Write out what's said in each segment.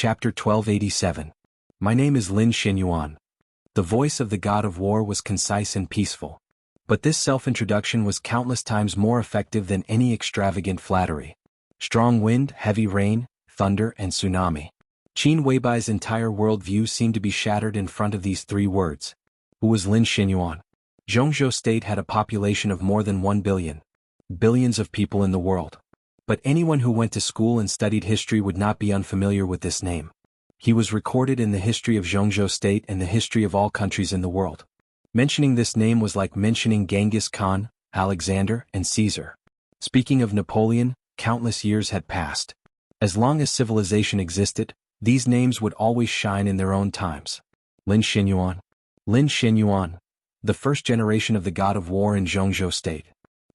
Chapter 1287. My name is Lin Xinyuan. The voice of the god of war was concise and peaceful. But this self-introduction was countless times more effective than any extravagant flattery. Strong wind, heavy rain, thunder, and tsunami. Qin Weibai's entire worldview seemed to be shattered in front of these three words. Who was Lin Xinyuan? Zhongzhou State had a population of more than 1 billion. Billions of people in the world. But anyone who went to school and studied history would not be unfamiliar with this name. He was recorded in the history of Zhongzhou State and the history of all countries in the world. Mentioning this name was like mentioning Genghis Khan, Alexander, and Caesar. Speaking of Napoleon, countless years had passed. As long as civilization existed, these names would always shine in their own times. Lin Xinyuan. Lin Xinyuan, the first generation of the god of war in Zhongzhou State.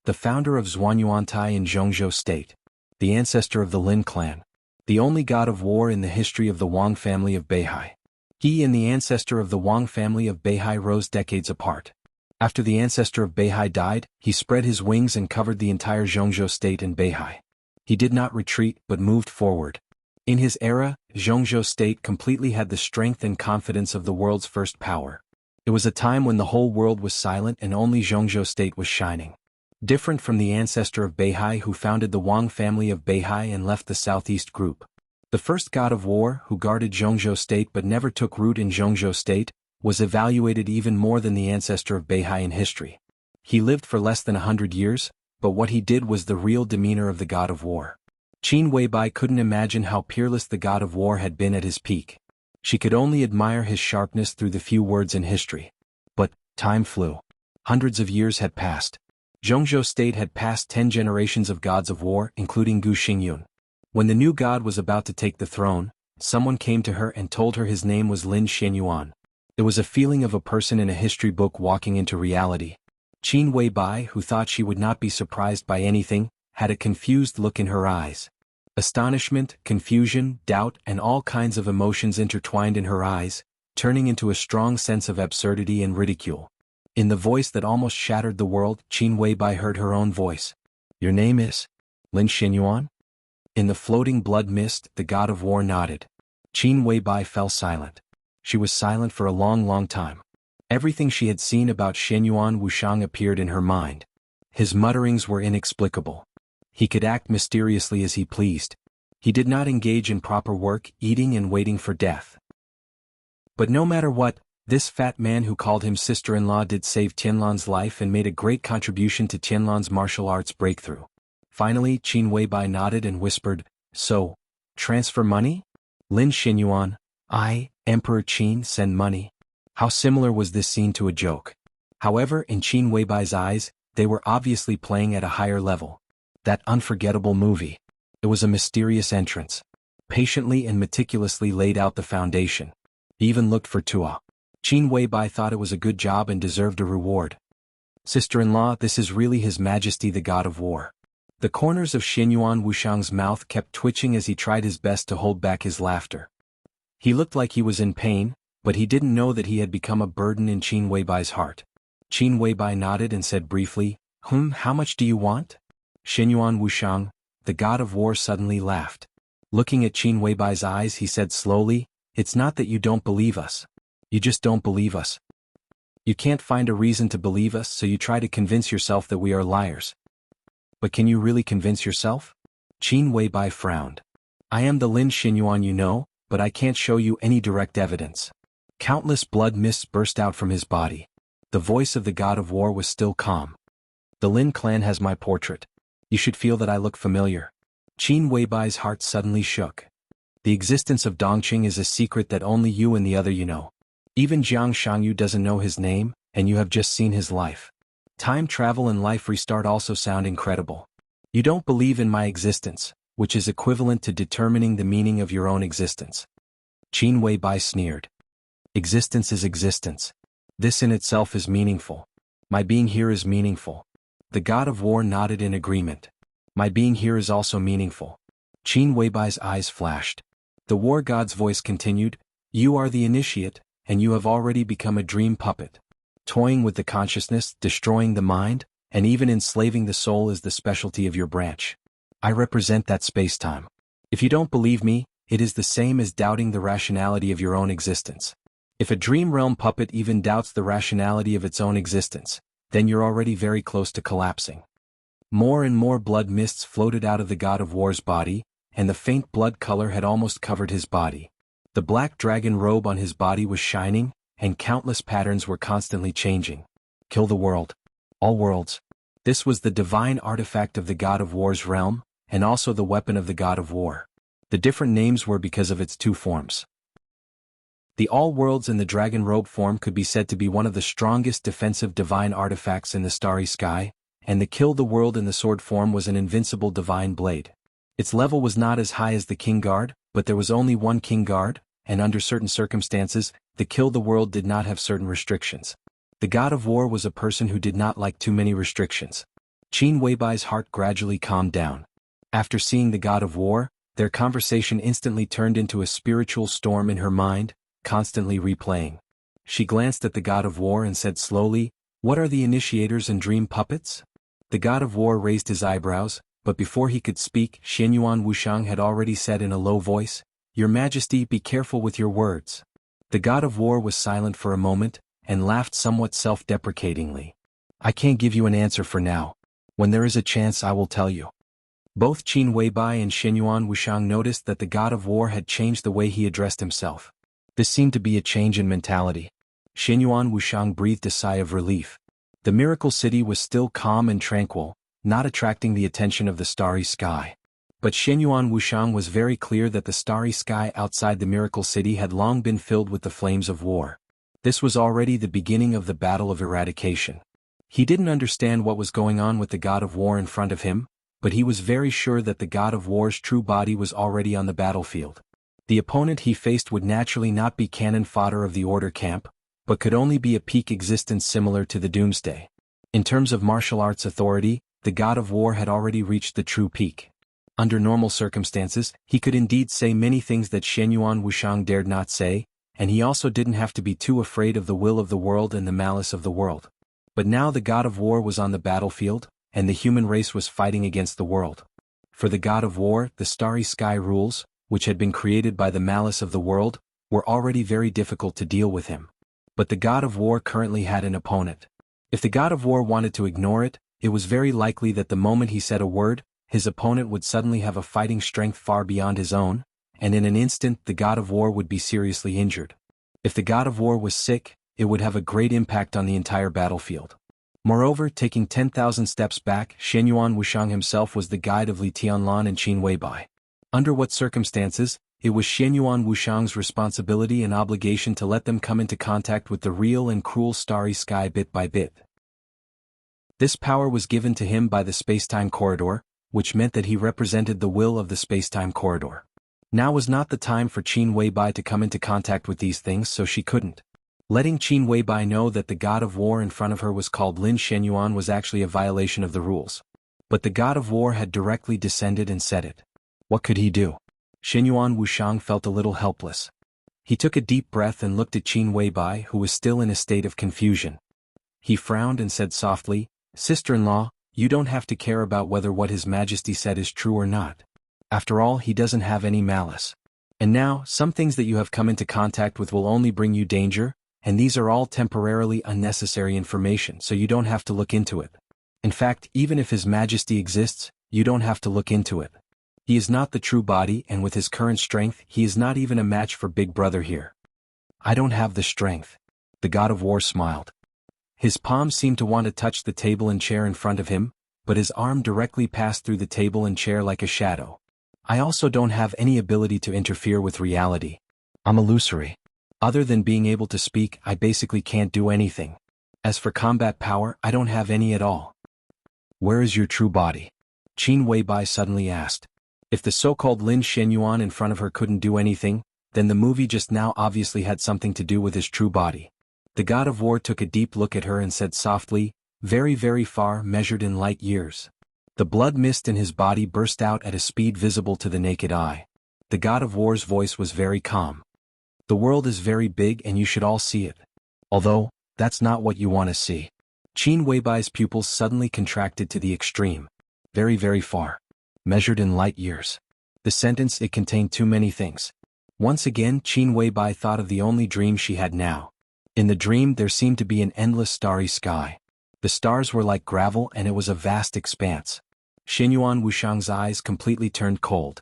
The founder of Zhuanyuantai in Zhongzhou State. The ancestor of the Lin clan. The only god of war in the history of the Wang family of Beihai. He and the ancestor of the Wang family of Beihai rose decades apart. After the ancestor of Beihai died, he spread his wings and covered the entire Zhongzhou State and Beihai. He did not retreat but moved forward. In his era, Zhongzhou State completely had the strength and confidence of the world's first power. It was a time when the whole world was silent and only Zhongzhou State was shining. Different from the ancestor of Beihai who founded the Wang family of Beihai and left the southeast group. The first god of war, who guarded Zhongzhou State but never took root in Zhongzhou State, was evaluated even more than the ancestor of Beihai in history. He lived for less than 100 years, but what he did was the real demeanor of the god of war. Qin Weibai couldn't imagine how peerless the god of war had been at his peak. She could only admire his sharpness through the few words in history. But time flew. Hundreds of years had passed. Zhongzhou State had passed 10 generations of gods of war, including Gu Xingyun. When the new god was about to take the throne, someone came to her and told her his name was Lin Xinyuan. It was a feeling of a person in a history book walking into reality. Qin Weibai, who thought she would not be surprised by anything, had a confused look in her eyes. Astonishment, confusion, doubt, and all kinds of emotions intertwined in her eyes, turning into a strong sense of absurdity and ridicule. In the voice that almost shattered the world, Qin Weibai heard her own voice. Your name is Lin Xinyuan? In the floating blood mist, the god of war nodded. Qin Weibai fell silent. She was silent for a long time. Everything she had seen about Xinyuan Wushang appeared in her mind. His mutterings were inexplicable. He could act mysteriously as he pleased. He did not engage in proper work, eating and waiting for death. But no matter what, this fat man who called him sister-in-law did save Tianlan's life and made a great contribution to Tianlan's martial arts breakthrough. Finally, Qin Weibai nodded and whispered, So, transfer money? Lin Xinyuan, I, Emperor Qin, send money. How similar was this scene to a joke? However, in Qin Weibai's eyes, they were obviously playing at a higher level. That unforgettable movie. It was a mysterious entrance. Patiently and meticulously laid out the foundation. He even looked for Tua. Qin Weibai thought it was a good job and deserved a reward. Sister-in-law, this is really His Majesty the God of War. The corners of Xinyuan Wushang's mouth kept twitching as he tried his best to hold back his laughter. He looked like he was in pain, but he didn't know that he had become a burden in Qin Weibai's heart. Qin Weibai nodded and said briefly, how much do you want? Xinyuan Wushang, the god of war, suddenly laughed. Looking at Qin Weibai's eyes, he said slowly, It's not that you don't believe us. You just don't believe us. You can't find a reason to believe us, so you try to convince yourself that we are liars. But can you really convince yourself? Qin Weibai frowned. I am the Lin Xinyuan you know, but I can't show you any direct evidence. Countless blood mists burst out from his body. The voice of the god of war was still calm. The Lin clan has my portrait. You should feel that I look familiar. Qin Weibai's heart suddenly shook. The existence of Dongqing is a secret that only you and the other you know. Even Jiang Shangyu doesn't know his name, and you have just seen his life. Time travel and life restart also sound incredible. You don't believe in my existence, which is equivalent to determining the meaning of your own existence. Qin Weibai sneered. Existence is existence. This in itself is meaningful. My being here is meaningful. The god of war nodded in agreement. My being here is also meaningful. Qin Weibai's eyes flashed. The war god's voice continued, You are the initiate, and you have already become a dream puppet. Toying with the consciousness, destroying the mind, and even enslaving the soul is the specialty of your branch. I represent that space-time. If you don't believe me, it is the same as doubting the rationality of your own existence. If a dream realm puppet even doubts the rationality of its own existence, then you're already very close to collapsing. More and more blood mists floated out of the god of war's body, and the faint blood color had almost covered his body. The black dragon robe on his body was shining, and countless patterns were constantly changing. Kill the world. All worlds. This was the divine artifact of the god of war's realm, and also the weapon of the god of war. The different names were because of its two forms. The all worlds in the dragon robe form could be said to be one of the strongest defensive divine artifacts in the starry sky, and the kill the world in the sword form was an invincible divine blade. Its level was not as high as the king guard, but there was only one king guard, and under certain circumstances, the kill the world did not have certain restrictions. The god of war was a person who did not like too many restrictions. Qin Weibai's heart gradually calmed down. After seeing the god of war, their conversation instantly turned into a spiritual storm in her mind, constantly replaying. She glanced at the god of war and said slowly, "What are the initiators and dream puppets?" The god of war raised his eyebrows, but before he could speak, Xianyuan Wuxiang had already said in a low voice, "Your Majesty, be careful with your words." The god of war was silent for a moment, and laughed somewhat self-deprecatingly. "I can't give you an answer for now. When there is a chance I will tell you." Both Qin Weibai and Xianyuan Wuxiang noticed that the god of war had changed the way he addressed himself. This seemed to be a change in mentality. Xianyuan Wuxiang breathed a sigh of relief. The miracle city was still calm and tranquil, not attracting the attention of the starry sky. But Xianyuan Wuxiang was very clear that the starry sky outside the miracle city had long been filled with the flames of war. This was already the beginning of the battle of eradication. He didn't understand what was going on with the god of war in front of him, but he was very sure that the god of war's true body was already on the battlefield. The opponent he faced would naturally not be cannon fodder of the Order camp, but could only be a peak existence similar to the Doomsday. In terms of martial arts authority, the god of war had already reached the true peak. Under normal circumstances, he could indeed say many things that Xianyuan Wuxiang dared not say, and he also didn't have to be too afraid of the will of the world and the malice of the world. But now the god of war was on the battlefield, and the human race was fighting against the world. For the god of war, the starry sky rules, which had been created by the malice of the world, were already very difficult to deal with him. But the god of war currently had an opponent. If the god of war wanted to ignore it, it was very likely that the moment he said a word, his opponent would suddenly have a fighting strength far beyond his own, and in an instant the god of war would be seriously injured. If the god of war was sick, it would have a great impact on the entire battlefield. Moreover, taking 10,000 steps back, Xianyuan Wuxiang himself was the guide of Li Tianlan and Qin Weibai. Under what circumstances, it was Xianyuan Wuxiang's responsibility and obligation to let them come into contact with the real and cruel starry sky bit by bit. This power was given to him by the space-time corridor, which meant that he represented the will of the space-time corridor. Now was not the time for Qin Weibai to come into contact with these things, so she couldn't. Letting Qin Weibai know that the god of war in front of her was called Lin Xianyuan was actually a violation of the rules. But the god of war had directly descended and said it. What could he do? Xianyuan Wuxiang felt a little helpless. He took a deep breath and looked at Qin Weibai, who was still in a state of confusion. He frowned and said softly, "Sister-in-law, you don't have to care about whether what His Majesty said is true or not. After all, he doesn't have any malice. And now, some things that you have come into contact with will only bring you danger, and these are all temporarily unnecessary information, so you don't have to look into it. In fact, even if His Majesty exists, you don't have to look into it. He is not the true body, and with his current strength, he is not even a match for Big Brother here." "I don't have the strength." The god of war smiled. His palm seemed to want to touch the table and chair in front of him, but his arm directly passed through the table and chair like a shadow. "I also don't have any ability to interfere with reality. I'm illusory. Other than being able to speak, I basically can't do anything. As for combat power, I don't have any at all." "Where is your true body?" Qin Weibai suddenly asked. If the so-called Lin Xianyuan in front of her couldn't do anything, then the movie just now obviously had something to do with his true body. The god of war took a deep look at her and said softly, "Very, very far, measured in light years." The blood mist in his body burst out at a speed visible to the naked eye. The god of war's voice was very calm. "The world is very big and you should all see it. Although, that's not what you want to see." Qin Weibai's pupils suddenly contracted to the extreme. "Very, very far. Measured in light years. The sentence, it contained too many things. Once again, Qin Weibai thought of the only dream she had now. In the dream there seemed to be an endless starry sky. The stars were like gravel and it was a vast expanse. Xinyuan Wushang's eyes completely turned cold.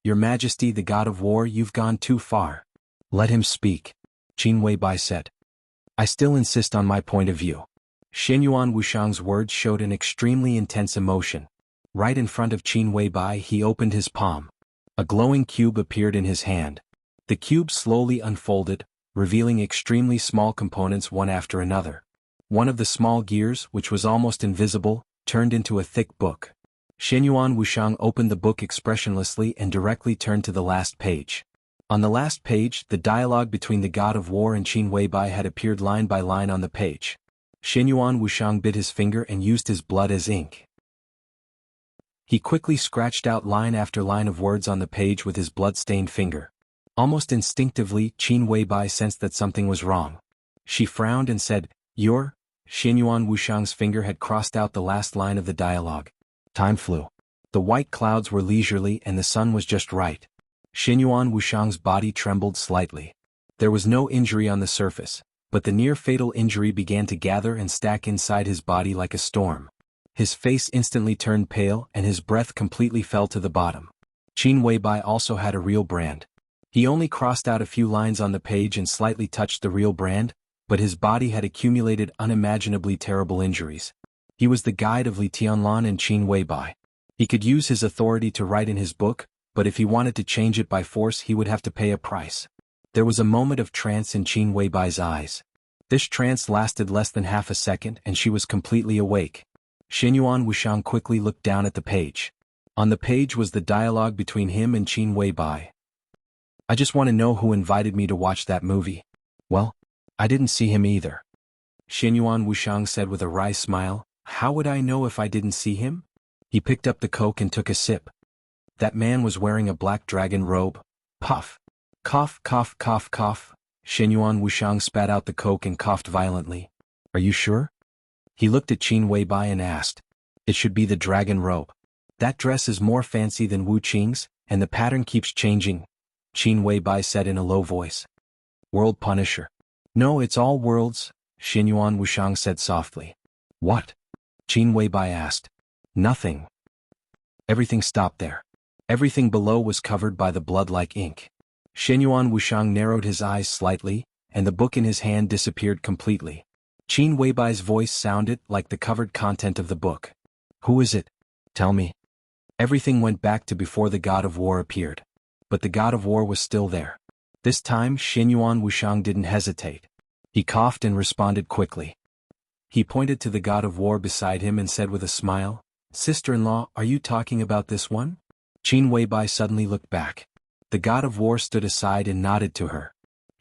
Your Majesty, the God of War, you've gone too far. Let him speak, Qin Weibai said. I still insist on my point of view. Xinyuan Wushang's words showed an extremely intense emotion. Right in front of Qin Weibai he opened his palm. A glowing cube appeared in his hand. The cube slowly unfolded, revealing extremely small components one after another. One of the small gears, which was almost invisible, turned into a thick book. Xinyuan Wushang opened the book expressionlessly and directly turned to the last page. On the last page, the dialogue between the God of War and Qin Weibai had appeared line by line on the page. Xinyuan Wushang bit his finger and used his blood as ink. He quickly scratched out line after line of words on the page with his blood-stained finger. Almost instinctively, Qin Weibai sensed that something was wrong. She frowned and said, "Your..." Xinyuan Wushang's finger had crossed out the last line of the dialogue. Time flew. The white clouds were leisurely and the sun was just right. Xinyuan Wushang's body trembled slightly. There was no injury on the surface, but the near-fatal injury began to gather and stack inside his body like a storm. His face instantly turned pale and his breath completely fell to the bottom. Qin Weibai also had a real brand. He only crossed out a few lines on the page and slightly touched the real brand, but his body had accumulated unimaginably terrible injuries. He was the guide of Li Tianlan and Qin Weibai. He could use his authority to write in his book, but if he wanted to change it by force he would have to pay a price. There was a moment of trance in Qin Weibai's eyes. This trance lasted less than half a second and she was completely awake. Xinyuan Wushang quickly looked down at the page. On the page was the dialogue between him and Qin Weibai. I just want to know who invited me to watch that movie. Well, I didn't see him either. Xinyuan Wushang said with a wry smile, How would I know if I didn't see him? He picked up the coke and took a sip. That man was wearing a black dragon robe. Puff. Cough, cough, cough, cough. Xinyuan Wushang spat out the coke and coughed violently. Are you sure? He looked at Qin Weibai and asked. It should be the dragon robe. That dress is more fancy than Wu Qing's, and the pattern keeps changing, Qin Weibai said in a low voice. World Punisher. No, it's all worlds, Xinyuan Wushang said softly. What? Qin Weibai asked. Nothing. Everything stopped there. Everything below was covered by the blood like ink. Xinyuan Wushang narrowed his eyes slightly, and the book in his hand disappeared completely. Qin Weibai's voice sounded like the covered content of the book. Who is it? Tell me. Everything went back to before the God of War appeared. But the God of War was still there. This time Xinyuan Wushang didn't hesitate. He coughed and responded quickly. He pointed to the God of War beside him and said with a smile, Sister-in-law, are you talking about this one? Qin Weibai suddenly looked back. The God of War stood aside and nodded to her.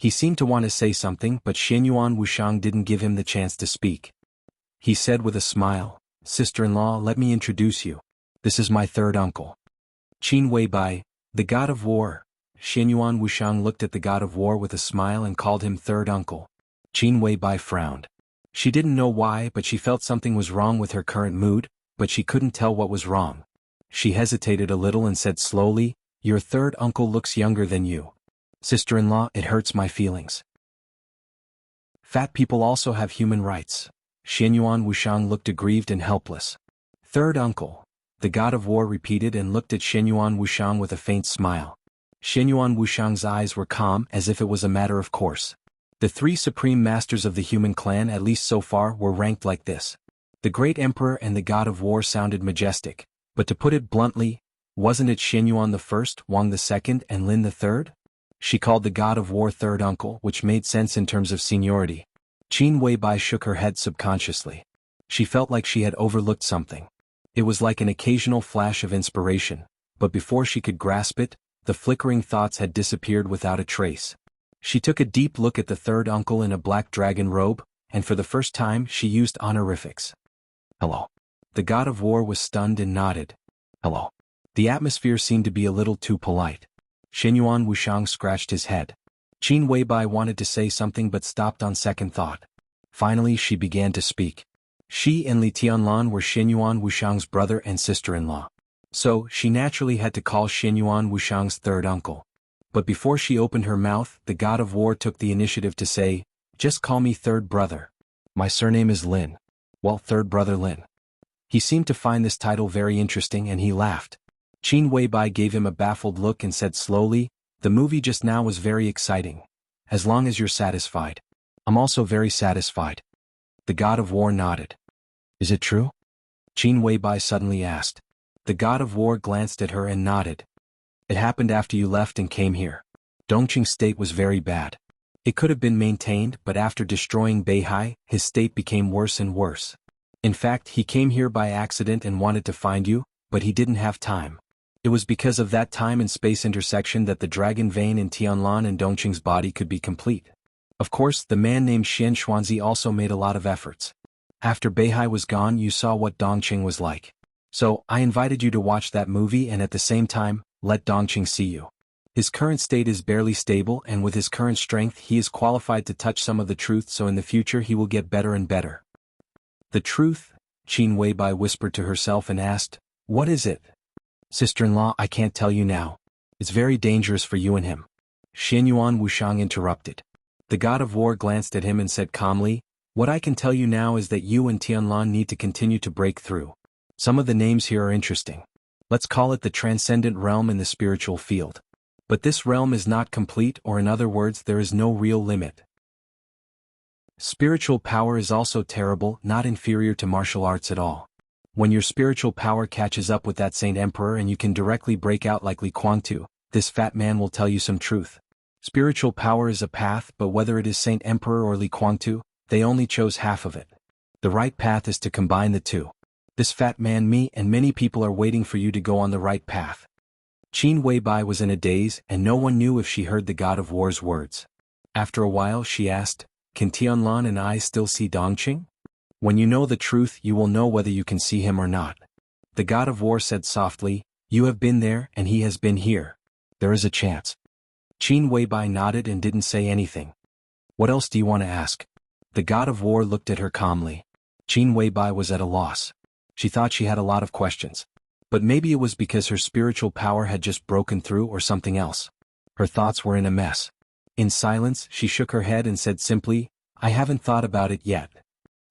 He seemed to want to say something, but Xinyuan Wushang didn't give him the chance to speak. He said with a smile, Sister-in-law, let me introduce you. This is my third uncle. Qin Weibai, the God of War. Xinyuan Wushang looked at the God of War with a smile and called him third uncle. Qin Weibai frowned. She didn't know why, but she felt something was wrong with her current mood, but she couldn't tell what was wrong. She hesitated a little and said slowly, Your third uncle looks younger than you. Sister-in-law, it hurts my feelings. Fat people also have human rights. Xinyuan Wushang looked aggrieved and helpless. Third uncle. The God of War repeated and looked at Xinyuan Wushang with a faint smile. Xinyuan Wushang's eyes were calm as if it was a matter of course. The three supreme masters of the human clan, at least so far, were ranked like this. The Great Emperor and the God of War sounded majestic, but to put it bluntly, wasn't it Xinyuan the First, Wang the Second, and Lin the Third? She called the God of War third uncle, which made sense in terms of seniority. Qin Weibai shook her head subconsciously. She felt like she had overlooked something. It was like an occasional flash of inspiration, but before she could grasp it, the flickering thoughts had disappeared without a trace. She took a deep look at the third uncle in a black dragon robe, and for the first time she used honorifics. Hello. The God of War was stunned and nodded. Hello. The atmosphere seemed to be a little too polite. Xinyuan Wushang scratched his head. Qin Weibai wanted to say something but stopped on second thought. Finally she began to speak. She and Li Tianlan were Xinyuan Wushang's brother and sister-in-law. So, she naturally had to call Xinyuan Wushang's third uncle. But before she opened her mouth, the god of war took the initiative to say, "Just call me third brother. My surname is Lin. Well, third brother Lin." He seemed to find this title very interesting and he laughed. Qin Weibai gave him a baffled look and said slowly, "The movie just now was very exciting. As long as you're satisfied. I'm also very satisfied." The god of war nodded. "Is it true?" Qin Weibai suddenly asked. The god of war glanced at her and nodded. "It happened after you left and came here. Dongqing's state was very bad. It could have been maintained, but after destroying Beihai, his state became worse and worse. In fact, he came here by accident and wanted to find you, but he didn't have time. It was because of that time and space intersection that the dragon vein in Tianlan and Dongqing's body could be complete. Of course, the man named Xian Xuanzi also made a lot of efforts. After Beihai was gone, you saw what Dongqing was like. So, I invited you to watch that movie and at the same time, let Dongqing see you. His current state is barely stable and with his current strength he is qualified to touch some of the truth, so in the future he will get better and better." "The truth?" Qin Weibai whispered to herself and asked, "What is it?" "Sister-in-law, I can't tell you now. It's very dangerous for you and him." Xianyuan Wushang interrupted. The god of war glanced at him and said calmly, "What I can tell you now is that you and Tianlan need to continue to break through. Some of the names here are interesting. Let's call it the transcendent realm in the spiritual field. But this realm is not complete, or in other words, there is no real limit. Spiritual power is also terrible, not inferior to martial arts at all. When your spiritual power catches up with that Saint Emperor and you can directly break out like Li Kuangtu, this fat man will tell you some truth. Spiritual power is a path, but whether it is Saint Emperor or Li Kuangtu, they only chose half of it. The right path is to combine the two. This fat man, me and many people are waiting for you to go on the right path." Qin Weibai was in a daze and no one knew if she heard the god of war's words. After a while she asked, "Can Tianlan and I still see Dongqing?" "When you know the truth you will know whether you can see him or not." The god of war said softly, "You have been there and he has been here. There is a chance." Qin Weibai nodded and didn't say anything. "What else do you want to ask?" The god of war looked at her calmly. Qin Weibai was at a loss. She thought she had a lot of questions. But maybe it was because her spiritual power had just broken through or something else. Her thoughts were in a mess. In silence, she shook her head and said simply, "I haven't thought about it yet."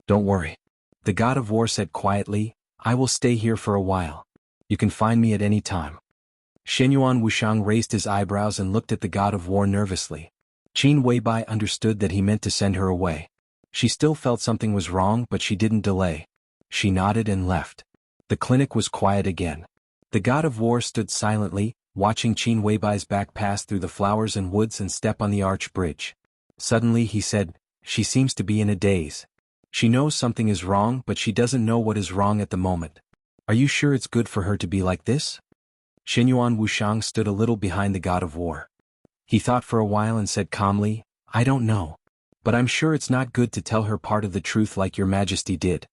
"Don't worry." The god of war said quietly, "I will stay here for a while. You can find me at any time." Xianyuan Wushang raised his eyebrows and looked at the god of war nervously. Qin Weibai understood that he meant to send her away. She still felt something was wrong, but she didn't delay. She nodded and left. The clinic was quiet again. The god of war stood silently, watching Qin Weibai's back pass through the flowers and woods and step on the arch bridge. Suddenly he said, "She seems to be in a daze. She knows something is wrong, but she doesn't know what is wrong at the moment. Are you sure it's good for her to be like this?" Xianyuan Wushang stood a little behind the god of war. He thought for a while and said calmly, "I don't know. But I'm sure it's not good to tell her part of the truth like your majesty did.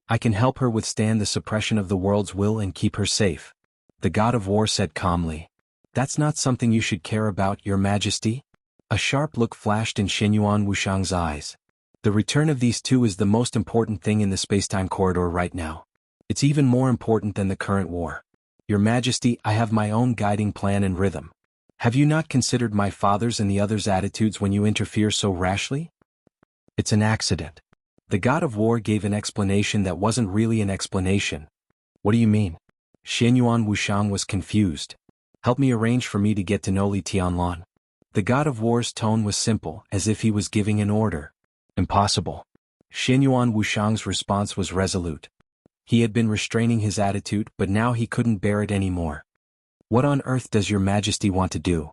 I can help her withstand the suppression of the world's will and keep her safe." The god of war said calmly, "That's not something you should care about, your majesty?" A sharp look flashed in Xianyuan Wushang's eyes. "The return of these two is the most important thing in the spacetime corridor right now. It's even more important than the current war. Your majesty, I have my own guiding plan and rhythm. Have you not considered my father's and the others' attitudes when you interfere so rashly? It's an accident." The god of war gave an explanation that wasn't really an explanation. "What do you mean?" Xianyuan Wushang was confused. "Help me arrange for me to get to know Li Tianlan." The god of war's tone was simple, as if he was giving an order. "Impossible." Xianyuan Wushang's response was resolute. He had been restraining his attitude, but now he couldn't bear it anymore. "What on earth does your majesty want to do?"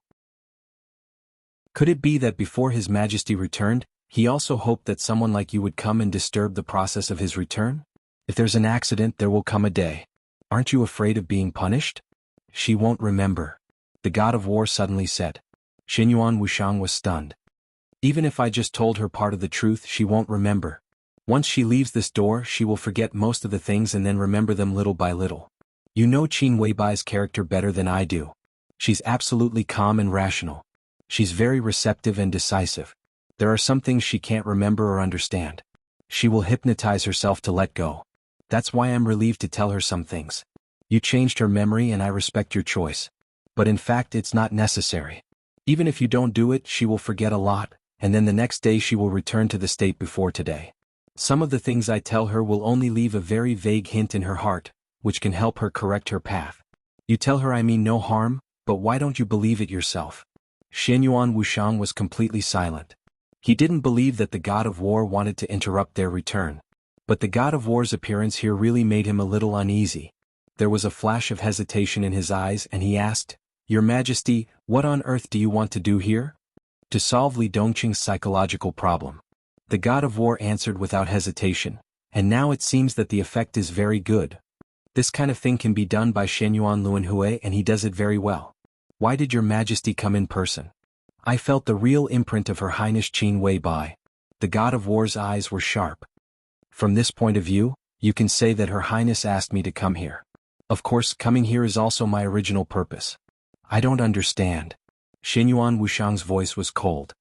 Could it be that before his majesty returned, he also hoped that someone like you would come and disturb the process of his return? If there's an accident, there will come a day. Aren't you afraid of being punished? "She won't remember," the god of war suddenly said. Xianyuan Wushang was stunned. "Even if I just told her part of the truth, she won't remember. Once she leaves this door, she will forget most of the things and then remember them little by little. You know Qin Weibai's character better than I do. She's absolutely calm and rational. She's very receptive and decisive. There are some things she can't remember or understand. She will hypnotize herself to let go. That's why I'm relieved to tell her some things. You changed her memory and I respect your choice. But in fact it's not necessary. Even if you don't do it, she will forget a lot, and then the next day she will return to the state before today. Some of the things I tell her will only leave a very vague hint in her heart, which can help her correct her path. You tell her I mean no harm, but why don't you believe it yourself? Xianyuan Wuxiang was completely silent. He didn't believe that the god of war wanted to interrupt their return. But the god of war's appearance here really made him a little uneasy. There was a flash of hesitation in his eyes and he asked, "Your Majesty, what on earth do you want to do here?" "To solve Li Dongqing's psychological problem." The god of war answered without hesitation, "And now it seems that the effect is very good. This kind of thing can be done by Xianyuan Luanhui and he does it very well. Why did your Majesty come in person?" "I felt the real imprint of Her Highness Qin Wei Bai." The god of war's eyes were sharp. "From this point of view, you can say that Her Highness asked me to come here. Of course, coming here is also my original purpose." "I don't understand." Xianyuan Wuxiang's voice was cold.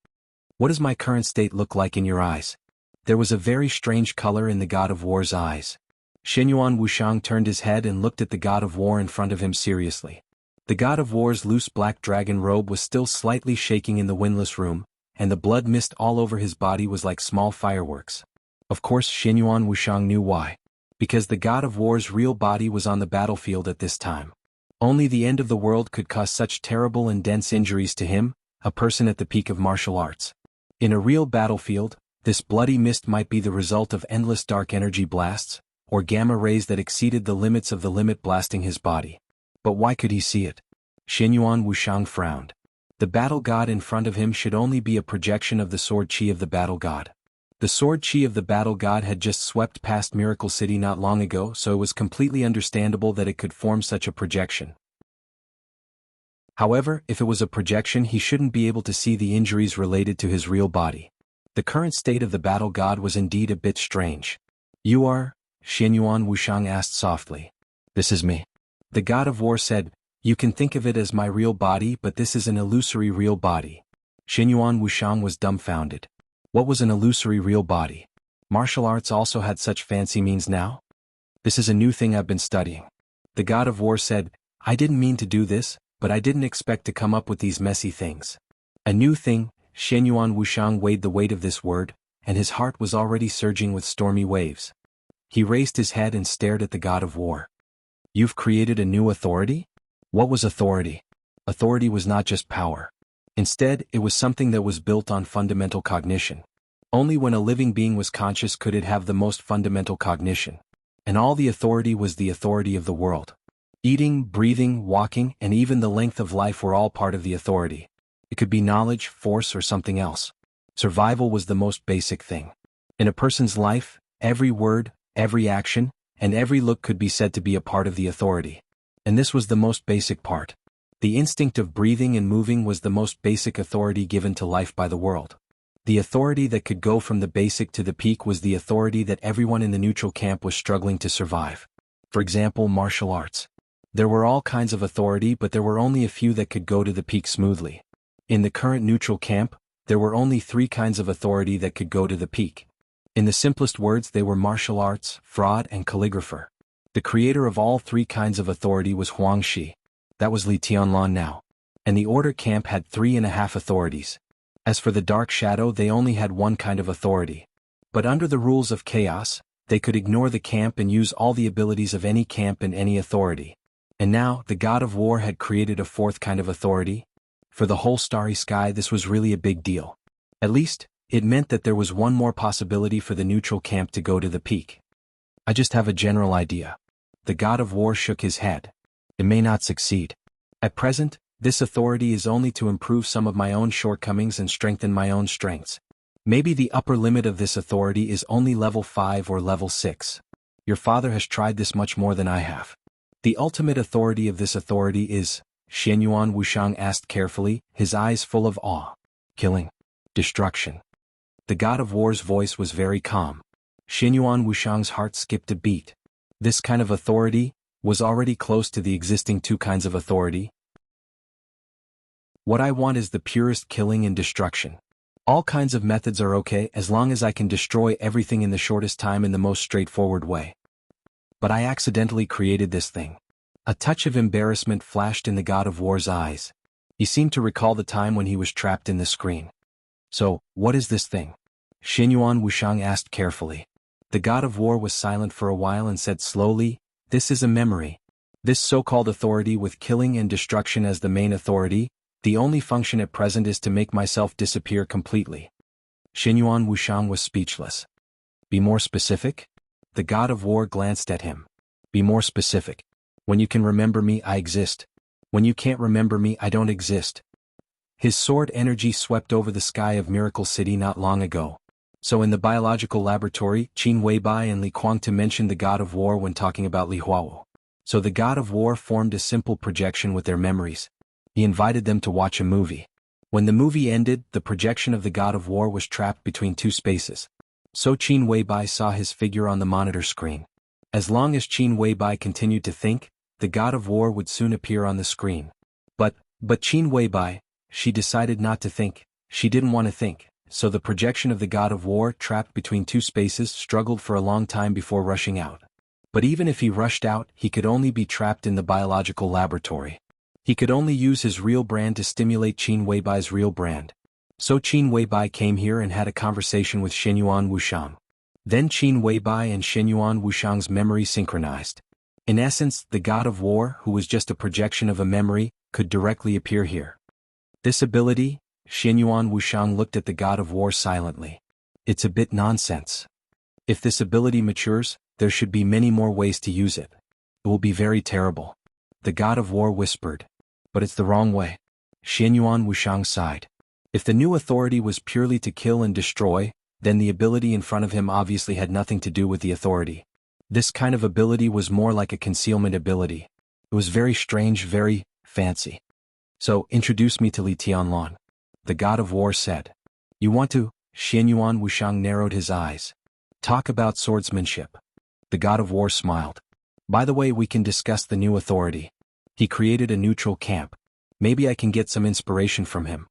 "What does my current state look like in your eyes?" There was a very strange color in the god of war's eyes. Xianyuan Wuxiang turned his head and looked at the god of war in front of him seriously. The god of war's loose black dragon robe was still slightly shaking in the windless room, and the blood mist all over his body was like small fireworks. Of course Xianyuan Wuxiang knew why. Because the god of war's real body was on the battlefield at this time. Only the end of the world could cause such terrible and dense injuries to him, a person at the peak of martial arts. In a real battlefield, this bloody mist might be the result of endless dark energy blasts, or gamma rays that exceeded the limits of the limit blasting his body. But why could he see it? Xianyuan Wuxiang frowned. The battle god in front of him should only be a projection of the sword chi of the battle god. The sword chi of the battle god had just swept past Miracle City not long ago, so it was completely understandable that it could form such a projection. However, if it was a projection, he shouldn't be able to see the injuries related to his real body. The current state of the battle god was indeed a bit strange. "You are?" Xianyuan Wuxiang asked softly. "This is me." The god of war said, "You can think of it as my real body, but this is an illusory real body." Xianyuan Wuxiang was dumbfounded. What was an illusory real body? Martial arts also had such fancy means now? "This is a new thing I've been studying." The god of war said, "I didn't mean to do this, but I didn't expect to come up with these messy things." A new thing. Xianyuan Wuxiang weighed the weight of this word, and his heart was already surging with stormy waves. He raised his head and stared at the god of war. "You've created a new authority?" What was authority? Authority was not just power. Instead, it was something that was built on fundamental cognition. Only when a living being was conscious could it have the most fundamental cognition. And all the authority was the authority of the world. Eating, breathing, walking, and even the length of life were all part of the authority. It could be knowledge, force, or something else. Survival was the most basic thing. In a person's life, every word, every action, and every look could be said to be a part of the authority. And this was the most basic part. The instinct of breathing and moving was the most basic authority given to life by the world. The authority that could go from the basic to the peak was the authority that everyone in the neutral camp was struggling to survive. For example, martial arts. There were all kinds of authority, but there were only a few that could go to the peak smoothly. In the current neutral camp, there were only 3 kinds of authority that could go to the peak. In the simplest words, they were martial arts, fraud, and calligrapher. The creator of all 3 kinds of authority was Huang Shi. That was Li Tianlan now. And the order camp had 3.5 authorities. As for the dark shadow, they only had 1 kind of authority. But under the rules of chaos, they could ignore the camp and use all the abilities of any camp and any authority. And now, the god of war had created a 4th kind of authority. For the whole starry sky, this was really a big deal. At least, it meant that there was 1 more possibility for the neutral camp to go to the peak. "I just have a general idea." The god of war shook his head. "It may not succeed. At present, this authority is only to improve some of my own shortcomings and strengthen my own strengths. Maybe the upper limit of this authority is only level 5 or level 6. Your father has tried this much more than I have. The ultimate authority of this authority is," Xianyuan Wuxiang asked carefully, his eyes full of awe. "Killing. Destruction." The god of war's voice was very calm. Xianyuan Wuxiang's heart skipped a beat. This kind of authority was already close to the existing 2 kinds of authority. "What I want is the purest killing and destruction. All kinds of methods are okay as long as I can destroy everything in the shortest time in the most straightforward way. But I accidentally created this thing. A touch of embarrassment flashed in the God of War's eyes. He seemed to recall the time when he was trapped in the screen. So, what is this thing? Xinyuan Wushang asked carefully. The God of War was silent for a while and said slowly, "This is a memory. This so-called authority with killing and destruction as the main authority, the only function at present is to make myself disappear completely." Xinyuan Wushang was speechless. Be more specific? The God of War glanced at him. Be more specific. When you can remember me, I exist. When you can't remember me, I don't exist. His sword energy swept over the sky of Miracle City not long ago. So in the biological laboratory, Qin Weibai and Li Kuangtu mentioned the God of War when talking about Li Huawu. So the God of War formed a simple projection with their memories. He invited them to watch a movie. When the movie ended, the projection of the God of War was trapped between two spaces. So Qin Weibai saw his figure on the monitor screen. As long as Qin Weibai continued to think, the God of War would soon appear on the screen. But Qin Weibai, she decided not to think. She didn't want to think, so the projection of the God of War trapped between two spaces struggled for a long time before rushing out. But even if he rushed out, he could only be trapped in the biological laboratory. He could only use his real brand to stimulate Qin Weibai's real brand. So Qin Weibai came here and had a conversation with Xinyuan Wushang. Then Qin Weibai and Xinyuan Wushang's memory synchronized. In essence, the God of War, who was just a projection of a memory, could directly appear here. This ability, Xinyuan Wushang looked at the God of War silently. It's a bit nonsense. If this ability matures, there should be many more ways to use it. It will be very terrible. The God of War whispered. But it's the wrong way. Xinyuan Wushang sighed. If the new authority was purely to kill and destroy, then the ability in front of him obviously had nothing to do with the authority. This kind of ability was more like a concealment ability. It was very strange, very fancy. So, introduce me to Li Tianlan. The God of War said. You want to? Xinyuan Wushang narrowed his eyes. Talk about swordsmanship. The God of War smiled. By the way, we can discuss the new authority. He created a neutral camp. Maybe I can get some inspiration from him.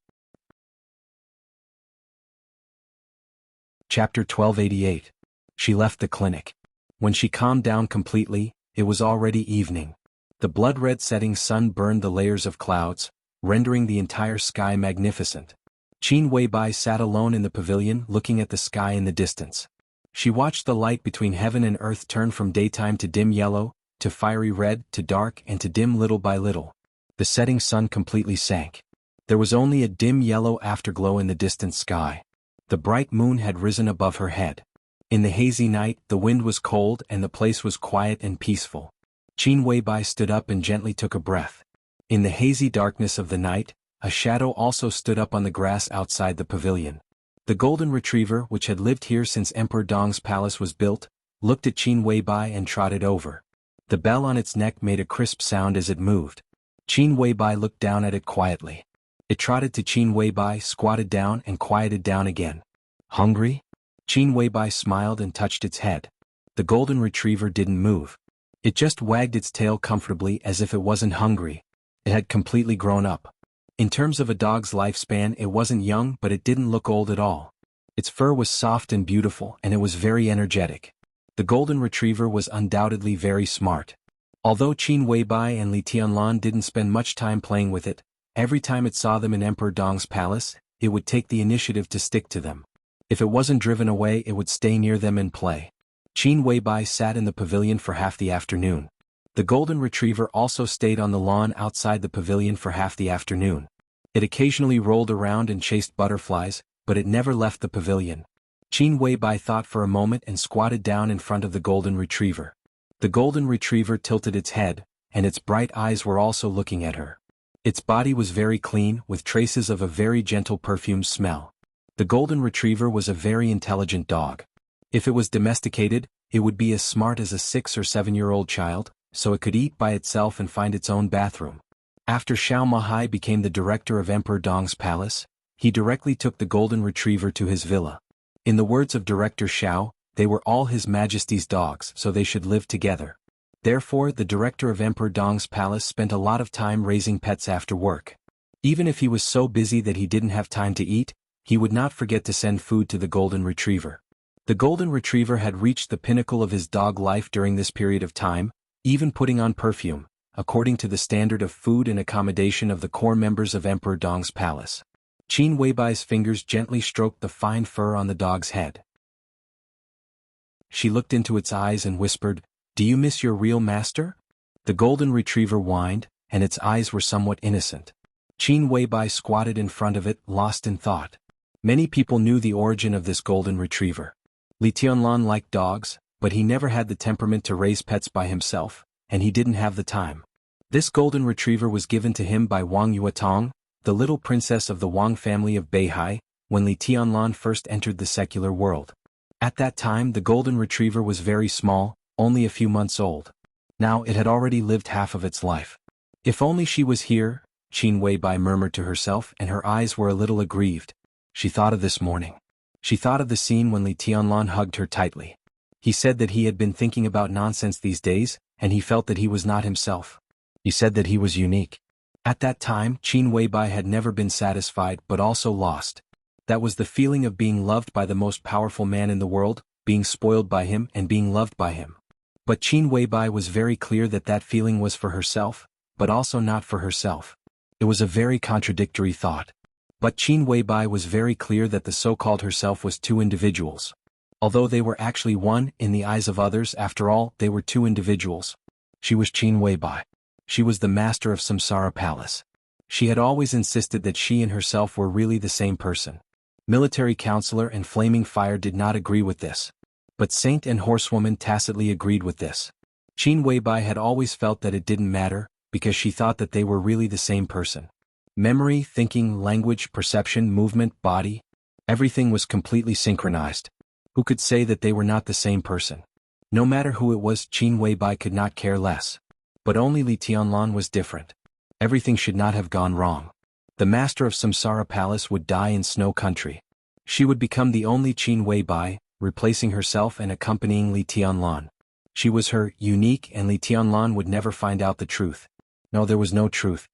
Chapter 1288. She left the clinic. When she calmed down completely, it was already evening. The blood-red setting sun burned the layers of clouds, rendering the entire sky magnificent. Qin Weibai sat alone in the pavilion looking at the sky in the distance. She watched the light between heaven and earth turn from daytime to dim yellow, to fiery red, to dark and to dim little by little. The setting sun completely sank. There was only a dim yellow afterglow in the distant sky. The bright moon had risen above her head. In the hazy night, the wind was cold and the place was quiet and peaceful. Qin Weibai stood up and gently took a breath. In the hazy darkness of the night, a shadow also stood up on the grass outside the pavilion. The golden retriever, which had lived here since Emperor Dong's palace was built, looked at Qin Weibai and trotted over. The bell on its neck made a crisp sound as it moved. Qin Weibai looked down at it quietly. It trotted to Qin Weibai, squatted down and quieted down again. Hungry? Qin Weibai smiled and touched its head. The golden retriever didn't move. It just wagged its tail comfortably as if it wasn't hungry. It had completely grown up. In terms of a dog's lifespan, it wasn't young, but it didn't look old at all. Its fur was soft and beautiful, and it was very energetic. The golden retriever was undoubtedly very smart. Although Qin Weibai and Li Tianlan didn't spend much time playing with it, every time it saw them in Emperor Dong's palace, it would take the initiative to stick to them. If it wasn't driven away, it would stay near them and play. Qin Weibai sat in the pavilion for half the afternoon. The golden retriever also stayed on the lawn outside the pavilion for half the afternoon. It occasionally rolled around and chased butterflies, but it never left the pavilion. Qin Weibai thought for a moment and squatted down in front of the golden retriever. The golden retriever tilted its head, and its bright eyes were also looking at her. Its body was very clean, with traces of a very gentle perfume smell. The golden retriever was a very intelligent dog. If it was domesticated, it would be as smart as a 6 or 7-year-old child, so it could eat by itself and find its own bathroom. After Xiao Mahai became the director of Emperor Dong's palace, he directly took the golden retriever to his villa. In the words of Director Xiao, they were all His Majesty's dogs, so they should live together. Therefore, the director of Emperor Dong's palace spent a lot of time raising pets after work. Even if he was so busy that he didn't have time to eat, he would not forget to send food to the golden retriever. The golden retriever had reached the pinnacle of his dog life during this period of time, even putting on perfume, according to the standard of food and accommodation of the core members of Emperor Dong's palace. Qin Weibai's fingers gently stroked the fine fur on the dog's head. She looked into its eyes and whispered, "Do you miss your real master?" The golden retriever whined, and its eyes were somewhat innocent. Qin Weibai squatted in front of it, lost in thought. Many people knew the origin of this golden retriever. Li Tianlan liked dogs, but he never had the temperament to raise pets by himself, and he didn't have the time. This golden retriever was given to him by Wang Yuetong, the little princess of the Wang family of Beihai, when Li Tianlan first entered the secular world. At that time the golden retriever was very small, only a few months old. Now it had already lived half of its life. If only she was here, Qin Weibai murmured to herself, and her eyes were a little aggrieved. She thought of this morning. She thought of the scene when Li Tianlan hugged her tightly. He said that he had been thinking about nonsense these days, and he felt that he was not himself. He said that he was unique. At that time, Qin Weibai had never been satisfied but also lost. That was the feeling of being loved by the most powerful man in the world, being spoiled by him and being loved by him. But Qin Weibai was very clear that that feeling was for herself, but also not for herself. It was a very contradictory thought. But Qin Weibai was very clear that the so-called herself was two individuals. Although they were actually one in the eyes of others, after all, they were two individuals. She was Qin Weibai. She was the master of Samsara Palace. She had always insisted that she and herself were really the same person. Military counselor and flaming fire did not agree with this. But saint and horsewoman tacitly agreed with this. Qin Weibai had always felt that it didn't matter, because she thought that they were really the same person. Memory, thinking, language, perception, movement, body, everything was completely synchronized. Who could say that they were not the same person? No matter who it was, Qin Weibai could not care less. But only Li Tianlan was different. Everything should not have gone wrong. The master of Samsara Palace would die in Snow Country. She would become the only Qin Weibai, replacing herself and accompanying Li Tianlan. She was her, unique, and Li Tianlan would never find out the truth. No, there was no truth.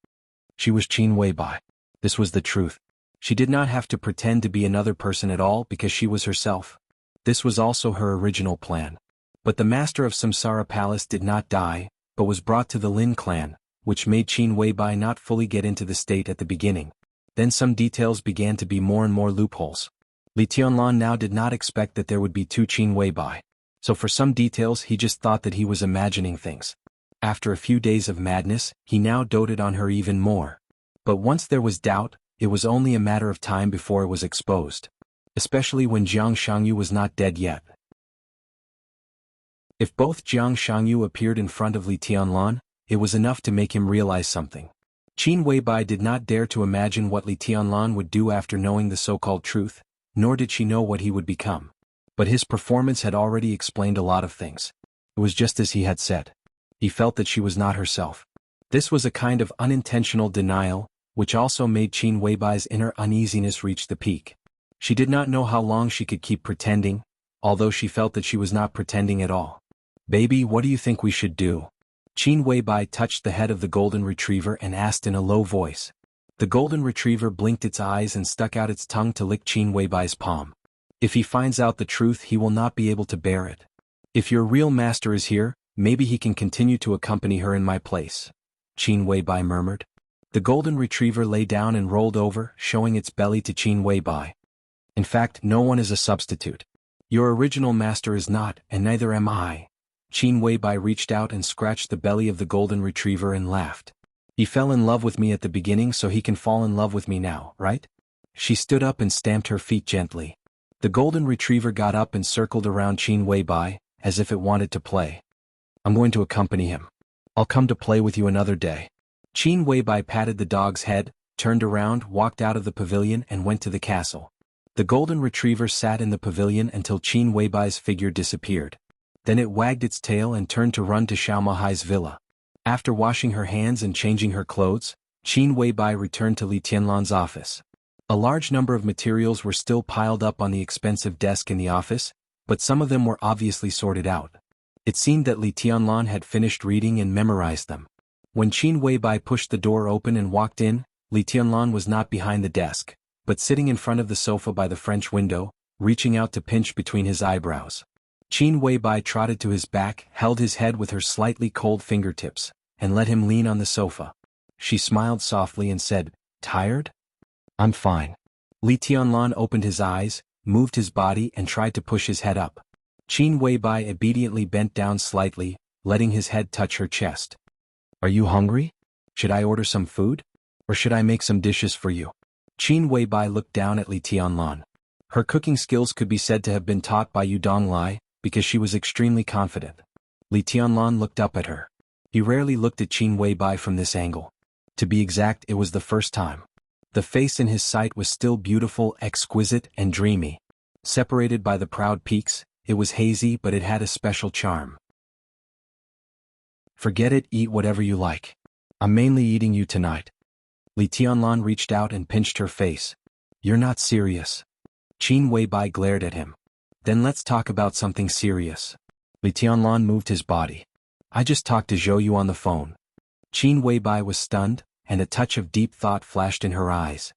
She was Qin Weibai. This was the truth. She did not have to pretend to be another person at all because she was herself. This was also her original plan. But the master of Samsara Palace did not die, but was brought to the Lin clan, which made Qin Weibai not fully get into the state at the beginning. Then some details began to be more and more loopholes. Li Tianlan now did not expect that there would be two Qin Weibai. So for some details he just thought that he was imagining things. After a few days of madness, he now doted on her even more. But once there was doubt, it was only a matter of time before it was exposed. Especially when Jiang Shangyu was not dead yet. If both Jiang Shangyu appeared in front of Li Tianlan, it was enough to make him realize something. Qin Weibai did not dare to imagine what Li Tianlan would do after knowing the so-called truth, nor did she know what he would become. But his performance had already explained a lot of things. It was just as he had said. He felt that she was not herself. This was a kind of unintentional denial, which also made Qin Weibai's inner uneasiness reach the peak. She did not know how long she could keep pretending, although she felt that she was not pretending at all. "Baby, what do you think we should do?" Qin Weibai touched the head of the golden retriever and asked in a low voice. The golden retriever blinked its eyes and stuck out its tongue to lick Qin Weibai's palm. "If he finds out the truth, he will not be able to bear it. If your real master is here, maybe he can continue to accompany her in my place," Qin Weibai murmured. The golden retriever lay down and rolled over, showing its belly to Qin Weibai. "In fact, no one is a substitute. Your original master is not, and neither am I." Qin Weibai reached out and scratched the belly of the golden retriever and laughed. "He fell in love with me at the beginning, so he can fall in love with me now, right?" She stood up and stamped her feet gently. The golden retriever got up and circled around Qin Weibai, as if it wanted to play. "I'm going to accompany him. I'll come to play with you another day." Qin Weibai patted the dog's head, turned around, walked out of the pavilion and went to the castle. The golden retriever sat in the pavilion until Qin Weibai's figure disappeared. Then it wagged its tail and turned to run to Xiao Mahai's villa. After washing her hands and changing her clothes, Qin Weibai returned to Li Tianlan's office. A large number of materials were still piled up on the expensive desk in the office, but some of them were obviously sorted out. It seemed that Li Tianlan had finished reading and memorized them. When Qin Weibai pushed the door open and walked in, Li Tianlan was not behind the desk, but sitting in front of the sofa by the French window, reaching out to pinch between his eyebrows. Qin Weibai trotted to his back, held his head with her slightly cold fingertips, and let him lean on the sofa. She smiled softly and said, "Tired?" "I'm fine." Li Tianlan opened his eyes, moved his body and tried to push his head up. Qin Weibai obediently bent down slightly, letting his head touch her chest. "Are you hungry? Should I order some food? Or should I make some dishes for you?" Qin Weibai looked down at Li Tianlan. Her cooking skills could be said to have been taught by Yu Donglai, because she was extremely confident. Li Tianlan looked up at her. He rarely looked at Qin Weibai from this angle. To be exact, it was the first time. The face in his sight was still beautiful, exquisite, and dreamy. Separated by the proud peaks, it was hazy but it had a special charm. "Forget it, eat whatever you like. I'm mainly eating you tonight." Li Tianlan reached out and pinched her face. "You're not serious." Qin Weibai glared at him. "Then let's talk about something serious." Li Tianlan moved his body. "I just talked to Zhou Yu on the phone." Qin Weibai was stunned, and a touch of deep thought flashed in her eyes.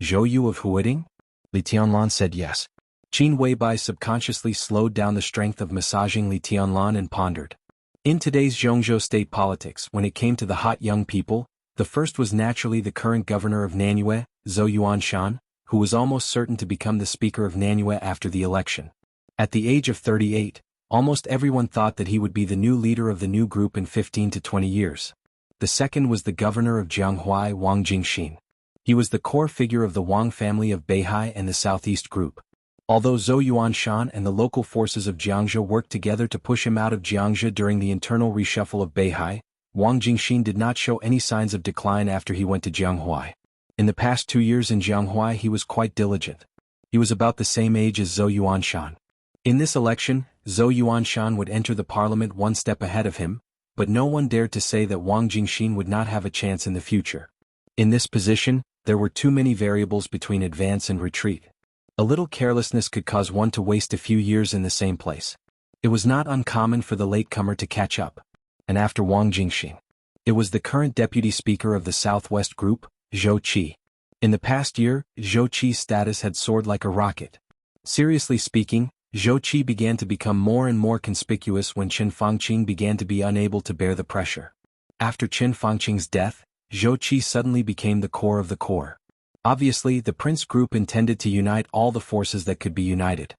"Zhou Yu of Huading?" Li Tianlan said yes. Qin Weibai subconsciously slowed down the strength of massaging Li Tianlan and pondered. In today's Zhongzhou state politics, when it came to the hot young people, the first was naturally the current governor of Nanyue, Zhou Yuanshan, who was almost certain to become the speaker of Nanyue after the election. At the age of 38, almost everyone thought that he would be the new leader of the new group in 15 to 20 years. The second was the governor of Jianghuai, Wang Jingxin. He was the core figure of the Wang family of Beihai and the Southeast Group. Although Zhou Yuanshan and the local forces of Jiangzhou worked together to push him out of Jiangzhou during the internal reshuffle of Beihai, Wang Jingxin did not show any signs of decline after he went to Jianghuai. In the past 2 years in Jianghuai he was quite diligent. He was about the same age as Zhou Yuanshan. In this election, Zhou Yuanshan would enter the parliament one step ahead of him, but no one dared to say that Wang Jingxin would not have a chance in the future. In this position, there were too many variables between advance and retreat. A little carelessness could cause one to waste a few years in the same place. It was not uncommon for the latecomer to catch up. And after Wang Jingxin, it was the current deputy speaker of the Southwest Group, Zhou Qi. In the past year, Zhou Qi's status had soared like a rocket. Seriously speaking, Zhou Qi began to become more and more conspicuous when Chen Fangqing began to be unable to bear the pressure. After Chen Fangqing's death, Zhou Qi suddenly became the core of the core. Obviously, the Prince Group intended to unite all the forces that could be united.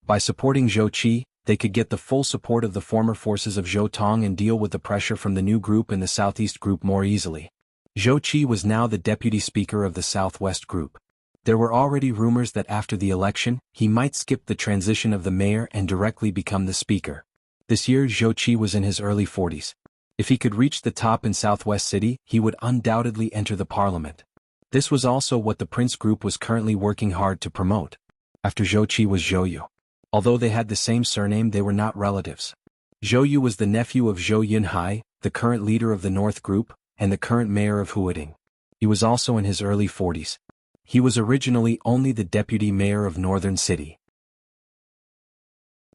By supporting Zhou Qi, they could get the full support of the former forces of Zhou Tong and deal with the pressure from the new group and the Southeast Group more easily. Zhou Qi was now the deputy speaker of the Southwest Group. There were already rumors that after the election, he might skip the transition of the mayor and directly become the speaker. This year Zhou Qi was in his early 40s. If he could reach the top in Southwest City, he would undoubtedly enter the parliament. This was also what the Prince Group was currently working hard to promote. After Zhou Qi was Zhou Yu. Although they had the same surname, they were not relatives. Zhou Yu was the nephew of Zhou Yunhai, the current leader of the North Group, and the current mayor of Huading. He was also in his early 40s. He was originally only the deputy mayor of Northern City.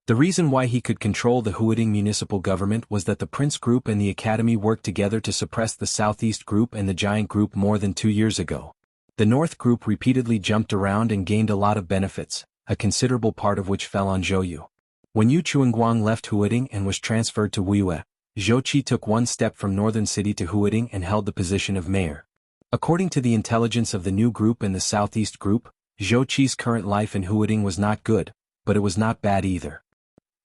The reason why he could control the Huading municipal government was that the Prince Group and the Academy worked together to suppress the Southeast Group and the Giant Group more than 2 years ago. The North Group repeatedly jumped around and gained a lot of benefits, a considerable part of which fell on Zhou Yu. When Yu Chuanguang left Huading and was transferred to Wuyue, Zhou Qi took one step from Northern City to Huading and held the position of mayor. According to the intelligence of the new group and the Southeast Group, Zhou Qi's current life in Huading was not good, but it was not bad either.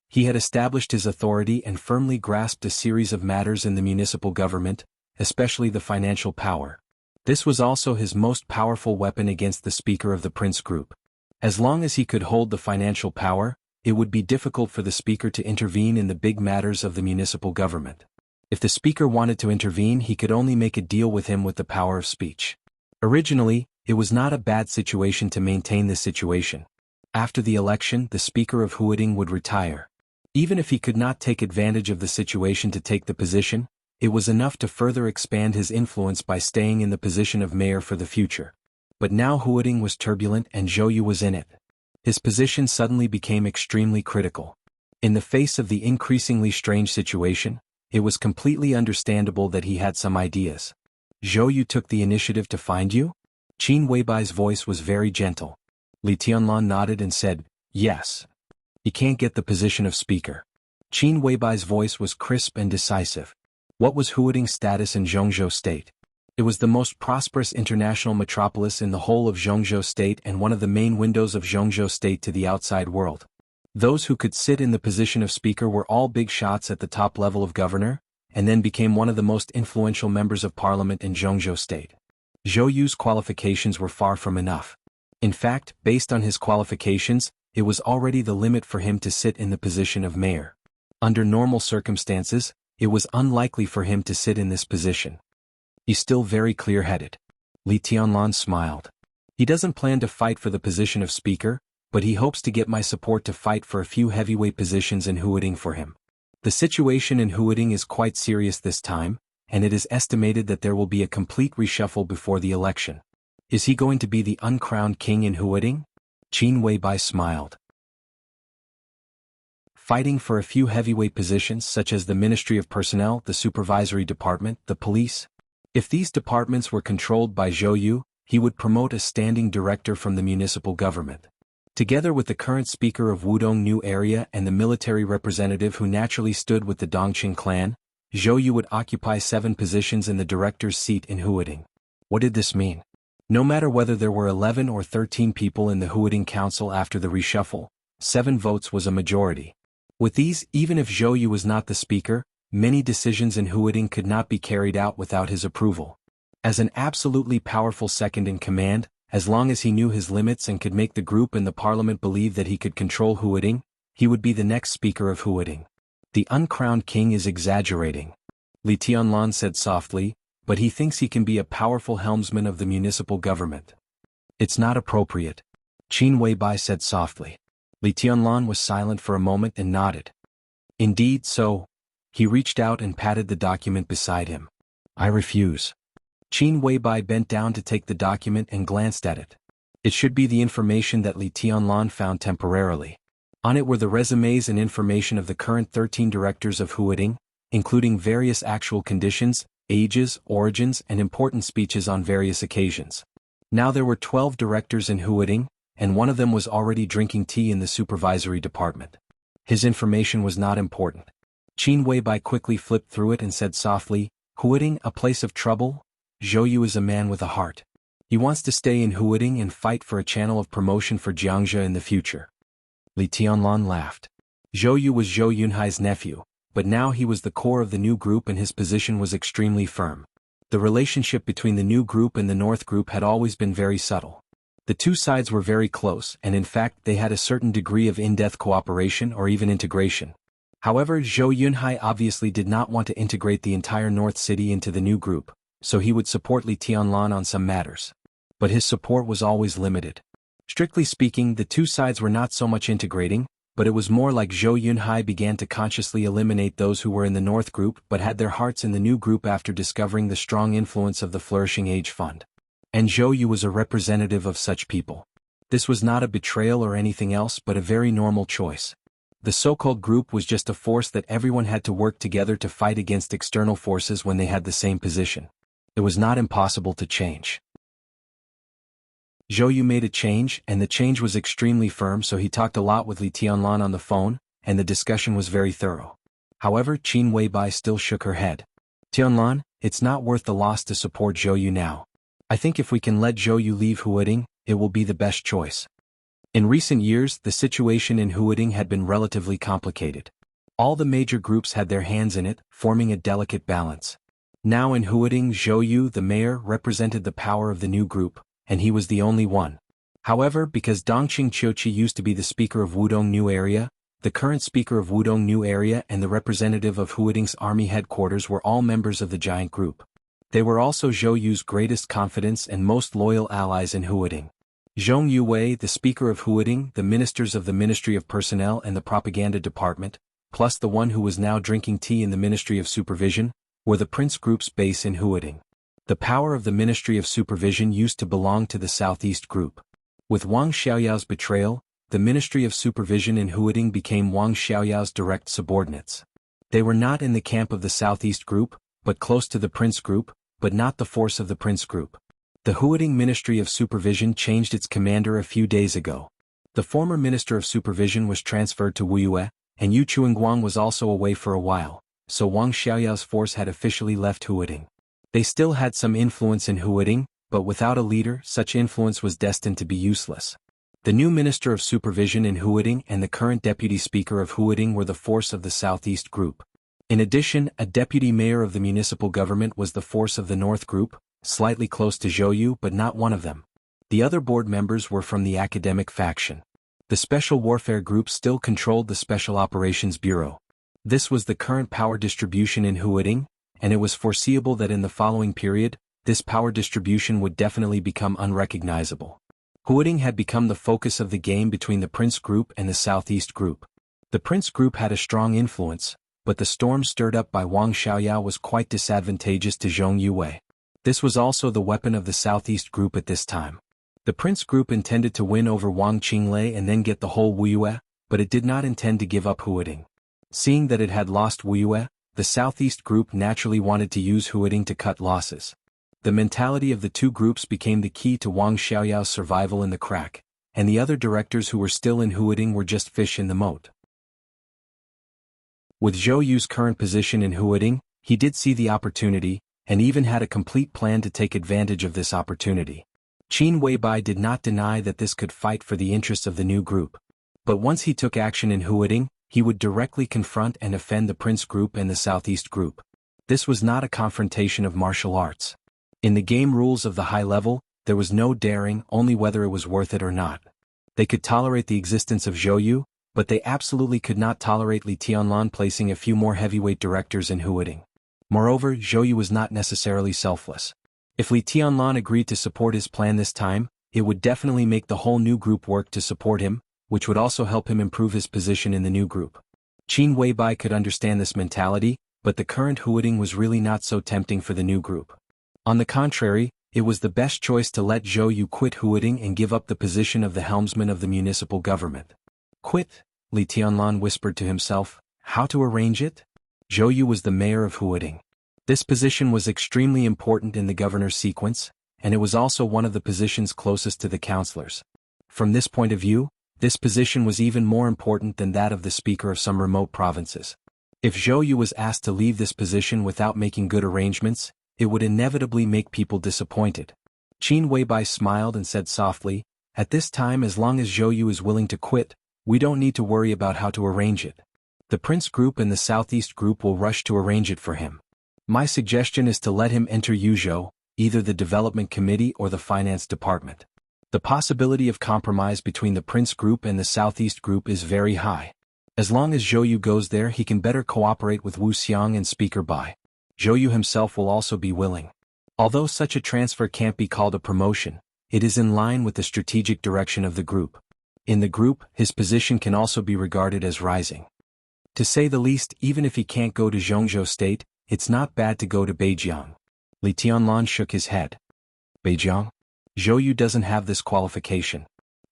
He had established his authority and firmly grasped a series of matters in the municipal government, especially the financial power. This was also his most powerful weapon against the speaker of the Prince Group. As long as he could hold the financial power, it would be difficult for the speaker to intervene in the big matters of the municipal government. If the speaker wanted to intervene, he could only make a deal with him with the power of speech. Originally, it was not a bad situation to maintain this situation. After the election, the speaker of Huading would retire. Even if he could not take advantage of the situation to take the position, it was enough to further expand his influence by staying in the position of mayor for the future. But now Huading was turbulent and Zhou Yu was in it. His position suddenly became extremely critical. In the face of the increasingly strange situation, it was completely understandable that he had some ideas. "Zhou Yu took the initiative to find you?" Qin Weibai's voice was very gentle. Li Tianlan nodded and said, "Yes. He can't get the position of speaker." Qin Weibai's voice was crisp and decisive. What was Huading's status in Zhongzhou State? It was the most prosperous international metropolis in the whole of Zhongzhou State and one of the main windows of Zhongzhou State to the outside world. Those who could sit in the position of speaker were all big shots at the top level of governor, and then became one of the most influential members of parliament in Zhongzhou State. Zhou Yu's qualifications were far from enough. In fact, based on his qualifications, it was already the limit for him to sit in the position of mayor. Under normal circumstances, it was unlikely for him to sit in this position. He's still very clear-headed. Li Tianlan smiled. He doesn't plan to fight for the position of speaker, but he hopes to get my support to fight for a few heavyweight positions in Huading for him. The situation in Huading is quite serious this time, and it is estimated that there will be a complete reshuffle before the election. Is he going to be the uncrowned king in Huading? Qin Weibai smiled. Fighting for a few heavyweight positions such as the Ministry of Personnel, the Supervisory Department, the Police. If these departments were controlled by Zhou Yu, he would promote a standing director from the municipal government. Together with the current speaker of Wudong New Area and the military representative who naturally stood with the Dongqing clan, Zhou Yu would occupy 7 positions in the director's seat in Huading. What did this mean? No matter whether there were 11 or 13 people in the Huading Council after the reshuffle, 7 votes was a majority. With these, even if Zhou Yu was not the speaker, many decisions in Huading could not be carried out without his approval. As an absolutely powerful second-in-command, as long as he knew his limits and could make the group and the parliament believe that he could control Huading, he would be the next speaker of Huading. The uncrowned king is exaggerating. Li Tianlan said softly, but he thinks he can be a powerful helmsman of the municipal government. It's not appropriate. Qin Weibai said softly. Li Tianlan was silent for a moment and nodded. Indeed so. He reached out and patted the document beside him. I refuse. Qin Weibai bent down to take the document and glanced at it. It should be the information that Li Tianlan found temporarily. On it were the resumes and information of the current 13 directors of Huading, including various actual conditions, ages, origins, and important speeches on various occasions. Now there were 12 directors in Huading, and one of them was already drinking tea in the supervisory department. His information was not important. Qin Weibai quickly flipped through it and said softly, Huading, a place of trouble? Zhou Yu is a man with a heart. He wants to stay in Huading and fight for a channel of promotion for Jiangxia in the future. Li Tianlan laughed. Zhou Yu was Zhou Yunhai's nephew, but now he was the core of the new group and his position was extremely firm. The relationship between the new group and the North group had always been very subtle. The two sides were very close and in fact they had a certain degree of in-depth cooperation or even integration. However, Zhou Yunhai obviously did not want to integrate the entire North City into the new group, so he would support Li Tianlan on some matters. But his support was always limited. Strictly speaking, the two sides were not so much integrating, but it was more like Zhou Yunhai began to consciously eliminate those who were in the North group but had their hearts in the new group after discovering the strong influence of the Flourishing Age Fund. And Zhou Yu was a representative of such people. This was not a betrayal or anything else but a very normal choice. The so-called group was just a force that everyone had to work together to fight against external forces when they had the same position. It was not impossible to change. Zhou Yu made a change, and the change was extremely firm, so he talked a lot with Li Tianlan on the phone, and the discussion was very thorough. However, Qin Weibai still shook her head. Tianlan, it's not worth the loss to support Zhou Yu now. I think if we can let Zhou Yu leave Huading, it will be the best choice. In recent years, the situation in Huading had been relatively complicated. All the major groups had their hands in it, forming a delicate balance. Now in Huading, Zhou Yu, the mayor, represented the power of the new group, and he was the only one. However, because Dongqing Qiuqi used to be the speaker of Wudong New Area, the current speaker of Wudong New Area and the representative of Huading's army headquarters were all members of the giant group. They were also Zhou Yu's greatest confidants and most loyal allies in Huading. Zhong Yuwei, the speaker of Huading, the ministers of the Ministry of Personnel and the Propaganda Department, plus the one who was now drinking tea in the Ministry of Supervision, were the Prince Group's base in Huading. The power of the Ministry of Supervision used to belong to the Southeast Group. With Wang Xiaoyao's betrayal, the Ministry of Supervision in Huading became Wang Xiaoyao's direct subordinates. They were not in the camp of the Southeast Group, but close to the Prince Group, but not the force of the Prince Group. The Huading Ministry of Supervision changed its commander a few days ago. The former Minister of Supervision was transferred to Wuyue, and Yu Chuangguang was also away for a while, so Wang Xiaoyao's force had officially left Huading. They still had some influence in Huading, but without a leader, such influence was destined to be useless. The new Minister of Supervision in Huading and the current Deputy Speaker of Huading were the force of the Southeast Group. In addition, a Deputy Mayor of the municipal government was the force of the North Group, slightly close to Zhou Yu but not one of them. The other board members were from the academic faction. The Special Warfare Group still controlled the Special Operations Bureau. This was the current power distribution in Huading, and it was foreseeable that in the following period, this power distribution would definitely become unrecognizable. Huading had become the focus of the game between the Prince Group and the Southeast Group. The Prince Group had a strong influence, but the storm stirred up by Wang Xiaoyao was quite disadvantageous to Zhong Yue. This was also the weapon of the Southeast Group at this time. The Prince Group intended to win over Wang Qinglei and then get the whole Wuyue, but it did not intend to give up Huading. Seeing that it had lost Wuyue, the Southeast Group naturally wanted to use Huading to cut losses. The mentality of the two groups became the key to Wang Xiaoyao's survival in the crack, and the other directors who were still in Huading were just fish in the moat. With Zhou Yu's current position in Huading, he did see the opportunity, and even had a complete plan to take advantage of this opportunity. Qin Weibai did not deny that this could fight for the interests of the new group. But once he took action in Huading, he would directly confront and offend the Prince Group and the Southeast Group. This was not a confrontation of martial arts. In the game rules of the high level, there was no daring, only whether it was worth it or not. They could tolerate the existence of Zhou Yu, but they absolutely could not tolerate Li Tianlan placing a few more heavyweight directors in Huading. Moreover, Zhou Yu was not necessarily selfless. If Li Tianlan agreed to support his plan this time, it would definitely make the whole new group work to support him, which would also help him improve his position in the new group. Qin Weibai could understand this mentality, but the current Huading was really not so tempting for the new group. On the contrary, it was the best choice to let Zhou Yu quit Huading and give up the position of the helmsman of the municipal government. Quit? Li Tianlan whispered to himself. How to arrange it? Zhou Yu was the mayor of Huading. This position was extremely important in the governor's sequence, and it was also one of the positions closest to the councillors. From this point of view, this position was even more important than that of the speaker of some remote provinces. If Zhou Yu was asked to leave this position without making good arrangements, it would inevitably make people disappointed. Qin Weibai smiled and said softly, "At this time, as long as Zhou Yu is willing to quit, we don't need to worry about how to arrange it. The Prince Group and the Southeast Group will rush to arrange it for him. My suggestion is to let him enter Yuzhou, either the Development Committee or the Finance Department. The possibility of compromise between the Prince Group and the Southeast Group is very high. As long as Zhou Yu goes there, he can better cooperate with Wu Xiang and Speaker Bai. Zhou Yu himself will also be willing. Although such a transfer can't be called a promotion, it is in line with the strategic direction of the group. In the group, his position can also be regarded as rising. To say the least, even if he can't go to Zhongzhou State, it's not bad to go to Beijiang." Li Tianlan shook his head. Beijiang? Zhou Yu doesn't have this qualification.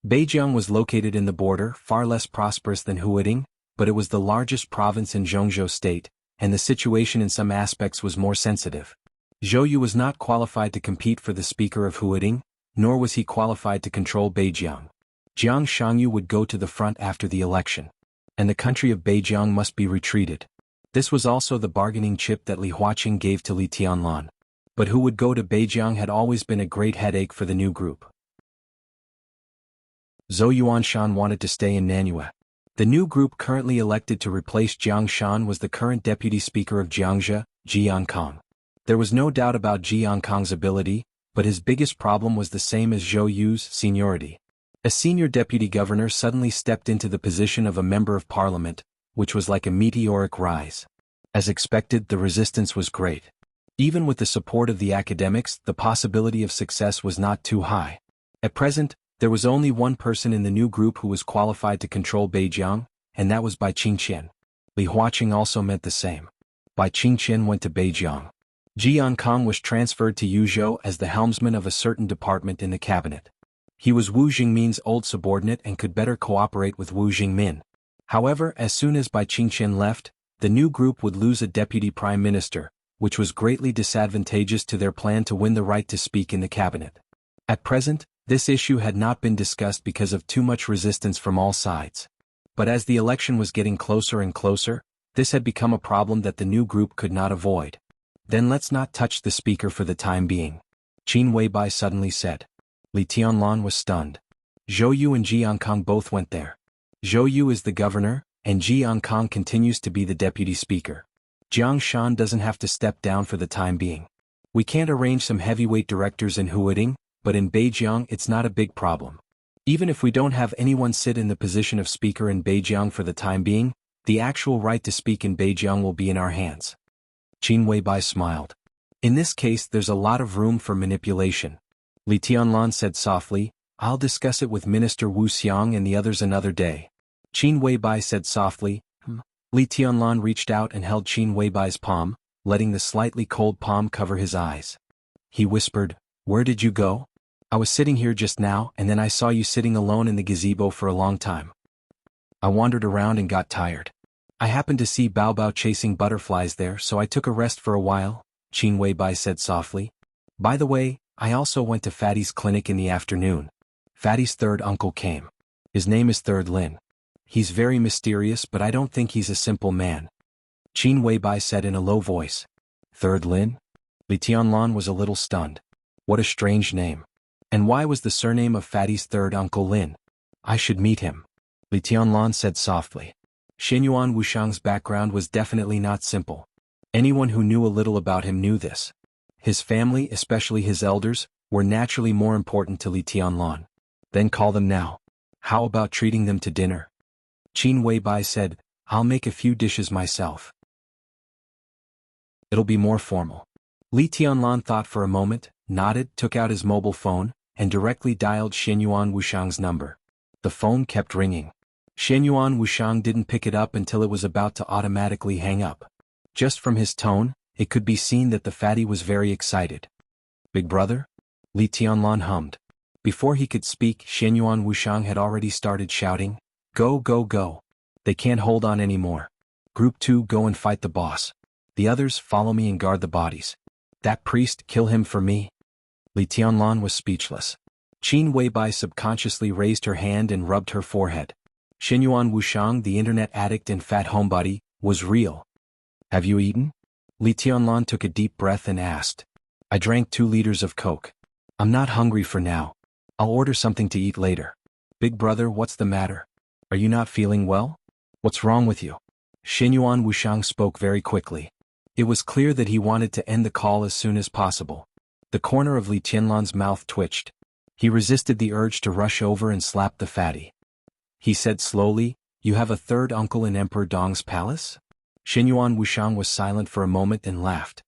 Beijiang was located in the border, far less prosperous than Huading, but it was the largest province in Zhongzhou State, and the situation in some aspects was more sensitive. Zhou Yu was not qualified to compete for the speaker of Huading, nor was he qualified to control Beijiang. Jiang Shangyu would go to the front after the election, and the country of Beijiang must be retreated. This was also the bargaining chip that Li Huaqing gave to Li Tianlan. But who would go to Beijiang had always been a great headache for the new group. Zhou Yuanshan wanted to stay in Nanyue. The new group currently elected to replace Jiang Shan was the current deputy speaker of Jiangzhe, Ji Yankang. There was no doubt about Ji Yankang's ability, but his biggest problem was the same as Zhou Yu's seniority. A senior deputy governor suddenly stepped into the position of a member of parliament, which was like a meteoric rise. As expected, the resistance was great. Even with the support of the academics, the possibility of success was not too high. At present, there was only one person in the new group who was qualified to control Beijiang, and that was Bai Qingqian. Li Huaqing also meant the same. Bai Qingqian went to Beijiang. Ji Yankang was transferred to Yuzhou as the helmsman of a certain department in the cabinet. He was Wu Jingmin's old subordinate and could better cooperate with Wu Jingmin. However, as soon as Bai Qingqian left, the new group would lose a deputy prime minister, which was greatly disadvantageous to their plan to win the right to speak in the cabinet. At present, this issue had not been discussed because of too much resistance from all sides. But as the election was getting closer and closer, This had become a problem that the new group could not avoid. Then let's not touch the speaker for the time being, Qin Weibai suddenly said. Li Tianlan was stunned. Zhou Yu and Ji Ankang both went there. Zhou Yu is the governor, and Ji Ankang continues to be the deputy speaker. Jiang Shan doesn't have to step down for the time being. We can't arrange some heavyweight directors in Huading, but in Beijiang it's not a big problem. Even if we don't have anyone sit in the position of speaker in Beijiang for the time being, the actual right to speak in Beijiang will be in our hands. Qin Weibai smiled. In this case there's a lot of room for manipulation. Li Tianlan said softly, I'll discuss it with Minister Wu Xiang and the others another day. Qin Weibai said softly, Li Tianlan reached out and held Qin Weibai's palm, letting the slightly cold palm cover his eyes. He whispered, Where did you go? I was sitting here just now and then I saw you sitting alone in the gazebo for a long time. I wandered around and got tired. I happened to see Bao Bao chasing butterflies there, so I took a rest for a while, Qin Weibai said softly. By the way, I also went to Fatty's clinic in the afternoon. Fatty's third uncle came. His name is Third Lin. He's very mysterious, but I don't think he's a simple man. Qin Weibai said in a low voice. Third Lin? Li Tianlan was a little stunned. What a strange name. And why was the surname of Fatty's third uncle Lin? I should meet him. Li Tianlan said softly. Xinyuan Wuxiang's background was definitely not simple. Anyone who knew a little about him knew this. His family, especially his elders, were naturally more important to Li Tianlan. Then call them now. How about treating them to dinner? Qin Weibai said, I'll make a few dishes myself. It'll be more formal. Li Tianlan thought for a moment, nodded, took out his mobile phone, and directly dialed Xinyuan Wuxiang's number. The phone kept ringing. Xinyuan Wuxiang didn't pick it up until it was about to automatically hang up. Just from his tone, it could be seen that the fatty was very excited. Big brother? Li Tianlan hummed. Before he could speak, Xinyuan Wuxiang had already started shouting, Go, go, go. They can't hold on anymore. Group 2, go and fight the boss. The others, follow me and guard the bodies. That priest, kill him for me. Li Tianlan was speechless. Qin Weibai subconsciously raised her hand and rubbed her forehead. Xinyuan Wuxiang, the internet addict and fat homebody, was real. Have you eaten? Li Tianlan took a deep breath and asked. I drank 2 liters of Coke. I'm not hungry for now. I'll order something to eat later. Big brother, what's the matter? Are you not feeling well? What's wrong with you? Xinyuan Wuxiang spoke very quickly. It was clear that he wanted to end the call as soon as possible. The corner of Li Tianlan's mouth twitched. He resisted the urge to rush over and slap the fatty. He said slowly, You have a third uncle in Emperor Dong's palace? Xinyuan Wuxiang was silent for a moment and laughed.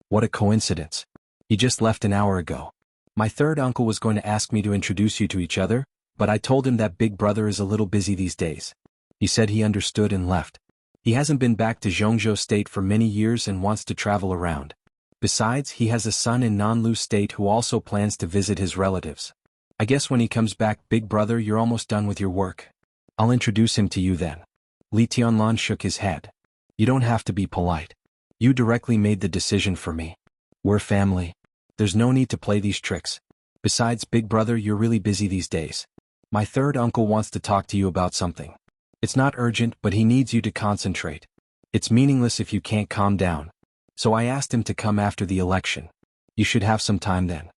What a coincidence. He just left an hour ago. My third uncle was going to ask me to introduce you to each other, but I told him that big brother is a little busy these days. He said he understood and left. He hasn't been back to Zhongzhou State for many years and wants to travel around. Besides, he has a son in Nanlu State who also plans to visit his relatives. I guess when he comes back, big brother, you're almost done with your work. I'll introduce him to you then. Li Tianlan shook his head. You don't have to be polite. You directly made the decision for me. We're family. There's no need to play these tricks. Besides, big brother, you're really busy these days. My third uncle wants to talk to you about something. It's not urgent, but he needs you to concentrate. It's meaningless if you can't calm down. So I asked him to come after the election. You should have some time then.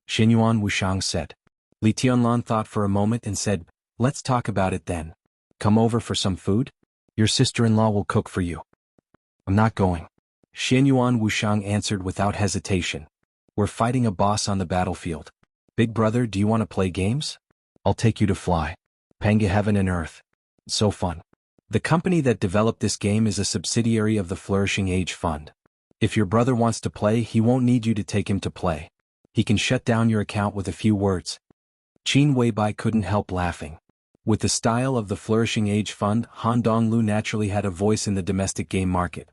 Xinyuan Wuxiang said. Li Tianlan thought for a moment and said, Let's talk about it then. Come over for some food? Your sister-in-law will cook for you. I'm not going. Xinyuan Wuxiang answered without hesitation. We're fighting a boss on the battlefield. Big brother, do you want to play games? I'll take you to Fly. Panga Heaven and Earth. It's so fun. The company that developed this game is a subsidiary of the Flourishing Age Fund. If your brother wants to play, he won't need you to take him to play. He can shut down your account with a few words. Qin Weibai couldn't help laughing. With the style of the Flourishing Age Fund, Han Donglu naturally had a voice in the domestic game market.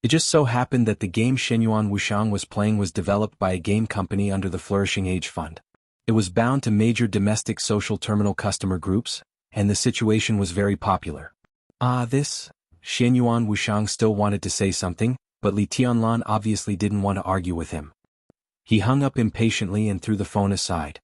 It just so happened that the game Xinyuan Wuxiang was playing was developed by a game company under the Flourishing Age Fund. It was bound to major domestic social terminal customer groups, and the situation was very popular. Xinyuan Wuxiang still wanted to say something, but Li Tianlan obviously didn't want to argue with him. He hung up impatiently and threw the phone aside.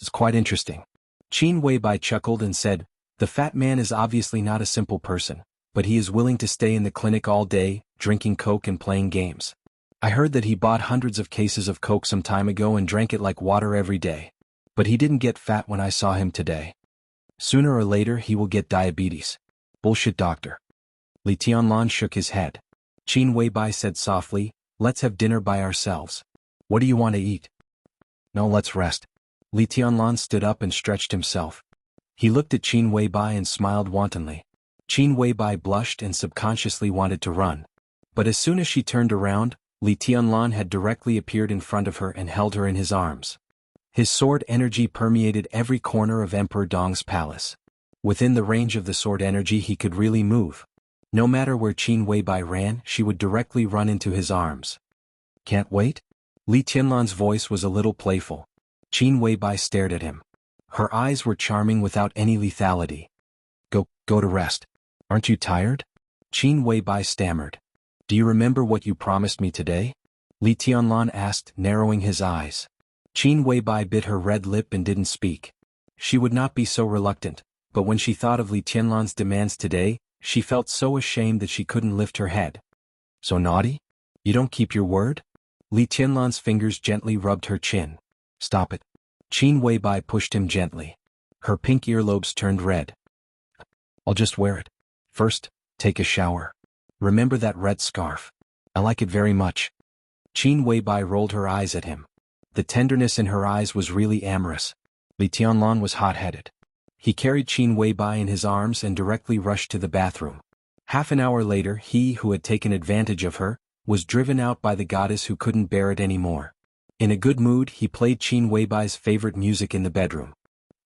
It's quite interesting. Qin Weibai chuckled and said, The fat man is obviously not a simple person, but he is willing to stay in the clinic all day, drinking Coke and playing games. I heard that he bought hundreds of cases of Coke some time ago and drank it like water every day. But he didn't get fat when I saw him today. Sooner or later he will get diabetes. Bullshit, doctor. Li Tianlan shook his head. Qin Weibai said softly, let's have dinner by ourselves. What do you want to eat? No, let's rest. Li Tianlan stood up and stretched himself. He looked at Qin Weibai and smiled wantonly. Qin Weibai blushed and subconsciously wanted to run. But as soon as she turned around, Li Tianlan had directly appeared in front of her and held her in his arms. His sword energy permeated every corner of Emperor Dong's palace. Within the range of the sword energy he could really move. No matter where Qin Weibai ran, she would directly run into his arms. Can't wait? Li Tianlan's voice was a little playful. Qin Weibai stared at him. Her eyes were charming without any lethality. Go to rest. Aren't you tired? Qin Weibai stammered. Do you remember what you promised me today? Li Tianlan asked, narrowing his eyes. Qin Weibai bit her red lip and didn't speak. She would not be so reluctant, but when she thought of Li Tianlan's demands today, she felt so ashamed that she couldn't lift her head. So naughty? You don't keep your word? Li Tianlan's fingers gently rubbed her chin. Stop it. Qin Weibai pushed him gently. Her pink earlobes turned red. I'll just wear it. First, take a shower. Remember that red scarf? I like it very much. Qin Weibai rolled her eyes at him. The tenderness in her eyes was really amorous. Li Tianlan was hot-headed. He carried Qin Weibai in his arms and directly rushed to the bathroom. Half an hour later, he who had taken advantage of her was driven out by the goddess who couldn't bear it anymore. In a good mood, he played Qin Weibai's favorite music in the bedroom.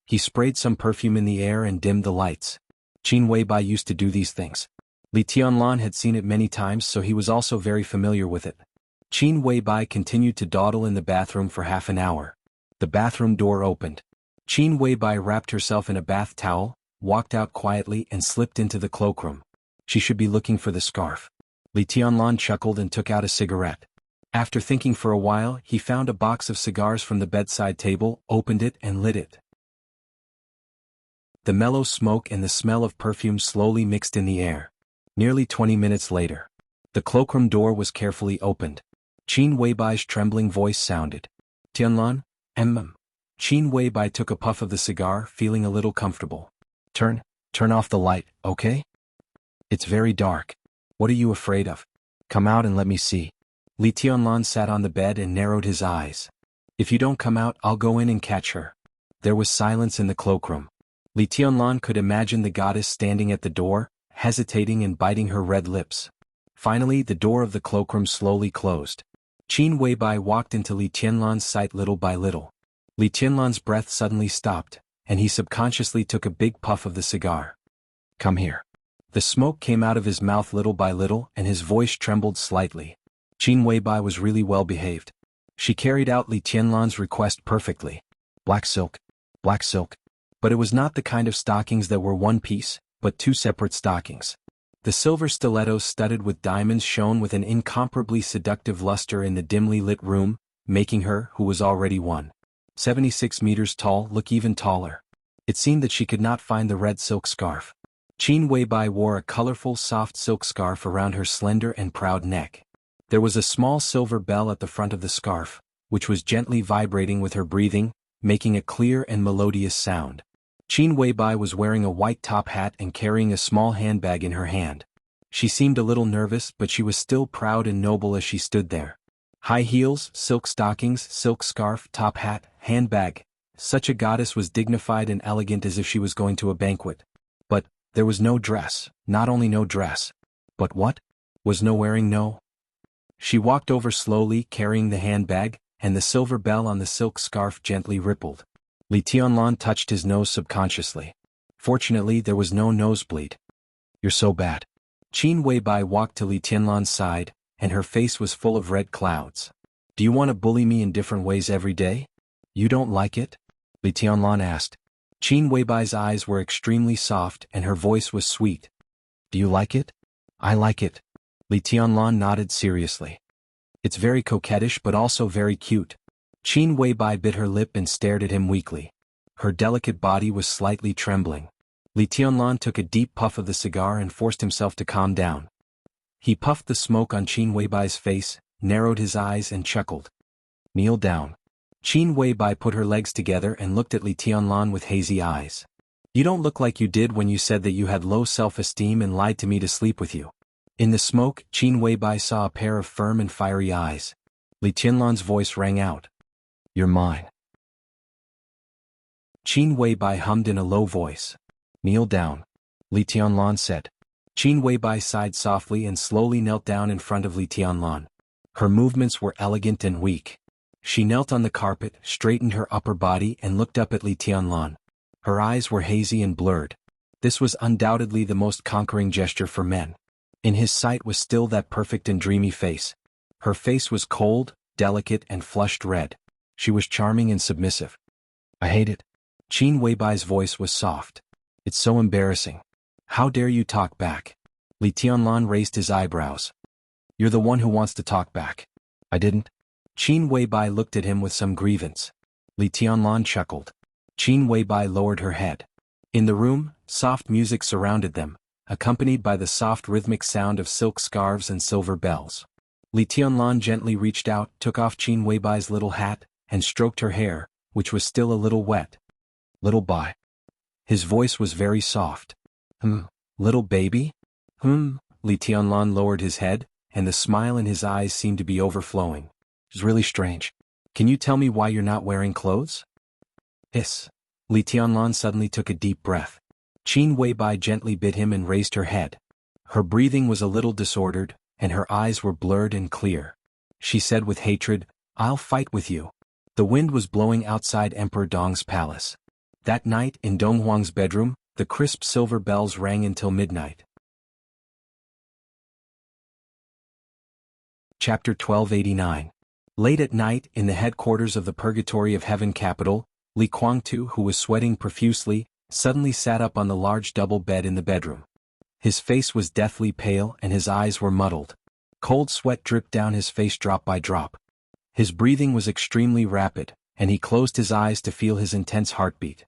He sprayed some perfume in the air and dimmed the lights. Qin Weibai used to do these things. Li Tianlan had seen it many times, so he was also very familiar with it. Qin Weibai continued to dawdle in the bathroom for half an hour. The bathroom door opened. Qin Weibai wrapped herself in a bath towel, walked out quietly and slipped into the cloakroom. She should be looking for the scarf. Li Tianlan chuckled and took out a cigarette. After thinking for a while, he found a box of cigars from the bedside table, opened it and lit it. The mellow smoke and the smell of perfume slowly mixed in the air. Nearly 20 minutes later, the cloakroom door was carefully opened. Qin Weibai's trembling voice sounded. Tianlan, Qin Weibai took a puff of the cigar, feeling a little comfortable. Turn off the light, okay? It's very dark. What are you afraid of? Come out and let me see. Li Tianlan sat on the bed and narrowed his eyes. If you don't come out, I'll go in and catch her. There was silence in the cloakroom. Li Tianlan could imagine the goddess standing at the door, hesitating and biting her red lips. Finally, the door of the cloakroom slowly closed. Qin Weibai walked into Li Tianlan's sight little by little. Li Tianlan's breath suddenly stopped, and he subconsciously took a big puff of the cigar. Come here. The smoke came out of his mouth little by little, and his voice trembled slightly. Qin Weibai was really well behaved. She carried out Li Tianlan's request perfectly. Black silk. But it was not the kind of stockings that were one piece, but two separate stockings. The silver stilettos studded with diamonds shone with an incomparably seductive luster in the dimly lit room, making her, who was already 1.76 meters tall, look even taller. It seemed that she could not find the red silk scarf. Qin Weibai wore a colorful soft silk scarf around her slender and proud neck. There was a small silver bell at the front of the scarf, which was gently vibrating with her breathing, making a clear and melodious sound. Qin Weibai was wearing a white top hat and carrying a small handbag in her hand. She seemed a little nervous, but she was still proud and noble as she stood there. High heels, silk stockings, silk scarf, top hat, handbag. Such a goddess was dignified and elegant as if she was going to a banquet. But there was no dress, not only no dress. But what? Was no wearing no? She walked over slowly, carrying the handbag, and the silver bell on the silk scarf gently rippled. Li Tianlan touched his nose subconsciously. Fortunately, there was no nosebleed. You're so bad. Qin Weibai walked to Li Tianlan's side, and her face was full of red clouds. Do you want to bully me in different ways every day? You don't like it? Li Tianlan asked. Qin Weibai's eyes were extremely soft and her voice was sweet. Do you like it? I like it. Li Tianlan nodded seriously. It's very coquettish but also very cute. Qin Weibai bit her lip and stared at him weakly. Her delicate body was slightly trembling. Li Tianlan took a deep puff of the cigar and forced himself to calm down. He puffed the smoke on Qin Weibai's face, narrowed his eyes and chuckled. Kneel down. Qin Weibai put her legs together and looked at Li Tianlan with hazy eyes. You don't look like you did when you said that you had low self-esteem and lied to me to sleep with you. In the smoke, Qin Weibai saw a pair of firm and fiery eyes. Li Tianlan's voice rang out. You're mine. Qin Weibai hummed in a low voice. Kneel down. Li Tianlan said. Qin Weibai sighed softly and slowly knelt down in front of Li Tianlan. Her movements were elegant and weak. She knelt on the carpet, straightened her upper body and looked up at Li Tianlan. Her eyes were hazy and blurred. This was undoubtedly the most conquering gesture for men. In his sight was still that perfect and dreamy face. Her face was cold, delicate and flushed red. She was charming and submissive. I hate it. Qin Weibai's voice was soft. It's so embarrassing. How dare you talk back? Li Tianlan raised his eyebrows. You're the one who wants to talk back. I didn't. Qin Weibai looked at him with some grievance. Li Tianlan chuckled. Qin Weibai lowered her head. In the room, soft music surrounded them, accompanied by the soft rhythmic sound of silk scarves and silver bells. Li Tianlan gently reached out, took off Qin Weibai's little hat, and stroked her hair, which was still a little wet. Little bai. His voice was very soft. Little baby? Li Tianlan lowered his head, and the smile in his eyes seemed to be overflowing. It's really strange. Can you tell me why you're not wearing clothes? Hiss. Li Tianlan suddenly took a deep breath. Qin Weibai gently bit him and raised her head. Her breathing was a little disordered, and her eyes were blurred and clear. She said with hatred, I'll fight with you. The wind was blowing outside Emperor Dong's palace. That night, in Dong Huang's bedroom, the crisp silver bells rang until midnight. Chapter 1289. Late at night, in the headquarters of the Purgatory of Heaven capital, Li Kuangtu, who was sweating profusely, suddenly sat up on the large double bed in the bedroom. His face was deathly pale and his eyes were muddled. Cold sweat dripped down his face drop by drop. His breathing was extremely rapid, and he closed his eyes to feel his intense heartbeat.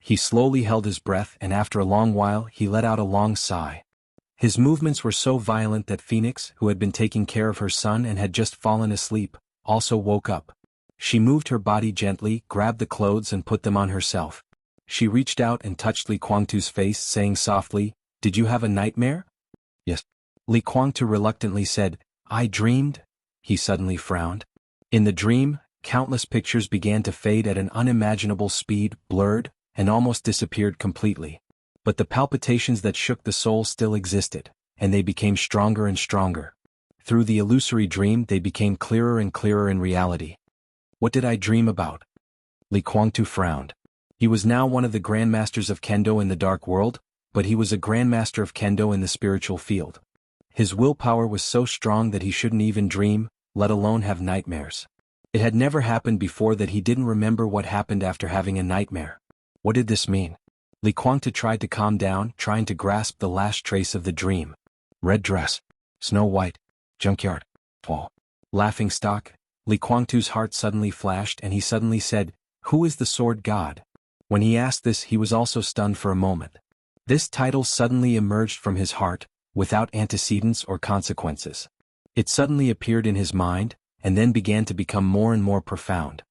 He slowly held his breath and after a long while he let out a long sigh. His movements were so violent that Phoenix, who had been taking care of her son and had just fallen asleep, also woke up. She moved her body gently, grabbed the clothes and put them on herself. She reached out and touched Li Kuangtu's face, saying softly, Did you have a nightmare? Yes. Li Kuangtu reluctantly said, I dreamed. He suddenly frowned. In the dream, countless pictures began to fade at an unimaginable speed, blurred, and almost disappeared completely. But the palpitations that shook the soul still existed, and they became stronger and stronger. Through the illusory dream they became clearer and clearer in reality. What did I dream about? Li Kuangtu frowned. He was now one of the grandmasters of Kendo in the dark world, but he was a grandmaster of Kendo in the spiritual field. His willpower was so strong that he shouldn't even dream, let alone have nightmares. It had never happened before that he didn't remember what happened after having a nightmare. What did this mean? Li Kuangtu tried to calm down, trying to grasp the last trace of the dream. Red dress. Snow White. Junkyard. Fall. Laughing stock. Li Kuangtu's heart suddenly flashed and he suddenly said, Who is the sword god? When he asked this he was also stunned for a moment. This title suddenly emerged from his heart, without antecedents or consequences. It suddenly appeared in his mind, and then began to become more and more profound.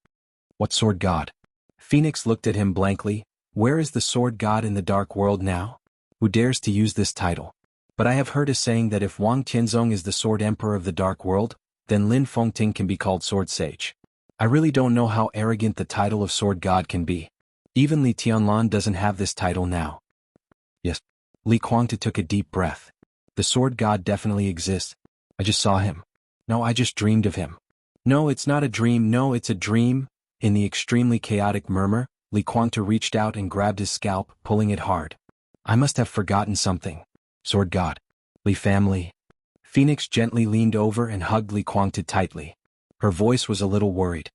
What sword god? Phoenix looked at him blankly. Where is the sword god in the dark world now? Who dares to use this title? But I have heard a saying that if Wang Tianzong is the sword emperor of the dark world, then Lin Fengting can be called sword sage. I really don't know how arrogant the title of sword god can be. Even Li Tianlan doesn't have this title now. Yes. Li Kuangtu took a deep breath. The sword god definitely exists. I just saw him. No, I just dreamed of him. No, it's not a dream. No, it's a dream. In the extremely chaotic murmur, Li Kuangtu reached out and grabbed his scalp, pulling it hard. I must have forgotten something. Sword god. Li family. Phoenix gently leaned over and hugged Li Kuangtu tightly. Her voice was a little worried.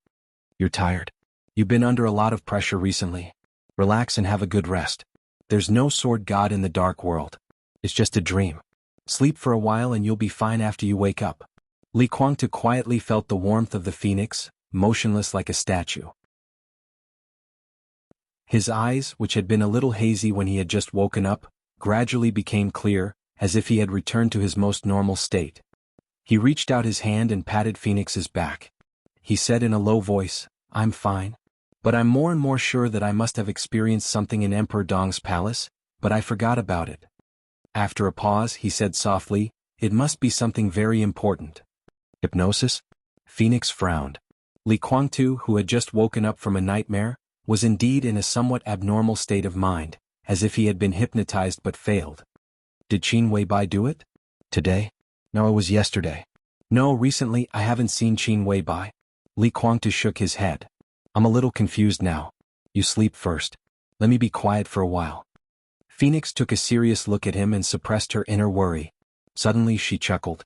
You're tired. You've been under a lot of pressure recently. Relax and have a good rest. There's no sword god in the dark world. It's just a dream. Sleep for a while and you'll be fine after you wake up. Li Kuangtu quietly felt the warmth of the phoenix, motionless like a statue. His eyes, which had been a little hazy when he had just woken up, gradually became clear, as if he had returned to his most normal state. He reached out his hand and patted Phoenix's back. He said in a low voice, "I'm fine. But I'm more and more sure that I must have experienced something in Emperor Dong's palace, but I forgot about it." After a pause, he said softly, "It must be something very important." Hypnosis? Phoenix frowned. Li Kuangtu, who had just woken up from a nightmare, was indeed in a somewhat abnormal state of mind, as if he had been hypnotized but failed. "Did Qin Weibai do it? Today? No, it was yesterday." "No, recently I haven't seen Qin Weibai." Li Kuangtu shook his head. "I'm a little confused now. You sleep first. Let me be quiet for a while." Phoenix took a serious look at him and suppressed her inner worry. Suddenly she chuckled.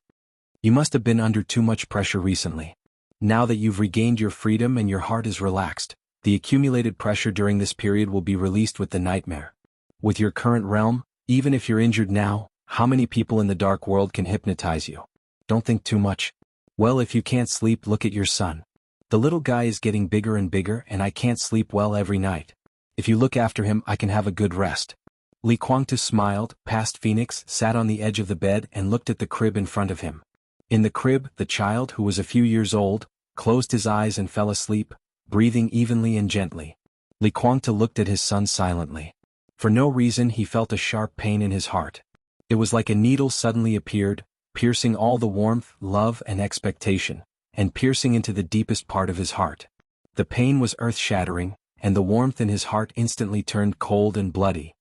"You must have been under too much pressure recently. Now that you've regained your freedom and your heart is relaxed, the accumulated pressure during this period will be released with the nightmare. With your current realm, even if you're injured now, how many people in the dark world can hypnotize you? Don't think too much. Well, if you can't sleep, look at your son. The little guy is getting bigger and bigger and I can't sleep well every night. If you look after him, I can have a good rest." Li Kuangtu smiled, passed Phoenix, sat on the edge of the bed and looked at the crib in front of him. In the crib, the child, who was a few years old, closed his eyes and fell asleep, breathing evenly and gently. Li Kuangtu looked at his son silently. For no reason he felt a sharp pain in his heart. It was like a needle suddenly appeared, piercing all the warmth, love and expectation, and piercing into the deepest part of his heart. The pain was earth-shattering, and the warmth in his heart instantly turned cold and bloody.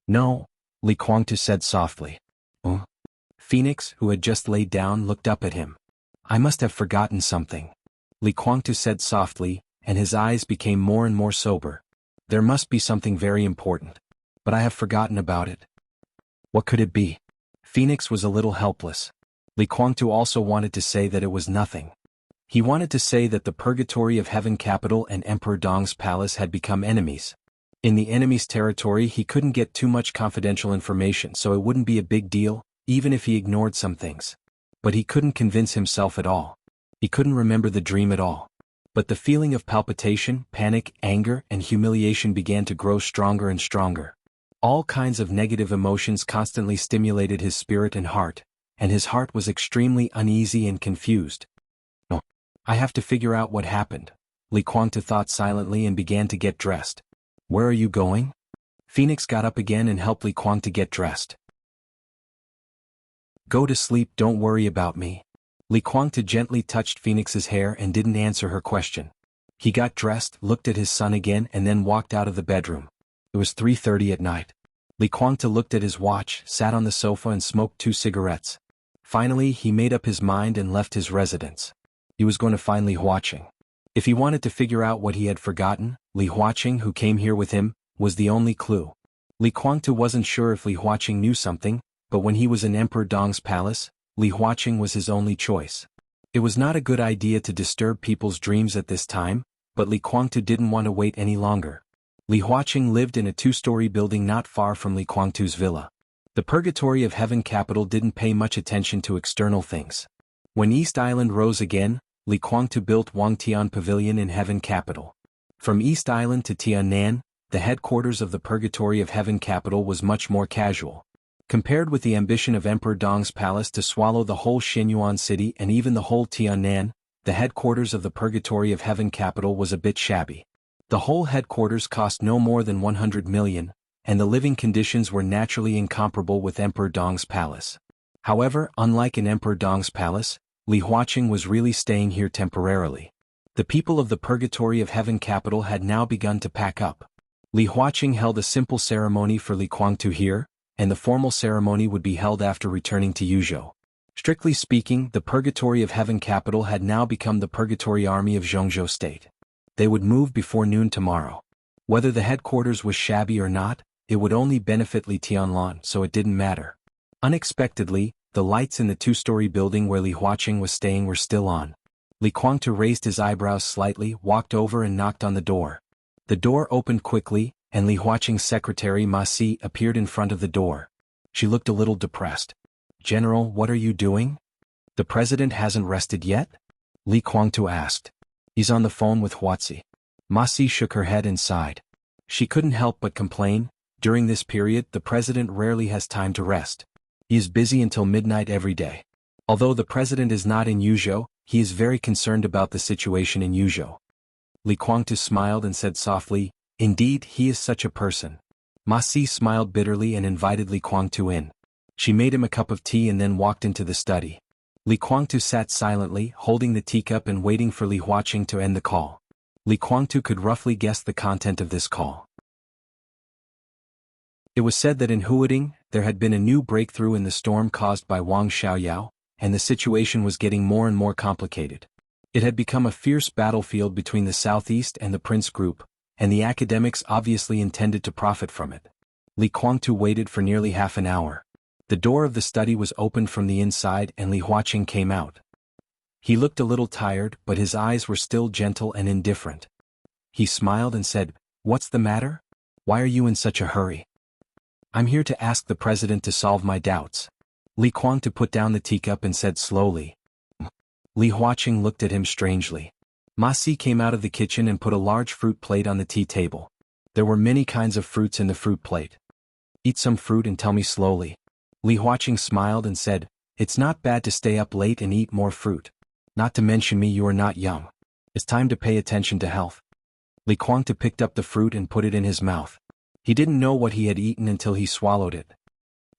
"No," Li Kuangtu said softly. "Oh." Phoenix, who had just laid down, looked up at him. "I must have forgotten something," Li Kuangtu said softly, and his eyes became more and more sober. "There must be something very important. But I have forgotten about it." "What could it be?" Phoenix was a little helpless. Li Kuangtu also wanted to say that it was nothing. He wanted to say that the purgatory of Heaven Capital and Emperor Dong's palace had become enemies. In the enemy's territory he couldn't get too much confidential information, so it wouldn't be a big deal, even if he ignored some things. But he couldn't convince himself at all. He couldn't remember the dream at all. But the feeling of palpitation, panic, anger, and humiliation began to grow stronger and stronger. All kinds of negative emotions constantly stimulated his spirit and heart, and his heart was extremely uneasy and confused. "No, I have to figure out what happened," Li Kuangtu thought silently and began to get dressed. "Where are you going?" Phoenix got up again and helped Li Kuangtu get dressed. "Go to sleep, don't worry about me." Li Kuangtu gently touched Phoenix's hair and didn't answer her question. He got dressed, looked at his son again and then walked out of the bedroom. It was 3:30 at night. Li Kuangtu looked at his watch, sat on the sofa and smoked 2 cigarettes. Finally, he made up his mind and left his residence. He was going to find Li Huaqing. If he wanted to figure out what he had forgotten, Li Huaqing, who came here with him, was the only clue. Li Kuangtu wasn't sure if Li Huaqing knew something, but when he was in Emperor Dong's palace, Li Huaqing was his only choice. It was not a good idea to disturb people's dreams at this time, but Li Kuangtu didn't want to wait any longer. Li Huaqing lived in a 2-story building not far from Li Kuangtu's villa. The Purgatory of Heaven Capital didn't pay much attention to external things. When East Island rose again, Li Kuangtu built Wangtian Pavilion in Heaven Capital. From East Island to Tiannan, the headquarters of the Purgatory of Heaven Capital was much more casual. Compared with the ambition of Emperor Dong's palace to swallow the whole Xinyuan city and even the whole Tiannan, the headquarters of the Purgatory of Heaven Capital was a bit shabby. The whole headquarters cost no more than 100 million, and the living conditions were naturally incomparable with Emperor Dong's palace. However, unlike in Emperor Dong's palace, Li Huaqing was really staying here temporarily. The people of the Purgatory of Heaven Capital had now begun to pack up. Li Huaqing held a simple ceremony for Li Kuangtu here, and the formal ceremony would be held after returning to Yuzhou. Strictly speaking, the Purgatory of Heaven Capital had now become the Purgatory Army of Zhongzhou State. They would move before noon tomorrow. Whether the headquarters was shabby or not, it would only benefit Li Tianlan, so it didn't matter. Unexpectedly, the lights in the 2-story building where Li Huaqing was staying were still on. Li Kuangtu raised his eyebrows slightly, walked over and knocked on the door. The door opened quickly, and Li Huaqing's secretary Ma Si appeared in front of the door. She looked a little depressed. "General, what are you doing? The president hasn't rested yet?" Li Kuangtu asked. "He's on the phone with Huazi." Ma Si shook her head and sighed. She couldn't help but complain. During this period, the president rarely has time to rest. He is busy until midnight every day. Although the president is not in Yuzhou, he is very concerned about the situation in Yuzhou. Li Guangtu smiled and said softly, "Indeed, he is such a person." Ma Si smiled bitterly and invited Li Guangtu in. She made him a cup of tea and then walked into the study. Li Guangtu sat silently, holding the teacup and waiting for Li Huaqing to end the call. Li Guangtu could roughly guess the content of this call. It was said that in Huading, there had been a new breakthrough in the storm caused by Wang Xiaoyao, and the situation was getting more and more complicated. It had become a fierce battlefield between the Southeast and the Prince Group, and the academics obviously intended to profit from it. Li Guangtu waited for nearly half an hour. The door of the study was opened from the inside and Li Huaqing came out. He looked a little tired, but his eyes were still gentle and indifferent. He smiled and said, "What's the matter? Why are you in such a hurry?" "I'm here to ask the president to solve my doubts." Li Guangtu put down the teacup and said slowly. Li Huaqing looked at him strangely. Ma Si came out of the kitchen and put a large fruit plate on the tea table. There were many kinds of fruits in the fruit plate. "Eat some fruit and tell me slowly." Li Huaqing smiled and said, "It's not bad to stay up late and eat more fruit. Not to mention me, you are not young. It's time to pay attention to health." Li Guangtu picked up the fruit and put it in his mouth. He didn't know what he had eaten until he swallowed it.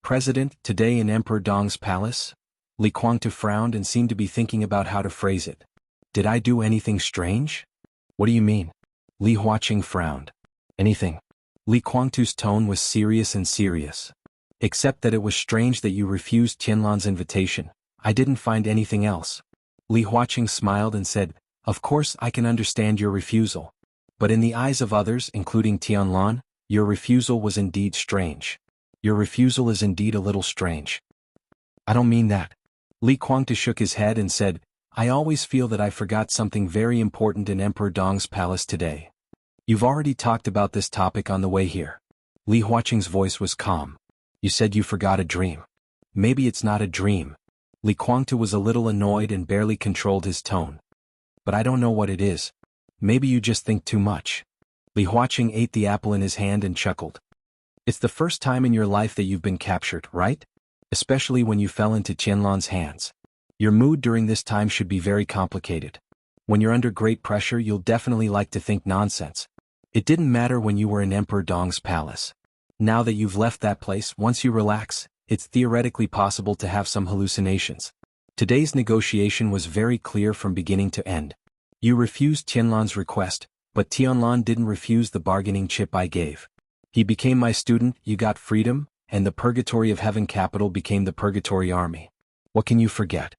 "President, today in Emperor Dong's palace?" Li Guangtu frowned and seemed to be thinking about how to phrase it. "Did I do anything strange?" "What do you mean?" Li Huaqing frowned. "Anything." Li Guangtu's tone was serious and serious. "Except that it was strange that you refused Tianlan's invitation. I didn't find anything else." Li Huaqing smiled and said, "Of course I can understand your refusal. But in the eyes of others, including Tianlan, your refusal was indeed strange. Your refusal is indeed a little strange." "I don't mean that." Li Guangtu shook his head and said, "I always feel that I forgot something very important in Emperor Dong's palace today." "You've already talked about this topic on the way here." Li Huaqing's voice was calm. "You said you forgot a dream." "Maybe it's not a dream." Li Guangtu was a little annoyed and barely controlled his tone. "But I don't know what it is. Maybe you just think too much." Li Huaqing ate the apple in his hand and chuckled. "It's the first time in your life that you've been captured, right? Especially when you fell into Tianlan's hands. Your mood during this time should be very complicated. When you're under great pressure, you'll definitely like to think nonsense. It didn't matter when you were in Emperor Dong's palace. Now that you've left that place, once you relax, it's theoretically possible to have some hallucinations. Today's negotiation was very clear from beginning to end. You refused Tianlan's request, but Tianlan didn't refuse the bargaining chip I gave. He became my student, you got freedom, and the Purgatory of Heaven capital became the Purgatory Army. What can you forget?"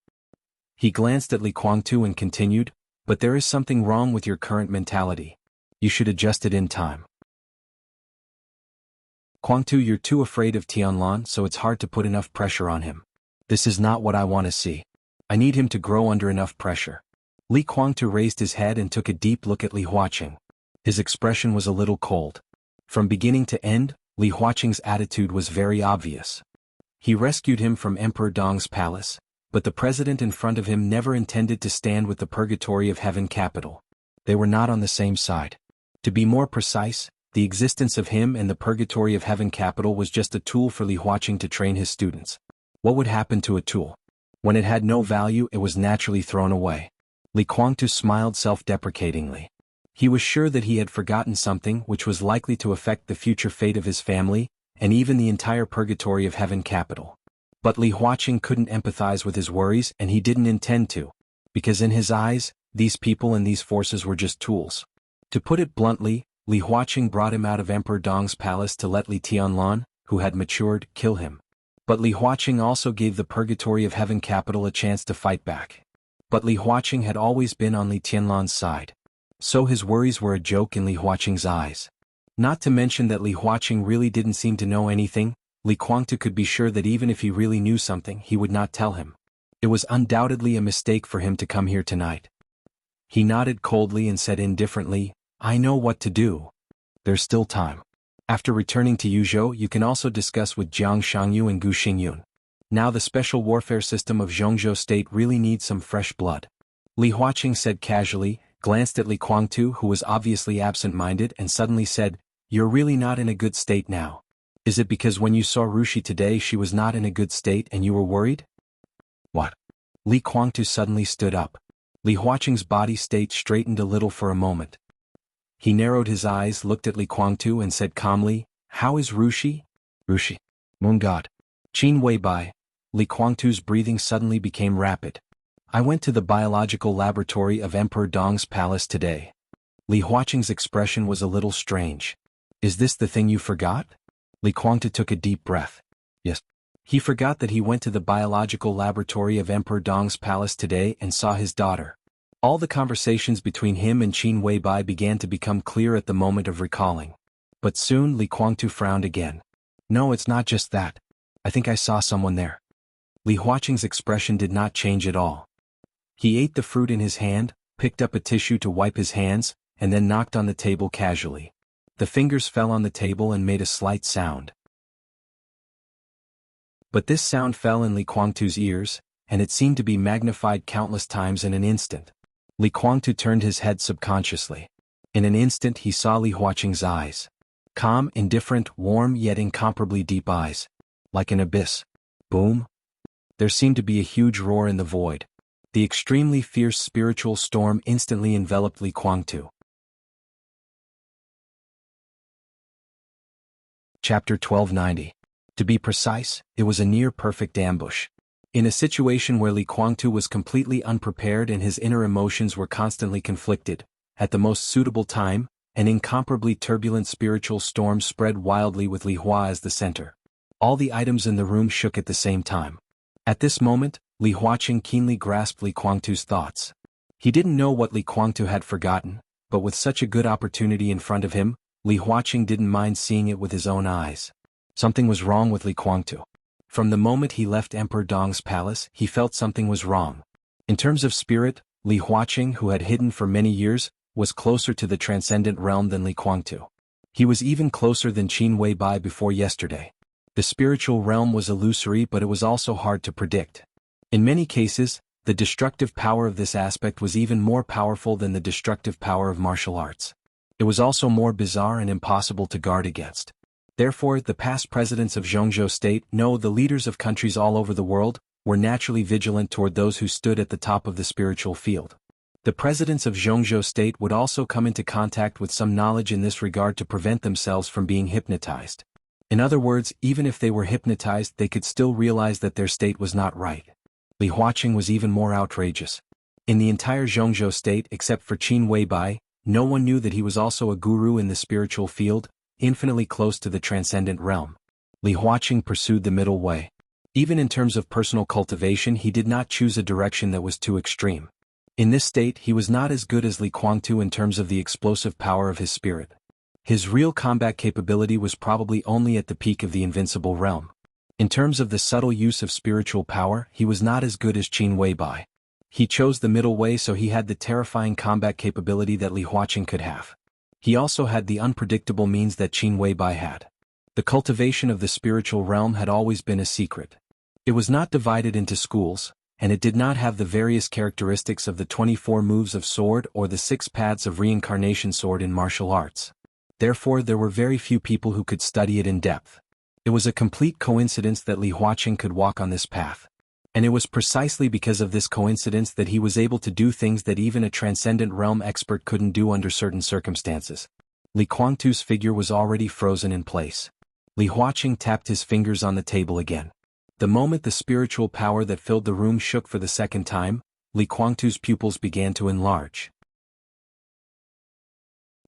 He glanced at Li Guangtu and continued, "But there is something wrong with your current mentality. You should adjust it in time. Guangtu, you're too afraid of Tianlan, so it's hard to put enough pressure on him. This is not what I want to see. I need him to grow under enough pressure." Li Guangtu raised his head and took a deep look at Li Huaqing. His expression was a little cold. From beginning to end, Li Huaqing's attitude was very obvious. He rescued him from Emperor Dong's palace, but the president in front of him never intended to stand with the Purgatory of Heaven capital. They were not on the same side. To be more precise, the existence of him and the Purgatory of Heaven capital was just a tool for Li Huaqing to train his students. What would happen to a tool? When it had no value, it was naturally thrown away. Li Guangtu smiled self-deprecatingly. He was sure that he had forgotten something which was likely to affect the future fate of his family, and even the entire Purgatory of Heaven capital. But Li Huaqing couldn't empathize with his worries, and he didn't intend to, because in his eyes, these people and these forces were just tools. To put it bluntly, Li Huaqing brought him out of Emperor Dong's palace to let Li Tianlan, who had matured, kill him. But Li Huaqing also gave the Purgatory of Heaven capital a chance to fight back. But Li Huaqing had always been on Li Tianlan's side. So his worries were a joke in Li Huaqing's eyes. Not to mention that Li Huaqing really didn't seem to know anything. Li Guangtu could be sure that even if he really knew something, he would not tell him. It was undoubtedly a mistake for him to come here tonight. He nodded coldly and said indifferently, "I know what to do. There's still time. After returning to Yuzhou, you can also discuss with Jiang Shangyu and Gu Xingyun. Now the special warfare system of Zhongzhou State really needs some fresh blood." Li Huaqing said casually, glanced at Li Guangtu, who was obviously absent-minded, and suddenly said, You're really not in a good state now. Is it because when you saw Rushi today she was not in a good state and you were worried? What? Li Guangtu suddenly stood up. Li Huaqing's body state straightened a little for a moment. He narrowed his eyes, looked at Li Guangtu and said calmly, "How is Rushi?" "Rushi. Moon God. Qin Weibai." Li Guangtu's breathing suddenly became rapid. "I went to the biological laboratory of Emperor Dong's palace today." Li Huaqing's expression was a little strange. "Is this the thing you forgot?" Li Guangtu took a deep breath. Yes. He forgot that he went to the biological laboratory of Emperor Dong's palace today and saw his daughter. All the conversations between him and Qin Weibai began to become clear at the moment of recalling. But soon Li Guangtu frowned again. "No, it's not just that. I think I saw someone there." Li Huaqing's expression did not change at all. He ate the fruit in his hand, picked up a tissue to wipe his hands, and then knocked on the table casually. The fingers fell on the table and made a slight sound. But this sound fell in Li Guangtu's ears, and it seemed to be magnified countless times in an instant. Li Guangtu turned his head subconsciously. In an instant he saw Li Huaqing's eyes. Calm, indifferent, warm yet incomparably deep eyes. Like an abyss. Boom. There seemed to be a huge roar in the void. The extremely fierce spiritual storm instantly enveloped Li Guangtu. Chapter 1290. To be precise, it was a near-perfect ambush. In a situation where Li Guangtu was completely unprepared and his inner emotions were constantly conflicted, at the most suitable time, an incomparably turbulent spiritual storm spread wildly with Li Hua as the center. All the items in the room shook at the same time. At this moment, Li Huaqing keenly grasped Li Guangtu's thoughts. He didn't know what Li Guangtu had forgotten, but with such a good opportunity in front of him, Li Huaqing didn't mind seeing it with his own eyes. Something was wrong with Li Guangtu. From the moment he left Emperor Dong's palace, he felt something was wrong. In terms of spirit, Li Huaqing, who had hidden for many years, was closer to the transcendent realm than Li Guangtu. He was even closer than Qin Weibai before yesterday. The spiritual realm was illusory, but it was also hard to predict. In many cases, the destructive power of this aspect was even more powerful than the destructive power of martial arts. It was also more bizarre and impossible to guard against. Therefore, the past presidents of Zhongzhou State, no, the leaders of countries all over the world, were naturally vigilant toward those who stood at the top of the spiritual field. The presidents of Zhongzhou State would also come into contact with some knowledge in this regard to prevent themselves from being hypnotized. In other words, even if they were hypnotized, they could still realize that their state was not right. Li Huaqing was even more outrageous. In the entire Zhongzhou State, except for Qin Weibai, no one knew that he was also a guru in the spiritual field, infinitely close to the transcendent realm. Li Huaqing pursued the middle way. Even in terms of personal cultivation, he did not choose a direction that was too extreme. In this state, he was not as good as Li Guangtu in terms of the explosive power of his spirit. His real combat capability was probably only at the peak of the invincible realm. In terms of the subtle use of spiritual power, he was not as good as Qin Weibai. He chose the middle way, so he had the terrifying combat capability that Li Huaqing could have. He also had the unpredictable means that Qin Weibai had. The cultivation of the spiritual realm had always been a secret. It was not divided into schools, and it did not have the various characteristics of the 24 moves of sword or the 6 paths of reincarnation sword in martial arts. Therefore, there were very few people who could study it in depth. It was a complete coincidence that Li Huaqing could walk on this path. And it was precisely because of this coincidence that he was able to do things that even a transcendent realm expert couldn't do under certain circumstances. Li Guangtu's figure was already frozen in place. Li Huaqing tapped his fingers on the table again. The moment the spiritual power that filled the room shook for the second time, Li Guangtu's pupils began to enlarge.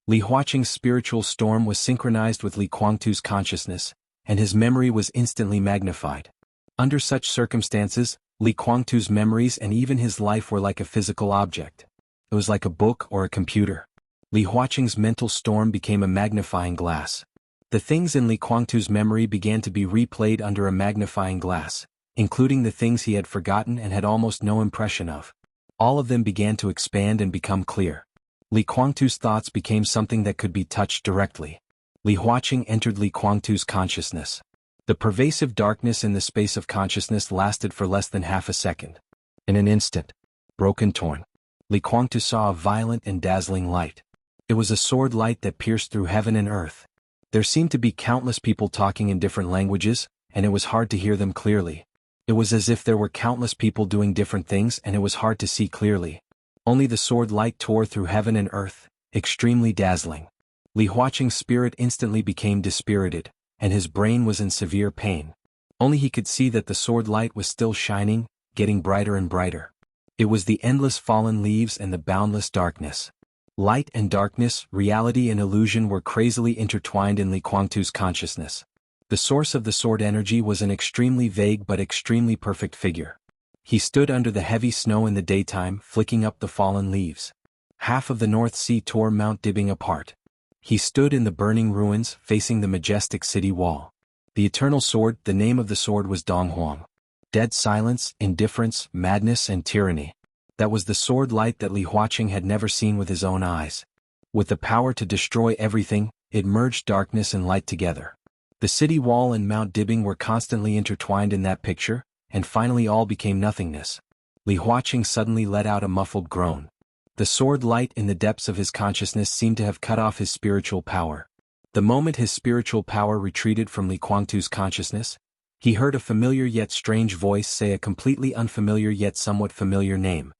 Li Huaqing's spiritual storm was synchronized with Li Guangtu's consciousness, and his memory was instantly magnified. Under such circumstances, Li Guangtu's memories and even his life were like a physical object. It was like a book or a computer. Li Huaqing's mental storm became a magnifying glass. The things in Li Guangtu's memory began to be replayed under a magnifying glass, including the things he had forgotten and had almost no impression of. All of them began to expand and become clear. Li Guangtu's thoughts became something that could be touched directly. Li Huaqing entered Li Guangtu's consciousness. The pervasive darkness in the space of consciousness lasted for less than half a second. In an instant, broken torn, Li Guangtu saw a violent and dazzling light. It was a sword light that pierced through heaven and earth. There seemed to be countless people talking in different languages, and it was hard to hear them clearly. It was as if there were countless people doing different things and it was hard to see clearly. Only the sword light tore through heaven and earth, extremely dazzling. Li Huaqing's spirit instantly became dispirited, and his brain was in severe pain. Only he could see that the sword light was still shining, getting brighter and brighter. It was the endless fallen leaves and the boundless darkness. Light and darkness, reality and illusion were crazily intertwined in Li Huangtu's consciousness. The source of the sword energy was an extremely vague but extremely perfect figure. He stood under the heavy snow in the daytime, flicking up the fallen leaves. Half of the North Sea tore Mount Dibing apart. He stood in the burning ruins, facing the majestic city wall. The eternal sword, the name of the sword was Donghuang. Dead silence, indifference, madness and tyranny. That was the sword light that Li Huaqing had never seen with his own eyes. With the power to destroy everything, it merged darkness and light together. The city wall and Mount Dibing were constantly intertwined in that picture, and finally all became nothingness. Li Huaqing suddenly let out a muffled groan. The sword light in the depths of his consciousness seemed to have cut off his spiritual power. The moment his spiritual power retreated from Li Huangtu's consciousness, he heard a familiar yet strange voice say a completely unfamiliar yet somewhat familiar name.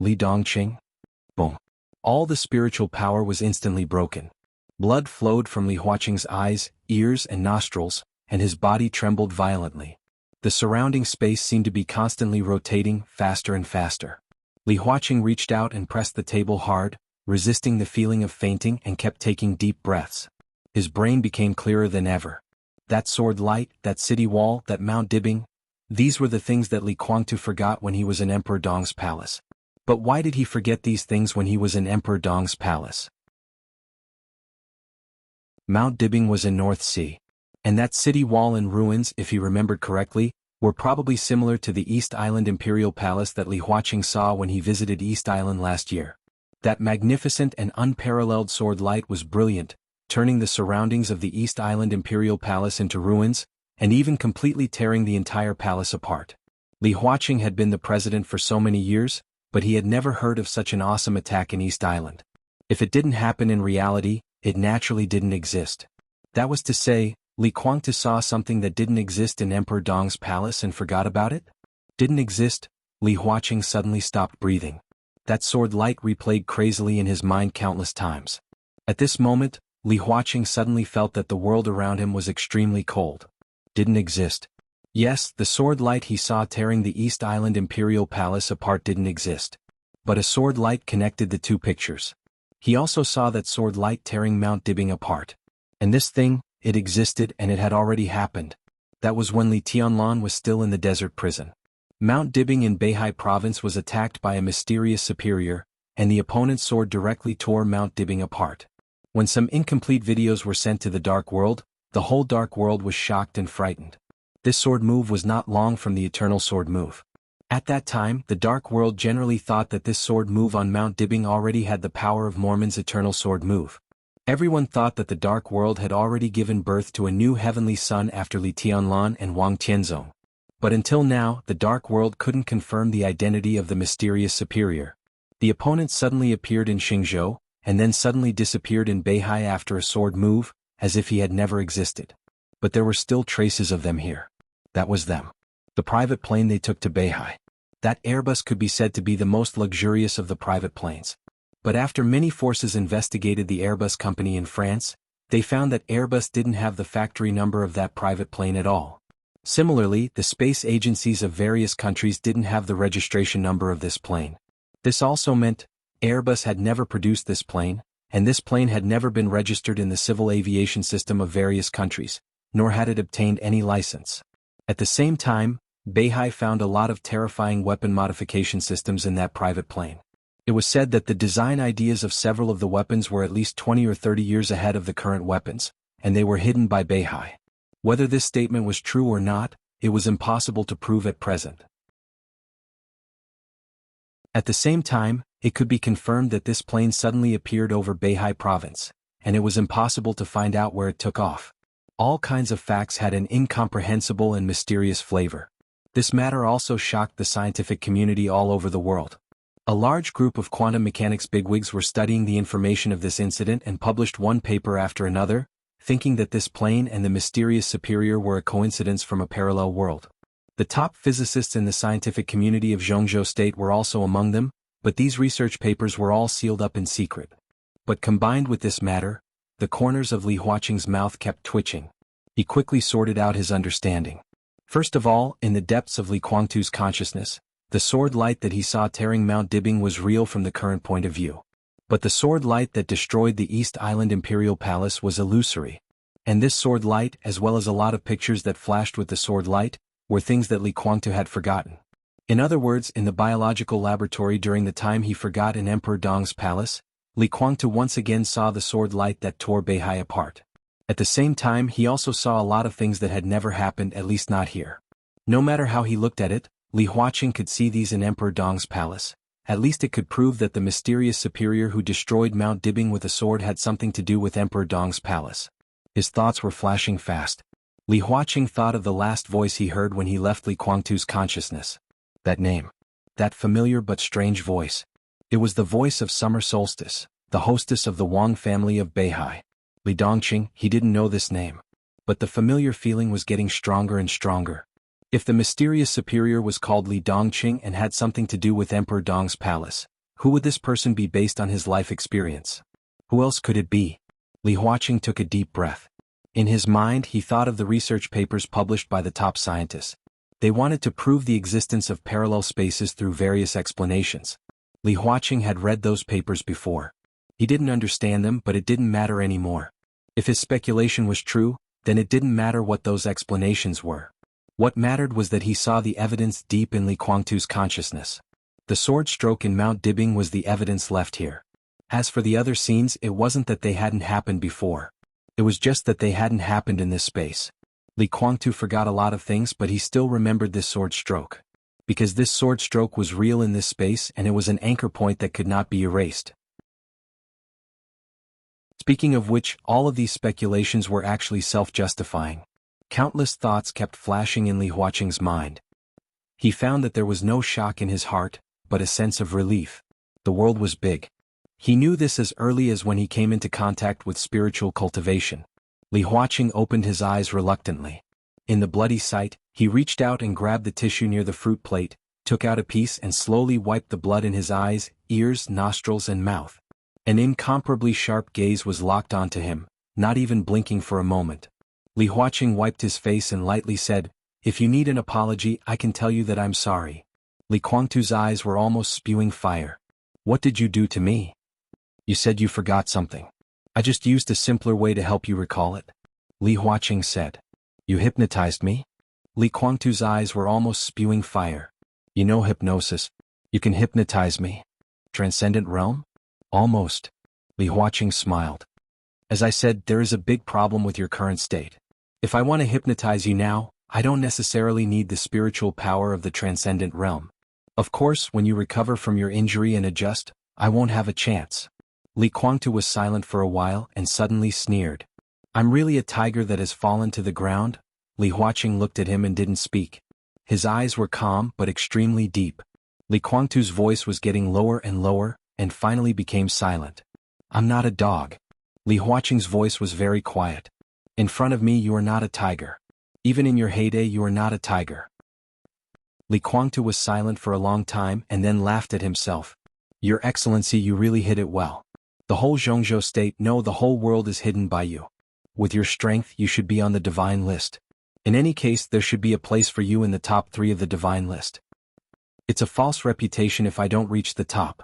Li Dongqing? Boom. All the spiritual power was instantly broken. Blood flowed from Li Huaqing's eyes, ears and nostrils, and his body trembled violently. The surrounding space seemed to be constantly rotating, faster and faster. Li Huaqing reached out and pressed the table hard, resisting the feeling of fainting and kept taking deep breaths. His brain became clearer than ever. That sword light, that city wall, that Mount Dibing, these were the things that Li Huangtu forgot when he was in Emperor Dong's palace. But why did he forget these things when he was in Emperor Dong's palace? Mount Dibing was in North Sea. And that city wall and ruins, if he remembered correctly, were probably similar to the East Island Imperial Palace that Li Huaqing saw when he visited East Island last year. That magnificent and unparalleled sword light was brilliant, turning the surroundings of the East Island Imperial Palace into ruins, and even completely tearing the entire palace apart. Li Huaqing had been the president for so many years, but he had never heard of such an awesome attack in East Island. If it didn't happen in reality, it naturally didn't exist. That was to say, Li Huangtu saw something that didn't exist in Emperor Dong's palace and forgot about it? Didn't exist? Li Huaqing suddenly stopped breathing. That sword light replayed crazily in his mind countless times. At this moment, Li Huaqing suddenly felt that the world around him was extremely cold. Didn't exist. Yes, the sword light he saw tearing the East Island Imperial Palace apart didn't exist. But a sword light connected the two pictures. He also saw that sword light tearing Mount Dibing apart. And this thing, it existed and it had already happened. That was when Li Tianlan was still in the desert prison. Mount Dibing in Beihai province was attacked by a mysterious superior, and the opponent's sword directly tore Mount Dibing apart. When some incomplete videos were sent to the Dark World, the whole Dark World was shocked and frightened. This sword move was not long from the Eternal Sword move. At that time, the Dark World generally thought that this sword move on Mount Dibing already had the power of Mormon's Eternal Sword move. Everyone thought that the Dark World had already given birth to a new heavenly son after Li Tianlan and Wang Tianzong. But until now, the Dark World couldn't confirm the identity of the mysterious superior. The opponent suddenly appeared in Xingzhou, and then suddenly disappeared in Beihai after a sword move, as if he had never existed. But there were still traces of them here. That was them. The private plane they took to Beihai. That Airbus could be said to be the most luxurious of the private planes. But after many forces investigated the Airbus company in France, they found that Airbus didn't have the factory number of that private plane at all. Similarly, the space agencies of various countries didn't have the registration number of this plane. This also meant Airbus had never produced this plane, and this plane had never been registered in the civil aviation system of various countries, nor had it obtained any license. At the same time, Beihai found a lot of terrifying weapon modification systems in that private plane. It was said that the design ideas of several of the weapons were at least 20 or 30 years ahead of the current weapons, and they were hidden by Beihai. Whether this statement was true or not, it was impossible to prove at present. At the same time, it could be confirmed that this plane suddenly appeared over Beihai province, and it was impossible to find out where it took off. All kinds of facts had an incomprehensible and mysterious flavor. This matter also shocked the scientific community all over the world. A large group of quantum mechanics bigwigs were studying the information of this incident and published one paper after another, thinking that this plane and the mysterious superior were a coincidence from a parallel world. The top physicists in the scientific community of Zhongzhou State were also among them, but these research papers were all sealed up in secret. But combined with this matter, the corners of Li Huaqing's mouth kept twitching. He quickly sorted out his understanding. First of all, in the depths of Li Guangtu's consciousness, the sword light that he saw tearing Mount Dibing was real from the current point of view. But the sword light that destroyed the East Island Imperial Palace was illusory. And this sword light, as well as a lot of pictures that flashed with the sword light, were things that Li Guangtu had forgotten. In other words, in the biological laboratory during the time he forgot in Emperor Dong's palace, Li Guangtu once again saw the sword light that tore Beihai apart. At the same time, he also saw a lot of things that had never happened, at least not here. No matter how he looked at it, Li Huaqing could see these in Emperor Dong's palace. At least it could prove that the mysterious superior who destroyed Mount Dibing with a sword had something to do with Emperor Dong's palace. His thoughts were flashing fast. Li Huaqing thought of the last voice he heard when he left Li Guangtu's consciousness. That name. That familiar but strange voice. It was the voice of Summer Solstice, the hostess of the Wang family of Beihai. Li Dongqing, he didn't know this name. But the familiar feeling was getting stronger and stronger. If the mysterious superior was called Li Dongqing and had something to do with Emperor Dong's palace, who would this person be based on his life experience? Who else could it be? Li Huaqing took a deep breath. In his mind, he thought of the research papers published by the top scientists. They wanted to prove the existence of parallel spaces through various explanations. Li Huaqing had read those papers before. He didn't understand them, but it didn't matter anymore. If his speculation was true, then it didn't matter what those explanations were. What mattered was that he saw the evidence deep in Li Guangtu's consciousness. The sword stroke in Mount Dibing was the evidence left here. As for the other scenes, it wasn't that they hadn't happened before. It was just that they hadn't happened in this space. Li Guangtu forgot a lot of things, but he still remembered this sword stroke. Because this sword stroke was real in this space, and it was an anchor point that could not be erased. Speaking of which, all of these speculations were actually self-justifying. Countless thoughts kept flashing in Li Huaqing's mind. He found that there was no shock in his heart, but a sense of relief. The world was big. He knew this as early as when he came into contact with spiritual cultivation. Li Huaqing opened his eyes reluctantly. In the bloody sight, he reached out and grabbed the tissue near the fruit plate, took out a piece and slowly wiped the blood in his eyes, ears, nostrils and mouth. An incomparably sharp gaze was locked onto him, not even blinking for a moment. Li Huaqing wiped his face and lightly said, "If you need an apology, I can tell you that I'm sorry." Li Guangtu's eyes were almost spewing fire. "What did you do to me? You said you forgot something. I just used a simpler way to help you recall it," Li Huaqing said. "You hypnotized me?" Li Guangtu's eyes were almost spewing fire. "You know hypnosis. You can hypnotize me. Transcendent realm?" "Almost." Li Huaqing smiled. "As I said, there is a big problem with your current state. If I want to hypnotize you now, I don't necessarily need the spiritual power of the transcendent realm. Of course, when you recover from your injury and adjust, I won't have a chance." Li Guangtu was silent for a while and suddenly sneered. "I'm really a tiger that has fallen to the ground?" Li Huaqing looked at him and didn't speak. His eyes were calm but extremely deep. Li Guangtu's voice was getting lower and lower, and finally became silent. "I'm not a dog." Li Huaqing's voice was very quiet. "In front of me you are not a tiger. Even in your heyday you are not a tiger." Li Guangtu was silent for a long time and then laughed at himself. "Your Excellency, you really hit it well. The whole Zhongzhou state, no, the whole world is hidden by you. With your strength you should be on the divine list. In any case, there should be a place for you in the top 3 of the divine list. It's a false reputation if I don't reach the top."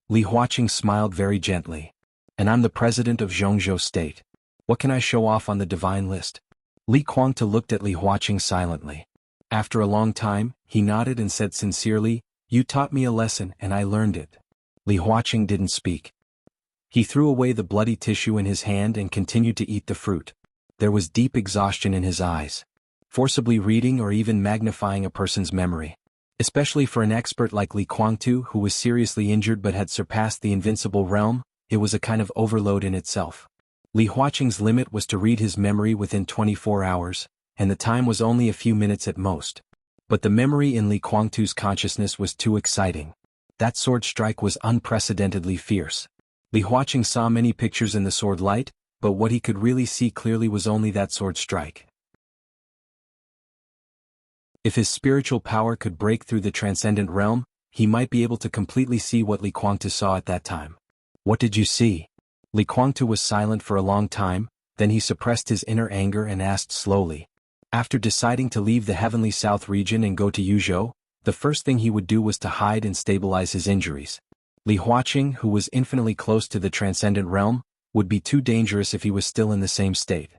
Li Huaqing smiled very gently. "And I'm the president of Zhongzhou state. What can I show off on the divine list?" Li Guangtu looked at Li Huaqing silently. After a long time, he nodded and said sincerely, "You taught me a lesson and I learned it." Li Huaqing didn't speak. He threw away the bloody tissue in his hand and continued to eat the fruit. There was deep exhaustion in his eyes. Forcibly reading or even magnifying a person's memory, especially for an expert like Li Guangtu who was seriously injured but had surpassed the invincible realm, it was a kind of overload in itself. Li Huaqing's limit was to read his memory within 24 hours, and the time was only a few minutes at most. But the memory in Li Guangtu's consciousness was too exciting. That sword strike was unprecedentedly fierce. Li Huaqing saw many pictures in the sword light, but what he could really see clearly was only that sword strike. If his spiritual power could break through the transcendent realm, he might be able to completely see what Li Kuangtu saw at that time. What did you see? Li Kuangtu was silent for a long time, then he suppressed his inner anger and asked slowly. After deciding to leave the Heavenly South region and go to Yuzhou, the first thing he would do was to hide and stabilize his injuries. Li Huaqing, who was infinitely close to the transcendent realm, would be too dangerous if he was still in the same state.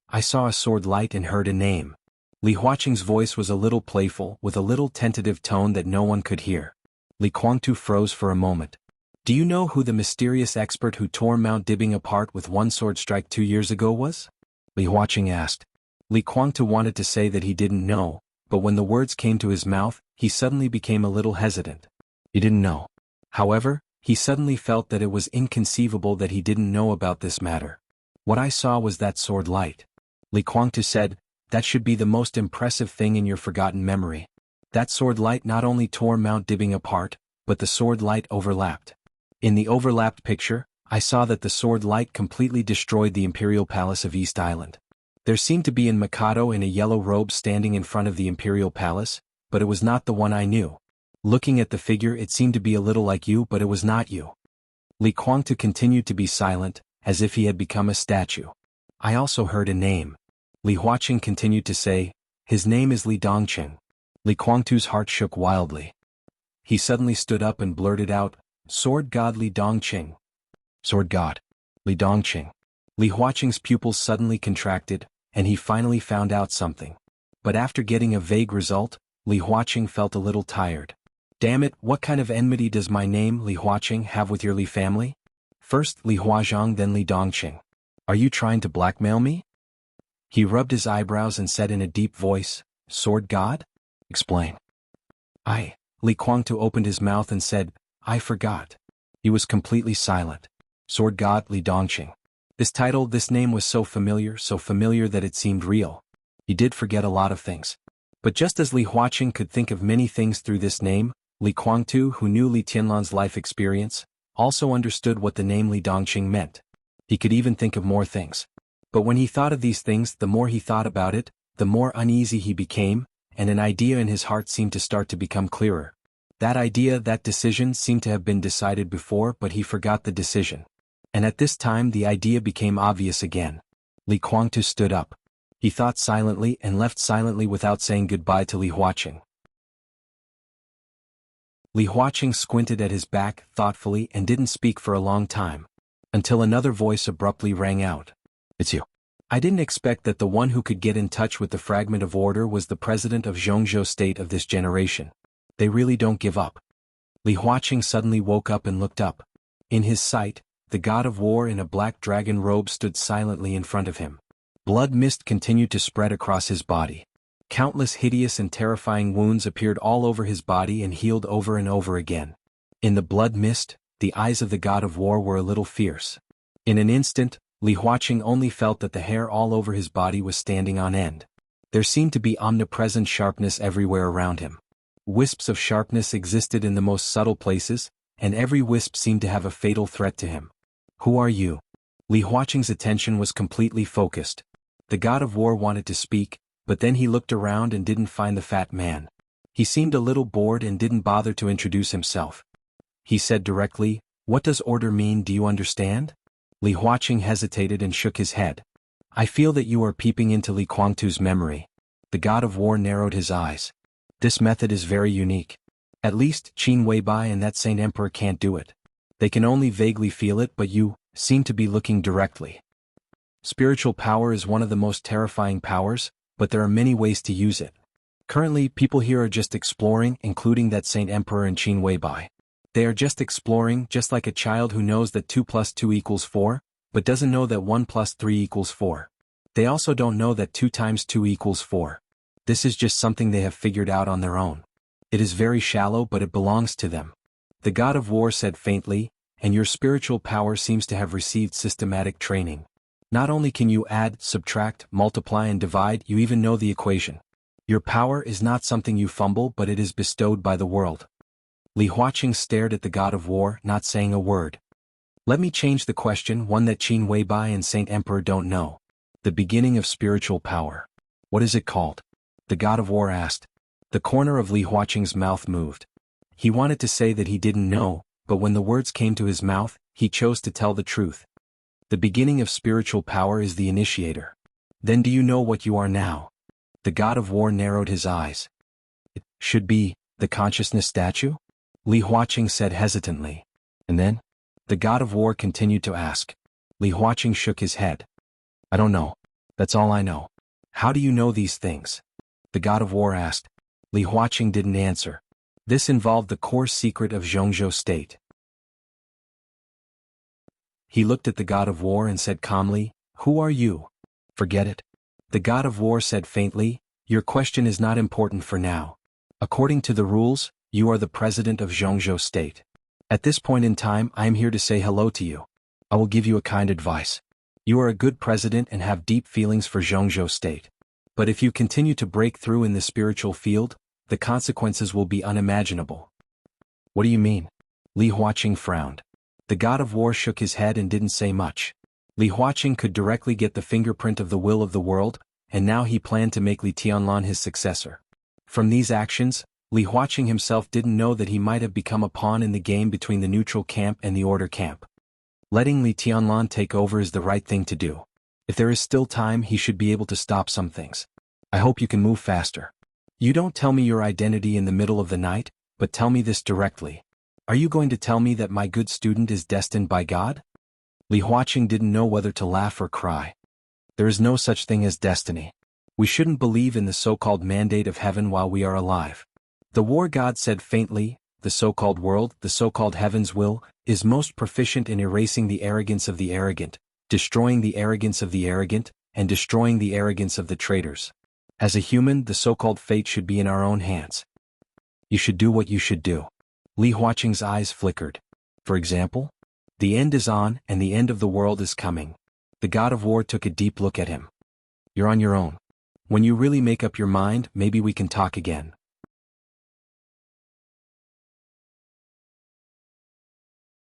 I saw a sword light and heard a name. Li Huaqing's voice was a little playful, with a little tentative tone that no one could hear. Li Kuangtu froze for a moment. Do you know who the mysterious expert who tore Mount Dibing apart with one sword strike 2 years ago was? Li Huaqing asked. Li Kuangtu wanted to say that he didn't know, but when the words came to his mouth, he suddenly became a little hesitant. He didn't know. However, he suddenly felt that it was inconceivable that he didn't know about this matter. What I saw was that sword light. Li Kuangtu said, that should be the most impressive thing in your forgotten memory. That sword light not only tore Mount Dibing apart, but the sword light overlapped. In the overlapped picture, I saw that the sword light completely destroyed the Imperial Palace of East Island. There seemed to be a Mikado in a yellow robe standing in front of the Imperial Palace, but it was not the one I knew. Looking at the figure, it seemed to be a little like you, but it was not you. Li Kuangtu continued to be silent, as if he had become a statue. I also heard a name. Li Huaqing continued to say, his name is Li Dongqing. Li Kuangtu's heart shook wildly. He suddenly stood up and blurted out, Sword God Li Dongqing. Sword God. Li Dongqing. Li Huaqing's pupils suddenly contracted, and he finally found out something. But after getting a vague result, Li Huaqing felt a little tired. Damn it, what kind of enmity does my name, Li Huaqing, have with your Li family? First Li Huazhang, then Li Dongqing. Are you trying to blackmail me? He rubbed his eyebrows and said in a deep voice, Sword God? Explain. Li Kuangtu opened his mouth and said, I forgot. He was completely silent. Sword God Li Dongqing. This title, this name was so familiar that it seemed real. He did forget a lot of things. But just as Li Huaqing could think of many things through this name, Li Kuangtu, who knew Li Tianlan's life experience, also understood what the name Li Dongqing meant. He could even think of more things. But when he thought of these things, the more he thought about it, the more uneasy he became, and an idea in his heart seemed to start to become clearer. That idea, that decision seemed to have been decided before, but he forgot the decision. And at this time the idea became obvious again. Li Kuangtu stood up. He thought silently and left silently without saying goodbye to Li Huaqing. Li Huaqing squinted at his back thoughtfully and didn't speak for a long time. Until another voice abruptly rang out. It's you. I didn't expect that the one who could get in touch with the fragment of order was the president of Zhongzhou state of this generation. They really don't give up. Li Huaqing suddenly woke up and looked up. In his sight, the god of war in a black dragon robe stood silently in front of him. Blood mist continued to spread across his body. Countless hideous and terrifying wounds appeared all over his body and healed over and over again. In the blood mist, the eyes of the god of war were a little fierce. In an instant, Li Huaqing only felt that the hair all over his body was standing on end. There seemed to be omnipresent sharpness everywhere around him. Wisps of sharpness existed in the most subtle places, and every wisp seemed to have a fatal threat to him. Who are you? Li Huaqing's attention was completely focused. The god of war wanted to speak, but then he looked around and didn't find the fat man. He seemed a little bored and didn't bother to introduce himself. He said directly, What does order mean, do you understand? Li Huaqing hesitated and shook his head. I feel that you are peeping into Li Kuangtu's memory. The god of war narrowed his eyes. This method is very unique. At least, Qin Weibai and that Saint Emperor can't do it. They can only vaguely feel it, but you seem to be looking directly. Spiritual power is one of the most terrifying powers, but there are many ways to use it. Currently, people here are just exploring, including that Saint Emperor and Qin Weibai. They are just exploring, just like a child who knows that 2 plus 2 equals 4, but doesn't know that 1 plus 3 equals 4. They also don't know that 2 times 2 equals 4. This is just something they have figured out on their own. It is very shallow, but it belongs to them. The god of war said faintly, and your spiritual power seems to have received systematic training. Not only can you add, subtract, multiply and divide, you even know the equation. Your power is not something you fumble, but it is bestowed by the world. Li Huaqing stared at the god of war, not saying a word. Let me change the question, one that Qin Weibai and Saint Emperor don't know. The beginning of spiritual power. What is it called? The god of war asked. The corner of Li Huaqing's mouth moved. He wanted to say that he didn't know, but when the words came to his mouth, he chose to tell the truth. The beginning of spiritual power is the initiator. Then do you know what you are now? The god of war narrowed his eyes. It should be the consciousness statue? Li Huaqing said hesitantly. And then? The god of war continued to ask. Li Huaqing shook his head. I don't know. That's all I know. How do you know these things? The god of war asked. Li Huaqing didn't answer. This involved the core secret of Zhongzhou state. He looked at the god of war and said calmly, Who are you? Forget it. The god of war said faintly, Your question is not important for now. According to the rules, you are the president of Zhongzhou state. At this point in time, I am here to say hello to you. I will give you a kind advice. You are a good president and have deep feelings for Zhongzhou state. But if you continue to break through in the spiritual field, the consequences will be unimaginable. What do you mean? Li Huaqing frowned. The god of war shook his head and didn't say much. Li Huaqing could directly get the fingerprint of the will of the world, and now he planned to make Li Tianlan his successor. From these actions, Li Huaqing himself didn't know that he might have become a pawn in the game between the neutral camp and the order camp. Letting Li Tianlan take over is the right thing to do. If there is still time, he should be able to stop some things. I hope you can move faster. You don't tell me your identity in the middle of the night, but tell me this directly. Are you going to tell me that my good student is destined by God? Li Huaqing didn't know whether to laugh or cry. There is no such thing as destiny. We shouldn't believe in the so-called mandate of heaven while we are alive. The war god said faintly, the so-called world, the so-called heaven's will, is most proficient in erasing the arrogance of the arrogant, destroying the arrogance of the arrogant, and destroying the arrogance of the traitors. As a human, the so-called fate should be in our own hands. You should do what you should do. Li Huaqing's eyes flickered. For example? The end is on, and the end of the world is coming. The god of war took a deep look at him. You're on your own. When you really make up your mind, maybe we can talk again.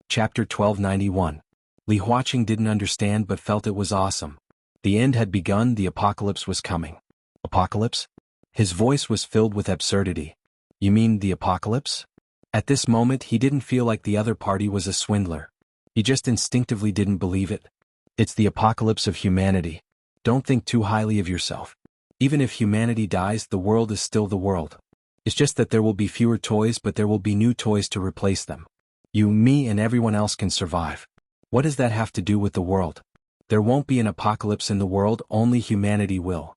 Chapter 1291. Li Huaqing didn't understand but felt it was awesome. The end had begun, the apocalypse was coming. Apocalypse? His voice was filled with absurdity. You mean the apocalypse? At this moment he didn't feel like the other party was a swindler. He just instinctively didn't believe it. It's the apocalypse of humanity. Don't think too highly of yourself. Even if humanity dies, the world is still the world. It's just that there will be fewer toys, but there will be new toys to replace them. You, me, and everyone else can survive. What does that have to do with the world? There won't be an apocalypse in the world, only humanity will.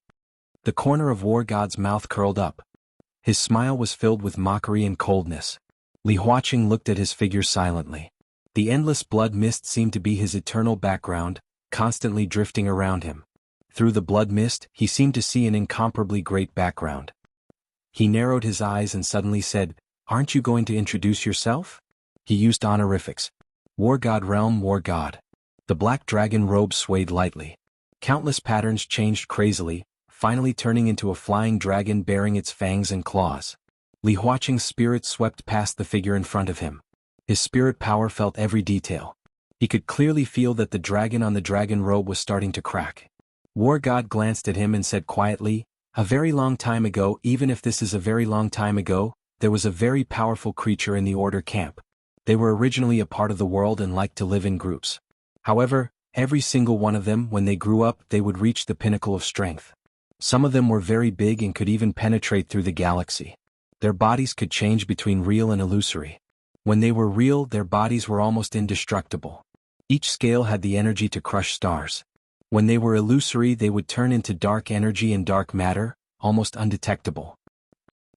The corner of War God's mouth curled up. His smile was filled with mockery and coldness. Li Huaqing looked at his figure silently. The endless blood mist seemed to be his eternal background, constantly drifting around him. Through the blood mist, he seemed to see an incomparably great background. He narrowed his eyes and suddenly said, Aren't you going to introduce yourself? He used honorifics. War God Realm War God. The black dragon robe swayed lightly. Countless patterns changed crazily, finally turning into a flying dragon bearing its fangs and claws. Li Huaqing's spirit swept past the figure in front of him. His spirit power felt every detail. He could clearly feel that the dragon on the dragon robe was starting to crack. War God glanced at him and said quietly, A very long time ago, even if this is a very long time ago, there was a very powerful creature in the Order camp. They were originally a part of the world and liked to live in groups. However, every single one of them, when they grew up, they would reach the pinnacle of strength. Some of them were very big and could even penetrate through the galaxy. Their bodies could change between real and illusory. When they were real, their bodies were almost indestructible. Each scale had the energy to crush stars. When they were illusory, they would turn into dark energy and dark matter, almost undetectable.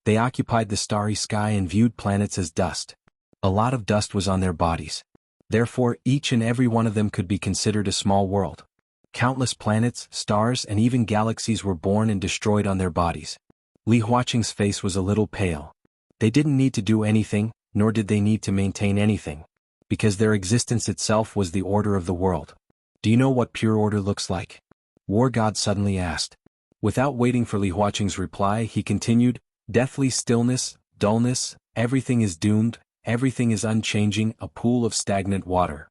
They occupied the starry sky and viewed planets as dust. A lot of dust was on their bodies. Therefore, each and every one of them could be considered a small world. Countless planets, stars, and even galaxies were born and destroyed on their bodies. Li Huaqing's face was a little pale. They didn't need to do anything, nor did they need to maintain anything, because their existence itself was the order of the world. Do you know what pure order looks like? War God suddenly asked. Without waiting for Li Huaqing's reply, he continued, Deathly stillness, dullness, everything is doomed, everything is unchanging, a pool of stagnant water.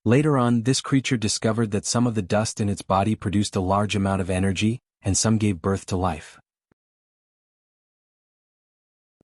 Later on, this creature discovered that some of the dust in its body produced a large amount of energy, and some gave birth to life.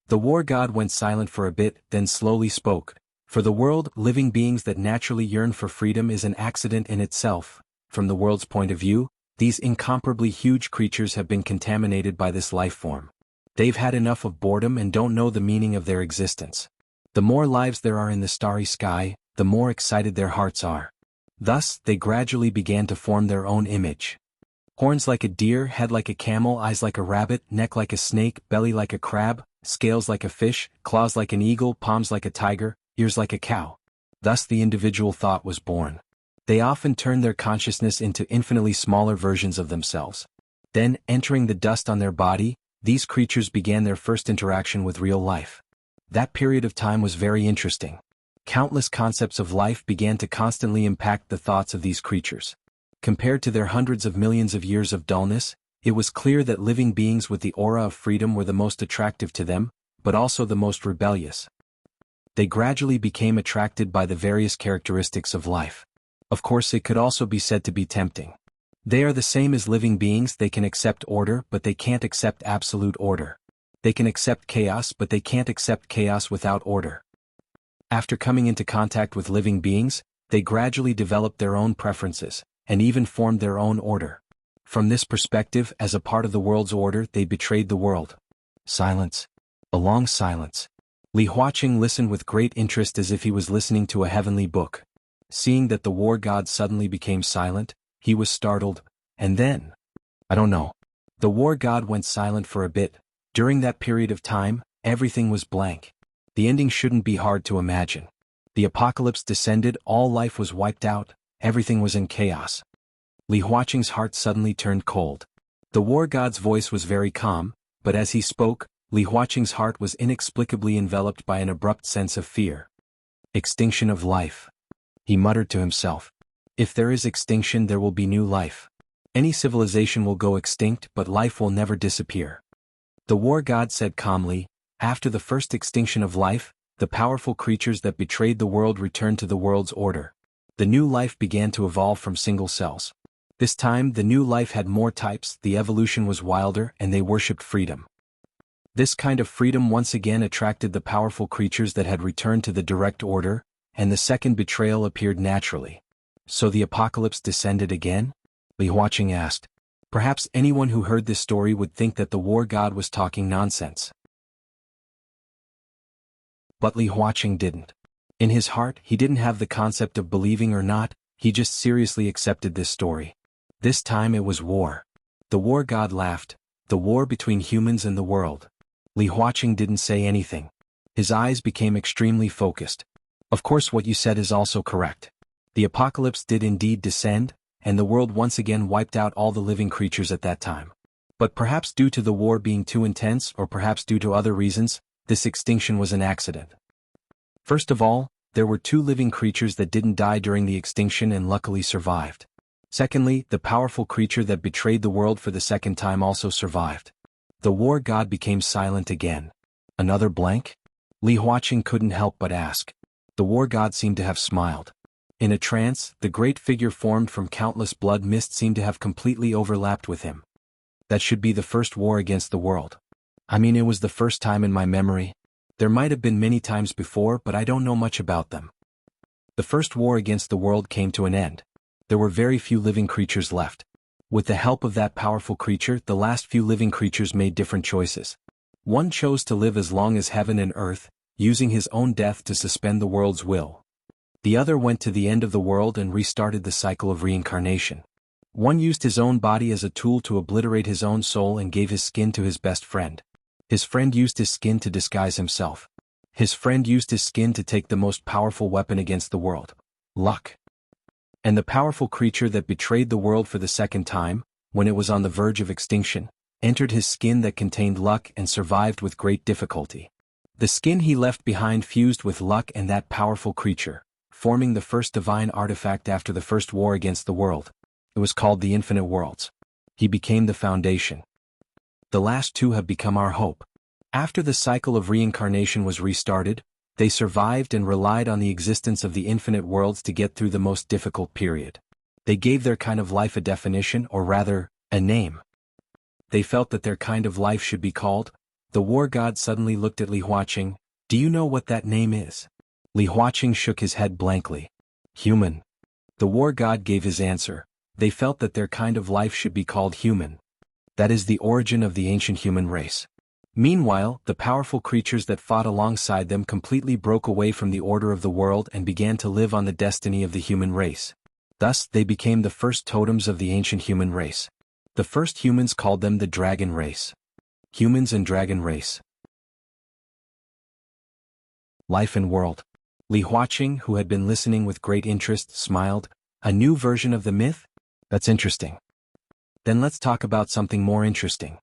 The war god went silent for a bit, then slowly spoke. For the world, living beings that naturally yearn for freedom is an accident in itself. From the world's point of view, these incomparably huge creatures have been contaminated by this life form. They've had enough of boredom and don't know the meaning of their existence. The more lives there are in the starry sky, the more excited their hearts are. Thus, they gradually began to form their own image. Horns like a deer, head like a camel, eyes like a rabbit, neck like a snake, belly like a crab, scales like a fish, claws like an eagle, palms like a tiger, ears like a cow. Thus the individual thought was born. They often turn their consciousness into infinitely smaller versions of themselves. Then, entering the dust on their body, these creatures began their first interaction with real life. That period of time was very interesting. Countless concepts of life began to constantly impact the thoughts of these creatures. Compared to their hundreds of millions of years of dullness, it was clear that living beings with the aura of freedom were the most attractive to them, but also the most rebellious. They gradually became attracted by the various characteristics of life. Of course, it could also be said to be tempting. They are the same as living beings. They can accept order, but they can't accept absolute order. They can accept chaos, but they can't accept chaos without order. After coming into contact with living beings, they gradually developed their own preferences, and even formed their own order. From this perspective, as a part of the world's order, they betrayed the world. Silence. A long silence. Li Huaqing listened with great interest as if he was listening to a heavenly book. Seeing that the war god suddenly became silent, he was startled, and then, I don't know. The war god went silent for a bit. During that period of time, everything was blank. The ending shouldn't be hard to imagine. The apocalypse descended, all life was wiped out, everything was in chaos. Li Huaqing's heart suddenly turned cold. The war god's voice was very calm, but as he spoke, Li Huaqing's heart was inexplicably enveloped by an abrupt sense of fear. Extinction of life. He muttered to himself. If there is extinction, there will be new life. Any civilization will go extinct, but life will never disappear. The war god said calmly, after the first extinction of life, the powerful creatures that betrayed the world returned to the world's order. The new life began to evolve from single cells. This time, the new life had more types, the evolution was wilder, and they worshipped freedom. This kind of freedom once again attracted the powerful creatures that had returned to the direct order, and the second betrayal appeared naturally. So the apocalypse descended again? Li Huaqing asked. Perhaps anyone who heard this story would think that the war god was talking nonsense. But Li Huaqing didn't. In his heart, he didn't have the concept of believing or not, he just seriously accepted this story. This time it was war. The war god laughed, the war between humans and the world. Li Huaqing didn't say anything. His eyes became extremely focused. Of course, what you said is also correct. The apocalypse did indeed descend, and the world once again wiped out all the living creatures at that time. But perhaps due to the war being too intense, or perhaps due to other reasons, this extinction was an accident. First of all, there were 2 living creatures that didn't die during the extinction and luckily survived. Secondly, the powerful creature that betrayed the world for the second time also survived. The war god became silent again. Another blank? Li Huaqing couldn't help but ask. The war god seemed to have smiled. In a trance, the great figure formed from countless blood mist seemed to have completely overlapped with him. That should be the first war against the world. I mean, it was the first time in my memory. There might have been many times before, but I don't know much about them. The first war against the world came to an end. There were very few living creatures left. With the help of that powerful creature, the last few living creatures made different choices. One chose to live as long as heaven and earth, using his own death to suspend the world's will. The other went to the end of the world and restarted the cycle of reincarnation. One used his own body as a tool to obliterate his own soul and gave his skin to his best friend. His friend used his skin to disguise himself. His friend used his skin to take the most powerful weapon against the world: luck. And the powerful creature that betrayed the world for the second time, when it was on the verge of extinction, entered his skin that contained luck and survived with great difficulty. The skin he left behind fused with luck and that powerful creature, forming the first divine artifact after the first war against the world. It was called the Infinite Worlds. He became the foundation. The last 2 have become our hope. After the cycle of reincarnation was restarted, They survived and relied on the existence of the infinite worlds to get through the most difficult period. They gave their kind of life a definition, or rather, a name. They felt that their kind of life should be called. The war god suddenly looked at Li Huaqing. Do you know what that name is? Li Huaqing shook his head blankly. Human. The war god gave his answer. They felt that their kind of life should be called human. That is the origin of the ancient human race. Meanwhile, the powerful creatures that fought alongside them completely broke away from the order of the world and began to live on the destiny of the human race. Thus, they became the first totems of the ancient human race. The first humans called them the dragon race. Humans and dragon race. Life and world. Li Huaqing, who had been listening with great interest, smiled. A new version of the myth? That's interesting. Then let's talk about something more interesting.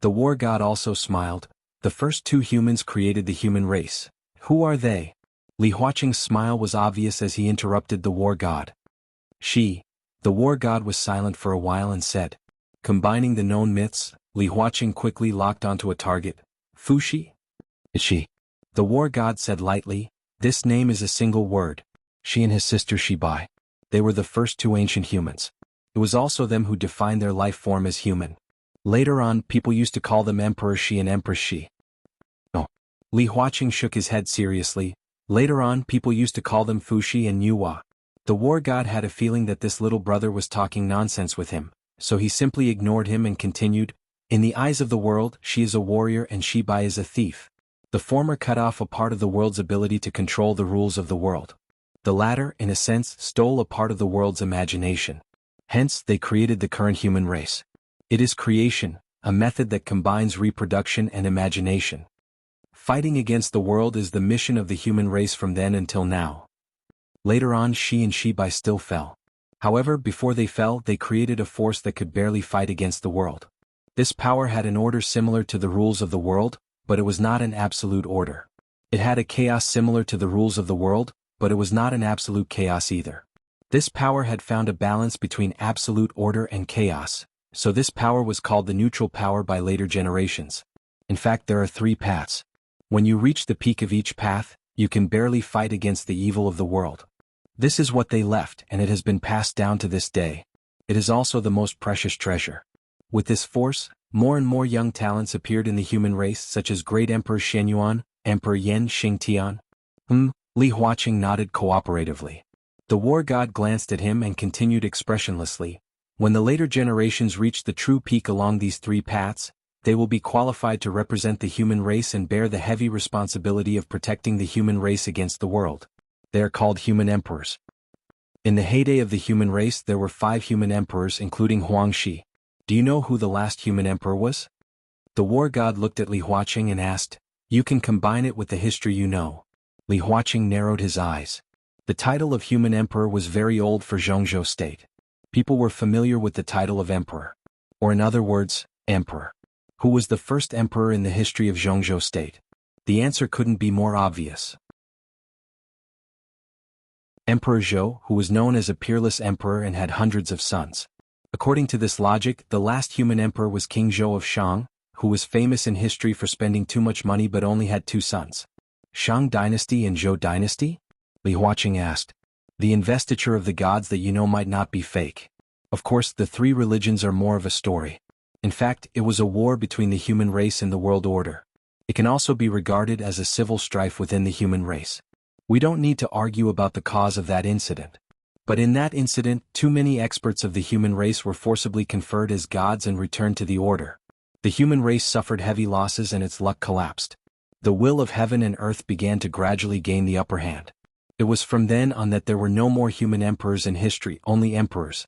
The war god also smiled. The first two humans created the human race. Who are they? Li Huaqing's smile was obvious as he interrupted the war god. She. The war god was silent for a while and said. Combining the known myths, Li Huaqing quickly locked onto a target. Fuxi? It's she. The war god said lightly. This name is a single word. She and his sister Shibai. They were the first two ancient humans. It was also them who defined their life form as human. Later on, people used to call them Emperor Shi and Empress Shi. No. Li Huaqing shook his head seriously. Later on, people used to call them Fuxi and Yuhua. The war god had a feeling that this little brother was talking nonsense with him, so he simply ignored him and continued. In the eyes of the world, she is a warrior and Shibai is a thief. The former cut off a part of the world's ability to control the rules of the world. The latter, in a sense, stole a part of the world's imagination. Hence, they created the current human race. It is creation, a method that combines reproduction and imagination. Fighting against the world is the mission of the human race from then until now. Later on, Shi and Shibai still fell. However, before they fell, they created a force that could barely fight against the world. This power had an order similar to the rules of the world, but it was not an absolute order. It had a chaos similar to the rules of the world, but it was not an absolute chaos either. This power had found a balance between absolute order and chaos, so this power was called the neutral power by later generations. In fact, there are 3 paths. When you reach the peak of each path, you can barely fight against the evil of the world. This is what they left, and it has been passed down to this day. It is also the most precious treasure. With this force, more and more young talents appeared in the human race, such as Great Emperor Shenyuan, Emperor Yan Xingtian. Li Huaqing nodded cooperatively. The war god glanced at him and continued expressionlessly. When the later generations reach the true peak along these 3 paths, they will be qualified to represent the human race and bear the heavy responsibility of protecting the human race against the world. They are called human emperors. In the heyday of the human race, there were 5 human emperors, including Huangshi. Do you know who the last human emperor was? The war god looked at Li Huaqing and asked. You can combine it with the history you know. Li Huaqing narrowed his eyes. The title of human emperor was very old for Zhongzhou state. People were familiar with the title of emperor. Or in other words, emperor. Who was the first emperor in the history of Zhongzhou state? The answer couldn't be more obvious. Emperor Zhou, who was known as a peerless emperor and had hundreds of sons. According to this logic, the last human emperor was King Zhou of Shang, who was famous in history for spending too much money but only had 2 sons. Shang dynasty and Zhou dynasty? Li Huaqing asked. The investiture of the gods that you know might not be fake. Of course, the 3 religions are more of a story. In fact, it was a war between the human race and the world order. It can also be regarded as a civil strife within the human race. We don't need to argue about the cause of that incident. But in that incident, too many experts of the human race were forcibly conferred as gods and returned to the order. The human race suffered heavy losses and its luck collapsed. The will of heaven and earth began to gradually gain the upper hand. It was from then on that there were no more human emperors in history, only emperors.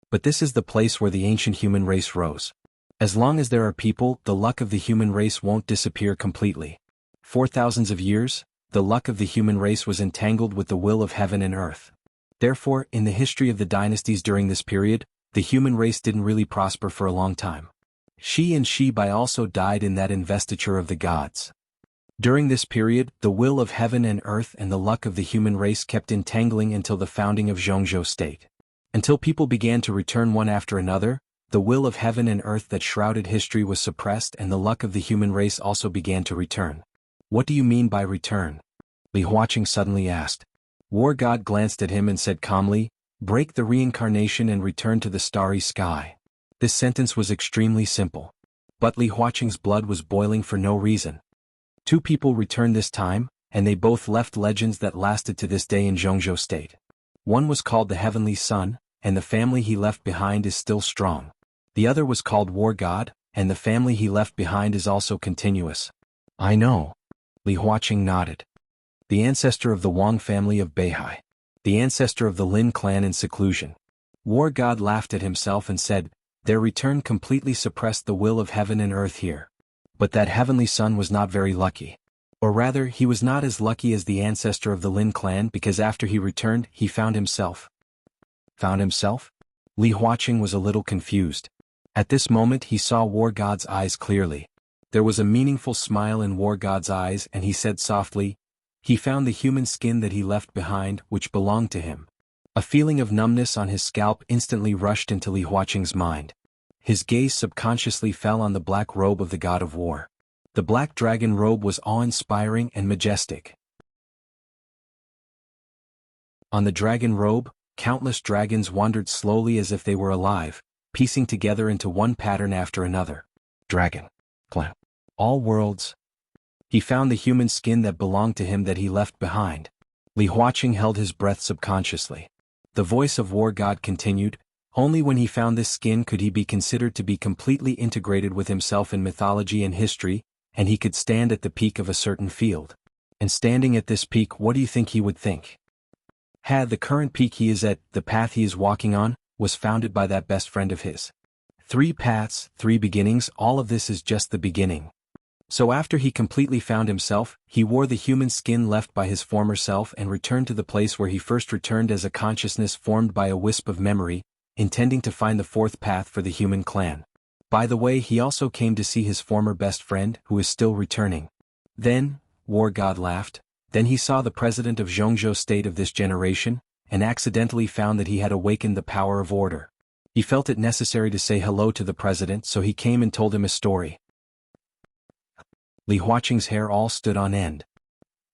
But this is the place where the ancient human race rose. As long as there are people, the luck of the human race won't disappear completely. For thousands of years, the luck of the human race was entangled with the will of heaven and earth. Therefore, in the history of the dynasties during this period, the human race didn't really prosper for a long time. Shi and Shibai also died in that investiture of the gods. During this period, the will of heaven and earth and the luck of the human race kept entangling until the founding of Zhongzhou state. Until people began to return one after another, the will of heaven and earth that shrouded history was suppressed and the luck of the human race also began to return. What do you mean by return? Li Huaqing suddenly asked. War God glanced at him and said calmly, break the reincarnation and return to the starry sky. This sentence was extremely simple. But Li Huaqing's blood was boiling for no reason. Two people returned this time, and they both left legends that lasted to this day in Zhongzhou State. One was called the Heavenly Sun, and the family he left behind is still strong. The other was called War God, and the family he left behind is also continuous. I know. Li Huaqing nodded. The ancestor of the Wang family of Beihai. The ancestor of the Lin clan in seclusion. War God laughed at himself and said, their return completely suppressed the will of heaven and earth here. But that heavenly son was not very lucky. Or rather, he was not as lucky as the ancestor of the Lin clan because after he returned, he found himself. Found himself? Li Huaqing was a little confused. At this moment he saw War God's eyes clearly. There was a meaningful smile in War God's eyes and he said softly, he found the human skin that he left behind which belonged to him. A feeling of numbness on his scalp instantly rushed into Li Huaqing's mind. His gaze subconsciously fell on the black robe of the god of war. The black dragon robe was awe-inspiring and majestic. On the dragon robe, countless dragons wandered slowly as if they were alive, piecing together into one pattern after another. Dragon. Clan. All worlds. He found the human skin that belonged to him that he left behind. Li Huaqing held his breath subconsciously. The voice of War God continued, only when he found this skin could he be considered to be completely integrated with himself in mythology and history, and he could stand at the peak of a certain field. And standing at this peak, what do you think he would think? The current peak he is at, the path he is walking on, was founded by that best friend of his. 3 paths, 3 beginnings, all of this is just the beginning. So after he completely found himself, he wore the human skin left by his former self and returned to the place where he first returned as a consciousness formed by a wisp of memory, intending to find the 4th path for the human clan. By the way, he also came to see his former best friend, who is still returning. Then, War God laughed, then he saw the president of Zhongzhou State of this generation, and accidentally found that he had awakened the power of order. He felt it necessary to say hello to the president, so he came and told him a story. Li Huaqing's hair all stood on end.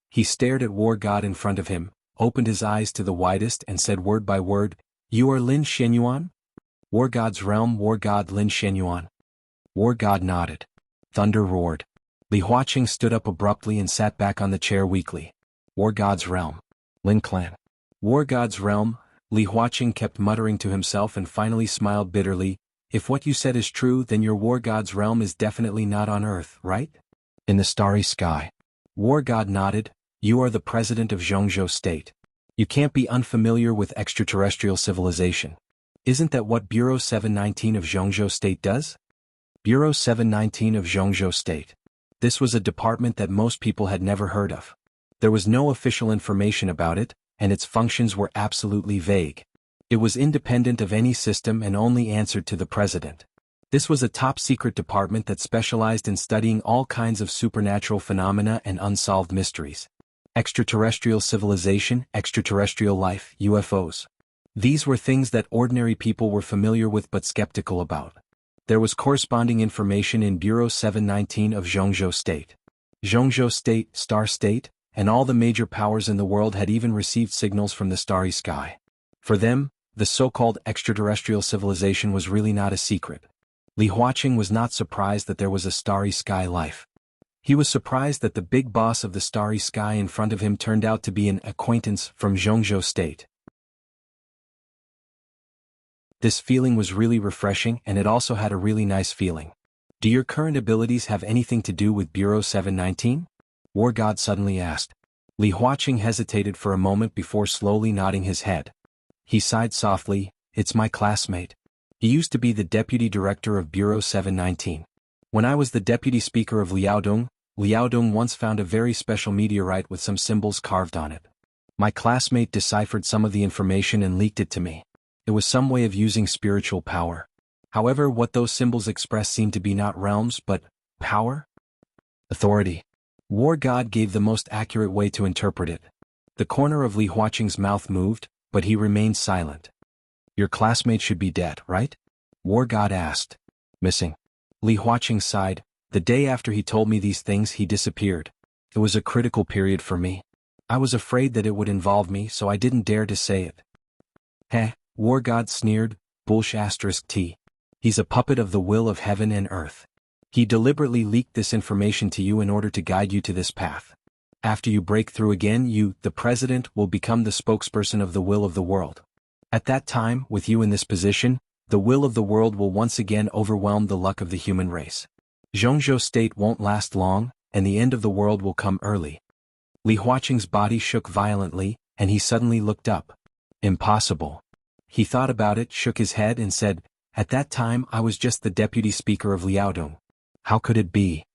He stared at War God in front of him, opened his eyes to the widest and said word by word, you are Lin Shenyuan? War God's realm, War God Lin Shenyuan. War God nodded. Thunder roared. Li Huaqing stood up abruptly and sat back on the chair weakly. War God's realm. Lin clan. War God's realm, Li Huaqing kept muttering to himself and finally smiled bitterly, if what you said is true then your War God's realm is definitely not on Earth, right? In the starry sky. War God nodded, you are the president of Zhongzhou State. You can't be unfamiliar with extraterrestrial civilization. Isn't that what Bureau 719 of Zhongzhou State does? Bureau 719 of Zhongzhou State. This was a department that most people had never heard of. There was no official information about it, and its functions were absolutely vague. It was independent of any system and only answered to the president. This was a top-secret department that specialized in studying all kinds of supernatural phenomena and unsolved mysteries. Extraterrestrial civilization, extraterrestrial life, UFOs. These were things that ordinary people were familiar with but skeptical about. There was corresponding information in Bureau 719 of Zhongzhou State. Zhongzhou State, Star State, and all the major powers in the world had even received signals from the starry sky. For them, the so-called extraterrestrial civilization was really not a secret. Li Huaqing was not surprised that there was a starry sky life. He was surprised that the big boss of the starry sky in front of him turned out to be an acquaintance from Zhongzhou State. This feeling was really refreshing and it also had a really nice feeling. Do your current abilities have anything to do with Bureau 719? War God suddenly asked. Li Huaqing hesitated for a moment before slowly nodding his head. He sighed softly, it's my classmate. He used to be the deputy director of Bureau 719. When I was the deputy speaker of Liaodong once found a very special meteorite with some symbols carved on it. My classmate deciphered some of the information and leaked it to me. It was some way of using spiritual power. However, what those symbols express seemed to be not realms but power? Authority. War God gave the most accurate way to interpret it. The corner of Li Huaqing's mouth moved, but he remained silent. Your classmate should be dead, right? War God asked. Missing. Li Huaqing sighed. The day after he told me these things he disappeared. It was a critical period for me. I was afraid that it would involve me, so I didn't dare to say it. Heh, War God sneered, *T. He's a puppet of the will of heaven and earth. He deliberately leaked this information to you in order to guide you to this path. After you break through again, you, the president, will become the spokesperson of the will of the world. At that time, with you in this position, the will of the world will once again overwhelm the luck of the human race. Zhongzhou's state won't last long, and the end of the world will come early. Li Huaqing's body shook violently, and he suddenly looked up. Impossible. He thought about it, shook his head and said, "At that time I was just the deputy speaker of Liaodong. How could it be?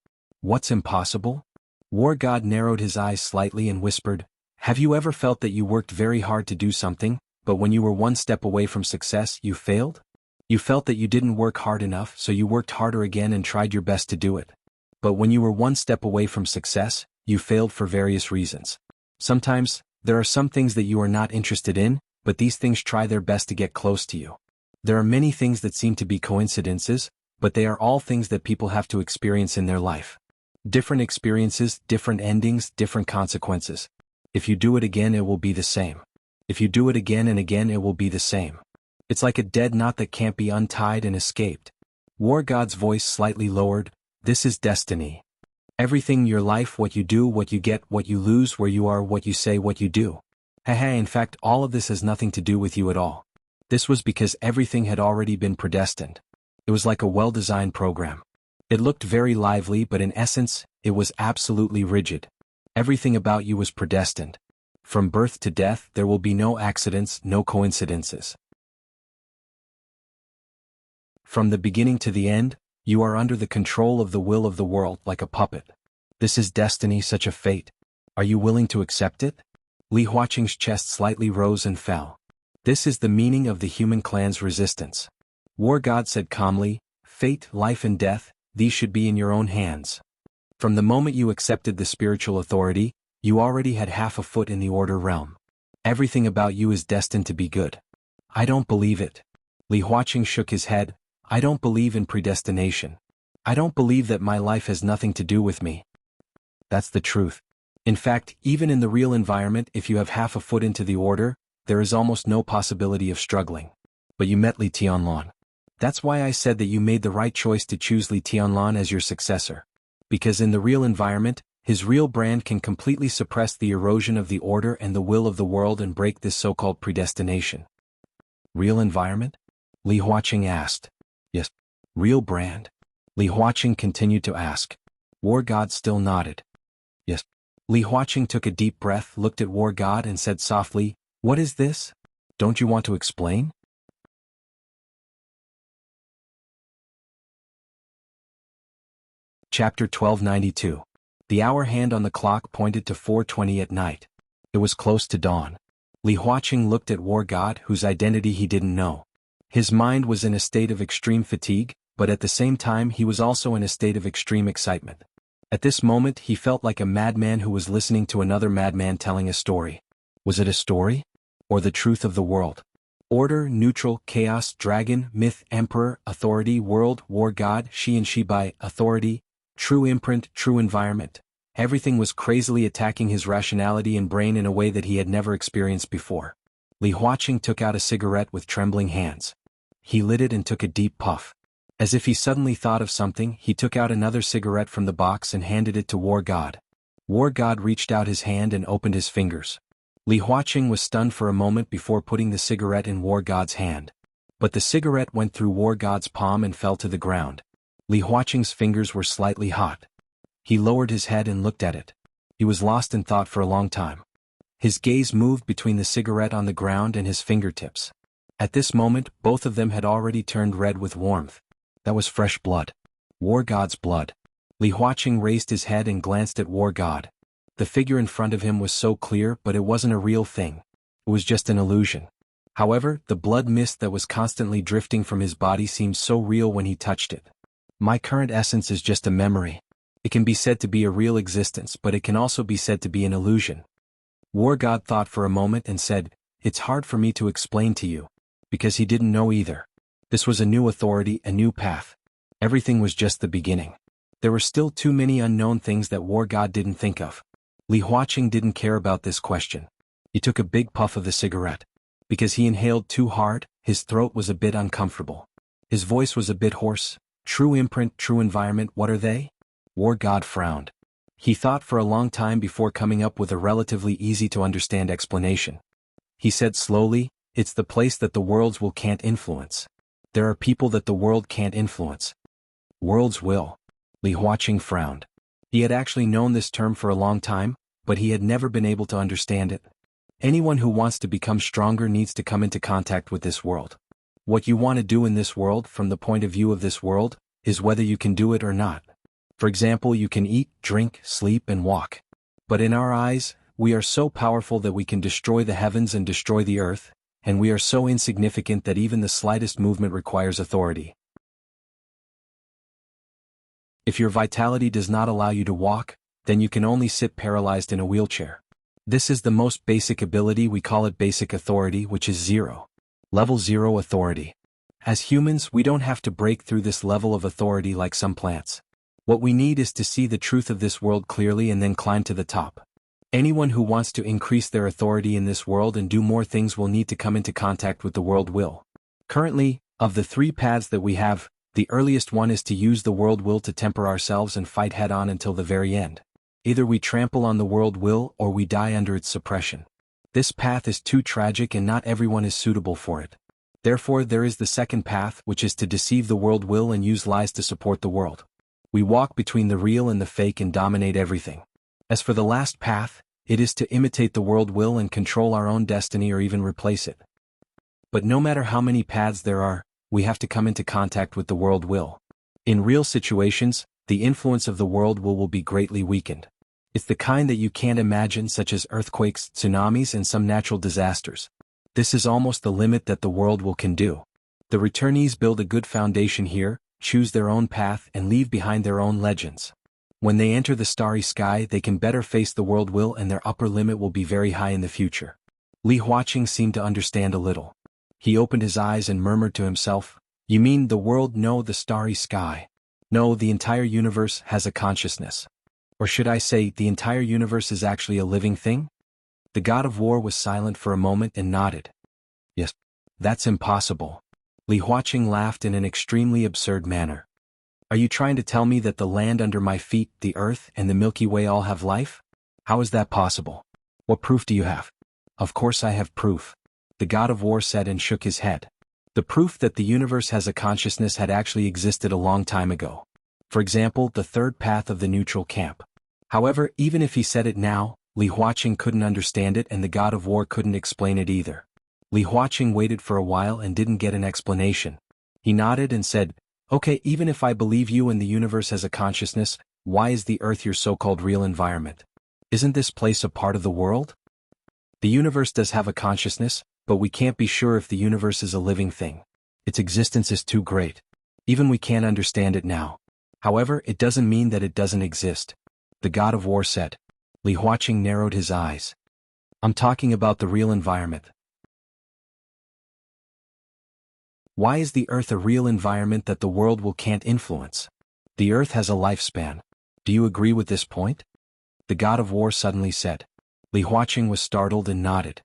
What's impossible?" War God narrowed his eyes slightly and whispered, "Have you ever felt that you worked very hard to do something, but when you were one step away from success, you failed? You felt that you didn't work hard enough, so you worked harder again and tried your best to do it. But when you were one step away from success, you failed for various reasons. Sometimes, there are some things that you are not interested in, but these things try their best to get close to you. There are many things that seem to be coincidences, but they are all things that people have to experience in their life. Different experiences, different endings, different consequences. If you do it again, it will be the same. If you do it again and again, it will be the same. It's like a dead knot that can't be untied and escaped." War God's voice slightly lowered, "This is destiny. Everything in your life, what you do, what you get, what you lose, where you are, what you say, what you do. In fact, all of this has nothing to do with you at all. This was because everything had already been predestined. It was like a well-designed program. It looked very lively, but in essence, it was absolutely rigid. Everything about you was predestined. From birth to death, there will be no accidents, no coincidences. From the beginning to the end, you are under the control of the will of the world like a puppet. This is destiny, such a fate. Are you willing to accept it?" Li Huaqing's chest slightly rose and fell. "This is the meaning of the human clan's resistance." War God said calmly, "Fate, life and death, these should be in your own hands. From the moment you accepted the spiritual authority, you already had half a foot in the order realm. Everything about you is destined to be good." "I don't believe it." Li Huaqing shook his head. "I don't believe in predestination. I don't believe that my life has nothing to do with me. That's the truth. In fact, even in the real environment, if you have half a foot into the order, there is almost no possibility of struggling. But you met Li Tianlan. That's why I said that you made the right choice to choose Li Tianlan as your successor. Because in the real environment, his real brand can completely suppress the erosion of the order and the will of the world and break this so-called predestination." "Real environment?" Li Huaqing asked. "Yes. Real brand?" Li Huaqing continued to ask. War God still nodded. "Yes." Li Huaqing took a deep breath, looked at War God and said softly, "What is this? Don't you want to explain?" Chapter 1292. The hour hand on the clock pointed to 4:20 at night. It was close to dawn. Li Huaqing looked at War God, whose identity he didn't know. His mind was in a state of extreme fatigue, but at the same time he was also in a state of extreme excitement. At this moment he felt like a madman who was listening to another madman telling a story. Was it a story? Or the truth of the world? Order, neutral, chaos, dragon, myth, emperor, authority, world, war god, she and she by, authority, true imprint, true environment. Everything was crazily attacking his rationality and brain in a way that he had never experienced before. Li Huaqing took out a cigarette with trembling hands. He lit it and took a deep puff. As if he suddenly thought of something, he took out another cigarette from the box and handed it to War God. War God reached out his hand and opened his fingers. Li Huaqing was stunned for a moment before putting the cigarette in War God's hand. But the cigarette went through War God's palm and fell to the ground. Li Huaqing's fingers were slightly hot. He lowered his head and looked at it. He was lost in thought for a long time. His gaze moved between the cigarette on the ground and his fingertips. At this moment, both of them had already turned red with warmth. That was fresh blood. War God's blood. Li Huaqing raised his head and glanced at War God. The figure in front of him was so clear, but it wasn't a real thing. It was just an illusion. However, the blood mist that was constantly drifting from his body seemed so real when he touched it. My current essence is just a memory. It can be said to be a real existence, but it can also be said to be an illusion. War God thought for a moment and said, "It's hard for me to explain to you." Because he didn't know either. This was a new authority, a new path. Everything was just the beginning. There were still too many unknown things that War God didn't think of. Li Huaqing didn't care about this question. He took a big puff of the cigarette. Because he inhaled too hard, his throat was a bit uncomfortable. His voice was a bit hoarse. True imprint, true environment, what are they? War God frowned. He thought for a long time before coming up with a relatively easy-to-understand explanation. He said slowly, it's the place that the worlds will can't influence. There are people that the world can't influence. Worlds will. Li Huaqing frowned. He had actually known this term for a long time, but he had never been able to understand it. Anyone who wants to become stronger needs to come into contact with this world. What you want to do in this world, from the point of view of this world, is whether you can do it or not. For example, you can eat, drink, sleep, and walk. But in our eyes, we are so powerful that we can destroy the heavens and destroy the earth, and we are so insignificant that even the slightest movement requires authority. If your vitality does not allow you to walk, then you can only sit paralyzed in a wheelchair. This is the most basic ability, we call it basic authority, which is 0. Level 0 authority. As humans, we don't have to break through this level of authority like some plants. What we need is to see the truth of this world clearly and then climb to the top. Anyone who wants to increase their authority in this world and do more things will need to come into contact with the world will. Currently, of the 3 paths that we have, the earliest one is to use the world will to temper ourselves and fight head-on until the very end. Either we trample on the world will or we die under its suppression. This path is too tragic and not everyone is suitable for it. Therefore there is the second path, which is to deceive the world will and use lies to support the world. We walk between the real and the fake and dominate everything. As for the last path, it is to imitate the world will and control our own destiny or even replace it. But no matter how many paths there are, we have to come into contact with the world will. In real situations, the influence of the world will be greatly weakened. It's the kind that you can't imagine, such as earthquakes, tsunamis, and some natural disasters. This is almost the limit that the world will can do. The returnees build a good foundation here, choose their own path, and leave behind their own legends. When they enter the starry sky, they can better face the world will and their upper limit will be very high in the future. Li Huaqing seemed to understand a little. He opened his eyes and murmured to himself, "You mean the world? No, the starry sky. No, the entire universe has a consciousness. Or should I say, the entire universe is actually a living thing?" The god of war was silent for a moment and nodded. "Yes. That's impossible." Li Huaqing laughed in an extremely absurd manner. "Are you trying to tell me that the land under my feet, the earth, and the Milky Way all have life? How is that possible? What proof do you have?" "Of course I have proof," the god of war said and shook his head. The proof that the universe has a consciousness had actually existed a long time ago. For example, the third path of the neutral camp. However, even if he said it now, Li Huaqing couldn't understand it and the god of war couldn't explain it either. Li Huaqing waited for a while and didn't get an explanation. He nodded and said, "Okay, even if I believe you and the universe has a consciousness, why is the earth your so-called real environment? Isn't this place a part of the world? The universe does have a consciousness, but we can't be sure if the universe is a living thing. Its existence is too great. Even we can't understand it now. However, it doesn't mean that it doesn't exist," the god of war said. Li Huaqing narrowed his eyes. "I'm talking about the real environment." "Why is the earth a real environment that the world will can't influence? The earth has a lifespan. Do you agree with this point?" the god of war suddenly said. Li Huaqing was startled and nodded.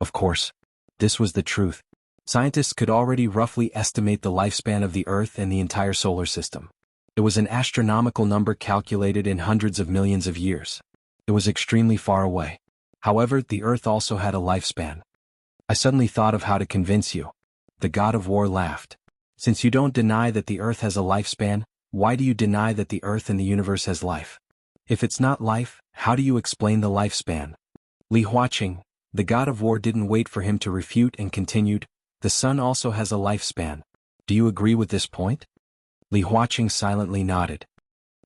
Of course. This was the truth. Scientists could already roughly estimate the lifespan of the earth and the entire solar system. It was an astronomical number calculated in hundreds of millions of years. It was extremely far away. However, the earth also had a lifespan. "I suddenly thought of how to convince you." The god of war laughed. "Since you don't deny that the earth has a lifespan, why do you deny that the earth and the universe has life? If it's not life, how do you explain the lifespan?" Li Huaqing, the god of war, didn't wait for him to refute and continued, "The sun also has a lifespan. Do you agree with this point?" Li Huaqing silently nodded.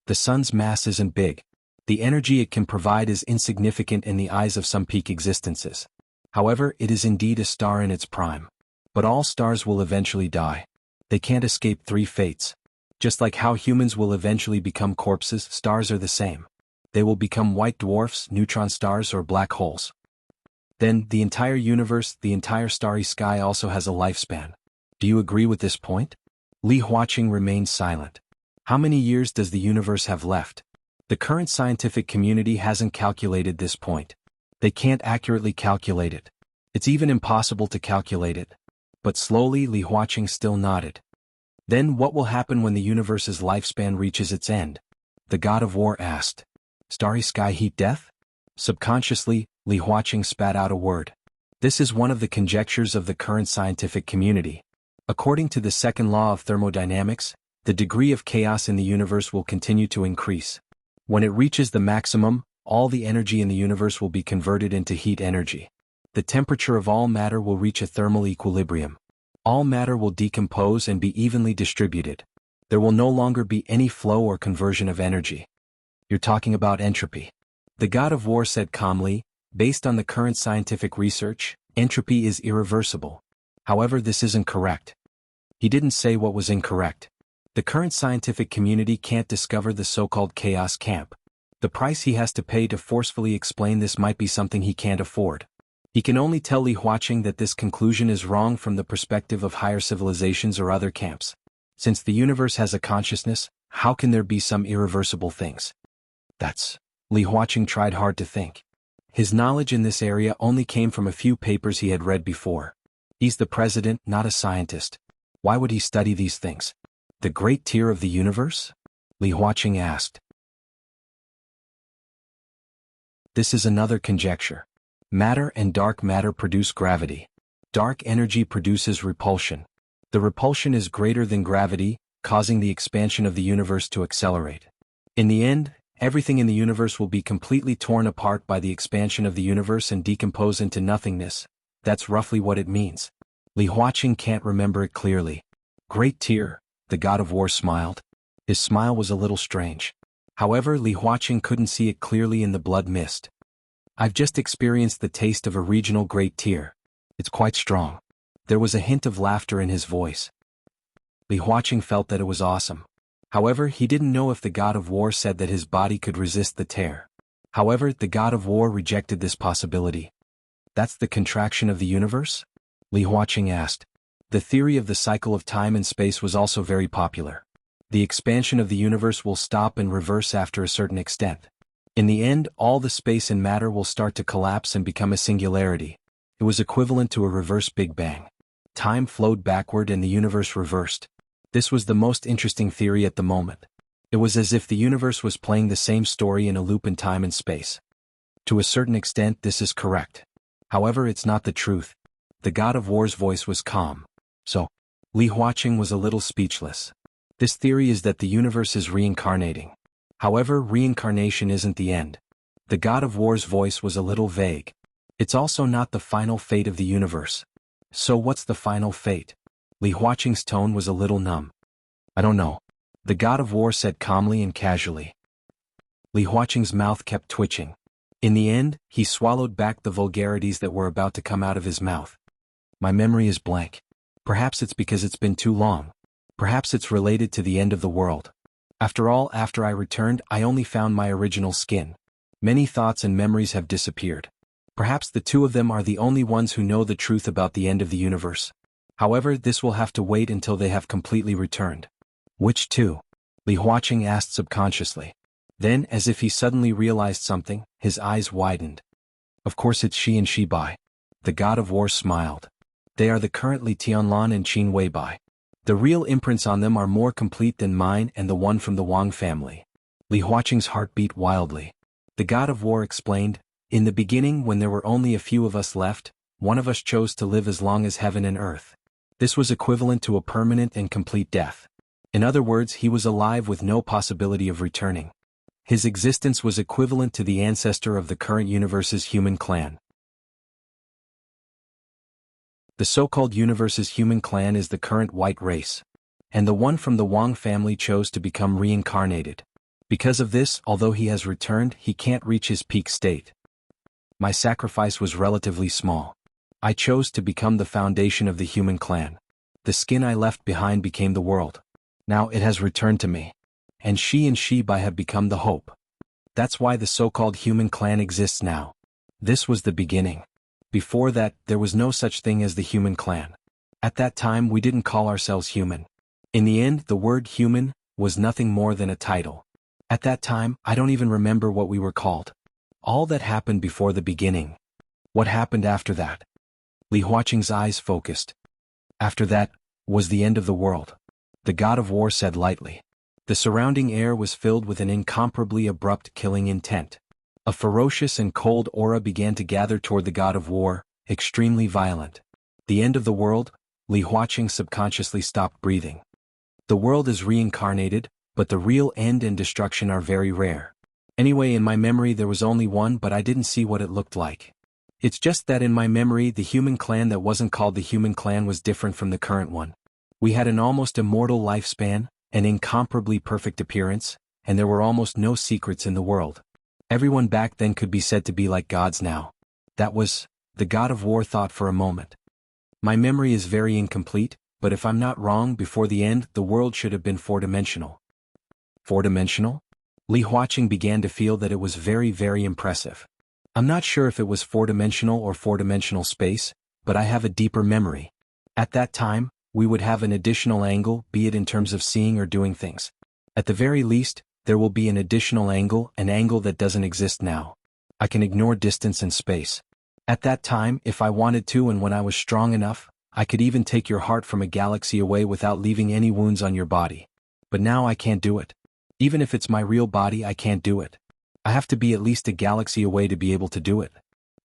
"The sun's mass isn't big. The energy it can provide is insignificant in the eyes of some peak existences. However, it is indeed a star in its prime. But all stars will eventually die. They can't escape 3 fates. Just like how humans will eventually become corpses, stars are the same. They will become white dwarfs, neutron stars, or black holes. Then, the entire universe, the entire starry sky also has a lifespan. Do you agree with this point?" Li Huaqing remained silent. "How many years does the universe have left?" The current scientific community hasn't calculated this point. They can't accurately calculate it. It's even impossible to calculate it. But slowly Li Huaqing still nodded. Then what will happen when the universe's lifespan reaches its end? The god of war asked. Starry sky heat death? Subconsciously, Li Huaqing spat out a word. This is one of the conjectures of the current scientific community. According to the second law of thermodynamics, the degree of chaos in the universe will continue to increase. When it reaches the maximum, all the energy in the universe will be converted into heat energy. The temperature of all matter will reach a thermal equilibrium. All matter will decompose and be evenly distributed. There will no longer be any flow or conversion of energy. You're talking about entropy. The god of war said calmly, based on the current scientific research, entropy is irreversible. However, this isn't correct. He didn't say what was incorrect. The current scientific community can't discover the so-called chaos camp. The price he has to pay to forcefully explain this might be something he can't afford. He can only tell Li Huaqing that this conclusion is wrong from the perspective of higher civilizations or other camps. Since the universe has a consciousness, how can there be some irreversible things? Li Huaqing tried hard to think. His knowledge in this area only came from a few papers he had read before. He's the president, not a scientist. Why would he study these things? The great tier of the universe? Li Huaqing asked. This is another conjecture. Matter and dark matter produce gravity. Dark energy produces repulsion. The repulsion is greater than gravity, causing the expansion of the universe to accelerate. In the end, everything in the universe will be completely torn apart by the expansion of the universe and decompose into nothingness. That's roughly what it means. Li Huaqing can't remember it clearly. Great tier, the god of war smiled. His smile was a little strange. However, Li Huaqing couldn't see it clearly in the blood mist. I've just experienced the taste of a regional great tier. It's quite strong. There was a hint of laughter in his voice. Li Huaqing felt that it was awesome. However, he didn't know if the god of war said that his body could resist the tear. However, the god of war rejected this possibility. That's the contraction of the universe? Li Huaqing asked. The theory of the cycle of time and space was also very popular. The expansion of the universe will stop and reverse after a certain extent. In the end, all the space and matter will start to collapse and become a singularity. It was equivalent to a reverse Big Bang. Time flowed backward and the universe reversed. This was the most interesting theory at the moment. It was as if the universe was playing the same story in a loop in time and space. To a certain extent, this is correct. However, it's not the truth. The god of war's voice was calm. So, Li Huaqing was a little speechless. This theory is that the universe is reincarnating. However, reincarnation isn't the end. The god of war's voice was a little vague. It's also not the final fate of the universe. So what's the final fate? Li Huaqing's tone was a little numb. I don't know. The god of war said calmly and casually. Li Huaqing's mouth kept twitching. In the end, he swallowed back the vulgarities that were about to come out of his mouth. My memory is blank. Perhaps it's because it's been too long. Perhaps it's related to the end of the world. After all, after I returned, I only found my original skin. Many thoughts and memories have disappeared. Perhaps the two of them are the only ones who know the truth about the end of the universe. However, this will have to wait until they have completely returned. Which two? Li Huaqing asked subconsciously. Then, as if he suddenly realized something, his eyes widened. Of course it's Shi and Shi Bai. The god of war smiled. They are the currently Tianlan and Qin Wei Bai. The real imprints on them are more complete than mine and the one from the Wang family. Li Huaqing's heart beat wildly. The god of war explained, in the beginning when there were only a few of us left, one of us chose to live as long as heaven and earth. This was equivalent to a permanent and complete death. In other words, he was alive with no possibility of returning. His existence was equivalent to the ancestor of the current universe's human clan. The so-called universe's human clan is the current white race. And the one from the Wang family chose to become reincarnated. Because of this, although he has returned, he can't reach his peak state. My sacrifice was relatively small. I chose to become the foundation of the human clan. The skin I left behind became the world. Now it has returned to me. And Shi and Shi Bai have become the hope. That's why the so-called human clan exists now. This was the beginning. Before that, there was no such thing as the human clan. At that time, we didn't call ourselves human. In the end, the word human was nothing more than a title. At that time, I don't even remember what we were called. All that happened before the beginning. What happened after that? Li Huaqing's eyes focused. After that, was the end of the world. The god of war said lightly. The surrounding air was filled with an incomparably abrupt killing intent. A ferocious and cold aura began to gather toward the god of war, extremely violent. The end of the world? Li Huaqing subconsciously stopped breathing. The world is reincarnated, but the real end and destruction are very rare. Anyway, in my memory there was only one, but I didn't see what it looked like. It's just that in my memory the human clan that wasn't called the human clan was different from the current one. We had an almost immortal lifespan, an incomparably perfect appearance, and there were almost no secrets in the world. Everyone back then could be said to be like gods now. That was, the god of war thought for a moment. My memory is very incomplete, but if I'm not wrong, before the end the world should have been four-dimensional. Four-dimensional? Li Huaqing began to feel that it was very, very impressive. I'm not sure if it was four-dimensional or four-dimensional space, but I have a deeper memory. At that time, we would have an additional angle, be it in terms of seeing or doing things. At the very least, there will be an additional angle, an angle that doesn't exist now. I can ignore distance and space. At that time, if I wanted to and when I was strong enough, I could even take your heart from a galaxy away without leaving any wounds on your body. But now I can't do it. Even if it's my real body, I can't do it. I have to be at least a galaxy away to be able to do it.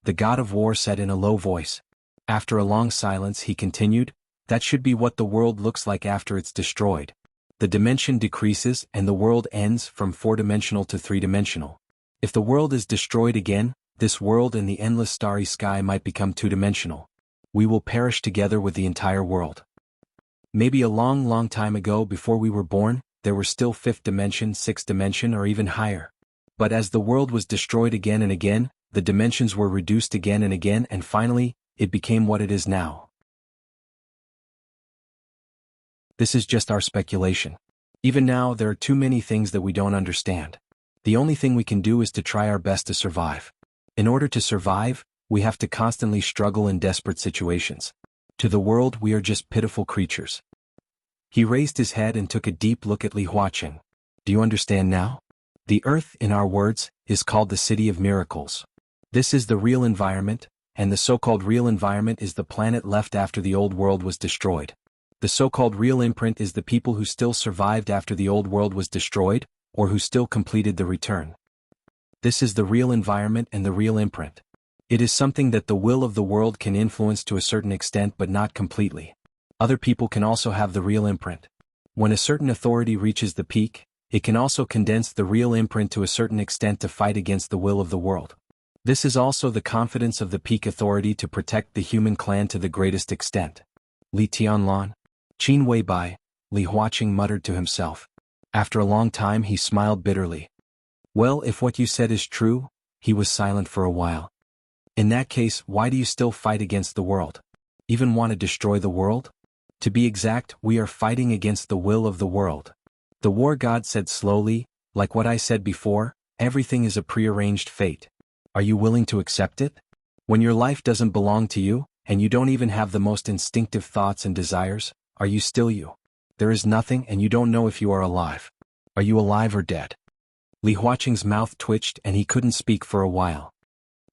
The god of war said in a low voice. After a long silence he continued, that should be what the world looks like after it's destroyed. The dimension decreases and the world ends from four-dimensional to three-dimensional. If the world is destroyed again, this world and the endless starry sky might become two-dimensional. We will perish together with the entire world. Maybe a long, long time ago before we were born, there were still fifth dimension, sixth dimension, or even higher. But as the world was destroyed again and again, the dimensions were reduced again and again, and finally, it became what it is now. This is just our speculation. Even now, there are too many things that we don't understand. The only thing we can do is to try our best to survive. In order to survive, we have to constantly struggle in desperate situations. To the world, we are just pitiful creatures. He raised his head and took a deep look at Li Huaqing. Do you understand now? The earth, in our words, is called the City of Miracles. This is the real environment, and the so-called real environment is the planet left after the old world was destroyed. The so-called real imprint is the people who still survived after the old world was destroyed, or who still completed the return. This is the real environment and the real imprint. It is something that the will of the world can influence to a certain extent but not completely. Other people can also have the real imprint. When a certain authority reaches the peak, it can also condense the real imprint to a certain extent to fight against the will of the world. This is also the confidence of the peak authority to protect the human clan to the greatest extent. Li Tianlan? Qin Weibai, Li Huaqing muttered to himself. After a long time he smiled bitterly. Well, if what you said is true, he was silent for a while. In that case, why do you still fight against the world? Even want to destroy the world? To be exact, we are fighting against the will of the world. The war god said slowly, like what I said before, everything is a prearranged fate. Are you willing to accept it? When your life doesn't belong to you, and you don't even have the most instinctive thoughts and desires, are you still you? There is nothing and you don't know if you are alive. Are you alive or dead? Li Huaqing's mouth twitched and he couldn't speak for a while.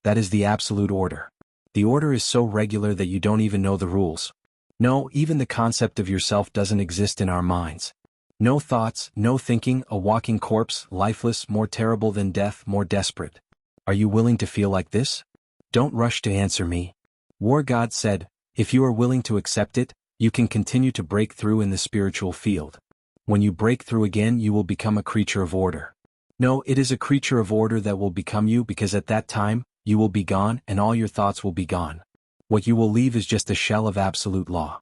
That is the absolute order. The order is so regular that you don't even know the rules. No, even the concept of yourself doesn't exist in our minds. No thoughts, no thinking, a walking corpse, lifeless, more terrible than death, more desperate. Are you willing to feel like this? Don't rush to answer me. War God said, if you are willing to accept it, you can continue to break through in the spiritual field. When you break through again, you will become a creature of order. No, it is a creature of order that will become you, because at that time, you will be gone and all your thoughts will be gone. What you will leave is just a shell of absolute law.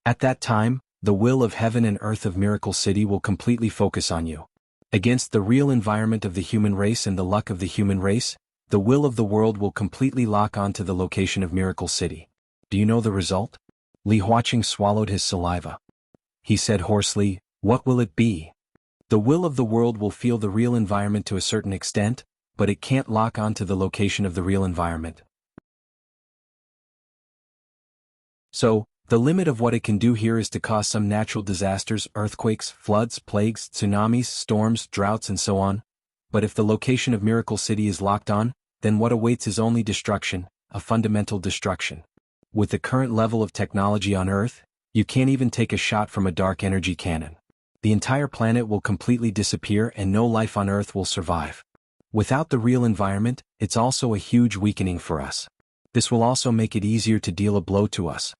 At that time, the will of heaven and earth of Miracle City will completely focus on you. Against the real environment of the human race and the luck of the human race, the will of the world will completely lock onto the location of Miracle City. Do you know the result? Li Huaqing swallowed his saliva. He said hoarsely, what will it be? The will of the world will feel the real environment to a certain extent, but it can't lock onto the location of the real environment. So, The limit of what it can do here is to cause some natural disasters, earthquakes, floods, plagues, tsunamis, storms, droughts and so on. But if the location of Miracle City is locked on, then what awaits is only destruction, a fundamental destruction. With the current level of technology on Earth, you can't even take a shot from a dark energy cannon. The entire planet will completely disappear and no life on Earth will survive. Without the real environment, it's also a huge weakening for us. This will also make it easier to deal a blow to us.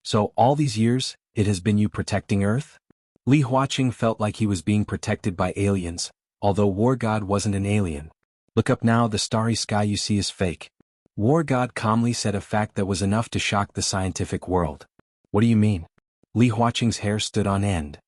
So, all these years, it has been you protecting Earth? Li Huaqing felt like he was being protected by aliens, although War God wasn't an alien. Look up now, the starry sky you see is fake. War God calmly said, a fact that was enough to shock the scientific world. What do you mean? Li Huaqing's hair stood on end.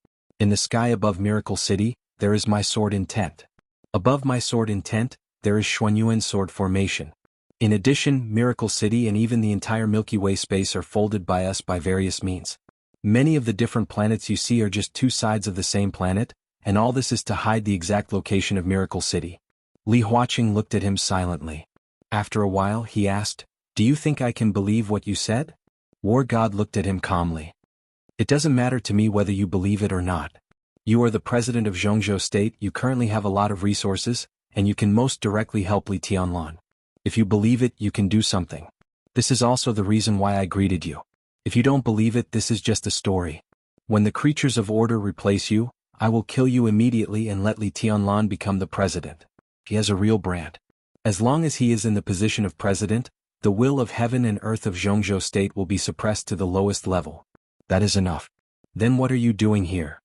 In the sky above Miracle City, there is my sword intent. Above my sword intent, there is Xuanyuan's sword formation. In addition, Miracle City and even the entire Milky Way space are folded by us by various means. Many of the different planets you see are just two sides of the same planet, and all this is to hide the exact location of Miracle City. Li Huaqing looked at him silently. After a while, he asked, "Do you think I can believe what you said?" War God looked at him calmly. "It doesn't matter to me whether you believe it or not. You are the president of Zhongzhou State, you currently have a lot of resources, and you can most directly help Li Tianlan. If you believe it, you can do something. This is also the reason why I greeted you. If you don't believe it, this is just a story. When the creatures of order replace you, I will kill you immediately and let Li Tianlan become the president. He has a real brand. As long as he is in the position of president, the will of heaven and earth of Zhongzhou State will be suppressed to the lowest level. That is enough. Then what are you doing here?"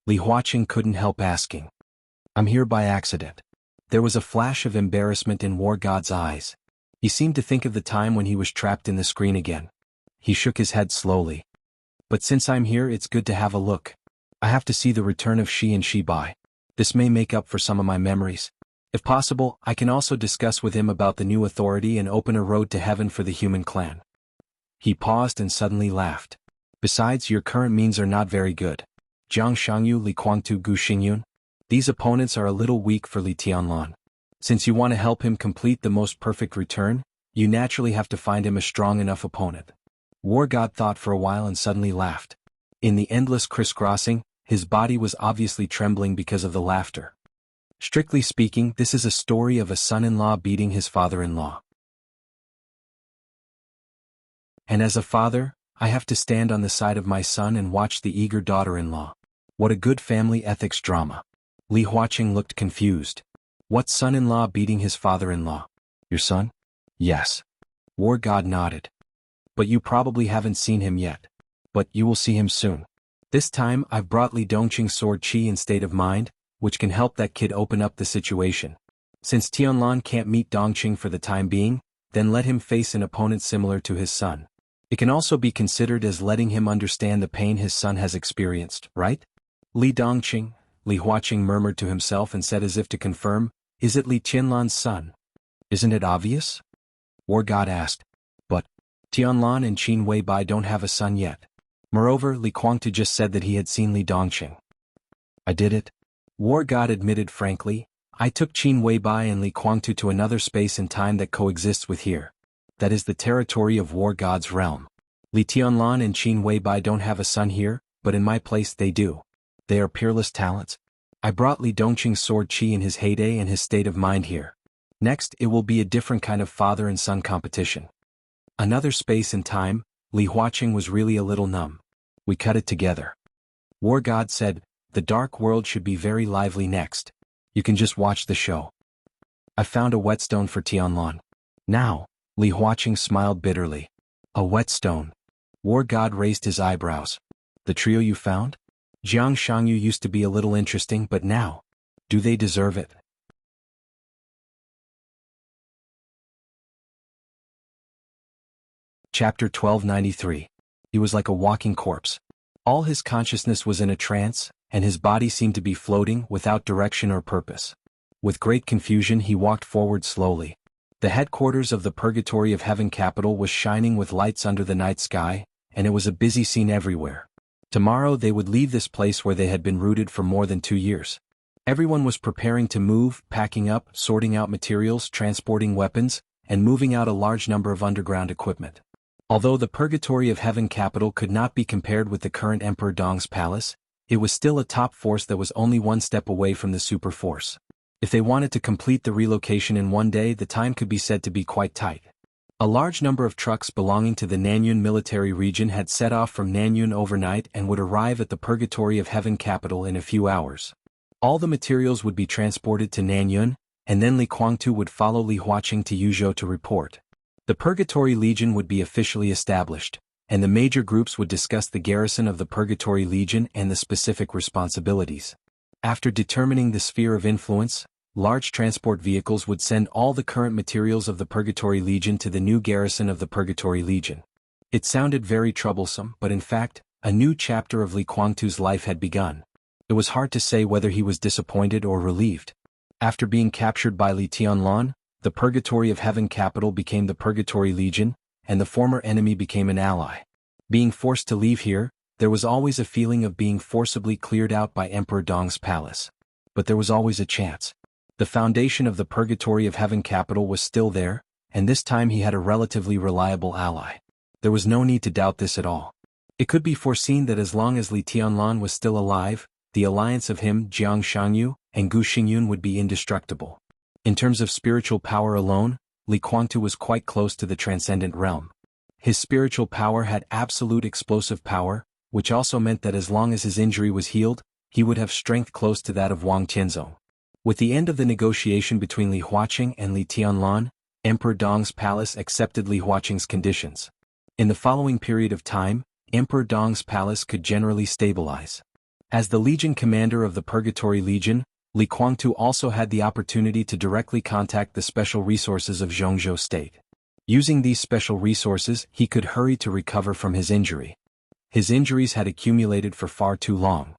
Li Huaqing couldn't help asking. "I'm here by accident." There was a flash of embarrassment in War God's eyes. He seemed to think of the time when he was trapped in the screen again. He shook his head slowly. "But since I'm here, it's good to have a look. I have to see the return of Shi and Shi Bai. This may make up for some of my memories. If possible, I can also discuss with him about the new authority and open a road to heaven for the human clan." He paused and suddenly laughed. "Besides, your current means are not very good. Jiang Shangyu, Li Kuangtu, Gu Xingyun. These opponents are a little weak for Li Tianlan. Since you want to help him complete the most perfect return, you naturally have to find him a strong enough opponent." War God thought for a while and suddenly laughed. In the endless crisscrossing, his body was obviously trembling because of the laughter. "Strictly speaking, this is a story of a son-in-law beating his father-in-law. And as a father, I have to stand on the side of my son and watch the eager daughter-in-law. What a good family ethics drama." Li Huaqing looked confused. "What son-in-law beating his father-in-law? Your son?" "Yes." War God nodded. "But you probably haven't seen him yet. But you will see him soon. This time I've brought Li Dongqing's sword Qi in state of mind, which can help that kid open up the situation. Since Tianlan can't meet Dongqing for the time being, then let him face an opponent similar to his son. It can also be considered as letting him understand the pain his son has experienced, right?" "Li Dongqing," Li Huaqing murmured to himself and said as if to confirm, "Is it Li Tianlan's son?" "Isn't it obvious?" War God asked. "But Tianlan and Qin Weibai don't have a son yet. Moreover, Li Kuangtu just said that he had seen Li Dongqing." "I did it." War God admitted frankly, "I took Qin Weibai and Li Kuangtu to another space and time that coexists with here. That is the territory of War God's realm. Li Tianlan and Qin Weibai don't have a son here, but in my place they do. They are peerless talents. I brought Li Dongqing's sword Qi in his heyday and his state of mind here. Next, it will be a different kind of father and son competition." Another space and time, Li Huaqing was really a little numb. "We cut it together." War God said, "The dark world should be very lively next. You can just watch the show. I found a whetstone for Tianlan." "Now," Li Huaqing smiled bitterly. "A whetstone?" War God raised his eyebrows. "The trio you found? Jiang Shangyu used to be a little interesting, but now, do they deserve it?" Chapter 1293. He was like a walking corpse. All his consciousness was in a trance, and his body seemed to be floating without direction or purpose. With great confusion he walked forward slowly. The headquarters of the Purgatory of Heaven capital was shining with lights under the night sky, and it was a busy scene everywhere. Tomorrow they would leave this place where they had been rooted for more than 2 years. Everyone was preparing to move, packing up, sorting out materials, transporting weapons, and moving out a large number of underground equipment. Although the Purgatory of Heaven capital could not be compared with the current Emperor Dong's palace, it was still a top force that was only one step away from the super force. If they wanted to complete the relocation in one day, the time could be said to be quite tight. A large number of trucks belonging to the Nanyun military region had set off from Nanyun overnight and would arrive at the Purgatory of Heaven capital in a few hours. All the materials would be transported to Nanyun, and then Li Guangtu would follow Li Huaqing to Yuzhou to report. The Purgatory Legion would be officially established, and the major groups would discuss the garrison of the Purgatory Legion and the specific responsibilities. After determining the sphere of influence, large transport vehicles would send all the current materials of the Purgatory Legion to the new garrison of the Purgatory Legion. It sounded very troublesome, but in fact, a new chapter of Li Guangtu's life had begun. It was hard to say whether he was disappointed or relieved. After being captured by Li Tianlan, the Purgatory of Heaven capital became the Purgatory Legion, and the former enemy became an ally. Being forced to leave here, there was always a feeling of being forcibly cleared out by Emperor Dong's palace. But there was always a chance. The foundation of the Purgatory of Heaven capital was still there, and this time he had a relatively reliable ally. There was no need to doubt this at all. It could be foreseen that as long as Li Tianlan was still alive, the alliance of him, Jiang Shangyu, and Gu Xingyun would be indestructible. In terms of spiritual power alone, Li Guangtu was quite close to the transcendent realm. His spiritual power had absolute explosive power, which also meant that as long as his injury was healed, he would have strength close to that of Wang Tianzong. With the end of the negotiation between Li Huaqing and Li Tianlan, Emperor Dong's palace accepted Li Huaqing's conditions. In the following period of time, Emperor Dong's palace could generally stabilize. As the Legion commander of the Purgatory Legion, Li Guangtu also had the opportunity to directly contact the special resources of Zhongzhou State. Using these special resources, he could hurry to recover from his injury. His injuries had accumulated for far too long.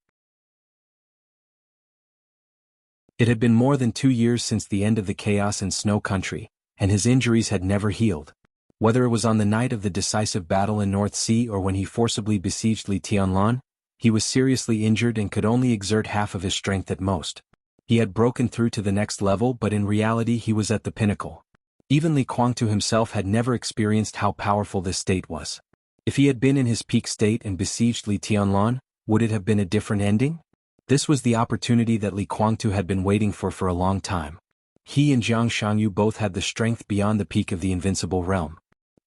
It had been more than 2 years since the end of the chaos in Snow Country, and his injuries had never healed. Whether it was on the night of the decisive battle in North Sea or when he forcibly besieged Li Tianlan, he was seriously injured and could only exert half of his strength at most. He had broken through to the next level, but in reality he was at the pinnacle. Even Li Guangtu himself had never experienced how powerful this state was. If he had been in his peak state and besieged Li Tianlan, would it have been a different ending? This was the opportunity that Li Guangtu had been waiting for a long time. He and Jiang Shangyu both had the strength beyond the peak of the invincible realm.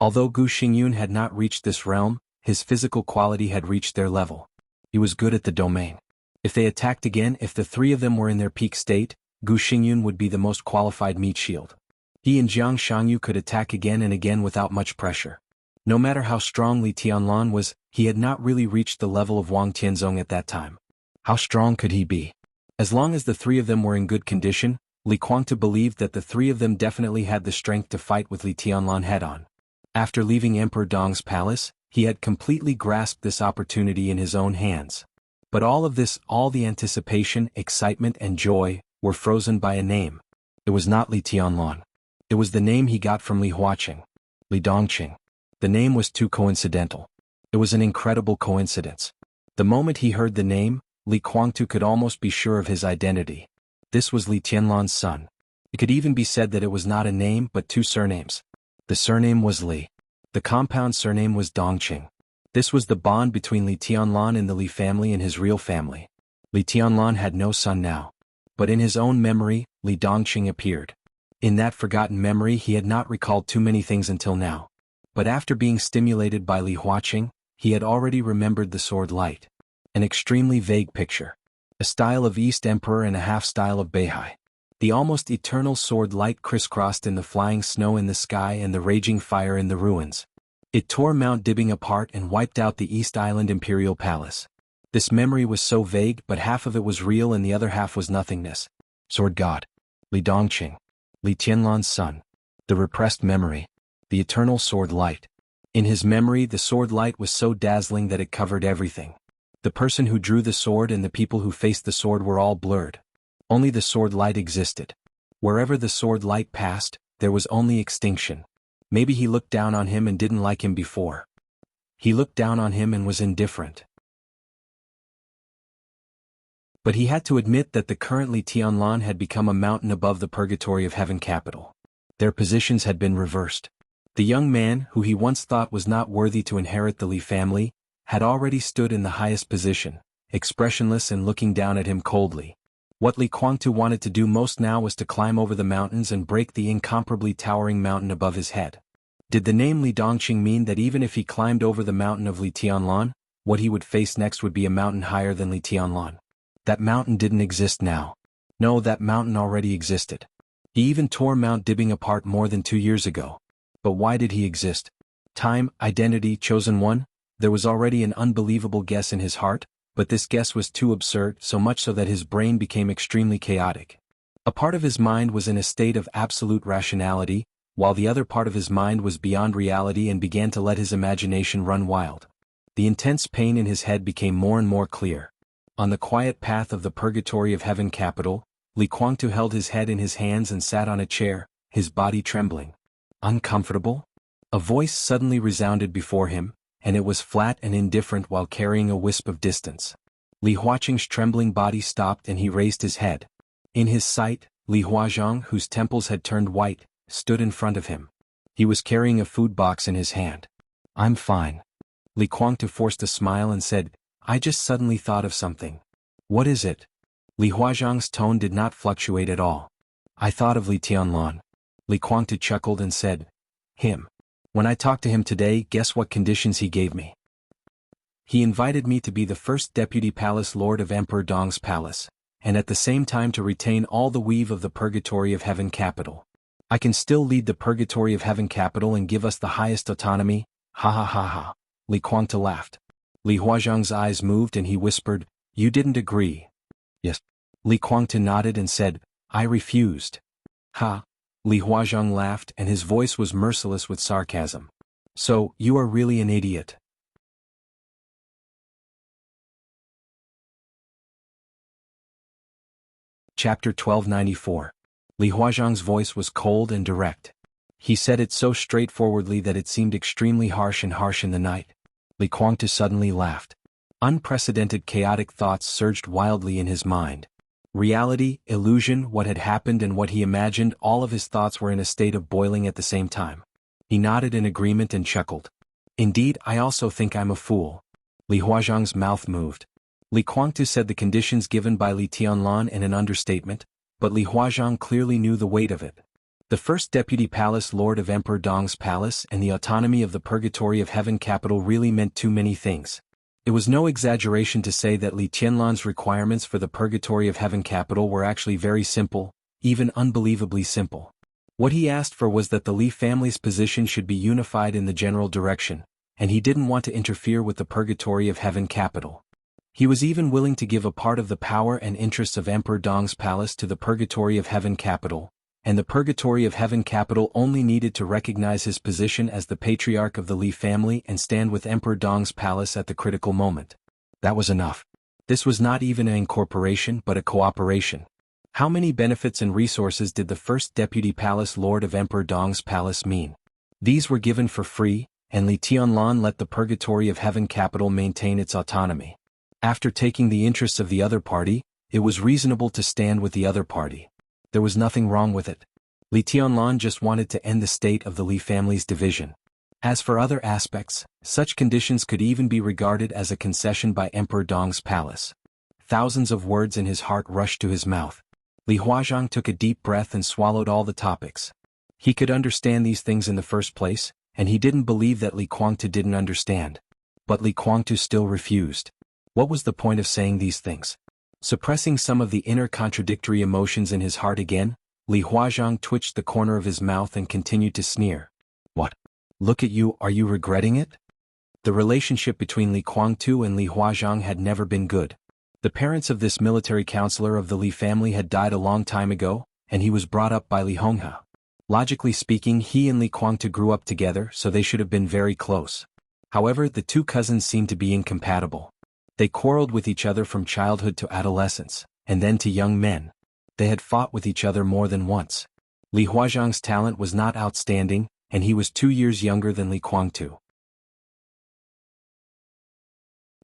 Although Gu Xingyun had not reached this realm, his physical quality had reached their level. He was good at the domain. If they attacked again, if the three of them were in their peak state, Gu Xingyun would be the most qualified meat shield. He and Jiang Shangyu could attack again and again without much pressure. No matter how strong Li Tianlan was, he had not really reached the level of Wang Tianzong at that time. How strong could he be? As long as the three of them were in good condition, Li Guangtu believed that the three of them definitely had the strength to fight with Li Tianlan head-on. After leaving Emperor Dong's palace, he had completely grasped this opportunity in his own hands. But all of this, all the anticipation, excitement and joy, were frozen by a name. It was not Li Tianlan. It was the name he got from Li Huaqing. Li Dongqing. The name was too coincidental. It was an incredible coincidence. The moment he heard the name, Li Guangtu could almost be sure of his identity. This was Li Tianlan's son. It could even be said that it was not a name but two surnames. The surname was Li. The compound surname was Dongqing. This was the bond between Li Tianlan and the Li family and his real family. Li Tianlan had no son now. But in his own memory, Li Dongqing appeared. In that forgotten memory he had not recalled too many things until now. But after being stimulated by Li Huaqing, he had already remembered the sword light. An extremely vague picture. A style of East Emperor and a half-style of Beihai. The almost eternal sword light crisscrossed in the flying snow in the sky and the raging fire in the ruins. It tore Mount Dibbing apart and wiped out the East Island Imperial Palace. This memory was so vague, but half of it was real and the other half was nothingness. Sword God. Li Dongqing. Li Tianlan's son. The repressed memory. The eternal sword light. In his memory the sword light was so dazzling that it covered everything. The person who drew the sword and the people who faced the sword were all blurred. Only the sword light existed. Wherever the sword light passed, there was only extinction. Maybe he looked down on him and didn't like him before. He looked down on him and was indifferent. But he had to admit that the current Li Tianlan had become a mountain above the Purgatory of Heaven capital. Their positions had been reversed. The young man, who he once thought was not worthy to inherit the Li family, had already stood in the highest position, expressionless and looking down at him coldly. What Li Kuangtu wanted to do most now was to climb over the mountains and break the incomparably towering mountain above his head. Did the name Li Dongqing mean that even if he climbed over the mountain of Li Tianlan, what he would face next would be a mountain higher than Li Tianlan? That mountain didn't exist now. No, that mountain already existed. He even tore Mount Dibbing apart more than 2 years ago. But why did he exist? Time, identity, chosen one? There was already an unbelievable guess in his heart, but this guess was too absurd, so much so that his brain became extremely chaotic. A part of his mind was in a state of absolute rationality, while the other part of his mind was beyond reality and began to let his imagination run wild. The intense pain in his head became more and more clear. On the quiet path of the purgatory of heaven capital, Li Kuangtu held his head in his hands and sat on a chair, his body trembling. Uncomfortable? A voice suddenly resounded before him, and it was flat and indifferent while carrying a wisp of distance. Li Huaqing's trembling body stopped and he raised his head. In his sight, Li Huazhang, whose temples had turned white, stood in front of him. He was carrying a food box in his hand. "I'm fine." Li Kuangtu forced a smile and said, "I just suddenly thought of something." "What is it?" Li Huazhang's tone did not fluctuate at all. "I thought of Li Tianlan." Li Kuangtu chuckled and said, "Him. When I talked to him today, guess what conditions he gave me? He invited me to be the first deputy palace lord of Emperor Dong's palace, and at the same time to retain all the weave of the purgatory of heaven capital. I can still lead the purgatory of heaven capital and give us the highest autonomy." Ha ha ha ha. Li Kuangtu laughed. Li Huazhang's eyes moved and he whispered, "You didn't agree." "Yes." Li Kuangtu nodded and said, "I refused." "Ha." Li Huazhang laughed and his voice was merciless with sarcasm. "So, you are really an idiot." Chapter 1294. Li Huazhang's voice was cold and direct. He said it so straightforwardly that it seemed extremely harsh in the night. Li Kuangtu suddenly laughed. Unprecedented chaotic thoughts surged wildly in his mind. Reality, illusion, what had happened and what he imagined, all of his thoughts were in a state of boiling at the same time. He nodded in agreement and chuckled. "Indeed, I also think I'm a fool." Li Huazhang's mouth moved. Li Kuangtu said the conditions given by Li Tianlan in an understatement, but Li Huazhang clearly knew the weight of it. The first deputy palace lord of Emperor Dong's palace and the autonomy of the purgatory of heaven capital really meant too many things. It was no exaggeration to say that Li Tianlan's requirements for the purgatory of heaven capital were actually very simple, even unbelievably simple. What he asked for was that the Li family's position should be unified in the general direction, and he didn't want to interfere with the purgatory of heaven capital. He was even willing to give a part of the power and interests of Emperor Dong's palace to the purgatory of heaven capital, and the purgatory of heaven capital only needed to recognize his position as the patriarch of the Li family and stand with Emperor Dong's palace at the critical moment. That was enough. This was not even an incorporation but a cooperation. How many benefits and resources did the first deputy palace lord of Emperor Dong's palace mean? These were given for free, and Li Tianlan let the purgatory of heaven capital maintain its autonomy. After taking the interests of the other party, it was reasonable to stand with the other party. There was nothing wrong with it. Li Tianlan just wanted to end the state of the Li family's division. As for other aspects, such conditions could even be regarded as a concession by Emperor Dong's palace. Thousands of words in his heart rushed to his mouth. Li Huazhang took a deep breath and swallowed all the topics. He could understand these things in the first place, and he didn't believe that Li Kuangtu didn't understand. But Li Kuangtu still refused. What was the point of saying these things? Suppressing some of the inner contradictory emotions in his heart again, Li Huazhang twitched the corner of his mouth and continued to sneer. "What? Look at you, are you regretting it?" The relationship between Li Kuangtu and Li Huazhang had never been good. The parents of this military counselor of the Li family had died a long time ago, and he was brought up by Li Honghe. Logically speaking, he and Li Kuangtu grew up together, so they should have been very close. However, the two cousins seemed to be incompatible. They quarreled with each other from childhood to adolescence, and then to young men. They had fought with each other more than once. Li Huazhang's talent was not outstanding, and he was 2 years younger than Li Kuangtu.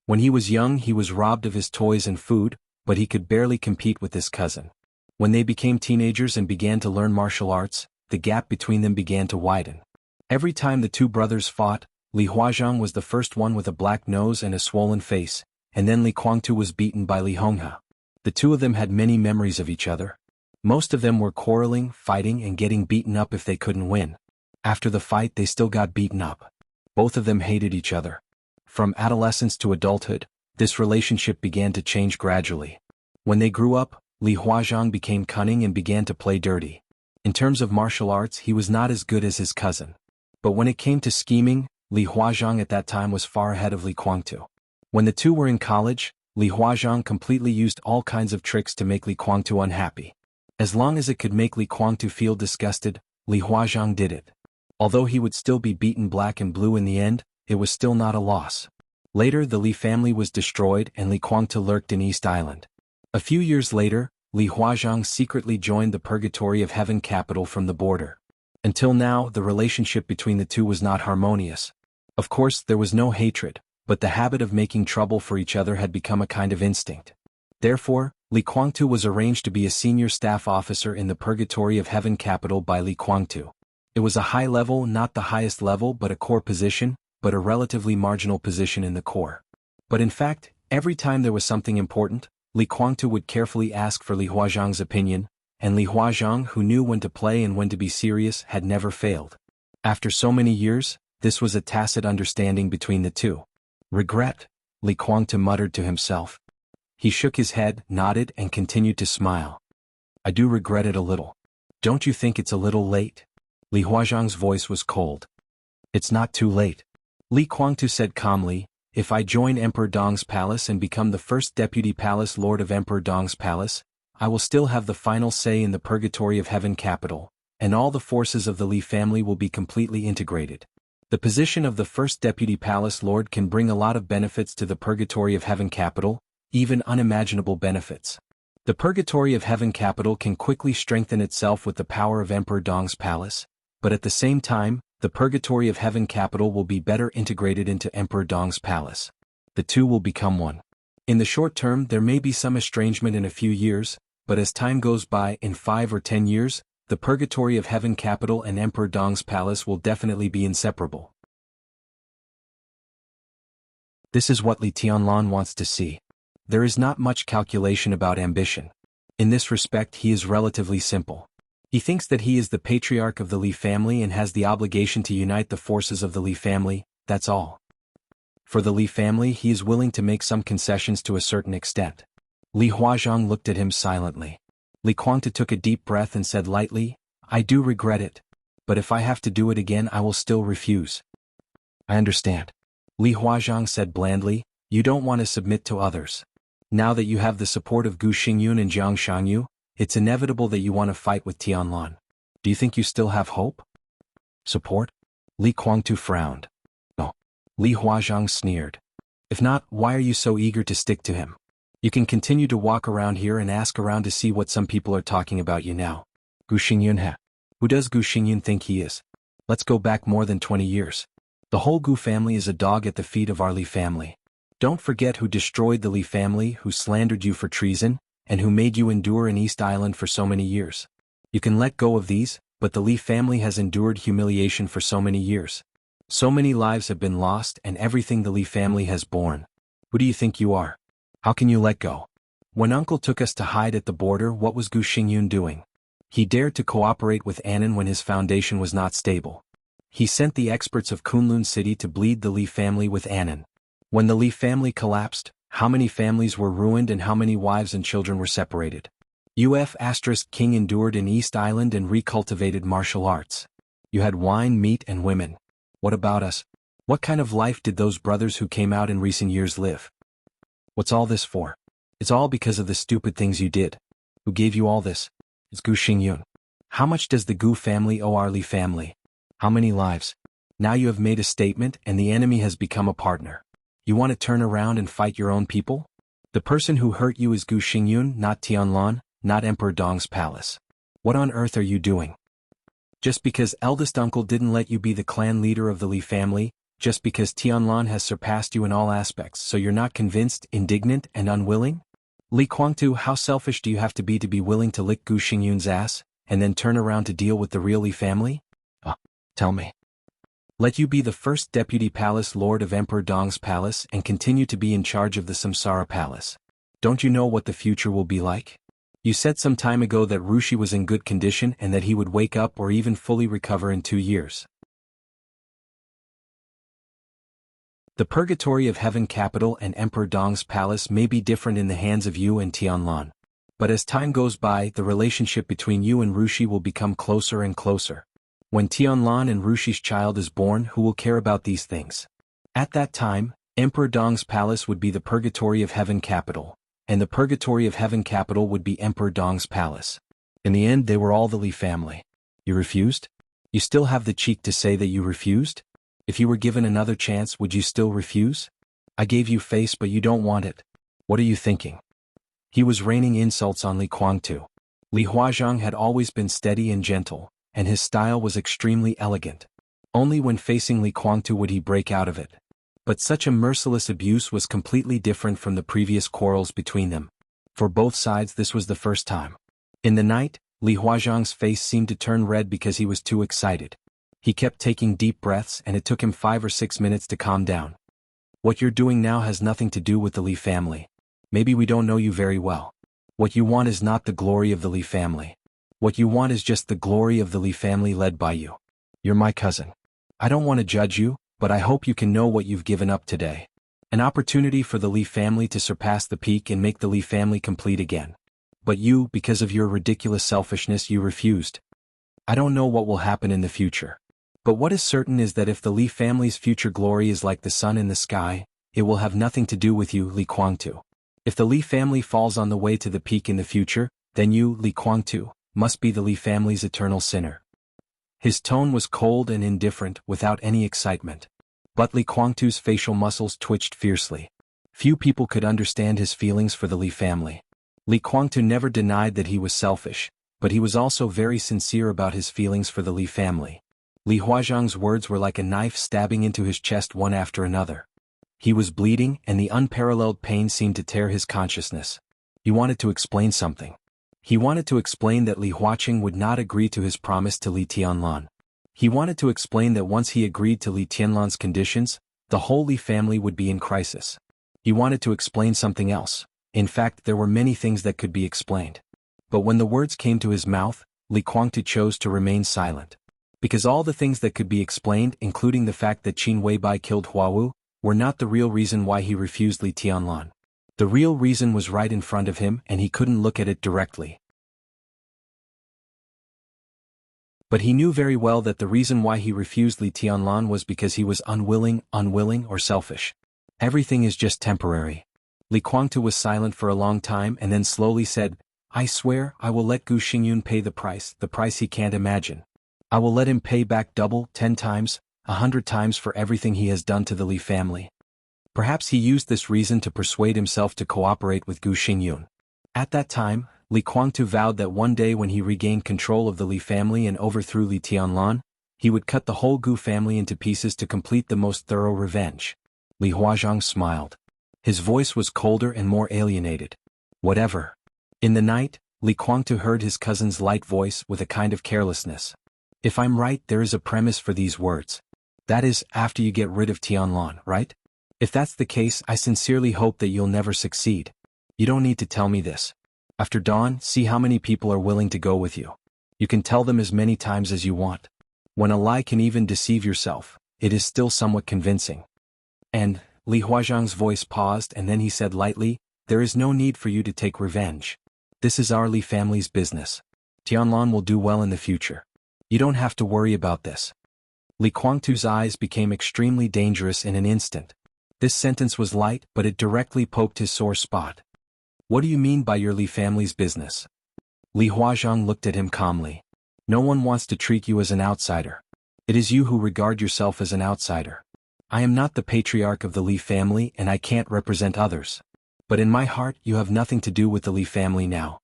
When he was young, he was robbed of his toys and food, but he could barely compete with his cousin. When they became teenagers and began to learn martial arts, the gap between them began to widen. Every time the two brothers fought, Li Huazhang was the first one with a black nose and a swollen face, and then Li Guangtu was beaten by Li Honghe. The two of them had many memories of each other. Most of them were quarreling, fighting and getting beaten up if they couldn't win. After the fight they still got beaten up. Both of them hated each other. From adolescence to adulthood, this relationship began to change gradually. When they grew up, Li Huazhang became cunning and began to play dirty. In terms of martial arts he was not as good as his cousin. But when it came to scheming, Li Huazhang at that time was far ahead of Li Guangtu. When the two were in college, Li Huazhang completely used all kinds of tricks to make Li Guangtu unhappy. As long as it could make Li Guangtu feel disgusted, Li Huazhang did it. Although he would still be beaten black and blue in the end, it was still not a loss. Later the Li family was destroyed and Li Guangtu lurked in East Island. A few years later, Li Huazhang secretly joined the Purgatory of Heaven capital from the border. Until now, the relationship between the two was not harmonious. Of course, there was no hatred, but the habit of making trouble for each other had become a kind of instinct. Therefore, Li Guangtu was arranged to be a senior staff officer in the Purgatory of Heaven capital by Li Guangtu. It was a high level, not the highest level but a core position, but a relatively marginal position in the core. But in fact, every time there was something important, Li Guangtu would carefully ask for Li Huazhang's opinion, and Li Huazhang, who knew when to play and when to be serious, had never failed. After so many years, this was a tacit understanding between the two. Regret, Li Guangtu muttered to himself. He shook his head, nodded and continued to smile. I do regret it a little. Don't you think it's a little late? Li Huazhang's voice was cold. It's not too late. Li Guangtu said calmly, if I join Emperor Dong's palace and become the first deputy palace lord of Emperor Dong's palace, I will still have the final say in the Purgatory of Heaven capital, and all the forces of the Li family will be completely integrated. The position of the first deputy palace lord can bring a lot of benefits to the Purgatory of Heaven capital, even unimaginable benefits. The Purgatory of Heaven capital can quickly strengthen itself with the power of Emperor Dong's palace, but at the same time, the Purgatory of Heaven capital will be better integrated into Emperor Dong's palace. The two will become one. In the short term there may be some estrangement in a few years, but as time goes by, in 5 or 10 years, the Purgatory of Heaven capital and Emperor Dong's palace will definitely be inseparable. This is what Li Tianlan wants to see. There is not much calculation about ambition. In this respect he is relatively simple. He thinks that he is the patriarch of the Li family and has the obligation to unite the forces of the Li family, that's all. For the Li family he is willing to make some concessions to a certain extent. Li Huazhang looked at him silently. Li Guangtu took a deep breath and said lightly, I do regret it. But if I have to do it again I will still refuse. I understand. Li Huazhang said blandly, you don't want to submit to others. Now that you have the support of Gu Xingyun and Jiang Shangyu, it's inevitable that you want to fight with Tianlan. Do you think you still have hope? Support? Li Guangtu frowned. No. Li Huazhang sneered. If not, why are you so eager to stick to him? You can continue to walk around here and ask around to see what some people are talking about you now. Gu Xingyun he. Who does Gu Xingyun think he is? Let's go back more than 20 years. The whole Gu family is a dog at the feet of our Li family. Don't forget who destroyed the Li family, who slandered you for treason, and who made you endure in East Island for so many years. You can let go of these, but the Li family has endured humiliation for so many years. So many lives have been lost and everything the Li family has borne. Who do you think you are? How can you let go? When uncle took us to hide at the border, what was Gu Xingyun doing? He dared to cooperate with Annan when his foundation was not stable. He sent the experts of Kunlun City to bleed the Li family with Annan. When the Li family collapsed, how many families were ruined and how many wives and children were separated? King endured in East Island and recultivated martial arts. You had wine, meat and women. What about us? What kind of life did those brothers who came out in recent years live? What's all this for? It's all because of the stupid things you did. Who gave you all this? It's Gu Xingyun. How much does the Gu family owe our Li family? How many lives? Now you have made a statement and the enemy has become a partner. You want to turn around and fight your own people? The person who hurt you is Gu Xingyun, not Tianlan, not Emperor Dong's palace. What on earth are you doing? Just because eldest uncle didn't let you be the clan leader of the Li family, just because Tianlan has surpassed you in all aspects, so you're not convinced, indignant and unwilling? Li Guangtu, how selfish do you have to be willing to lick Gu Xingyun's ass, and then turn around to deal with the real Li family? Tell me. Let you be the first deputy palace lord of Emperor Dong's palace and continue to be in charge of the Samsara palace. Don't you know what the future will be like? You said some time ago that Rushi was in good condition and that he would wake up or even fully recover in 2 years. The Purgatory of Heaven capital and Emperor Dong's palace may be different in the hands of you and Tianlan. But as time goes by, the relationship between you and Rushi will become closer and closer. When Tianlan and Rushi's child is born, who will care about these things? At that time, Emperor Dong's palace would be the Purgatory of Heaven capital, and the Purgatory of Heaven capital would be Emperor Dong's palace. In the end, they were all the Li family. You refused? You still have the cheek to say that you refused? If you were given another chance, would you still refuse? I gave you face, but you don't want it. What are you thinking? He was raining insults on Li Guangtu. Li Huazhang had always been steady and gentle, and his style was extremely elegant. Only when facing Li Guangtu would he break out of it. But such a merciless abuse was completely different from the previous quarrels between them. For both sides, this was the first time. In the night, Li Huazhang's face seemed to turn red because he was too excited. He kept taking deep breaths and it took him 5 or 6 minutes to calm down. What you're doing now has nothing to do with the Li family. Maybe we don't know you very well. What you want is not the glory of the Li family. What you want is just the glory of the Li family led by you. You're my cousin. I don't want to judge you, but I hope you can know what you've given up today. An opportunity for the Li family to surpass the peak and make the Li family complete again. But you, because of your ridiculous selfishness, you refused. I don't know what will happen in the future. But what is certain is that if the Li family's future glory is like the sun in the sky, it will have nothing to do with you, Li Guangtu. If the Li family falls on the way to the peak in the future, then you, Li Guangtu, must be the Li family's eternal sinner. His tone was cold and indifferent, without any excitement. But Li Guangtu's facial muscles twitched fiercely. Few people could understand his feelings for the Li family. Li Guangtu never denied that he was selfish, but he was also very sincere about his feelings for the Li family. Li Huazhang's words were like a knife stabbing into his chest one after another. He was bleeding, and the unparalleled pain seemed to tear his consciousness. He wanted to explain something. He wanted to explain that Li Huaqing would not agree to his promise to Li Tianlan. He wanted to explain that once he agreed to Li Tianlan's conditions, the whole Li family would be in crisis. He wanted to explain something else. In fact, there were many things that could be explained. But when the words came to his mouth, Li Guangtu chose to remain silent. Because all the things that could be explained, including the fact that Qin Weibai killed Huawu, were not the real reason why he refused Li Tianlan. The real reason was right in front of him and he couldn't look at it directly. But he knew very well that the reason why he refused Li Tianlan was because he was unwilling or selfish. Everything is just temporary. Li Guangtu was silent for a long time and then slowly said, I swear I will let Gu Xingyun pay the price he can't imagine. I will let him pay back double, 10 times, 100 times for everything he has done to the Li family. Perhaps he used this reason to persuade himself to cooperate with Gu Xingyun. At that time, Li Guangtu vowed that one day when he regained control of the Li family and overthrew Li Tianlan, he would cut the whole Gu family into pieces to complete the most thorough revenge. Li Huazhang smiled. His voice was colder and more alienated. Whatever. In the night, Li Guangtu heard his cousin's light voice with a kind of carelessness. If I'm right, there is a premise for these words. That is, after you get rid of Tianlan, right? If that's the case, I sincerely hope that you'll never succeed. You don't need to tell me this. After dawn, see how many people are willing to go with you. You can tell them as many times as you want. When a lie can even deceive yourself, it is still somewhat convincing. And, Li Huazhang's voice paused and then he said lightly, there is no need for you to take revenge. This is our Li family's business. Tianlan will do well in the future. You don't have to worry about this. Li Guangtu's eyes became extremely dangerous in an instant. This sentence was light, but it directly poked his sore spot. What do you mean by your Li family's business? Li Huazhang looked at him calmly. No one wants to treat you as an outsider. It is you who regard yourself as an outsider. I am not the patriarch of the Li family and I can't represent others. But in my heart, you have nothing to do with the Li family now.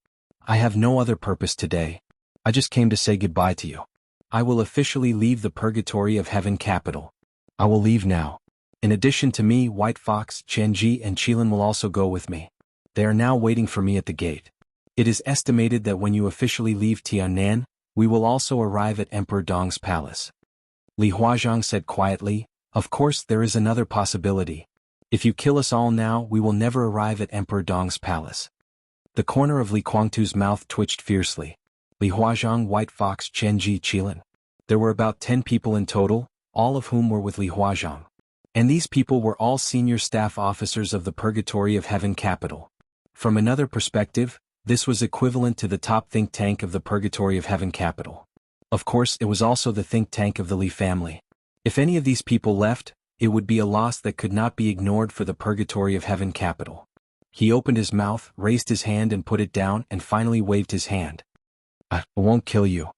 I have no other purpose today. I just came to say goodbye to you. I will officially leave the Purgatory of Heaven capital. I will leave now. In addition to me, White Fox, Chenji and Qilin will also go with me. They are now waiting for me at the gate. It is estimated that when you officially leave Tiannan, we will also arrive at Emperor Dong's palace. Li Huazhang said quietly, "Of course there is another possibility. If you kill us all now, we will never arrive at Emperor Dong's palace." The corner of Li Guangtu's mouth twitched fiercely. Li Huazhang, White Fox, Chenji, Qilin. There were about 10 people in total, all of whom were with Li Huazhang. And these people were all senior staff officers of the Purgatory of Heaven capital. From another perspective, this was equivalent to the top think tank of the Purgatory of Heaven capital. Of course, it was also the think tank of the Li family. If any of these people left, it would be a loss that could not be ignored for the Purgatory of Heaven capital. He opened his mouth, raised his hand and put it down, and finally waved his hand. "I won't kill you."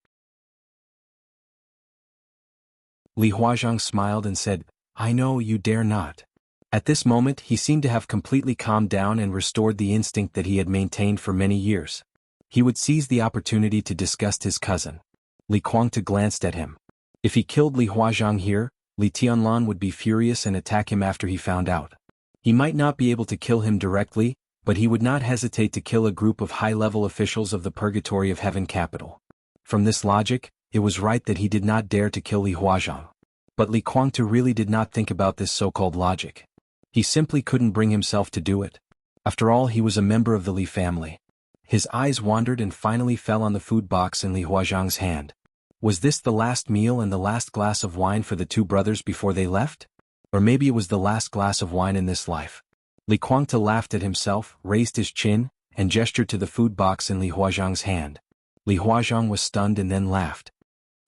Li Huazhang smiled and said, "I know you dare not." At this moment he seemed to have completely calmed down and restored the instinct that he had maintained for many years. He would seize the opportunity to disgust his cousin. Li Guangtu glanced at him. If he killed Li Huazhang here, Li Tianlan would be furious and attack him after he found out. He might not be able to kill him directly, but he would not hesitate to kill a group of high-level officials of the Purgatory of Heaven capital. From this logic, it was right that he did not dare to kill Li Huazhang. But Li Guangtu really did not think about this so-called logic. He simply couldn't bring himself to do it. After all, he was a member of the Li family. His eyes wandered and finally fell on the food box in Li Huazhang's hand. Was this the last meal and the last glass of wine for the two brothers before they left? Or maybe it was the last glass of wine in this life. Li Guangtu laughed at himself, raised his chin, and gestured to the food box in Li Huazhang's hand. Li Huazhang was stunned and then laughed.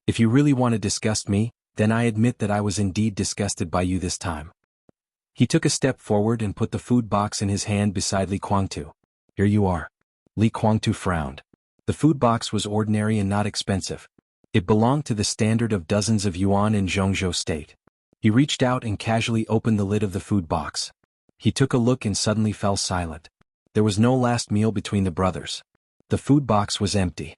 "If you really want to disgust me, then I admit that I was indeed disgusted by you this time." He took a step forward and put the food box in his hand beside Li Guangtu. "Here you are." Li Guangtu frowned. The food box was ordinary and not expensive. It belonged to the standard of dozens of yuan in Zhongzhou state. He reached out and casually opened the lid of the food box. He took a look and suddenly fell silent. There was no last meal between the brothers. The food box was empty.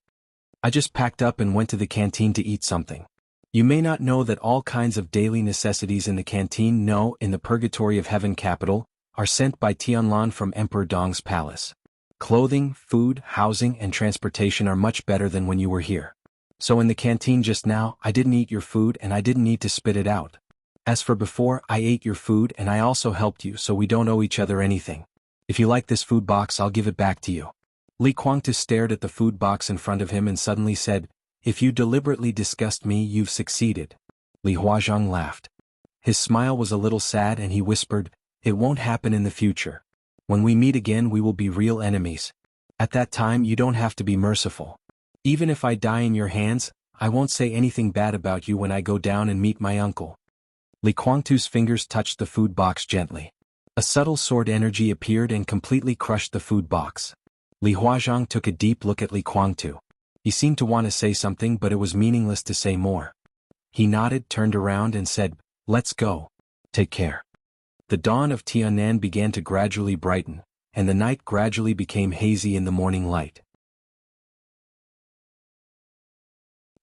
"I just packed up and went to the canteen to eat something. You may not know that all kinds of daily necessities in the canteen in the Purgatory of Heaven capital, are sent by Tianlan from Emperor Dong's palace. Clothing, food, housing and transportation are much better than when you were here. So in the canteen just now, I didn't eat your food and I didn't need to spit it out. As for before, I ate your food and I also helped you, so we don't owe each other anything. If you like this food box, I'll give it back to you." Li Guangtu stared at the food box in front of him and suddenly said, "If you deliberately disgust me, you've succeeded." Li Huazhang laughed. His smile was a little sad and he whispered, "It won't happen in the future. When we meet again we will be real enemies. At that time you don't have to be merciful. Even if I die in your hands, I won't say anything bad about you when I go down and meet my uncle." Li Guangtu's fingers touched the food box gently. A subtle sword energy appeared and completely crushed the food box. Li Huazhang took a deep look at Li Guangtu. He seemed to want to say something, but it was meaningless to say more. He nodded, turned around and said, "Let's go. Take care." The dawn of Tiannan began to gradually brighten, and the night gradually became hazy in the morning light.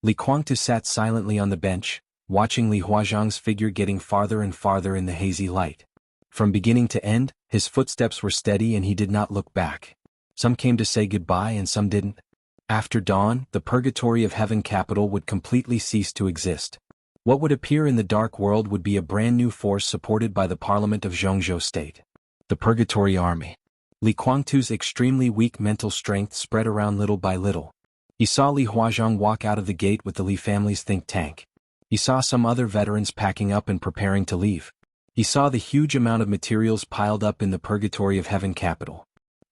Li Guangtu sat silently on the bench, watching Li Huazhang's figure getting farther and farther in the hazy light. From beginning to end, his footsteps were steady and he did not look back. Some came to say goodbye and some didn't. After dawn, the Purgatory of Heaven capital would completely cease to exist. What would appear in the dark world would be a brand new force supported by the Parliament of Zhongzhou State. The Purgatory Army. Li Guangtu's extremely weak mental strength spread around little by little. He saw Li Huazhang walk out of the gate with the Li family's think tank. He saw some other veterans packing up and preparing to leave. He saw the huge amount of materials piled up in the Purgatory of Heaven capital.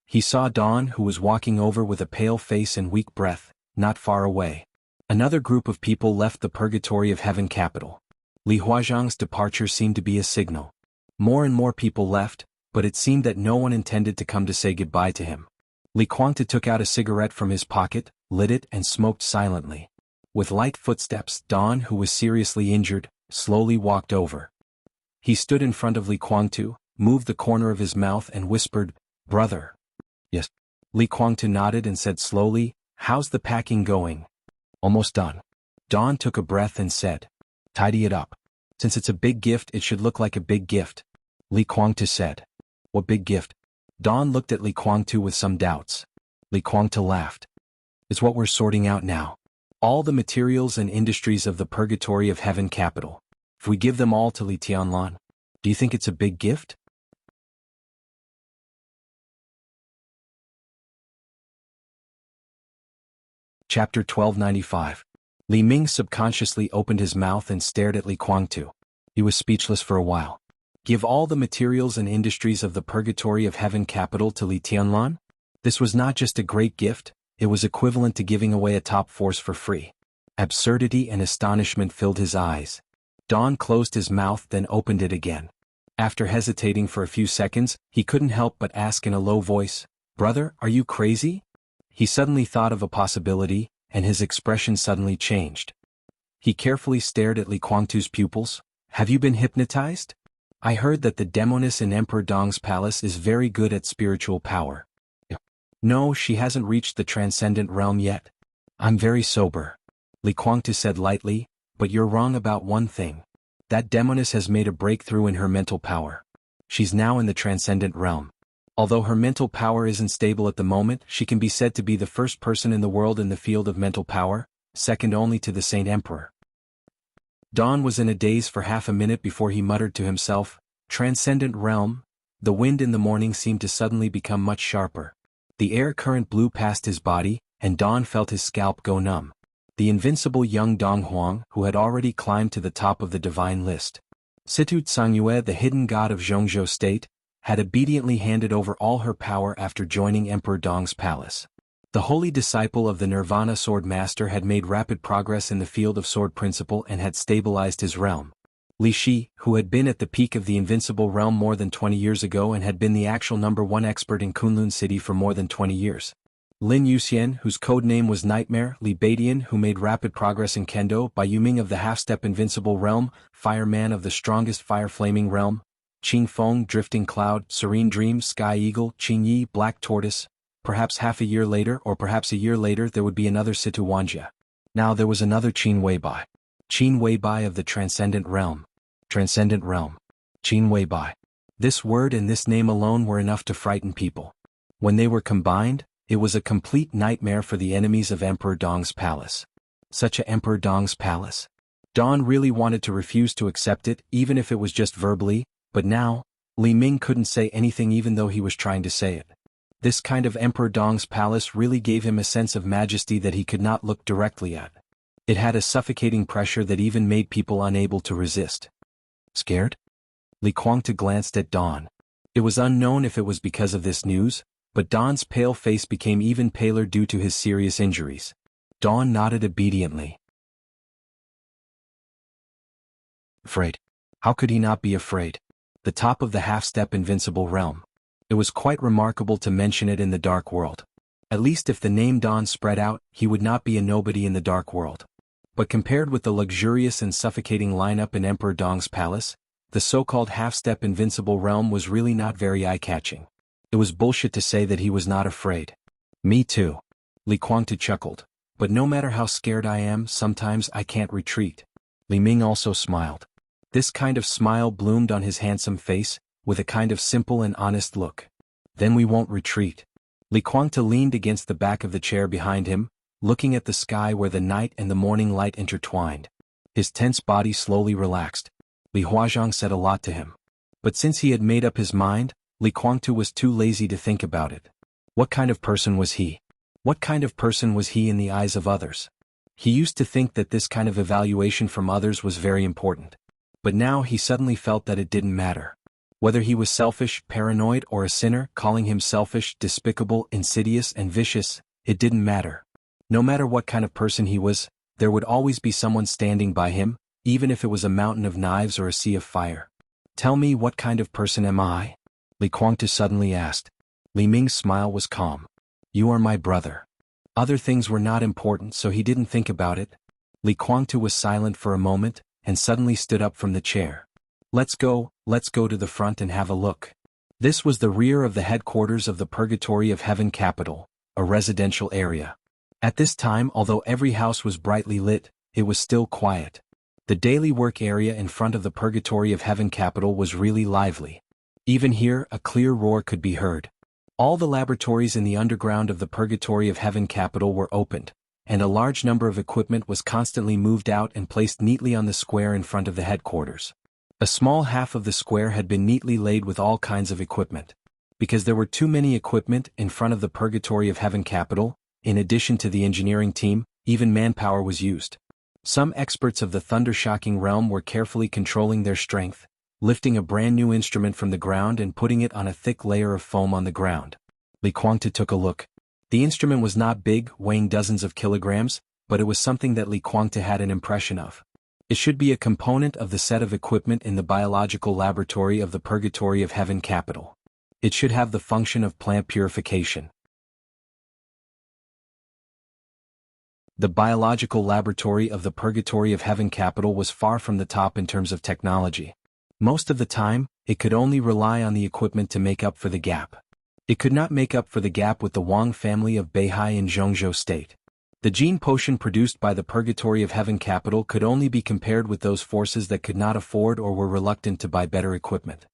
He saw Dawn, who was walking over with a pale face and weak breath, not far away. Another group of people left the Purgatory of Heaven capital. Li Huazhang's departure seemed to be a signal. More and more people left, but it seemed that no one intended to come to say goodbye to him. Li Guangtu took out a cigarette from his pocket, lit it and smoked silently. With light footsteps, Dawn, who was seriously injured, slowly walked over. He stood in front of Li Guangtu, moved the corner of his mouth and whispered, "Brother." "Yes." Li Guangtu nodded and said slowly, "How's the packing going?" "Almost done." Dawn took a breath and said, "Tidy it up. Since it's a big gift, it should look like a big gift." Li Guangtu said, "What big gift?" Dawn looked at Li Guangtu with some doubts. Li Guangtu laughed. "It's what we're sorting out now. All the materials and industries of the Purgatory of Heaven capital. If we give them all to Li Tianlan, do you think it's a big gift? Chapter 1295. Li Ming subconsciously opened his mouth and stared at Li Guangtu. He was speechless for a while. Give all the materials and industries of the Purgatory of Heaven capital to Li Tianlan? This was not just a great gift, it was equivalent to giving away a top force for free. Absurdity and astonishment filled his eyes. Don closed his mouth then opened it again. After hesitating for a few seconds, he couldn't help but ask in a low voice, "Brother, are you crazy?" He suddenly thought of a possibility, and his expression suddenly changed. He carefully stared at Li Guangtu's pupils. "Have you been hypnotized? I heard that the demoness in Emperor Dong's palace is very good at spiritual power." "No, she hasn't reached the transcendent realm yet. I'm very sober," Li Guangtu said lightly, "but you're wrong about one thing. That demoness has made a breakthrough in her mental power. She's now in the transcendent realm. Although her mental power isn't stable at the moment, she can be said to be the first person in the world in the field of mental power, second only to the Saint Emperor." Don was in a daze for half a minute before he muttered to himself, "Transcendent realm?" The wind in the morning seemed to suddenly become much sharper. The air current blew past his body, and Don felt his scalp go numb. The invincible young Dong Huang, who had already climbed to the top of the divine list. Situ Tsangyue, the hidden god of Zhongzhou state, had obediently handed over all her power after joining Emperor Dong's palace. The holy disciple of the Nirvana Sword Master had made rapid progress in the field of sword principle and had stabilized his realm. Li Shi, who had been at the peak of the invincible realm more than 20 years ago and had been the actual #1 expert in Kunlun City for more than 20 years. Lin Yuxian, whose code name was Nightmare, Li Badian, who made rapid progress in Kendo, Bai Yuming of the half-step invincible realm, Fireman of the strongest fire-flaming realm, Qing Feng, Drifting Cloud, Serene Dream, Sky Eagle, Qing Yi, Black Tortoise. Perhaps half a year later or perhaps a year later there would be another Situ Wanjia. Now there was another Qin Weibai. Qin Weibai of the Transcendent Realm. Transcendent Realm. Qin Weibai. This word and this name alone were enough to frighten people. When they were combined, it was a complete nightmare for the enemies of Emperor Dong's palace. Such a Emperor Dong's palace. Don really wanted to refuse to accept it, even if it was just verbally, but now, Li Ming couldn't say anything even though he was trying to say it. This kind of Emperor Dong's palace really gave him a sense of majesty that he could not look directly at. It had a suffocating pressure that even made people unable to resist. Scared? Li Guangtu glanced at Don. It was unknown if it was because of this news, but Don's pale face became even paler due to his serious injuries. Don nodded obediently. Afraid? How could he not be afraid? The top of the half-step invincible realm. It was quite remarkable to mention it in the dark world. At least if the name Don spread out, he would not be a nobody in the dark world. But compared with the luxurious and suffocating lineup in Emperor Dong's palace, the so-called half-step invincible realm was really not very eye-catching. It was bullshit to say that he was not afraid. Me too. Li Guangtu chuckled. But no matter how scared I am, sometimes I can't retreat. Li Ming also smiled. This kind of smile bloomed on his handsome face, with a kind of simple and honest look. Then we won't retreat. Li Guangtu leaned against the back of the chair behind him, looking at the sky where the night and the morning light intertwined. His tense body slowly relaxed. Li Huazhang said a lot to him. But since he had made up his mind, Li Guangtu was too lazy to think about it. What kind of person was he? What kind of person was he in the eyes of others? He used to think that this kind of evaluation from others was very important. But now he suddenly felt that it didn't matter. Whether he was selfish, paranoid, or a sinner, calling him selfish, despicable, insidious, and vicious, it didn't matter. No matter what kind of person he was, there would always be someone standing by him, even if it was a mountain of knives or a sea of fire. Tell me, what kind of person am I? Li Guangtu suddenly asked. Li Ming's smile was calm. You are my brother. Other things were not important, so he didn't think about it. Li Guangtu was silent for a moment, and suddenly stood up from the chair. Let's go to the front and have a look. This was the rear of the headquarters of the Purgatory of Heaven capital, a residential area. At this time, although every house was brightly lit, it was still quiet. The daily work area in front of the Purgatory of Heaven capital was really lively. Even here, a clear roar could be heard. All the laboratories in the underground of the Purgatory of Heaven capital were opened. and a large number of equipment was constantly moved out and placed neatly on the square in front of the headquarters. A small half of the square had been neatly laid with all kinds of equipment. Because there were too many equipment in front of the Purgatory of Heaven capital, in addition to the engineering team, even manpower was used. Some experts of the thunder-shocking realm were carefully controlling their strength, lifting a brand new instrument from the ground and putting it on a thick layer of foam on the ground. Li Kuangtu took a look. The instrument was not big, weighing dozens of kilograms, but it was something that Li Kuangtu had an impression of. It should be a component of the set of equipment in the biological laboratory of the Purgatory of Heaven capital. It should have the function of plant purification. The biological laboratory of the Purgatory of Heaven capital was far from the top in terms of technology. Most of the time, it could only rely on the equipment to make up for the gap. It could not make up for the gap with the Wang family of Beihai in Zhongzhou State. The gene potion produced by the Purgatory of Heaven capital could only be compared with those forces that could not afford or were reluctant to buy better equipment.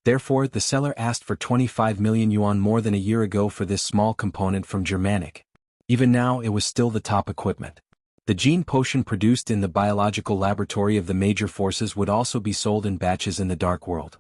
Therefore, the seller asked for 25 million yuan more than a year ago for this small component from Germanic. Even now, it was still the top equipment. The gene potion produced in the biological laboratory of the major forces would also be sold in batches in the dark world.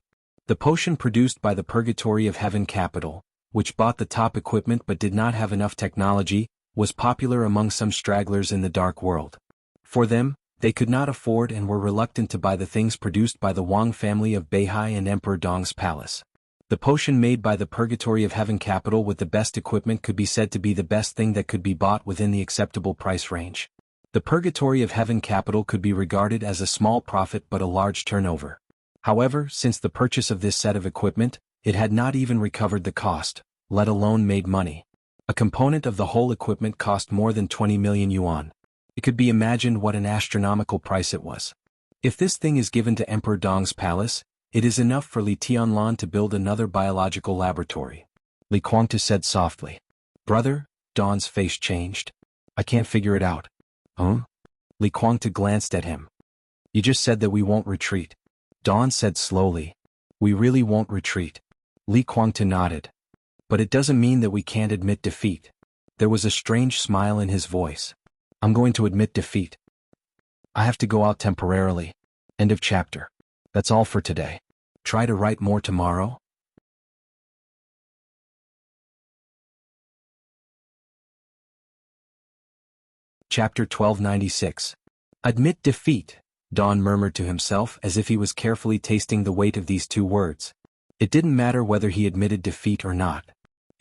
The potion produced by the Purgatory of Heaven capital, which bought the top equipment but did not have enough technology, was popular among some stragglers in the dark world. For them, they could not afford and were reluctant to buy the things produced by the Wang family of Beihai and Emperor Dong's palace. The potion made by the Purgatory of Heaven capital with the best equipment could be said to be the best thing that could be bought within the acceptable price range. The Purgatory of Heaven capital could be regarded as a small profit but a large turnover. However, since the purchase of this set of equipment, it had not even recovered the cost, let alone made money. A component of the whole equipment cost more than 20 million yuan. It could be imagined what an astronomical price it was. If this thing is given to Emperor Dong's palace, it is enough for Li Tianlan to build another biological laboratory. Li Kuangtu said softly. Brother, Dong's face changed. I can't figure it out. Huh? Li Kuangtu glanced at him. You just said that we won't retreat. Dong said slowly. We really won't retreat. Li Kuangtu nodded. But it doesn't mean that we can't admit defeat. There was a strange smile in his voice. I'm going to admit defeat. I have to go out temporarily. End of chapter. That's all for today. Try to write more tomorrow. Chapter 1296. Admit defeat, Don murmured to himself as if he was carefully tasting the weight of these two words. It didn't matter whether he admitted defeat or not.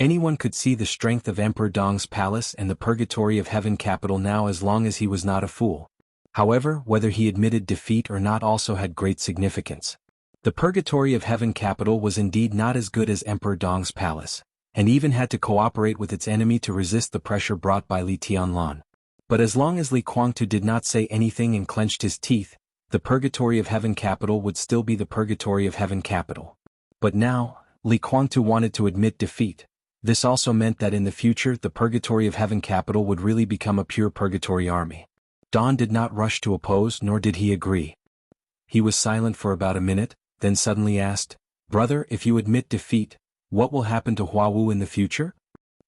Anyone could see the strength of Emperor Dong's palace and the Purgatory of Heaven capital now as long as he was not a fool. However, whether he admitted defeat or not also had great significance. The Purgatory of Heaven capital was indeed not as good as Emperor Dong's palace, and even had to cooperate with its enemy to resist the pressure brought by Li Tianlan. But as long as Li Kuangtu did not say anything and clenched his teeth, the Purgatory of Heaven capital would still be the Purgatory of Heaven capital. But now, Li Kuangtu wanted to admit defeat. This also meant that in the future the Purgatory of Heaven capital would really become a pure purgatory army. Don did not rush to oppose nor did he agree. He was silent for about a minute, then suddenly asked, Brother, if you admit defeat, what will happen to Huawu in the future?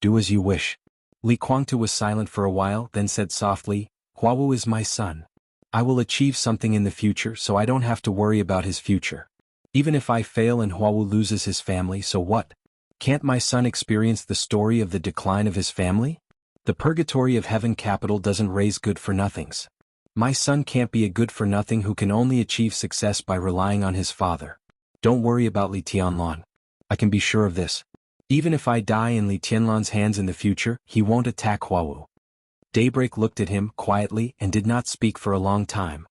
Do as you wish. Li Kuangtu was silent for a while, then said softly, Huawu is my son. I will achieve something in the future so I don't have to worry about his future. Even if I fail and Huawu loses his family, so what? Can't my son experience the story of the decline of his family? The Purgatory of Heaven capital doesn't raise good-for-nothings. My son can't be a good-for-nothing who can only achieve success by relying on his father. Don't worry about Li Tianlan. I can be sure of this. Even if I die in Li Tianlan's hands in the future, he won't attack Huawu. Daybreak looked at him quietly and did not speak for a long time.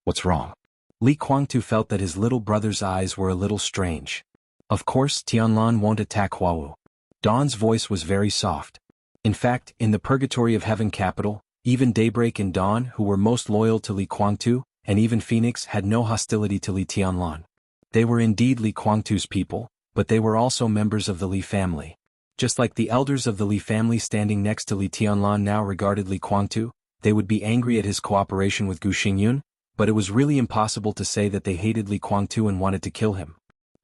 What's wrong? Li Kuangtu felt that his little brother's eyes were a little strange. Of course, Tianlan won't attack Huawu. Dawn's voice was very soft. In fact, in the Purgatory of Heaven capital, even Daybreak and Dawn, who were most loyal to Li Kuangtu, and even Phoenix had no hostility to Li Tianlan. They were indeed Li Kuangtu's people, but they were also members of the Li family. Just like the elders of the Li family standing next to Li Tianlan now regarded Li Kuangtu, they would be angry at his cooperation with Gu Xingyun, but it was really impossible to say that they hated Li Kuangtu and wanted to kill him.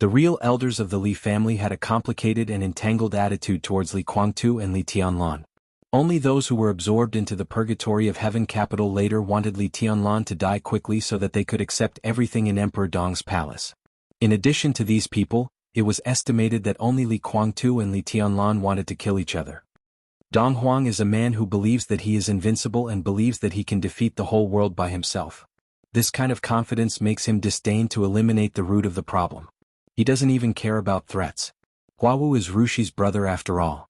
The real elders of the Li family had a complicated and entangled attitude towards Li Kuangtu and Li Tianlan. Only those who were absorbed into the purgatory of heaven capital later wanted Li Tianlan to die quickly so that they could accept everything in Emperor Dong's palace. In addition to these people, it was estimated that only Li Guangtu and Li Tianlan wanted to kill each other. Dong Huang is a man who believes that he is invincible and believes that he can defeat the whole world by himself. This kind of confidence makes him disdain to eliminate the root of the problem. He doesn't even care about threats. Huawu is Rushi's brother after all.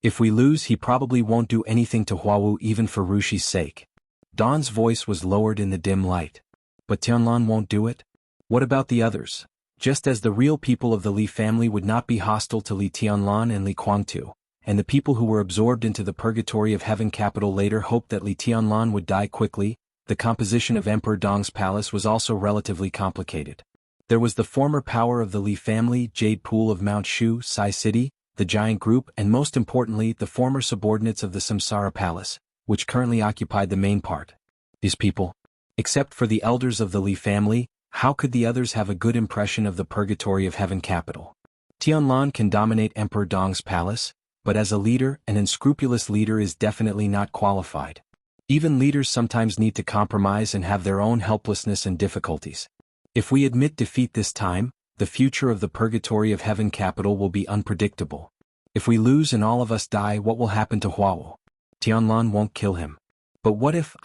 If we lose, he probably won't do anything to Huawu even for Rushi's sake. Don's voice was lowered in the dim light. But Tianlan won't do it? What about the others? Just as the real people of the Li family would not be hostile to Li Tianlan and Li Guangtu, and the people who were absorbed into the purgatory of heaven capital later hoped that Li Tianlan would die quickly, the composition of Emperor Dong's palace was also relatively complicated. There was the former power of the Li family, Jade Pool of Mount Shu, Sai City, the giant group, and most importantly the former subordinates of the Samsara Palace, which currently occupied the main part. These people, except for the elders of the Li family, how could the others have a good impression of the purgatory of heaven capital? Tianlan can dominate Emperor Dong's palace, but as a leader, an unscrupulous leader is definitely not qualified. Even leaders sometimes need to compromise and have their own helplessness and difficulties. If we admit defeat this time, the future of the purgatory of heaven capital will be unpredictable. If we lose and all of us die, what will happen to Huawu? Tianlan won't kill him. But what if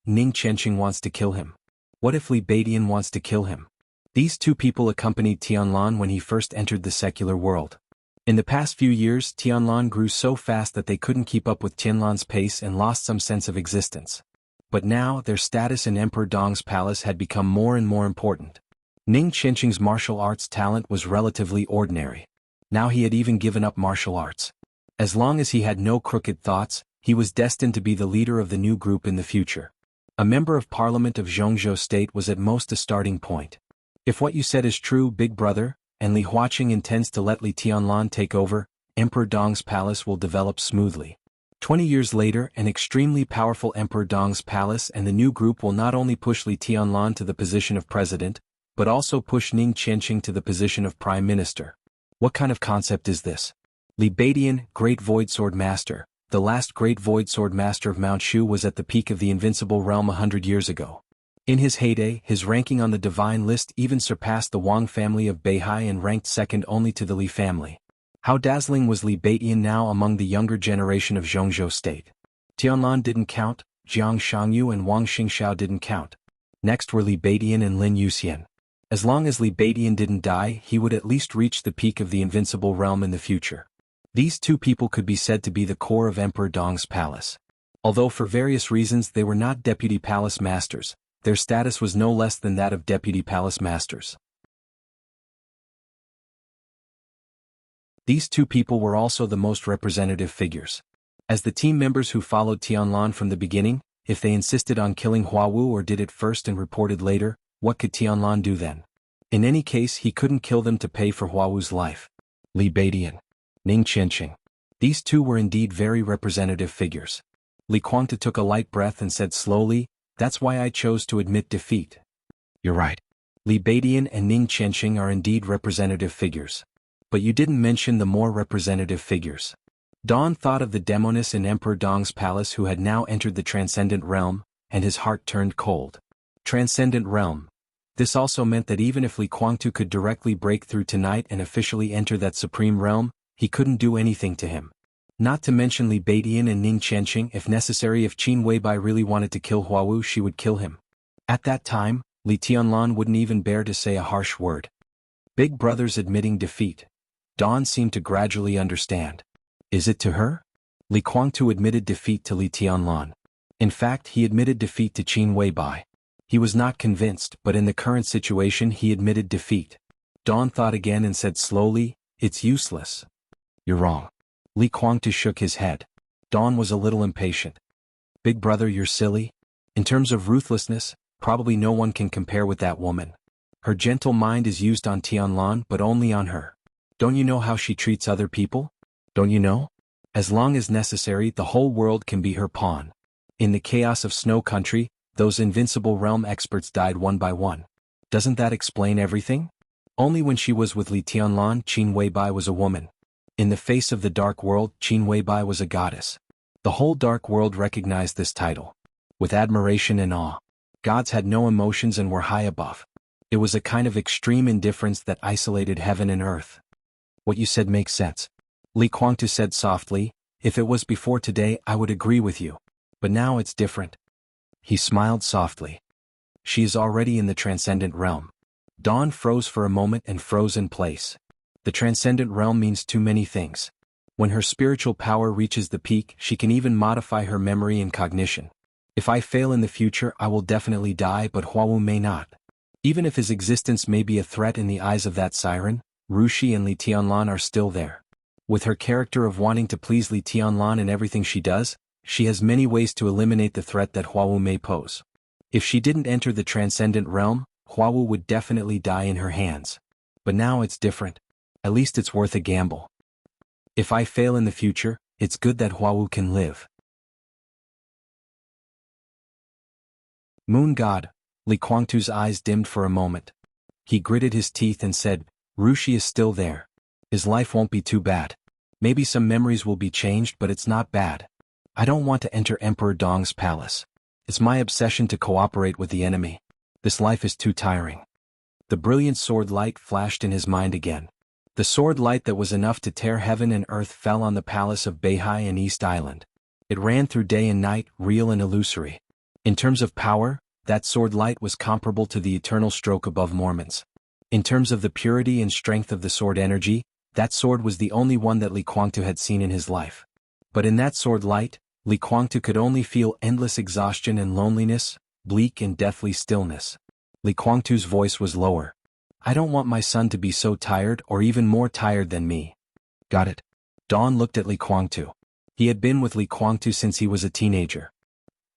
Ning Qianqing wants to kill him? What if Li Beidian wants to kill him? These two people accompanied Tianlan when he first entered the secular world. In the past few years, Tianlan grew so fast that they couldn't keep up with Tianlan's pace and lost some sense of existence. But now, their status in Emperor Dong's palace had become more and more important. Ning Qianqing's martial arts talent was relatively ordinary. Now he had even given up martial arts. As long as he had no crooked thoughts, he was destined to be the leader of the new group in the future. A member of parliament of Zhongzhou state was at most a starting point. If what you said is true, big brother, and Li Huaqing intends to let Li Tianlan take over, Emperor Dong's palace will develop smoothly. 20 years later, an extremely powerful Emperor Dong's palace and the new group will not only push Li Tianlan to the position of president, but also push Ning Qianqing to the position of prime minister. What kind of concept is this? Li Beidian, Great Void Sword Master, the last Great Void Sword Master of Mount Shu, was at the peak of the invincible realm 100 years ago. In his heyday, his ranking on the divine list even surpassed the Wang family of Beihai and ranked second only to the Li family. How dazzling was Li Beidian now among the younger generation of Zhongzhou state? Tianlan didn't count, Jiang Shangyu and Wang Xingxiao didn't count. Next were Li Beidian and Lin Yuxian. As long as Li Beidian didn't die, he would at least reach the peak of the invincible realm in the future. These two people could be said to be the core of Emperor Dong's palace. Although for various reasons they were not deputy palace masters, their status was no less than that of deputy palace masters. These two people were also the most representative figures. As the team members who followed Tianlan from the beginning, if they insisted on killing Huawu or did it first and reported later, what could Tianlan do then? In any case, he couldn't kill them to pay for Huawu's life. Li Beidian, Ning Qianqing. These two were indeed very representative figures. Li Guangtu took a light breath and said slowly, "That's why I chose to admit defeat." You're right. Li Beidian and Ning Qianqing are indeed representative figures. But you didn't mention the more representative figures. Don thought of the demoness in Emperor Dong's palace who had now entered the transcendent realm, and his heart turned cold. Transcendent realm. This also meant that even if Li Guangtu could directly break through tonight and officially enter that supreme realm, he couldn't do anything to him. Not to mention Li Beidian and Ning Qianqing. If necessary, if Qin Weibai really wanted to kill Huawu, she would kill him. At that time, Li Tianlan wouldn't even bear to say a harsh word. Big brothers admitting defeat. Dawn seemed to gradually understand. Is it to her? Li Guangtu admitted defeat to Li Tianlan. In fact, he admitted defeat to Qin Weibai. He was not convinced, but in the current situation he admitted defeat. Dawn thought again and said slowly, "It's useless." You're wrong. Li Guangtu shook his head. Dawn was a little impatient. Big brother, you're silly. In terms of ruthlessness, probably no one can compare with that woman. Her gentle mind is used on Tianlan, but only on her. Don't you know how she treats other people? Don't you know? As long as necessary, the whole world can be her pawn. In the chaos of Snow Country, those invincible realm experts died one by one. Doesn't that explain everything? Only when she was with Li Tianlan, Qin Weibai was a woman. In the face of the dark world, Qin Weibai was a goddess. The whole dark world recognized this title with admiration and awe. Gods had no emotions and were high above. It was a kind of extreme indifference that isolated heaven and earth. What you said makes sense. Li Kuangtu said softly, if it was before today I would agree with you. But now it's different. He smiled softly. She is already in the transcendent realm. Dawn froze for a moment and froze in place. The transcendent realm means too many things. When her spiritual power reaches the peak, she can even modify her memory and cognition. If I fail in the future, I will definitely die, but Huawu may not. Even if his existence may be a threat in the eyes of that siren, Rushi and Li Tianlan are still there. With her character of wanting to please Li Tianlan in everything she does, she has many ways to eliminate the threat that Huawu may pose. If she didn't enter the transcendent realm, Huawu would definitely die in her hands. But now it's different. At least it's worth a gamble. If I fail in the future, it's good that Huawu can live. Moon God. Li Kuangtu's eyes dimmed for a moment. He gritted his teeth and said, Rushi is still there. His life won't be too bad. Maybe some memories will be changed, but it's not bad. I don't want to enter Emperor Dong's palace. It's my obsession to cooperate with the enemy. This life is too tiring. The brilliant sword light flashed in his mind again. The sword light that was enough to tear heaven and earth fell on the palace of Beihai and East Island. It ran through day and night, real and illusory. In terms of power, that sword light was comparable to the eternal stroke above Mormon's. In terms of the purity and strength of the sword energy, that sword was the only one that Li Kuangtu had seen in his life. But in that sword light, Li Kuangtu could only feel endless exhaustion and loneliness, bleak and deathly stillness. Li Kuangtu's voice was lower. I don't want my son to be so tired or even more tired than me. Got it? Dawn looked at Li Kuangtu. He had been with Li Kuangtu since he was a teenager.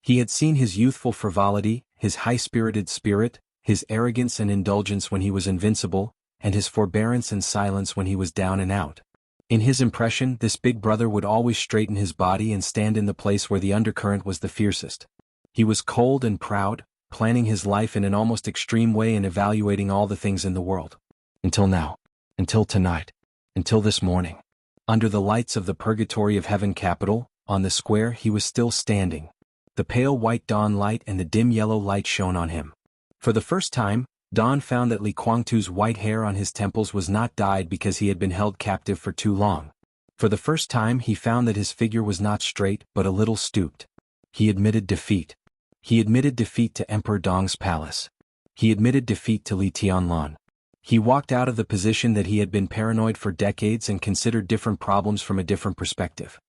He had seen his youthful frivolity, his high-spirited spirit, his arrogance and indulgence when he was invincible, and his forbearance and silence when he was down and out. In his impression, this big brother would always straighten his body and stand in the place where the undercurrent was the fiercest. He was cold and proud, planning his life in an almost extreme way and evaluating all the things in the world. Until now. Until tonight. Until this morning. Under the lights of the purgatory of heaven capital, on the square he was still standing. The pale white dawn light and the dim yellow light shone on him. For the first time, Dawn found that Li Kuangtu's white hair on his temples was not dyed because he had been held captive for too long. For the first time he found that his figure was not straight but a little stooped. He admitted defeat. He admitted defeat to Emperor Dong's palace. He admitted defeat to Li Tianlan. He walked out of the position that he had been paranoid for decades and considered different problems from a different perspective.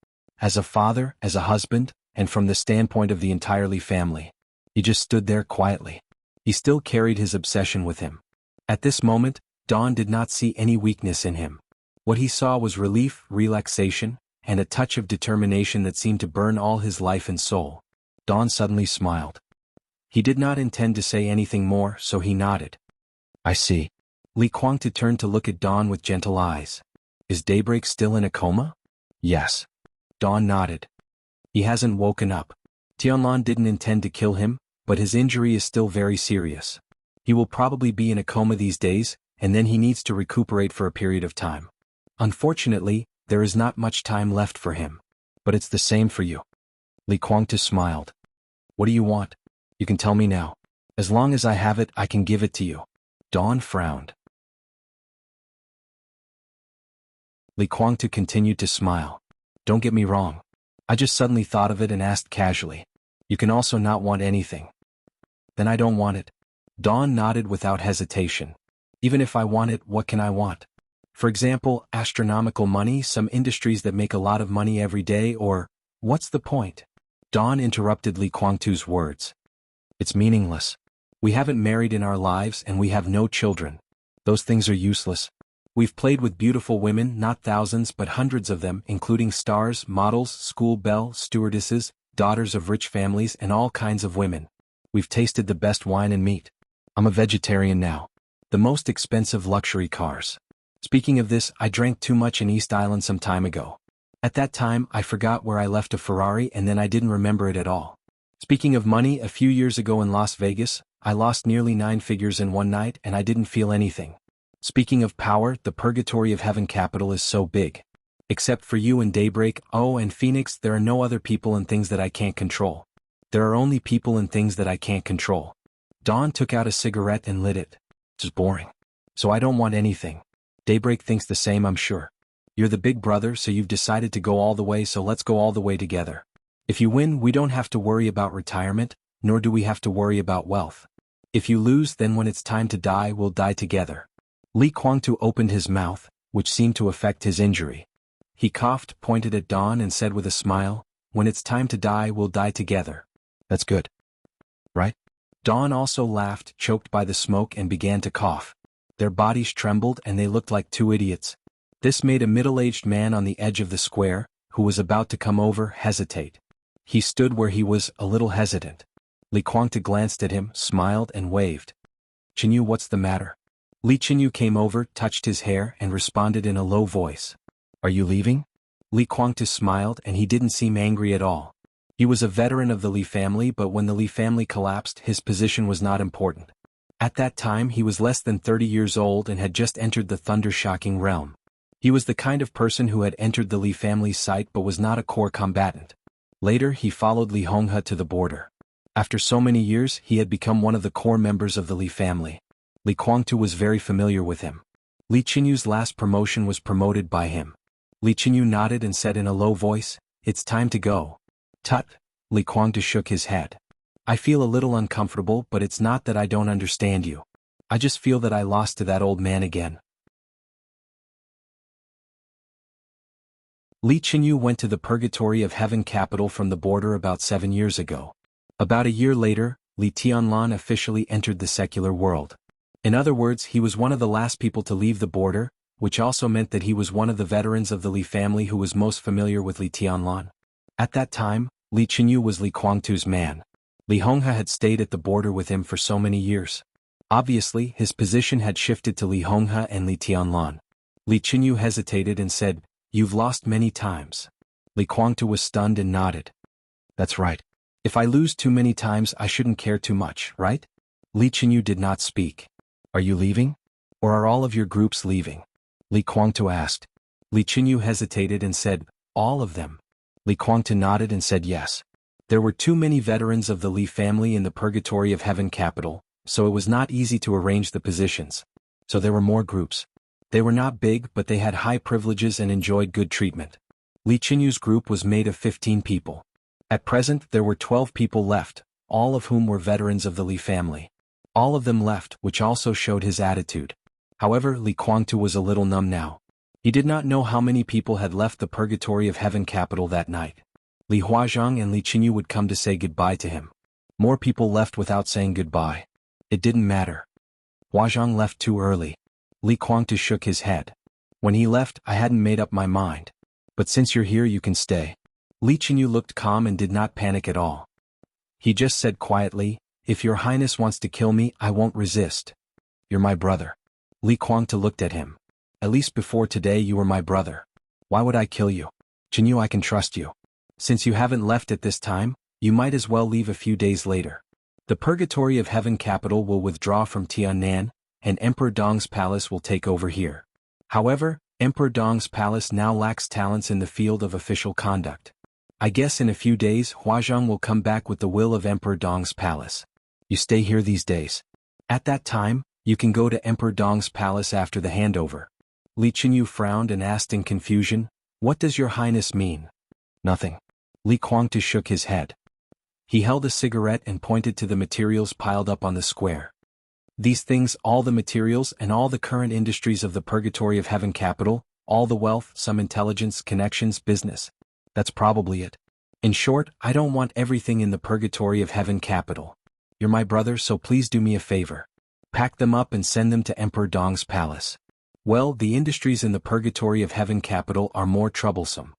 As a father, as a husband, and from the standpoint of the entire Li family. He just stood there quietly. He still carried his obsession with him. At this moment, Dawn did not see any weakness in him. What he saw was relief, relaxation, and a touch of determination that seemed to burn all his life and soul. Dawn suddenly smiled. He did not intend to say anything more, so he nodded. I see. Li Kuangtu turned to look at Dawn with gentle eyes. Is Daybreak still in a coma? Yes. Dawn nodded. He hasn't woken up. Tianlan didn't intend to kill him, but his injury is still very serious. He will probably be in a coma these days, and then he needs to recuperate for a period of time. Unfortunately, there is not much time left for him. But it's the same for you. Li Kuangtu smiled. What do you want? You can tell me now. As long as I have it, I can give it to you. Dawn frowned. Li Kuangtu continued to smile. Don't get me wrong. I just suddenly thought of it and asked casually. You can also not want anything. Then I don't want it. Dawn nodded without hesitation. Even if I want it, what can I want? For example, astronomical money, some industries that make a lot of money every day, or, what's the point? Dawn interrupted Li Kuangtu's words. It's meaningless. We haven't married in our lives and we have no children. Those things are useless. We've played with beautiful women, not thousands but hundreds of them, including stars, models, school belle, stewardesses, daughters of rich families, and all kinds of women. We've tasted the best wine and meat. I'm a vegetarian now. The most expensive luxury cars. Speaking of this, I drank too much in East Island some time ago. At that time, I forgot where I left a Ferrari and then I didn't remember it at all. Speaking of money, a few years ago in Las Vegas, I lost nearly 9 figures in one night and I didn't feel anything. Speaking of power, the purgatory of heaven capital is so big. Except for you and Daybreak, oh and Phoenix, there are no other people and things that I can't control. There are only people and things that I can't control. Dawn took out a cigarette and lit it. It's boring. So I don't want anything. Daybreak thinks the same, I'm sure. You're the big brother, so you've decided to go all the way, so let's go all the way together. If you win, we don't have to worry about retirement, nor do we have to worry about wealth. If you lose, then when it's time to die, we'll die together. Li Kwangtu opened his mouth, which seemed to affect his injury. He coughed, pointed at Dawn and said with a smile, when it's time to die, we'll die together. That's good. Right? Dawn also laughed, choked by the smoke, and began to cough. Their bodies trembled and they looked like two idiots. This made a middle-aged man on the edge of the square, who was about to come over, hesitate. He stood where he was, a little hesitant. Li Kwangtu glanced at him, smiled and waved. Chinyu, what's the matter? Li Chinyu came over, touched his hair, and responded in a low voice. Are you leaving? Li Kwangtu smiled and he didn't seem angry at all. He was a veteran of the Li family, but when the Li family collapsed, his position was not important. At that time he was less than 30 years old and had just entered the thunder-shocking realm. He was the kind of person who had entered the Li family's sight but was not a core combatant. Later he followed Li Honghe to the border. After so many years he had become one of the core members of the Li family. Li Kwangtu was very familiar with him. Li Qinyu's last promotion was promoted by him. Li Qinyu nodded and said in a low voice, it's time to go. Tut, Li Kwangtu shook his head. I feel a little uncomfortable, but it's not that I don't understand you. I just feel that I lost to that old man again. Li Qinyu went to the Purgatory of Heaven capital from the border about 7 years ago. About a year later, Li Tianlan officially entered the secular world. In other words, he was one of the last people to leave the border, which also meant that he was one of the veterans of the Li family who was most familiar with Li Tianlan. At that time, Li Qinyu was Li Kwangtu's man. Li Honghe had stayed at the border with him for so many years. Obviously, his position had shifted to Li Honghe and Li Tianlan. Li Qinyu hesitated and said, you've lost many times. Li Kwangtu was stunned and nodded. That's right. If I lose too many times, I shouldn't care too much, right? Li Qinyu did not speak. Are you leaving? Or are all of your groups leaving? Li Kwangtu asked. Li Qinyu hesitated and said, all of them. Li Kwangtu nodded and said yes. There were too many veterans of the Li family in the Purgatory of Heaven capital, so it was not easy to arrange the positions. So there were more groups. They were not big, but they had high privileges and enjoyed good treatment. Li Qinyu's group was made of 15 people. At present there were 12 people left, all of whom were veterans of the Li family. All of them left, which also showed his attitude. However, Li Kwangtu was a little numb now. He did not know how many people had left the Purgatory of Heaven capital that night. Li Huazhang and Li Qinyu would come to say goodbye to him. More people left without saying goodbye. It didn't matter. Huazhang left too early. Li Kwangtu shook his head. When he left, I hadn't made up my mind. But since you're here, you can stay. Li Qinyu looked calm and did not panic at all. He just said quietly, if your highness wants to kill me, I won't resist. You're my brother. Li Kwangtu looked at him. At least before today you were my brother. Why would I kill you? Qinyu, I can trust you. Since you haven't left at this time, you might as well leave a few days later. The Purgatory of Heaven capital will withdraw from Tiannan, and Emperor Dong's palace will take over here. However, Emperor Dong's palace now lacks talents in the field of official conduct. I guess in a few days Huazhang will come back with the will of Emperor Dong's palace. You stay here these days. At that time, you can go to Emperor Dong's palace after the handover. Li Qinyu frowned and asked in confusion, what does your highness mean? Nothing. Li Kwangtu shook his head. He held a cigarette and pointed to the materials piled up on the square. These things, all the materials and all the current industries of the Purgatory of Heaven capital, all the wealth, some intelligence, connections, business. That's probably it. In short, I don't want everything in the Purgatory of Heaven capital. You're my brother, so please do me a favor. Pack them up and send them to Emperor Dong's palace. Well, the industries in the Purgatory of Heaven capital are more troublesome.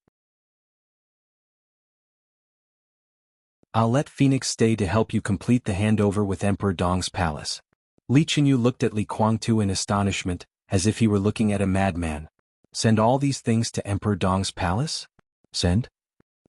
I'll let Phoenix stay to help you complete the handover with Emperor Dong's palace. Li Qinyu looked at Li Kwangtu in astonishment, as if he were looking at a madman. Send all these things to Emperor Dong's palace? Send?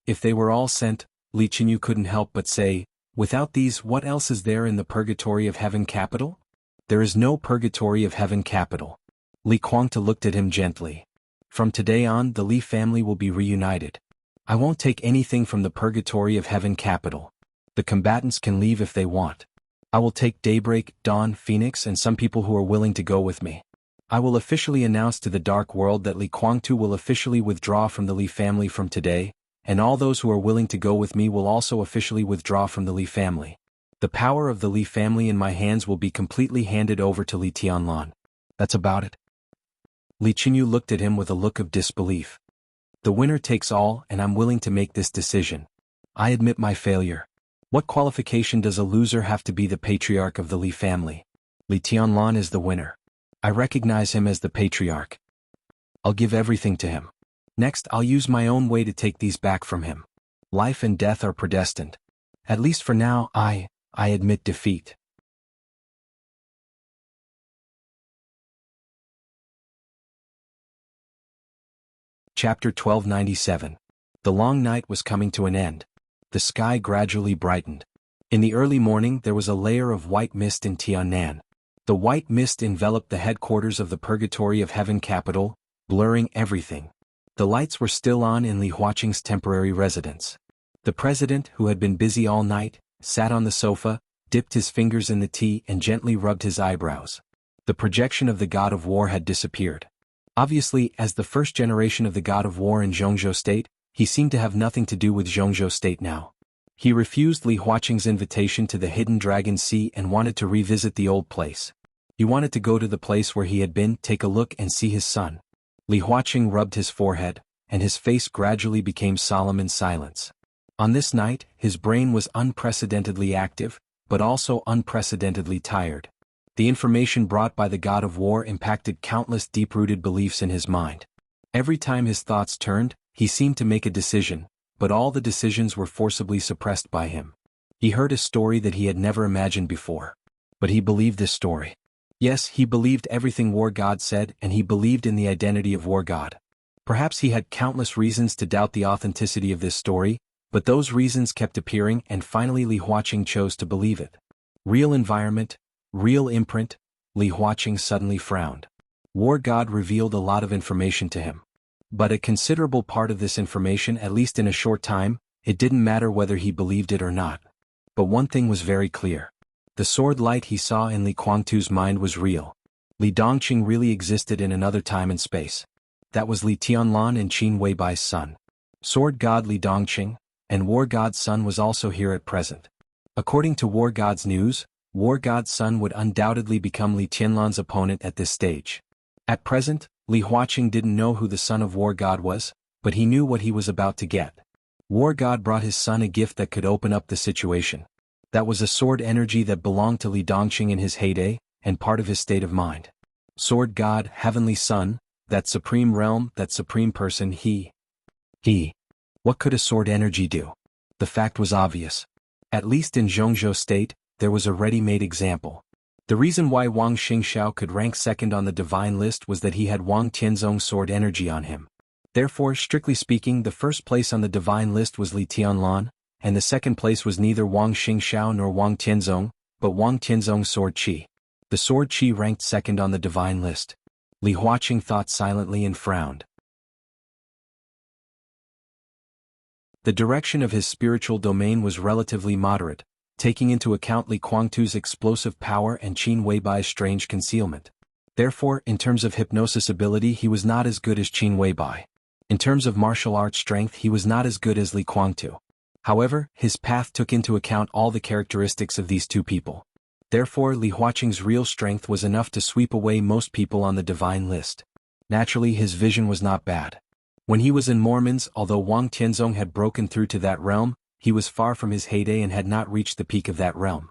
If they were all sent, Li Qinyu couldn't help but say, without these, what else is there in the Purgatory of Heaven capital? There is no Purgatory of Heaven capital. Li Kwangtu looked at him gently. From today on, the Li family will be reunited. I won't take anything from the purgatory of heaven capital. The combatants can leave if they want. I will take Daybreak, Dawn, Phoenix and some people who are willing to go with me. I will officially announce to the dark world that Li Guangtu will officially withdraw from the Li family from today, and all those who are willing to go with me will also officially withdraw from the Li family. The power of the Li family in my hands will be completely handed over to Li Tianlan. That's about it. Li Qinyu looked at him with a look of disbelief. The winner takes all, and I'm willing to make this decision. I admit my failure. What qualification does a loser have to be the patriarch of the Li family? Li Tianlan is the winner. I recognize him as the patriarch. I'll give everything to him. Next, I'll use my own way to take these back from him. Life and death are predestined. At least for now, I admit defeat. Chapter 1297. The long night was coming to an end. The sky gradually brightened. In the early morning there was a layer of white mist in Tiannan. The white mist enveloped the headquarters of the Purgatory of Heaven capital, blurring everything. The lights were still on in Li Huaqing's temporary residence. The president, who had been busy all night, sat on the sofa, dipped his fingers in the tea and gently rubbed his eyebrows. The projection of the god of war had disappeared. Obviously, as the first generation of the god of war in Zhongzhou state, he seemed to have nothing to do with Zhongzhou state now. He refused Li Huaqing's invitation to the Hidden Dragon Sea and wanted to revisit the old place. He wanted to go to the place where he had been, take a look and see his son. Li Huaqing rubbed his forehead, and his face gradually became solemn in silence. On this night, his brain was unprecedentedly active, but also unprecedentedly tired. The information brought by the god of war impacted countless deep-rooted beliefs in his mind. Every time his thoughts turned, he seemed to make a decision, but all the decisions were forcibly suppressed by him. He heard a story that he had never imagined before. But he believed this story. Yes, he believed everything War God said, and he believed in the identity of War God. Perhaps he had countless reasons to doubt the authenticity of this story, but those reasons kept appearing and finally Li Huaqing chose to believe it. Real environment, real imprint. Li Huaqing suddenly frowned. War God revealed a lot of information to him. But a considerable part of this information, at least in a short time, it didn't matter whether he believed it or not. But one thing was very clear. The sword light he saw in Li Guangtu's mind was real. Li Dongqing really existed in another time and space. That was Li Tianlan and Qin Weibai's son. Sword God Li Dongqing, and War God's son was also here at present. According to War God's news, War God's son would undoubtedly become Li Tianlan's opponent at this stage. At present, Li Huaqing didn't know who the son of War God was, but he knew what he was about to get. War God brought his son a gift that could open up the situation. That was a sword energy that belonged to Li Dongqing in his heyday, and part of his state of mind. Sword God, Heavenly Son, that supreme realm, that supreme person, he. What could a sword energy do? The fact was obvious. At least in Zhongzhou state, there was a ready-made example. The reason why Wang Xingxiao could rank second on the divine list was that he had Wang Tianzong's sword energy on him. Therefore, strictly speaking, the first place on the divine list was Li Tianlan, and the second place was neither Wang Xingxiao nor Wang Tianzong, but Wang Tianzong's sword qi. The sword qi ranked second on the divine list. Li Huaqing thought silently and frowned. The direction of his spiritual domain was relatively moderate, taking into account Li Guangtu's explosive power and Qin Weibai's strange concealment. Therefore, in terms of hypnosis ability he was not as good as Qin Weibai. In terms of martial arts strength he was not as good as Li Guangtu. However, his path took into account all the characteristics of these two people. Therefore, Li Huaqing's real strength was enough to sweep away most people on the divine list. Naturally, his vision was not bad. When he was in Mormons, although Wang Tianzong had broken through to that realm, he was far from his heyday and had not reached the peak of that realm.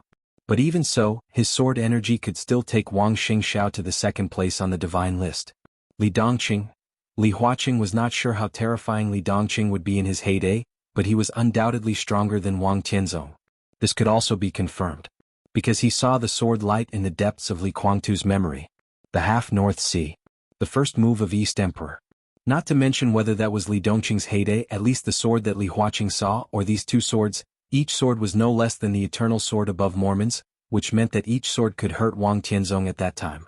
But even so, his sword energy could still take Wang Xingxiao to the second place on the divine list. Li Dongqing. Li Huaqing was not sure how terrifying Li Dongqing would be in his heyday, but he was undoubtedly stronger than Wang Tianzong. This could also be confirmed, because he saw the sword light in the depths of Li Guangtu's memory. The half-North Sea. The first move of East Emperor. Not to mention whether that was Li Dongqing's heyday, at least the sword that Li Huaqing saw, or these two swords, each sword was no less than the eternal sword above Mormons, which meant that each sword could hurt Wang Tianzong at that time.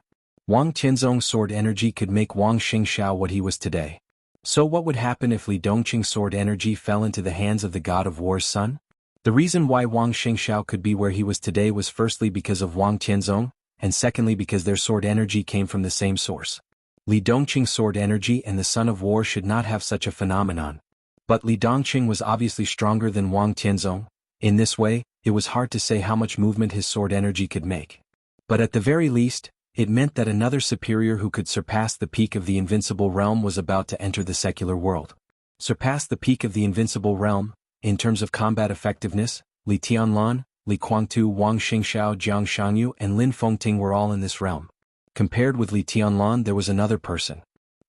Wang Tianzong's sword energy could make Wang Xingxiao what he was today. So what would happen if Li Dongqing's sword energy fell into the hands of the god of war's son? The reason why Wang Xingxiao could be where he was today was firstly because of Wang Tianzong, and secondly because their sword energy came from the same source. Li Dongqing's sword energy and the son of war should not have such a phenomenon. But Li Dongqing was obviously stronger than Wang Tianzong. In this way, it was hard to say how much movement his sword energy could make. But at the very least, it meant that another superior who could surpass the peak of the invincible realm was about to enter the secular world. Surpass the peak of the invincible realm, in terms of combat effectiveness, Li Tianlan, Li Guangtu, Wang Xingxiao, Jiang Shanyu and Lin Fengting were all in this realm. Compared with Li Tianlan there was another person.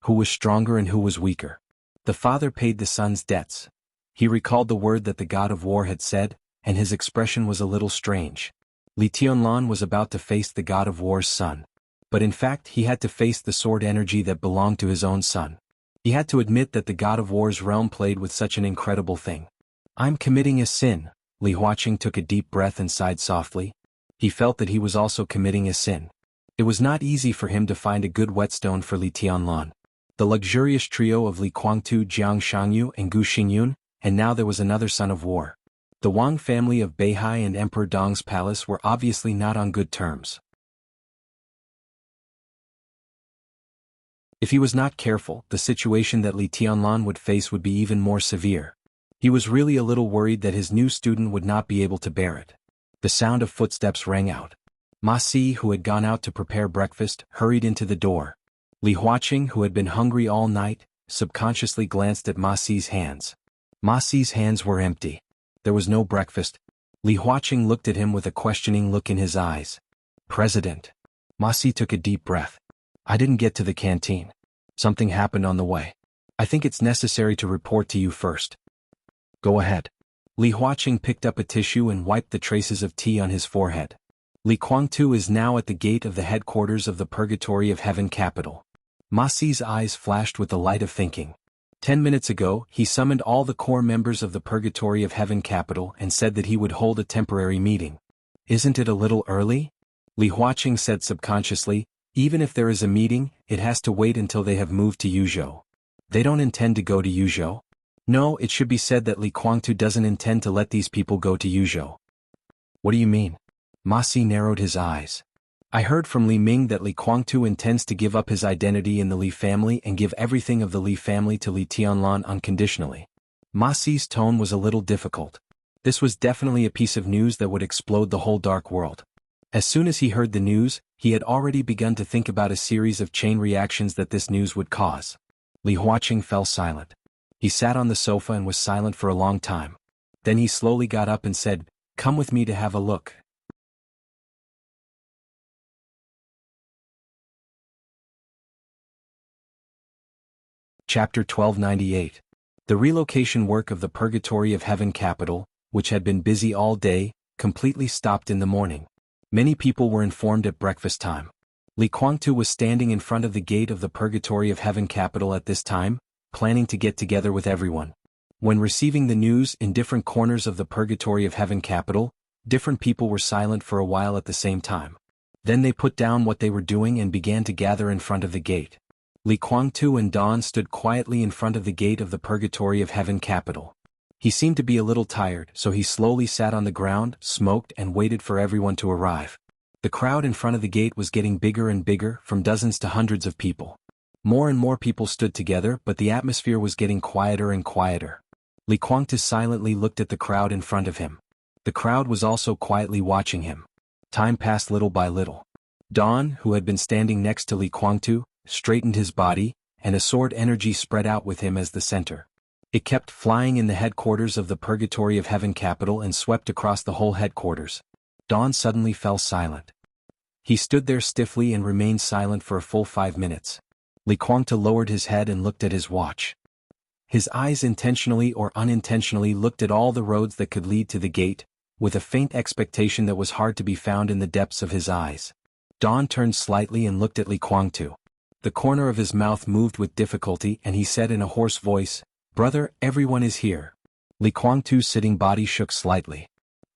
Who was stronger and who was weaker. The father paid the son's debts. He recalled the word that the god of war had said, and his expression was a little strange. Li Tianlan was about to face the god of war's son. But in fact he had to face the sword energy that belonged to his own son. He had to admit that the god of war's realm played with such an incredible thing. I'm committing a sin. Li Huaqing took a deep breath and sighed softly. He felt that he was also committing a sin. It was not easy for him to find a good whetstone for Li Tianlan. The luxurious trio of Li Guangtu, Jiang Shangyu and Gu Xingyun, and now there was another son of war. The Wang family of Beihai and Emperor Dong's palace were obviously not on good terms. If he was not careful, the situation that Li Tianlan would face would be even more severe. He was really a little worried that his new student would not be able to bear it. The sound of footsteps rang out. Ma Si, who had gone out to prepare breakfast, hurried into the door. Li Huaqing, who had been hungry all night, subconsciously glanced at Ma Si's hands. Ma Si's hands were empty. There was no breakfast. Li Huaqing looked at him with a questioning look in his eyes. President. Ma Si took a deep breath. I didn't get to the canteen. Something happened on the way. I think it's necessary to report to you first. Go ahead. Li Huaqing picked up a tissue and wiped the traces of tea on his forehead. Li Guangtu is now at the gate of the headquarters of the Purgatory of Heaven capital. Ma Si's eyes flashed with the light of thinking. 10 minutes ago, he summoned all the core members of the Purgatory of Heaven capital and said that he would hold a temporary meeting. Isn't it a little early? Li Huaqing said subconsciously. Even if there is a meeting, it has to wait until they have moved to Yuzhou. They don't intend to go to Yuzhou? No, it should be said that Li Guangtu doesn't intend to let these people go to Yuzhou. What do you mean? Ma Si narrowed his eyes. I heard from Li Ming that Li Guangtu intends to give up his identity in the Li family and give everything of the Li family to Li Tianlan unconditionally. Ma Si's tone was a little difficult. This was definitely a piece of news that would explode the whole dark world. As soon as he heard the news, he had already begun to think about a series of chain reactions that this news would cause. Li Huaqing fell silent. He sat on the sofa and was silent for a long time. Then he slowly got up and said, "Come with me to have a look." Chapter 1298. The relocation work of the Purgatory of Heaven capital, which had been busy all day, completely stopped in the morning. Many people were informed at breakfast time. Li Guangtu was standing in front of the gate of the Purgatory of Heaven capital at this time, planning to get together with everyone. When receiving the news in different corners of the Purgatory of Heaven capital, different people were silent for a while at the same time. Then they put down what they were doing and began to gather in front of the gate. Li Guangtu and Dawn stood quietly in front of the gate of the Purgatory of Heaven capital. He seemed to be a little tired, so he slowly sat on the ground, smoked and waited for everyone to arrive. The crowd in front of the gate was getting bigger and bigger, from dozens to hundreds of people. More and more people stood together, but the atmosphere was getting quieter and quieter. Li Guangtu silently looked at the crowd in front of him. The crowd was also quietly watching him. Time passed little by little. Dawn, who had been standing next to Li Guangtu, straightened his body, and a sword energy spread out with him as the center. It kept flying in the headquarters of the Purgatory of Heaven capital and swept across the whole headquarters. Dawn suddenly fell silent. He stood there stiffly and remained silent for a full 5 minutes. Li Guangtu lowered his head and looked at his watch. His eyes intentionally or unintentionally looked at all the roads that could lead to the gate, with a faint expectation that was hard to be found in the depths of his eyes. Dawn turned slightly and looked at Li Guangtu. The corner of his mouth moved with difficulty and he said in a hoarse voice, "Brother, everyone is here." Li Guangtu's sitting body shook slightly.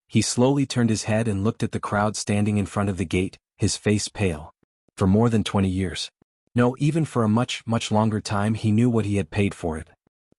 He slowly turned his head and looked at the crowd standing in front of the gate, his face pale. For more than 20 years. No, even for a much, much longer time he knew what he had paid for it.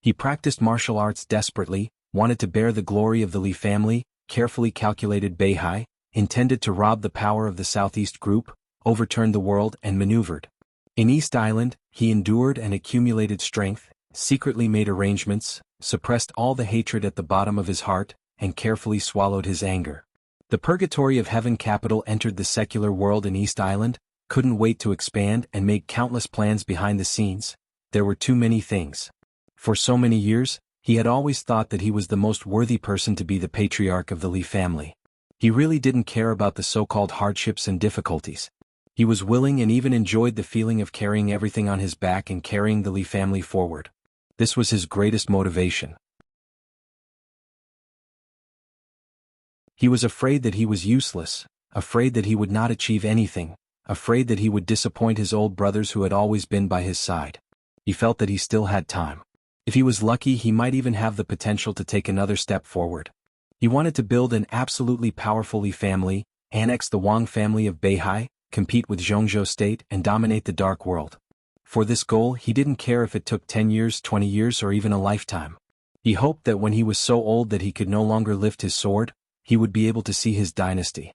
He practiced martial arts desperately, wanted to bear the glory of the Li family, carefully calculated Beihai, intended to rob the power of the Southeast Group, overturned the world and maneuvered. In East Island, he endured and accumulated strength, secretly made arrangements, suppressed all the hatred at the bottom of his heart, and carefully swallowed his anger. The Purgatory of Heaven capital entered the secular world in East Island, couldn't wait to expand and made countless plans behind the scenes. There were too many things. For so many years, he had always thought that he was the most worthy person to be the patriarch of the Li family. He really didn't care about the so-called hardships and difficulties. He was willing and even enjoyed the feeling of carrying everything on his back and carrying the Li family forward. This was his greatest motivation. He was afraid that he was useless, afraid that he would not achieve anything, afraid that he would disappoint his old brothers who had always been by his side. He felt that he still had time. If he was lucky, he might even have the potential to take another step forward. He wanted to build an absolutely powerful Li family, annex the Wang family of Beihai, compete with Zhongzhou state and dominate the dark world. For this goal he didn't care if it took 10 years, 20 years or even a lifetime. He hoped that when he was so old that he could no longer lift his sword, he would be able to see his dynasty.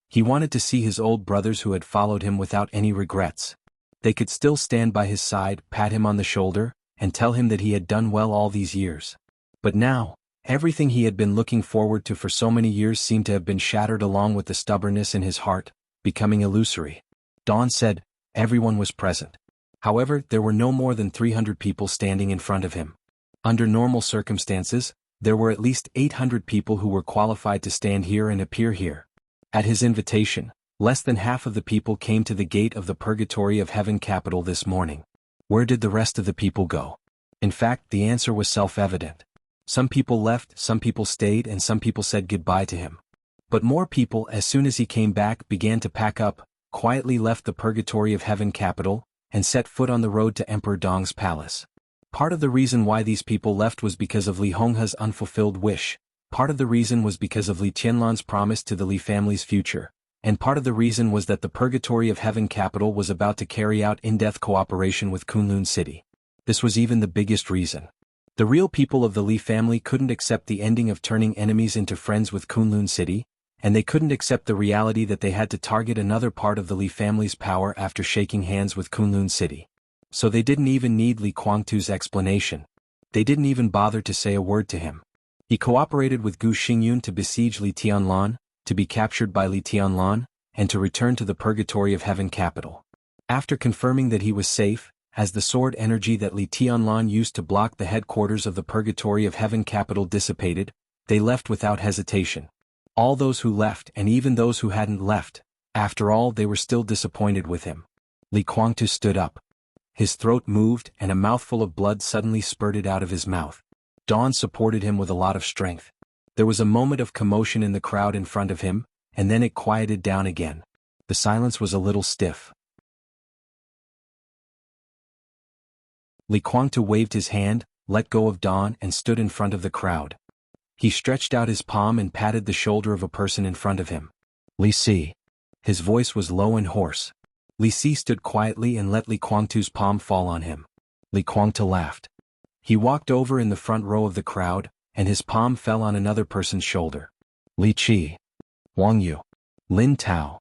He wanted to see his old brothers who had followed him without any regrets. They could still stand by his side, pat him on the shoulder, and tell him that he had done well all these years. But now, everything he had been looking forward to for so many years seemed to have been shattered along with the stubbornness in his heart, becoming illusory. Dawn said, everyone was present. However, there were no more than 300 people standing in front of him. Under normal circumstances, there were at least 800 people who were qualified to stand here and appear here. At his invitation, less than half of the people came to the gate of the Purgatory of Heaven capital this morning. Where did the rest of the people go? In fact, the answer was self-evident. Some people left, some people stayed, and some people said goodbye to him. But more people, as soon as he came back, began to pack up, quietly left the Purgatory of Heaven capital, and set foot on the road to Emperor Dong's palace. Part of the reason why these people left was because of Li Honghe's unfulfilled wish, part of the reason was because of Li Tianlan's promise to the Li family's future, and part of the reason was that the Purgatory of Heaven capital was about to carry out in-depth cooperation with Kunlun City. This was even the biggest reason. The real people of the Li family couldn't accept the ending of turning enemies into friends with Kunlun City, and they couldn't accept the reality that they had to target another part of the Li family's power after shaking hands with Kunlun City. So they didn't even need Li Guangtu's explanation. They didn't even bother to say a word to him. He cooperated with Gu Xingyun to besiege Li Tianlan, to be captured by Li Tianlan, and to return to the Purgatory of Heaven capital. After confirming that he was safe, as the sword energy that Li Tianlan used to block the headquarters of the Purgatory of Heaven capital dissipated, they left without hesitation. All those who left and even those who hadn't left, after all they were still disappointed with him. Li Guangtu stood up. His throat moved and a mouthful of blood suddenly spurted out of his mouth. Dawn supported him with a lot of strength. There was a moment of commotion in the crowd in front of him, and then it quieted down again. The silence was a little stiff. Li Guangtu waved his hand, let go of Dawn and stood in front of the crowd. He stretched out his palm and patted the shoulder of a person in front of him. Li Si. His voice was low and hoarse. Li Si stood quietly and let Li Guangtu's palm fall on him. Li Guangtu laughed. He walked over in the front row of the crowd, and his palm fell on another person's shoulder. Li Qi. Wang Yu. Lin Tao.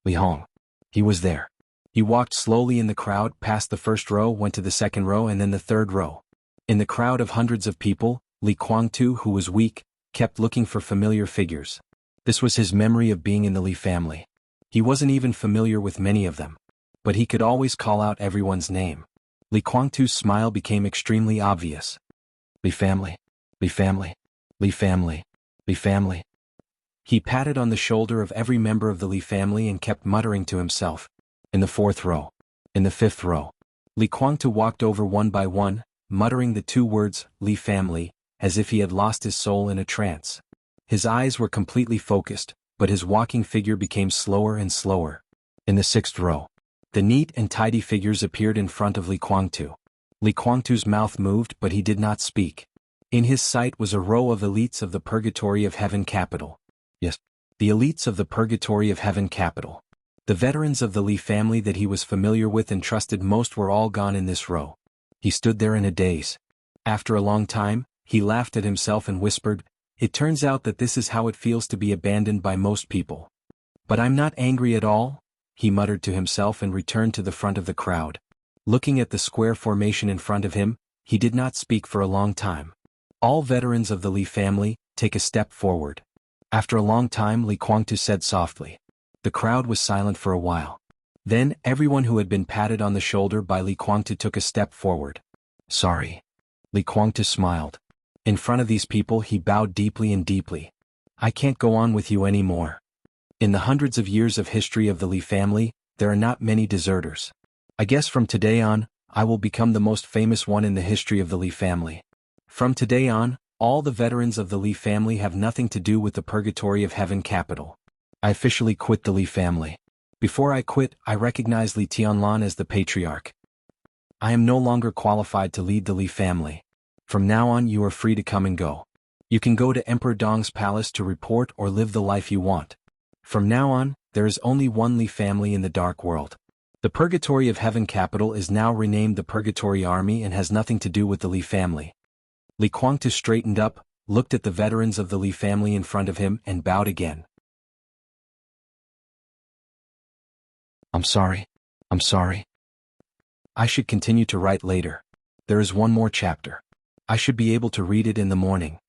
Li Hong. He was there. He walked slowly in the crowd, past the first row, went to the second row and then the third row. In the crowd of hundreds of people, Li Guangtu, who was weak, kept looking for familiar figures. This was his memory of being in the Li family. He wasn't even familiar with many of them. But he could always call out everyone's name. Li Guangtu's smile became extremely obvious. Li family. Li family. Li family. Li family. He patted on the shoulder of every member of the Li family and kept muttering to himself. In the fourth row. In the fifth row. Li Guangtu walked over one by one, muttering the two words, Li family, as if he had lost his soul in a trance. His eyes were completely focused, but his walking figure became slower and slower. In the sixth row. The neat and tidy figures appeared in front of Li Guangtu. Li Guangtu's mouth moved but he did not speak. In his sight was a row of elites of the Purgatory of Heaven capital. Yes, the elites of the Purgatory of Heaven capital. The veterans of the Li family that he was familiar with and trusted most were all gone in this row. He stood there in a daze. After a long time, he laughed at himself and whispered, "It turns out that this is how it feels to be abandoned by most people. But I'm not angry at all," he muttered to himself and returned to the front of the crowd. Looking at the square formation in front of him, he did not speak for a long time. "All veterans of the Li family, take a step forward." After a long time, Li Kuangtu said softly. The crowd was silent for a while. Then, everyone who had been patted on the shoulder by Li Kuangtu took a step forward. "Sorry." Li Kuangtu smiled. In front of these people he bowed deeply and deeply. "I can't go on with you anymore. In the hundreds of years of history of the Li family, there are not many deserters. I guess from today on, I will become the most famous one in the history of the Li family. From today on, all the veterans of the Li family have nothing to do with the purgatory of heaven capital. I officially quit the Li family. Before I quit, I recognize Li Tianlan as the patriarch. I am no longer qualified to lead the Li family. From now on you are free to come and go. You can go to Emperor Dong's palace to report or live the life you want. From now on, there is only one Li family in the dark world. The Purgatory of Heaven capital is now renamed the Purgatory Army and has nothing to do with the Li family." Li Kuangtu straightened up, looked at the veterans of the Li family in front of him and bowed again. I'm sorry. I should continue to write later. There is one more chapter. I should be able to read it in the morning."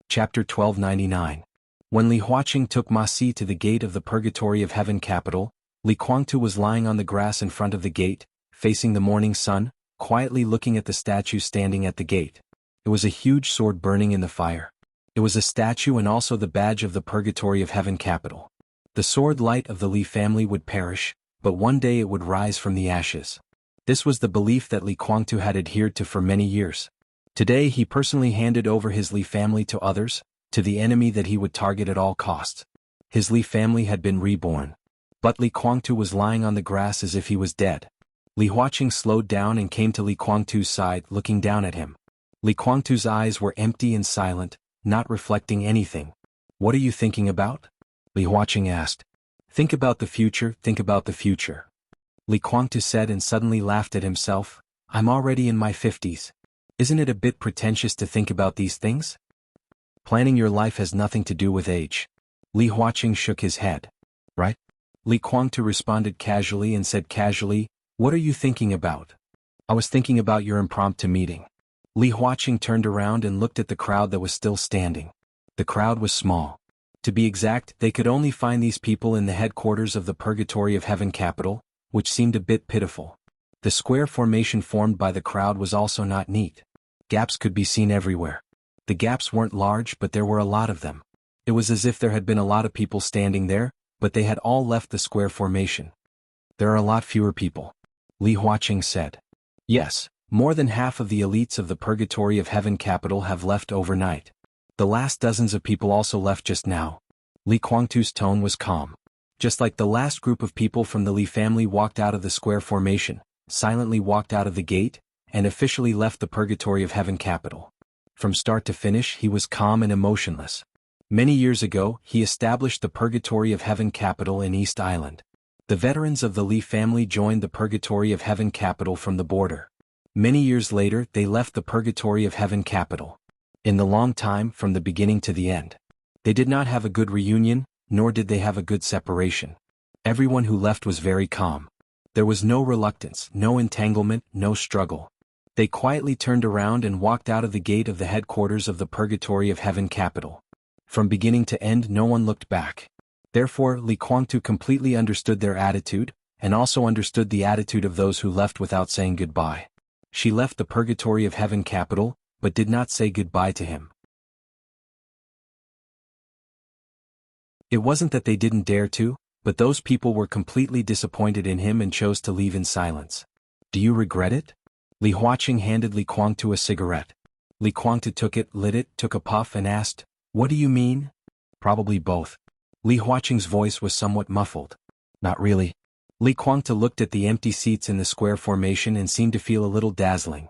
Chapter 1299. When Li Huaqing took Ma Si to the gate of the Purgatory of Heaven capital, Li Kuangtu was lying on the grass in front of the gate, facing the morning sun, quietly looking at the statue standing at the gate. It was a huge sword burning in the fire. It was a statue and also the badge of the Purgatory of Heaven capital. The sword light of the Li family would perish, but one day it would rise from the ashes. This was the belief that Li Kuangtu had adhered to for many years. Today he personally handed over his Li family to others, to the enemy that he would target at all costs. His Li family had been reborn. But Li Kuangtu was lying on the grass as if he was dead. Li Huaqing slowed down and came to Li Kuangtu's side, looking down at him. Li Kuangtu's eyes were empty and silent, not reflecting anything. "What are you thinking about?" Li Huaqing asked. Think about the future." Li Kuangtu said and suddenly laughed at himself. "I'm already in my 50s. Isn't it a bit pretentious to think about these things? Planning your life has nothing to do with age." Li Huaqing shook his head. "Right?" Li Kuangtu responded casually and said casually, "What are you thinking about?" "I was thinking about your impromptu meeting." Li Huaqing turned around and looked at the crowd that was still standing. The crowd was small. To be exact, they could only find these people in the headquarters of the Purgatory of Heaven capital, which seemed a bit pitiful. The square formation formed by the crowd was also not neat. Gaps could be seen everywhere. The gaps weren't large, but there were a lot of them. It was as if there had been a lot of people standing there, but they had all left the square formation. "There are a lot fewer people," Li Huaqing said. "Yes. More than half of the elites of the Purgatory of Heaven capital have left overnight. The last dozens of people also left just now." Li Kuangtu's tone was calm. Just like the last group of people from the Li family walked out of the square formation, silently walked out of the gate, and officially left the Purgatory of Heaven capital. From start to finish he was calm and emotionless. Many years ago, he established the Purgatory of Heaven capital in East Island. The veterans of the Li family joined the Purgatory of Heaven capital from the border. Many years later they left the Purgatory of Heaven capital. In the long time from the beginning to the end. They did not have a good reunion, nor did they have a good separation. Everyone who left was very calm. There was no reluctance, no entanglement, no struggle. They quietly turned around and walked out of the gate of the headquarters of the Purgatory of Heaven capital. From beginning to end no one looked back. Therefore Li Kuangtu completely understood their attitude, and also understood the attitude of those who left without saying goodbye. She left the Purgatory of Heaven capital, but did not say goodbye to him. It wasn't that they didn't dare to, but those people were completely disappointed in him and chose to leave in silence. "Do you regret it?" Li Huaqing handed Li Kuangtu a cigarette. Li Kuangtu took it, lit it, took a puff and asked, "What do you mean?" "Probably both." Li Huaqing's voice was somewhat muffled. "Not really." Li Kuangtu looked at the empty seats in the square formation and seemed to feel a little dazzling.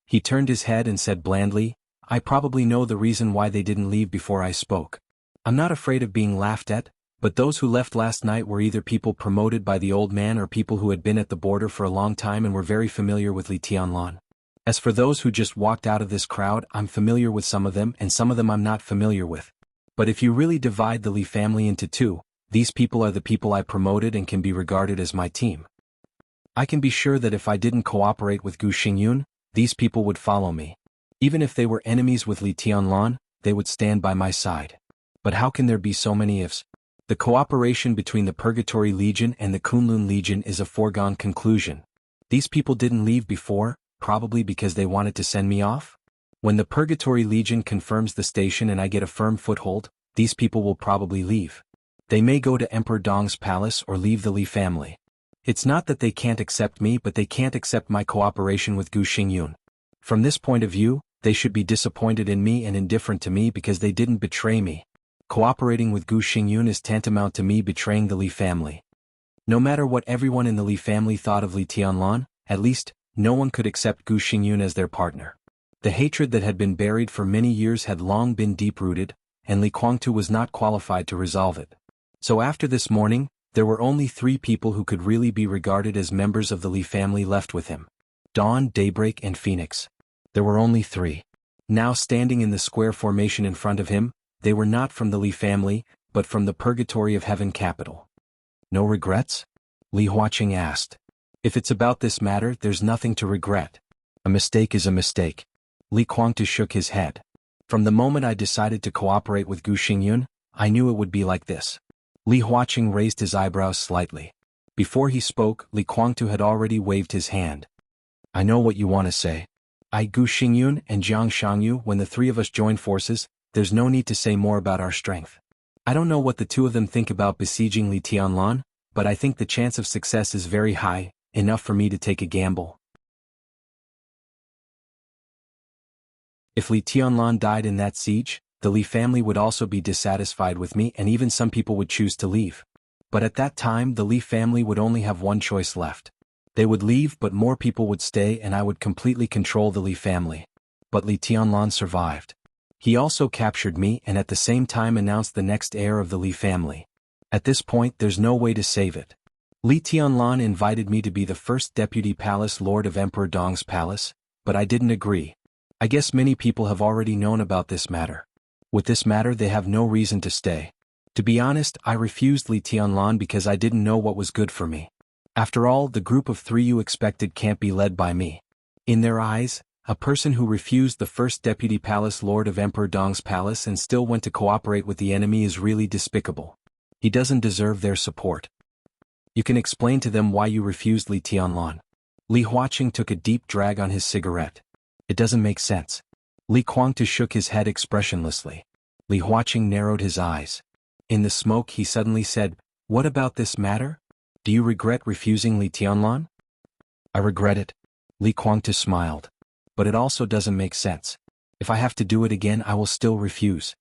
He turned his head and said blandly, I probably know the reason why they didn't leave before I spoke. I'm not afraid of being laughed at, but those who left last night were either people promoted by the old man or people who had been at the border for a long time and were very familiar with Li Tianlan. As for those who just walked out of this crowd, I'm familiar with some of them and some of them I'm not familiar with. But if you really divide the Li family into two, these people are the people I promoted and can be regarded as my team. I can be sure that if I didn't cooperate with Gu Xingyun, these people would follow me. Even if they were enemies with Li Tianlan, they would stand by my side. But how can there be so many ifs? The cooperation between the Purgatory Legion and the Kunlun Legion is a foregone conclusion. These people didn't leave before, probably because they wanted to send me off? When the Purgatory Legion confirms the station and I get a firm foothold, these people will probably leave. They may go to Emperor Dong's palace or leave the Li family. It's not that they can't accept me, but they can't accept my cooperation with Gu Xingyun. From this point of view, they should be disappointed in me and indifferent to me because they didn't betray me. Cooperating with Gu Xingyun is tantamount to me betraying the Li family. No matter what everyone in the Li family thought of Li Tianlan, at least, no one could accept Gu Xingyun as their partner. The hatred that had been buried for many years had long been deep-rooted, and Li Guangtu was not qualified to resolve it. So after this morning, there were only 3 people who could really be regarded as members of the Li family left with him. Dawn, Daybreak and Phoenix. There were only 3. Now standing in the square formation in front of him, they were not from the Li family, but from the Purgatory of Heaven capital. No regrets? Li Huaqing asked. If it's about this matter, there's nothing to regret. A mistake is a mistake. Li Guangtu shook his head. From the moment I decided to cooperate with Gu Xingyun, I knew it would be like this. Li Huaqing raised his eyebrows slightly. Before he spoke, Li Guangtu had already waved his hand. I know what you want to say. Gu Xingyun and Jiang Shangyu, when the 3 of us join forces, there's no need to say more about our strength. I don't know what the 2 of them think about besieging Li Tianlan, but I think the chance of success is very high, enough for me to take a gamble. If Li Tianlan died in that siege, the Li family would also be dissatisfied with me and even some people would choose to leave. But at that time the Li family would only have one choice left. They would leave but more people would stay and I would completely control the Li family. But Li Tianlan survived. He also captured me and at the same time announced the next heir of the Li family. At this point there's no way to save it. Li Tianlan invited me to be the first deputy palace lord of Emperor Dong's palace, but I didn't agree. I guess many people have already known about this matter. With this matter they have no reason to stay. To be honest, I refused Li Tianlan because I didn't know what was good for me. After all, the group of 3 you expected can't be led by me. In their eyes, a person who refused the first deputy palace lord of Emperor Dong's palace and still went to cooperate with the enemy is really despicable. He doesn't deserve their support. You can explain to them why you refused Li Tianlan. Li Huaqing took a deep drag on his cigarette. It doesn't make sense. Li Guangtu shook his head expressionlessly. Li Huaqing narrowed his eyes. In the smoke he suddenly said, "What about this matter? Do you regret refusing Li Tianlan?" "I regret it." Li Guangtu smiled. "But it also doesn't make sense. If I have to do it again I will still refuse.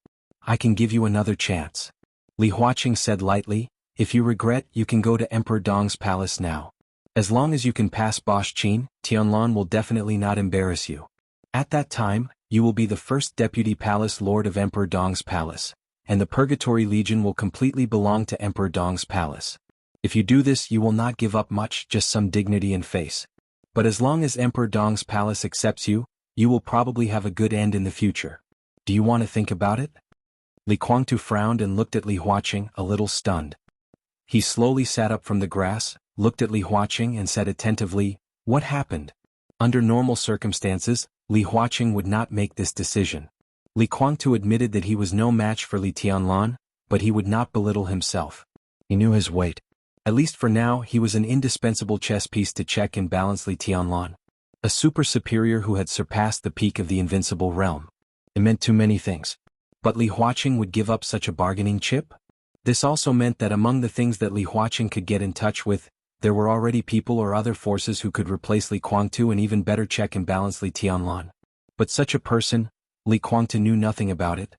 I can give you another chance." Li Huaqing said lightly, "If you regret, you can go to Emperor Dong's palace now. As long as you can pass Bosch Qin, Tianlan will definitely not embarrass you. At that time, you will be the first deputy palace lord of Emperor Dong's palace, and the Purgatory Legion will completely belong to Emperor Dong's palace. If you do this you will not give up much, just some dignity and face. But as long as Emperor Dong's palace accepts you, you will probably have a good end in the future. Do you want to think about it?" Li Guangtu frowned and looked at Li Huaqing, a little stunned. He slowly sat up from the grass, looked at Li Huaqing and said attentively, "What happened?" Under normal circumstances, Li Huaqing would not make this decision. Li Guangtu admitted that he was no match for Li Tianlan, but he would not belittle himself. He knew his weight. At least for now he was an indispensable chess piece to check and balance Li Tianlan. A super superior who had surpassed the peak of the invincible realm. It meant too many things. But Li Huaqing would give up such a bargaining chip? This also meant that among the things that Li Huaqing could get in touch with, there were already people or other forces who could replace Li Guangtu and even better check and balance Li Tianlan. But such a person, Li Guangtu knew nothing about it.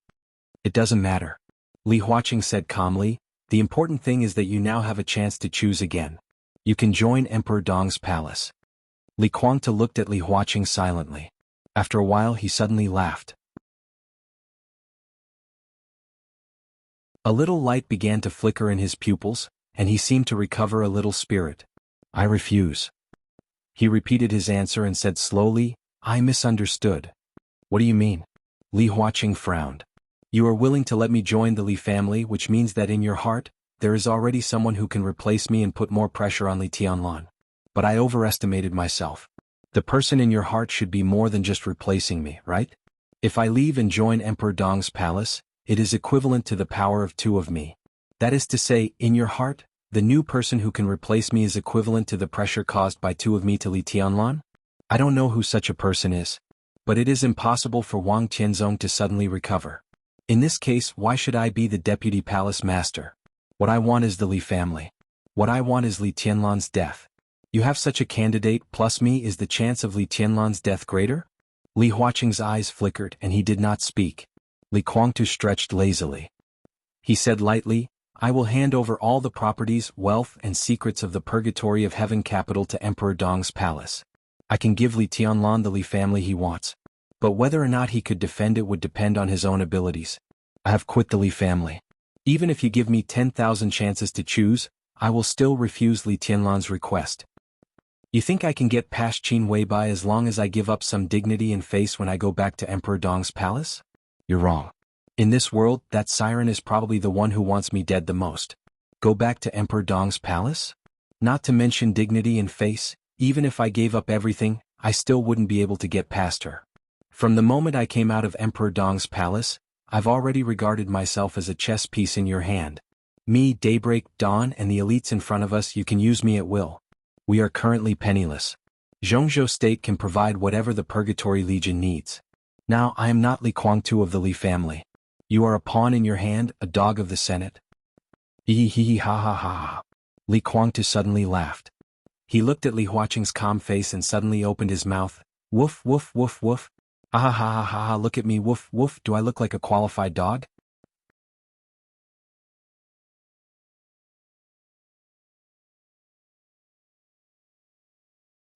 "It doesn't matter," Li Huaqing said calmly. "The important thing is that you now have a chance to choose again. You can join Emperor Dong's palace." Li Guangtu looked at Li Huaqing silently. After a while he suddenly laughed. A little light began to flicker in his pupils, and he seemed to recover a little spirit. I refuse. He repeated his answer and said slowly, I misunderstood. What do you mean? Li Huaqing frowned. You are willing to let me join the Li family, which means that in your heart, there is already someone who can replace me and put more pressure on Li Tianlan. But I overestimated myself. The person in your heart should be more than just replacing me, right? If I leave and join Emperor Dong's palace, it is equivalent to the power of two of me. That is to say, in your heart, the new person who can replace me is equivalent to the pressure caused by two of me to Li Tianlan? I don't know who such a person is. But it is impossible for Wang Tianzong to suddenly recover. In this case, why should I be the deputy palace master? What I want is the Li family. What I want is Li Tianlan's death. You have such a candidate, plus me, is the chance of Li Tianlan's death greater? Li Huaqing's eyes flickered and he did not speak. Li Guangtu stretched lazily. He said lightly, I will hand over all the properties, wealth and secrets of the purgatory of heaven capital to Emperor Dong's palace. I can give Li Tianlan the Li family he wants. But whether or not he could defend it would depend on his own abilities. I have quit the Li family. Even if you give me 10,000 chances to choose, I will still refuse Li Tianlan's request. You think I can get past Qin Weibai as long as I give up some dignity and face when I go back to Emperor Dong's palace? You're wrong. In this world, that siren is probably the one who wants me dead the most. Go back to Emperor Dong's palace? Not to mention dignity and face, even if I gave up everything, I still wouldn't be able to get past her. From the moment I came out of Emperor Dong's palace, I've already regarded myself as a chess piece in your hand. Me, Daybreak, Dawn and the elites in front of us, you can use me at will. We are currently penniless. Zhongzhou State can provide whatever the Purgatory Legion needs. Now I am not Li Guangtu of the Li family. You are a pawn in your hand, a dog of the Senate. Hee hee hee ha ha ha ha. Li Guangtu suddenly laughed. He looked at Li Huaqing's calm face and suddenly opened his mouth. Woof woof woof woof. Ah ha ha ha ha, look at me, woof woof, do I look like a qualified dog?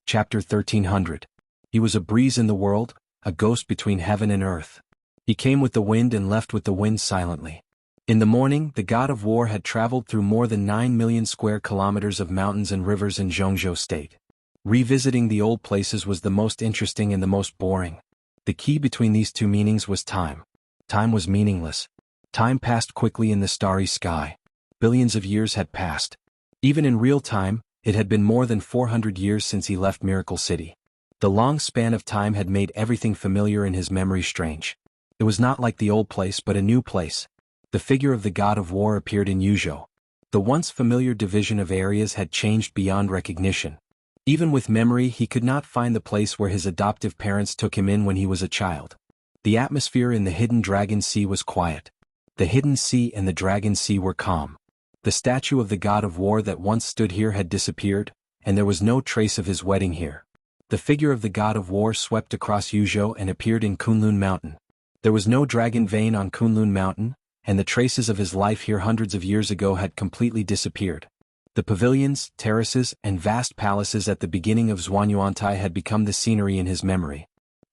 Chapter 1300. He was a breeze in the world, a ghost between heaven and earth. He came with the wind and left with the wind silently. In the morning, the god of war had traveled through more than 9 million square kilometers of mountains and rivers in Zhongzhou State. Revisiting the old places was the most interesting and the most boring. The key between these two meanings was time. Time was meaningless. Time passed quickly in the starry sky. Billions of years had passed. Even in real time, it had been more than 400 years since he left Miracle City. The long span of time had made everything familiar in his memory strange. It was not like the old place but a new place. The figure of the god of war appeared in Yuzhou. The once familiar division of areas had changed beyond recognition. Even with memory, he could not find the place where his adoptive parents took him in when he was a child. The atmosphere in the hidden Dragon Sea was quiet. The hidden sea and the Dragon Sea were calm. The statue of the god of war that once stood here had disappeared, and there was no trace of his wedding here. The figure of the god of war swept across Yuzhou and appeared in Kunlun Mountain. There was no dragon vein on Kunlun Mountain, and the traces of his life here hundreds of years ago had completely disappeared. The pavilions, terraces, and vast palaces at the beginning of Zhuanyuantai had become the scenery in his memory.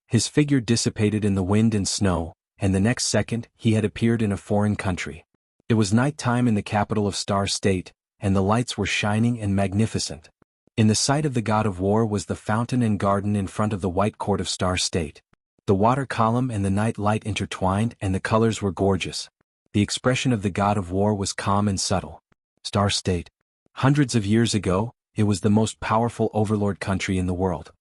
His figure dissipated in the wind and snow, and the next second, he had appeared in a foreign country. It was night time in the capital of Star State, and the lights were shining and magnificent. In the sight of the god of war was the fountain and garden in front of the white court of Star State. The water column and the night light intertwined and the colors were gorgeous. The expression of the god of war was calm and subtle. Star State. Hundreds of years ago, it was the most powerful overlord country in the world.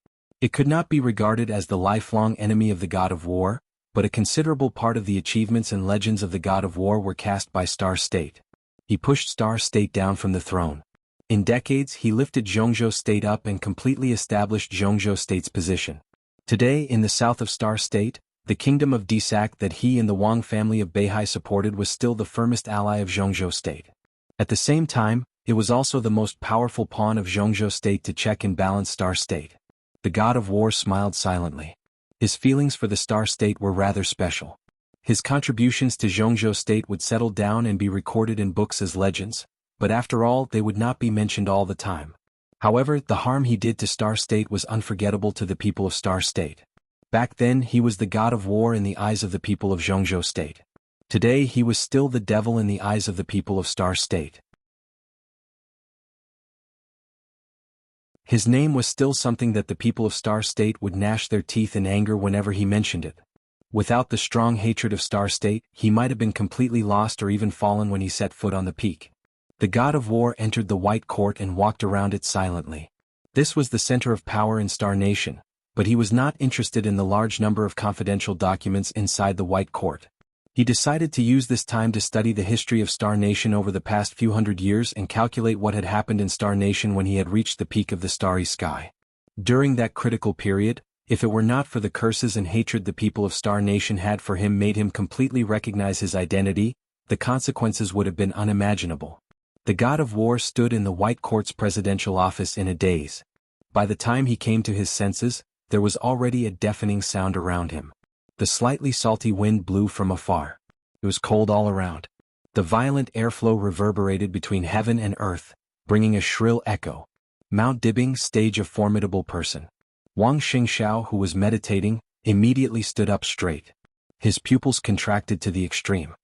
It could not be regarded as the lifelong enemy of the god of war, but a considerable part of the achievements and legends of the god of war were cast by Star State. He pushed Star State down from the throne. In decades, he lifted Zhongzhou State up and completely established Zhongzhou State's position. Today, in the south of Star State, the kingdom of Disak that he and the Wang family of Beihai supported was still the firmest ally of Zhongzhou State. At the same time, it was also the most powerful pawn of Zhongzhou State to check and balance Star State. The god of war smiled silently. His feelings for the Star State were rather special. His contributions to Zhongzhou State would settle down and be recorded in books as legends, but after all, they would not be mentioned all the time. However, the harm he did to Star State was unforgettable to the people of Star State. Back then, he was the god of war in the eyes of the people of Zhongzhou State. Today he was still the devil in the eyes of the people of Star State. His name was still something that the people of Star State would gnash their teeth in anger whenever he mentioned it. Without the strong hatred of Star State, he might have been completely lost or even fallen when he set foot on the peak. The god of war entered the White Court and walked around it silently. This was the center of power in Star Nation, but he was not interested in the large number of confidential documents inside the White Court. He decided to use this time to study the history of Star Nation over the past few hundred years and calculate what had happened in Star Nation when he had reached the peak of the starry sky. During that critical period, if it were not for the curses and hatred the people of Star Nation had for him made him completely recognize his identity, the consequences would have been unimaginable. The god of war stood in the White Court's presidential office in a daze. By the time he came to his senses, there was already a deafening sound around him. The slightly salty wind blew from afar. It was cold all around. The violent airflow reverberated between heaven and earth, bringing a shrill echo. Mount Dibing, stage of formidable person. Wang Xingxiao, who was meditating, immediately stood up straight. His pupils contracted to the extreme.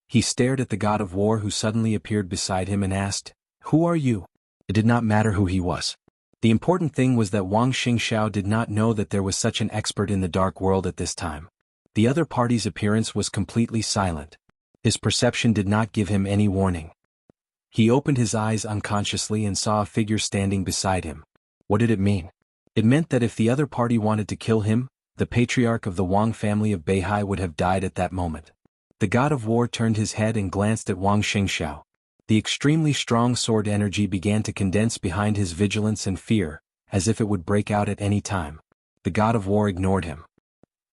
He stared at the god of war who suddenly appeared beside him and asked, "Who are you?" It did not matter who he was. The important thing was that Wang Xingxiao did not know that there was such an expert in the dark world at this time. The other party's appearance was completely silent. His perception did not give him any warning. He opened his eyes unconsciously and saw a figure standing beside him. What did it mean? It meant that if the other party wanted to kill him, the patriarch of the Wang family of Beihai would have died at that moment. The god of war turned his head and glanced at Wang Xingxiao. The extremely strong sword energy began to condense behind his vigilance and fear, as if it would break out at any time. The god of war ignored him.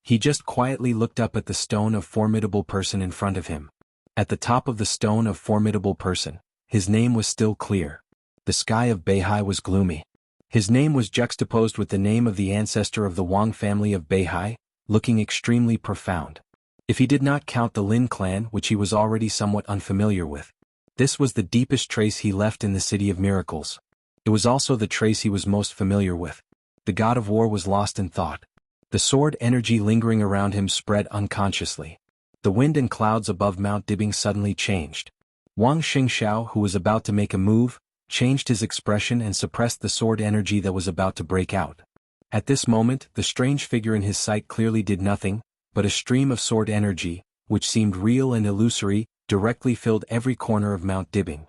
He just quietly looked up at the stone of formidable person in front of him. At the top of the stone of formidable person, his name was still clear. The sky of Beihai was gloomy. His name was juxtaposed with the name of the ancestor of the Wang family of Beihai, looking extremely profound. If he did not count the Lin clan, which he was already somewhat unfamiliar with, this was the deepest trace he left in the City of Miracles. It was also the trace he was most familiar with. The god of war was lost in thought. The sword energy lingering around him spread unconsciously. The wind and clouds above Mount Dibing suddenly changed. Wang Xingxiao, who was about to make a move, changed his expression and suppressed the sword energy that was about to break out. At this moment, the strange figure in his sight clearly did nothing, but a stream of sword energy, which seemed real and illusory, directly filled every corner of Mount Dibing.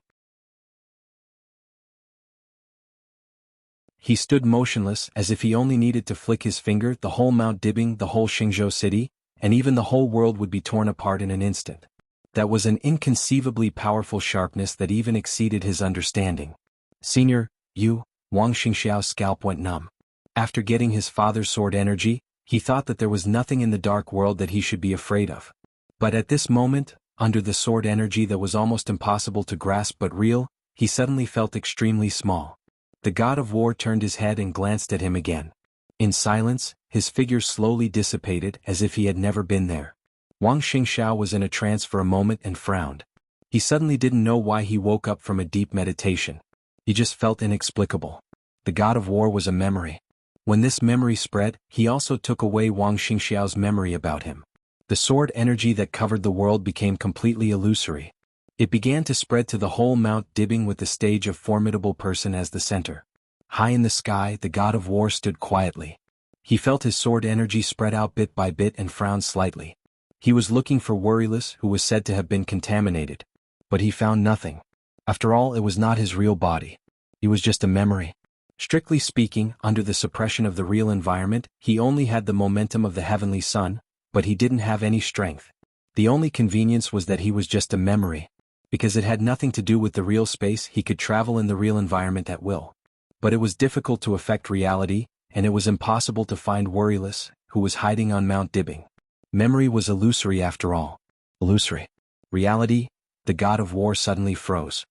He stood motionless as if he only needed to flick his finger. The whole Mount Dibing, the whole Xingzhou city, and even the whole world would be torn apart in an instant. That was an inconceivably powerful sharpness that even exceeded his understanding. "Senior, you," Wang Xingxiao's scalp went numb. After getting his father's sword energy, he thought that there was nothing in the dark world that he should be afraid of. But at this moment, under the sword energy that was almost impossible to grasp but real, he suddenly felt extremely small. The god of war turned his head and glanced at him again. In silence, his figure slowly dissipated as if he had never been there. Wang Xingxiao was in a trance for a moment and frowned. He suddenly didn't know why he woke up from a deep meditation. He just felt inexplicable. The god of war was a memory. When this memory spread, he also took away Wang Xingxiao's memory about him. The sword energy that covered the world became completely illusory. It began to spread to the whole Mount Dibing with the stage of formidable person as the center. High in the sky, the god of war stood quietly. He felt his sword energy spread out bit by bit and frowned slightly. He was looking for Worryless, who was said to have been contaminated. But he found nothing. After all, it was not his real body. He was just a memory. Strictly speaking, under the suppression of the real environment, he only had the momentum of the heavenly sun, but he didn't have any strength. The only convenience was that he was just a memory. Because it had nothing to do with the real space, he could travel in the real environment at will. But it was difficult to affect reality, and it was impossible to find Worryless, who was hiding on Mount Dibing. Memory was illusory after all. Illusory. Reality? The god of war suddenly froze.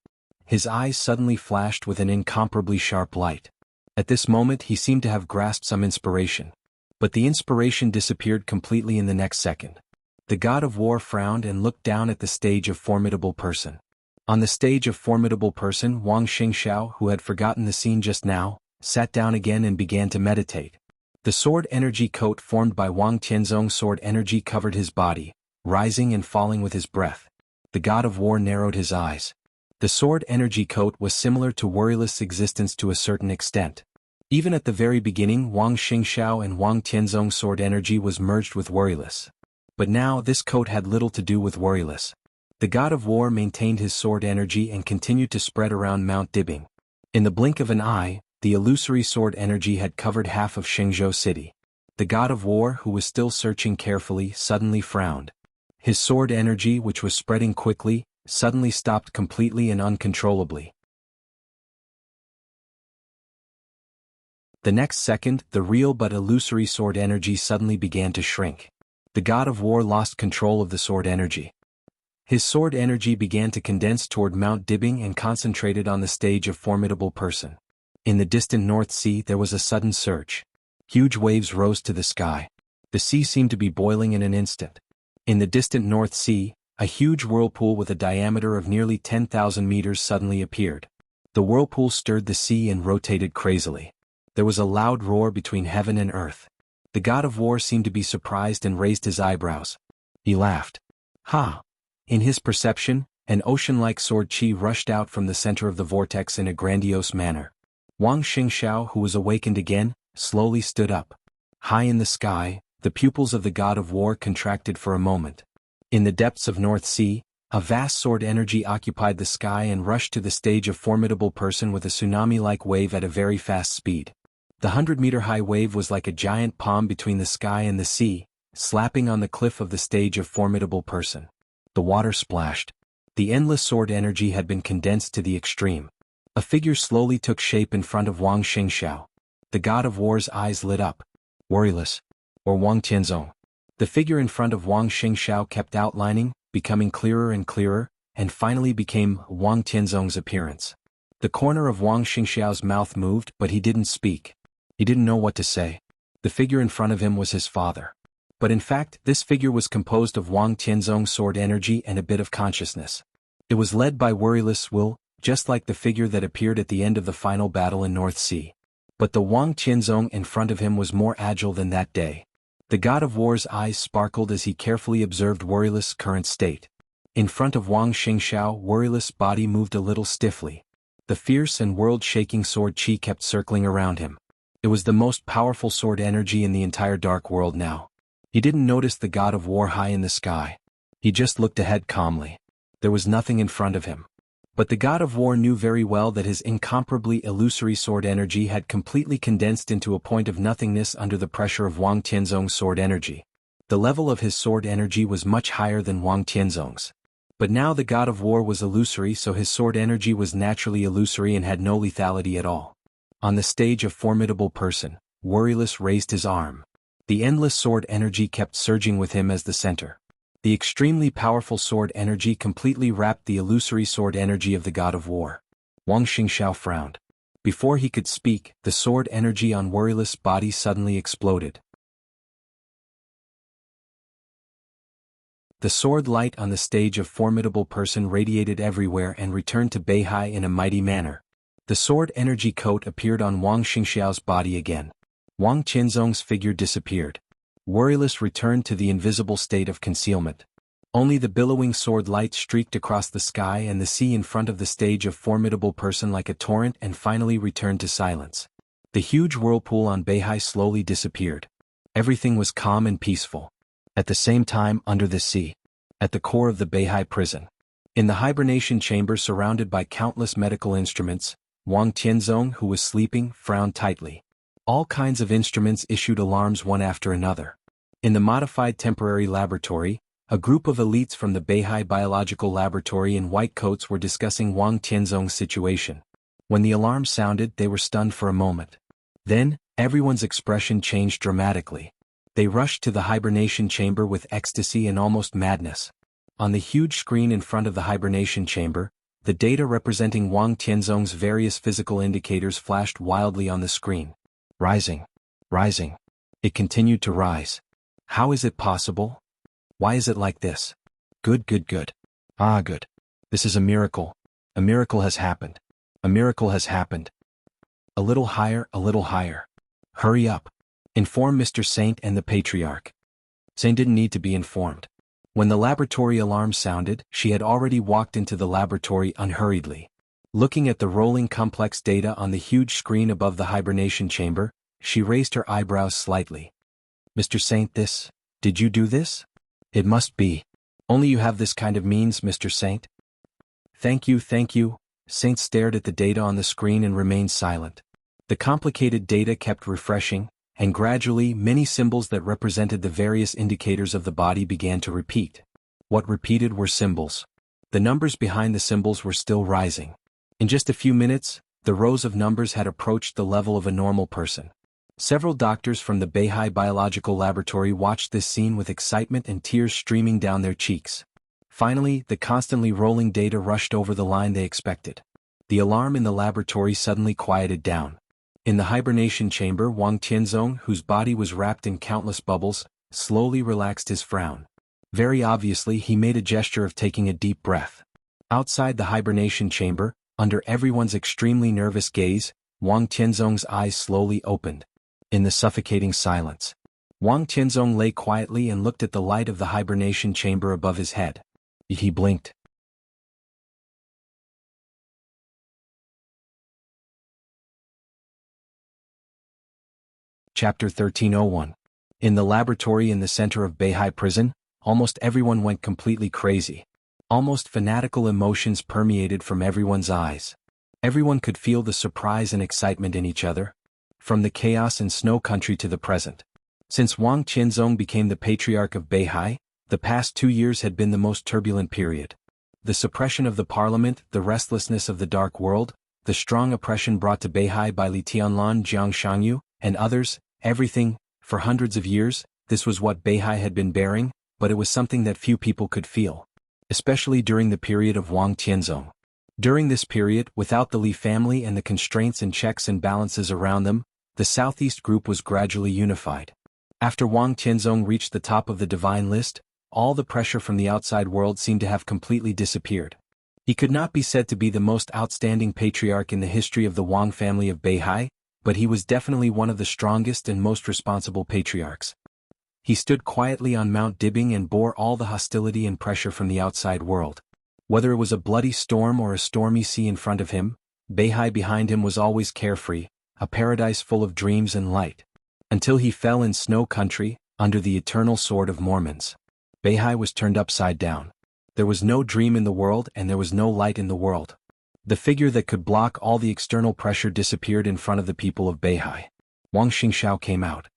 His eyes suddenly flashed with an incomparably sharp light. At this moment he seemed to have grasped some inspiration. But the inspiration disappeared completely in the next second. The god of war frowned and looked down at the stage of formidable person. On the stage of formidable person, Wang Xingxiao, who had forgotten the scene just now, sat down again and began to meditate. The sword energy coat formed by Wang Tianzong's sword energy covered his body, rising and falling with his breath. The god of war narrowed his eyes. The sword energy coat was similar to Worryless's existence to a certain extent. Even at the very beginning, Wang Xingxiao and Wang Tianzong's sword energy was merged with Worryless. But now this coat had little to do with Worryless. The god of war maintained his sword energy and continued to spread around Mount Dibing. In the blink of an eye, the illusory sword energy had covered half of Xingzhou city. The god of war, who was still searching carefully, suddenly frowned. His sword energy, which was spreading quickly, suddenly stopped completely and uncontrollably. The next second, the real but illusory sword energy suddenly began to shrink. The god of war lost control of the sword energy. His sword energy began to condense toward Mount Dibing and concentrated on the stage of formidable person. In the distant North Sea there was a sudden surge. Huge waves rose to the sky. The sea seemed to be boiling in an instant. In the distant North Sea, a huge whirlpool with a diameter of nearly 10,000 meters suddenly appeared. The whirlpool stirred the sea and rotated crazily. There was a loud roar between heaven and earth. The god of war seemed to be surprised and raised his eyebrows. He laughed. Ha! In his perception, an ocean-like sword chi rushed out from the center of the vortex in a grandiose manner. Wang Xingxiao, who was awakened again, slowly stood up. High in the sky, the pupils of the god of war contracted for a moment. In the depths of North Sea, a vast sword energy occupied the sky and rushed to the stage of formidable person with a tsunami-like wave at a very fast speed. The 100-meter-high wave was like a giant palm between the sky and the sea, slapping on the cliff of the stage of formidable person. The water splashed. The endless sword energy had been condensed to the extreme. A figure slowly took shape in front of Wang Xingxiao. The god of war's eyes lit up. Worryless. Or Wang Tianzong. The figure in front of Wang Xingxiao kept outlining, becoming clearer and clearer, and finally became Wang Tianzong's appearance. The corner of Wang Xingxiao's mouth moved, but he didn't speak. He didn't know what to say. The figure in front of him was his father. But in fact, this figure was composed of Wang Tianzong's sword energy and a bit of consciousness. It was led by Worryless will, just like the figure that appeared at the end of the final battle in North Sea. But the Wang Tianzong in front of him was more agile than that day. The god of war's eyes sparkled as he carefully observed Worryless' current state. In front of Wang Xingxiao, Worryless' body moved a little stiffly. The fierce and world-shaking sword chi kept circling around him. It was the most powerful sword energy in the entire dark world now. He didn't notice the god of war high in the sky. He just looked ahead calmly. There was nothing in front of him. But the god of war knew very well that his incomparably illusory sword energy had completely condensed into a point of nothingness under the pressure of Wang Tianzong's sword energy. The level of his sword energy was much higher than Wang Tianzong's. But now the god of war was illusory, so his sword energy was naturally illusory and had no lethality at all. On the stage of formidable person, Worryless raised his arm. The endless sword energy kept surging with him as the center. The extremely powerful sword energy completely wrapped the illusory sword energy of the god of war. Wang Xingxiao frowned. Before he could speak, the sword energy on Worryless' body suddenly exploded. The sword light on the stage of formidable person radiated everywhere and returned to Beihai in a mighty manner. The sword energy coat appeared on Wang Xingxiao's body again. Wang Tianzong's figure disappeared. Worryless returned to the invisible state of concealment. Only the billowing sword light streaked across the sky and the sea in front of the stage of formidable person like a torrent and finally returned to silence. The huge whirlpool on Beihai slowly disappeared. Everything was calm and peaceful. At the same time, under the sea, at the core of the Beihai prison, in the hibernation chamber surrounded by countless medical instruments, Wang Tianzong, who was sleeping, frowned tightly. All kinds of instruments issued alarms one after another. In the modified temporary laboratory, a group of elites from the Beihai Biological Laboratory in white coats were discussing Wang Tianzong's situation. When the alarm sounded, they were stunned for a moment. Then, everyone's expression changed dramatically. They rushed to the hibernation chamber with ecstasy and almost madness. On the huge screen in front of the hibernation chamber, the data representing Wang Tianzong's various physical indicators flashed wildly on the screen. Rising. Rising. It continued to rise. How is it possible? Why is it like this? Good, good, good. Ah, good. This is a miracle. A miracle has happened. A miracle has happened. A little higher, a little higher. Hurry up. Inform Mr. Saint and the Patriarch. Saint didn't need to be informed. When the laboratory alarm sounded, she had already walked into the laboratory unhurriedly. Looking at the rolling complex data on the huge screen above the hibernation chamber, she raised her eyebrows slightly. "Mr. Saint, did you do this? It must be. Only you have this kind of means, Mr. Saint." Thank you. Saint stared at the data on the screen and remained silent. The complicated data kept refreshing, and gradually many symbols that represented the various indicators of the body began to repeat. What repeated were symbols. The numbers behind the symbols were still rising. In just a few minutes, the rows of numbers had approached the level of a normal person. Several doctors from the Beihai Biological Laboratory watched this scene with excitement and tears streaming down their cheeks. Finally, the constantly rolling data rushed over the line they expected. The alarm in the laboratory suddenly quieted down. In the hibernation chamber, Wang Tianzong, whose body was wrapped in countless bubbles, slowly relaxed his frown. Very obviously, he made a gesture of taking a deep breath. Outside the hibernation chamber, under everyone's extremely nervous gaze, Wang Tianzong's eyes slowly opened. In the suffocating silence, Wang Tianzong lay quietly and looked at the light of the hibernation chamber above his head. He blinked. Chapter 1301. In the laboratory in the center of Beihai prison, almost everyone went completely crazy. Almost fanatical emotions permeated from everyone's eyes. Everyone could feel the surprise and excitement in each other. From the chaos in Snow Country to the present. Since Wang Tianzong became the patriarch of Beihai, the past 2 years had been the most turbulent period. The suppression of the parliament, the restlessness of the dark world, the strong oppression brought to Beihai by Li Tianlan, Jiang Shangyu, and others, everything, for hundreds of years, this was what Beihai had been bearing, but it was something that few people could feel. Especially during the period of Wang Tianzong. During this period, without the Li family and the constraints and checks and balances around them, the Southeast group was gradually unified. After Wang Tianzong reached the top of the divine list, all the pressure from the outside world seemed to have completely disappeared. He could not be said to be the most outstanding patriarch in the history of the Wang family of Beihai, but he was definitely one of the strongest and most responsible patriarchs. He stood quietly on Mount Dibing and bore all the hostility and pressure from the outside world. Whether it was a bloody storm or a stormy sea in front of him, Beihai behind him was always carefree, a paradise full of dreams and light. Until he fell in Snow Country, under the eternal sword of Mormons. Beihai was turned upside down. There was no dream in the world and there was no light in the world. The figure that could block all the external pressure disappeared in front of the people of Beihai. Wang Xingxiao came out.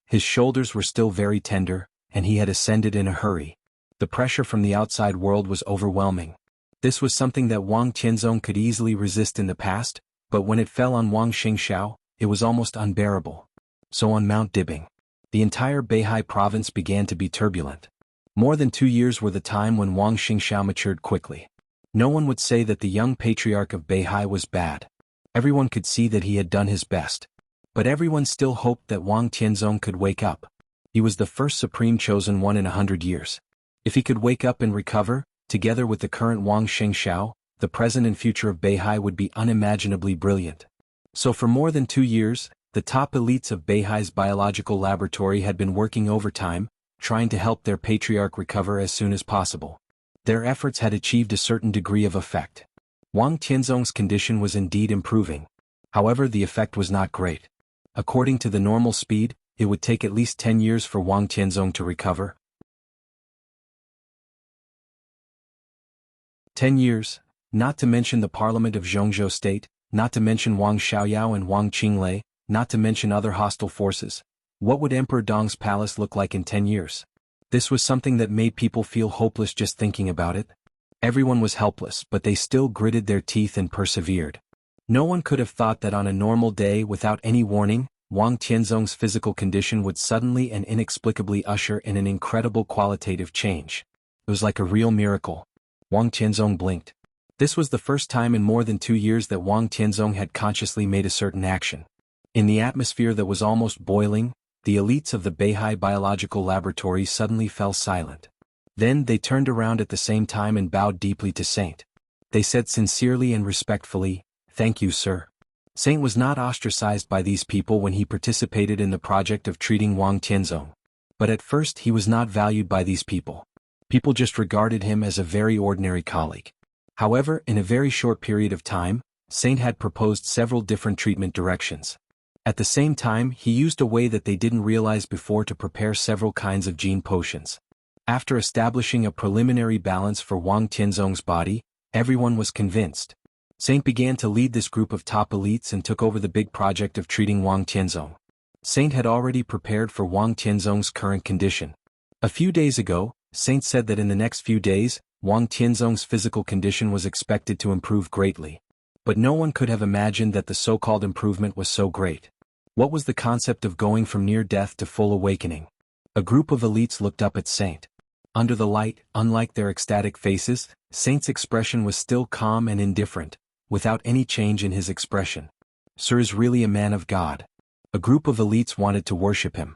His shoulders were still very tender, and he had ascended in a hurry. The pressure from the outside world was overwhelming. This was something that Wang Tianzong could easily resist in the past, but when it fell on Wang Xingxiao, it was almost unbearable. So on Mount Dibing, the entire Beihai province began to be turbulent. More than 2 years were the time when Wang Xingxiao matured quickly. No one would say that the young patriarch of Beihai was bad. Everyone could see that he had done his best. But everyone still hoped that Wang Tianzong could wake up. He was the first supreme chosen one in 100 years. If he could wake up and recover, together with the current Wang Xingxiao, the present and future of Beihai would be unimaginably brilliant. So for more than 2 years, the top elites of Beihai's biological laboratory had been working overtime, trying to help their patriarch recover as soon as possible. Their efforts had achieved a certain degree of effect. Wang Tianzong's condition was indeed improving. However, the effect was not great. According to the normal speed, it would take at least 10 years for Wang Tianzong to recover. 10 years, not to mention the parliament of Zhongzhou state, not to mention Wang Xiaoyao and Wang Qinglei, not to mention other hostile forces. What would Emperor Dong's palace look like in 10 years? This was something that made people feel hopeless just thinking about it. Everyone was helpless, but they still gritted their teeth and persevered. No one could have thought that on a normal day without any warning, Wang Tianzong's physical condition would suddenly and inexplicably usher in an incredible qualitative change. It was like a real miracle. Wang Tianzong blinked. This was the first time in more than 2 years that Wang Tianzong had consciously made a certain action. In the atmosphere that was almost boiling, the elites of the Beihai Biological Laboratory suddenly fell silent. Then they turned around at the same time and bowed deeply to Saint. They said sincerely and respectfully, "Thank you, sir." Saint was not ostracized by these people when he participated in the project of treating Wang Tianzong. But at first he was not valued by these people. People just regarded him as a very ordinary colleague. However, in a very short period of time, Saint had proposed several different treatment directions. At the same time, he used a way that they didn't realize before to prepare several kinds of gene potions. After establishing a preliminary balance for Wang Tianzong's body, everyone was convinced. Saint began to lead this group of top elites and took over the big project of treating Wang Tianzong. Saint had already prepared for Wang Tianzong's current condition. A few days ago, Saint said that in the next few days, Wang Tianzong's physical condition was expected to improve greatly. But no one could have imagined that the so-called improvement was so great. What was the concept of going from near death to full awakening? A group of elites looked up at Saint. Under the light, unlike their ecstatic faces, Saint's expression was still calm and indifferent, without any change in his expression. Sir is really a man of God. A group of elites wanted to worship him.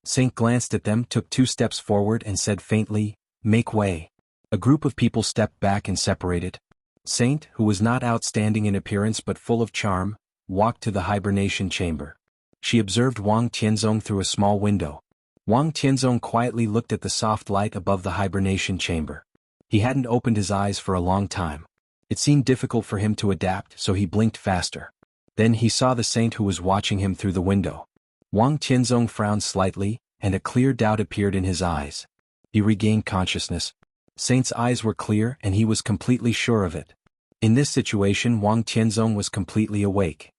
Saint glanced at them, took 2 steps forward and said faintly, "Make way." A group of people stepped back and separated. Saint, who was not outstanding in appearance but full of charm, walked to the hibernation chamber. She observed Wang Tianzong through a small window. Wang Tianzong quietly looked at the soft light above the hibernation chamber. He hadn't opened his eyes for a long time. It seemed difficult for him to adapt, so he blinked faster. Then he saw the saint who was watching him through the window. Wang Tianzong frowned slightly, and a clear doubt appeared in his eyes. He regained consciousness. Saint's eyes were clear and he was completely sure of it. In this situation, Wang Tianzong was completely awake.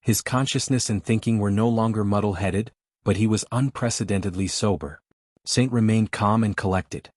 His consciousness and thinking were no longer muddle-headed, but he was unprecedentedly sober. Saint remained calm and collected.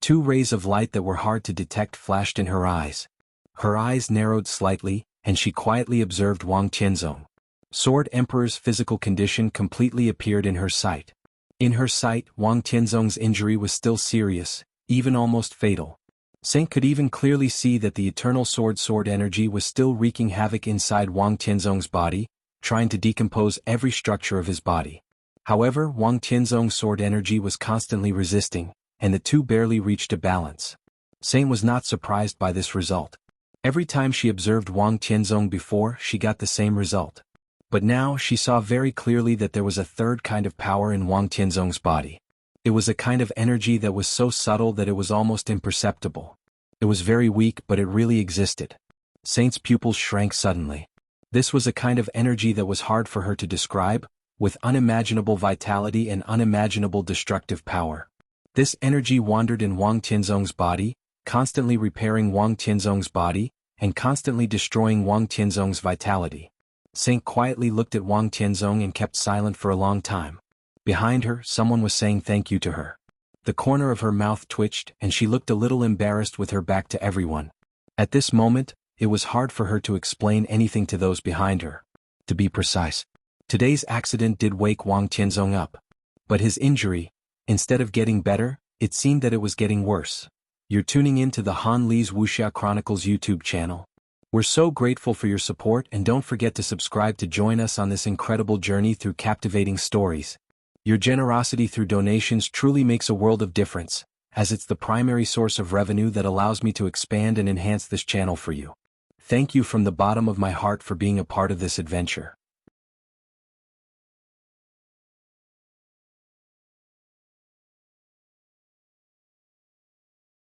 2 rays of light that were hard to detect flashed in her eyes. Her eyes narrowed slightly, and she quietly observed Wang Tianzong. Sword Emperor's physical condition completely appeared in her sight. In her sight, Wang Tianzong's injury was still serious, even almost fatal. Saint could even clearly see that the eternal sword energy was still wreaking havoc inside Wang Tianzong's body, trying to decompose every structure of his body. However, Wang Tianzong's sword energy was constantly resisting, and the 2 barely reached a balance. Saint was not surprised by this result. Every time she observed Wang Tianzong before, she got the same result. But now she saw very clearly that there was a third kind of power in Wang Tianzong's body. It was a kind of energy that was so subtle that it was almost imperceptible. It was very weak, but it really existed. Saint's pupils shrank suddenly. This was a kind of energy that was hard for her to describe, with unimaginable vitality and unimaginable destructive power. This energy wandered in Wang Tianzong's body, constantly repairing Wang Tianzong's body, and constantly destroying Wang Tianzong's vitality. Saint quietly looked at Wang Tianzong and kept silent for a long time. Behind her, someone was saying thank you to her. The corner of her mouth twitched and she looked a little embarrassed with her back to everyone. At this moment, it was hard for her to explain anything to those behind her. To be precise, today's accident did wake Wang Tianzong up. But his injury, instead of getting better, it seemed that it was getting worse. You're tuning in to the Han Li's Wuxia Chronicles YouTube channel. We're so grateful for your support and don't forget to subscribe to join us on this incredible journey through captivating stories. Your generosity through donations truly makes a world of difference, as it's the primary source of revenue that allows me to expand and enhance this channel for you. Thank you from the bottom of my heart for being a part of this adventure.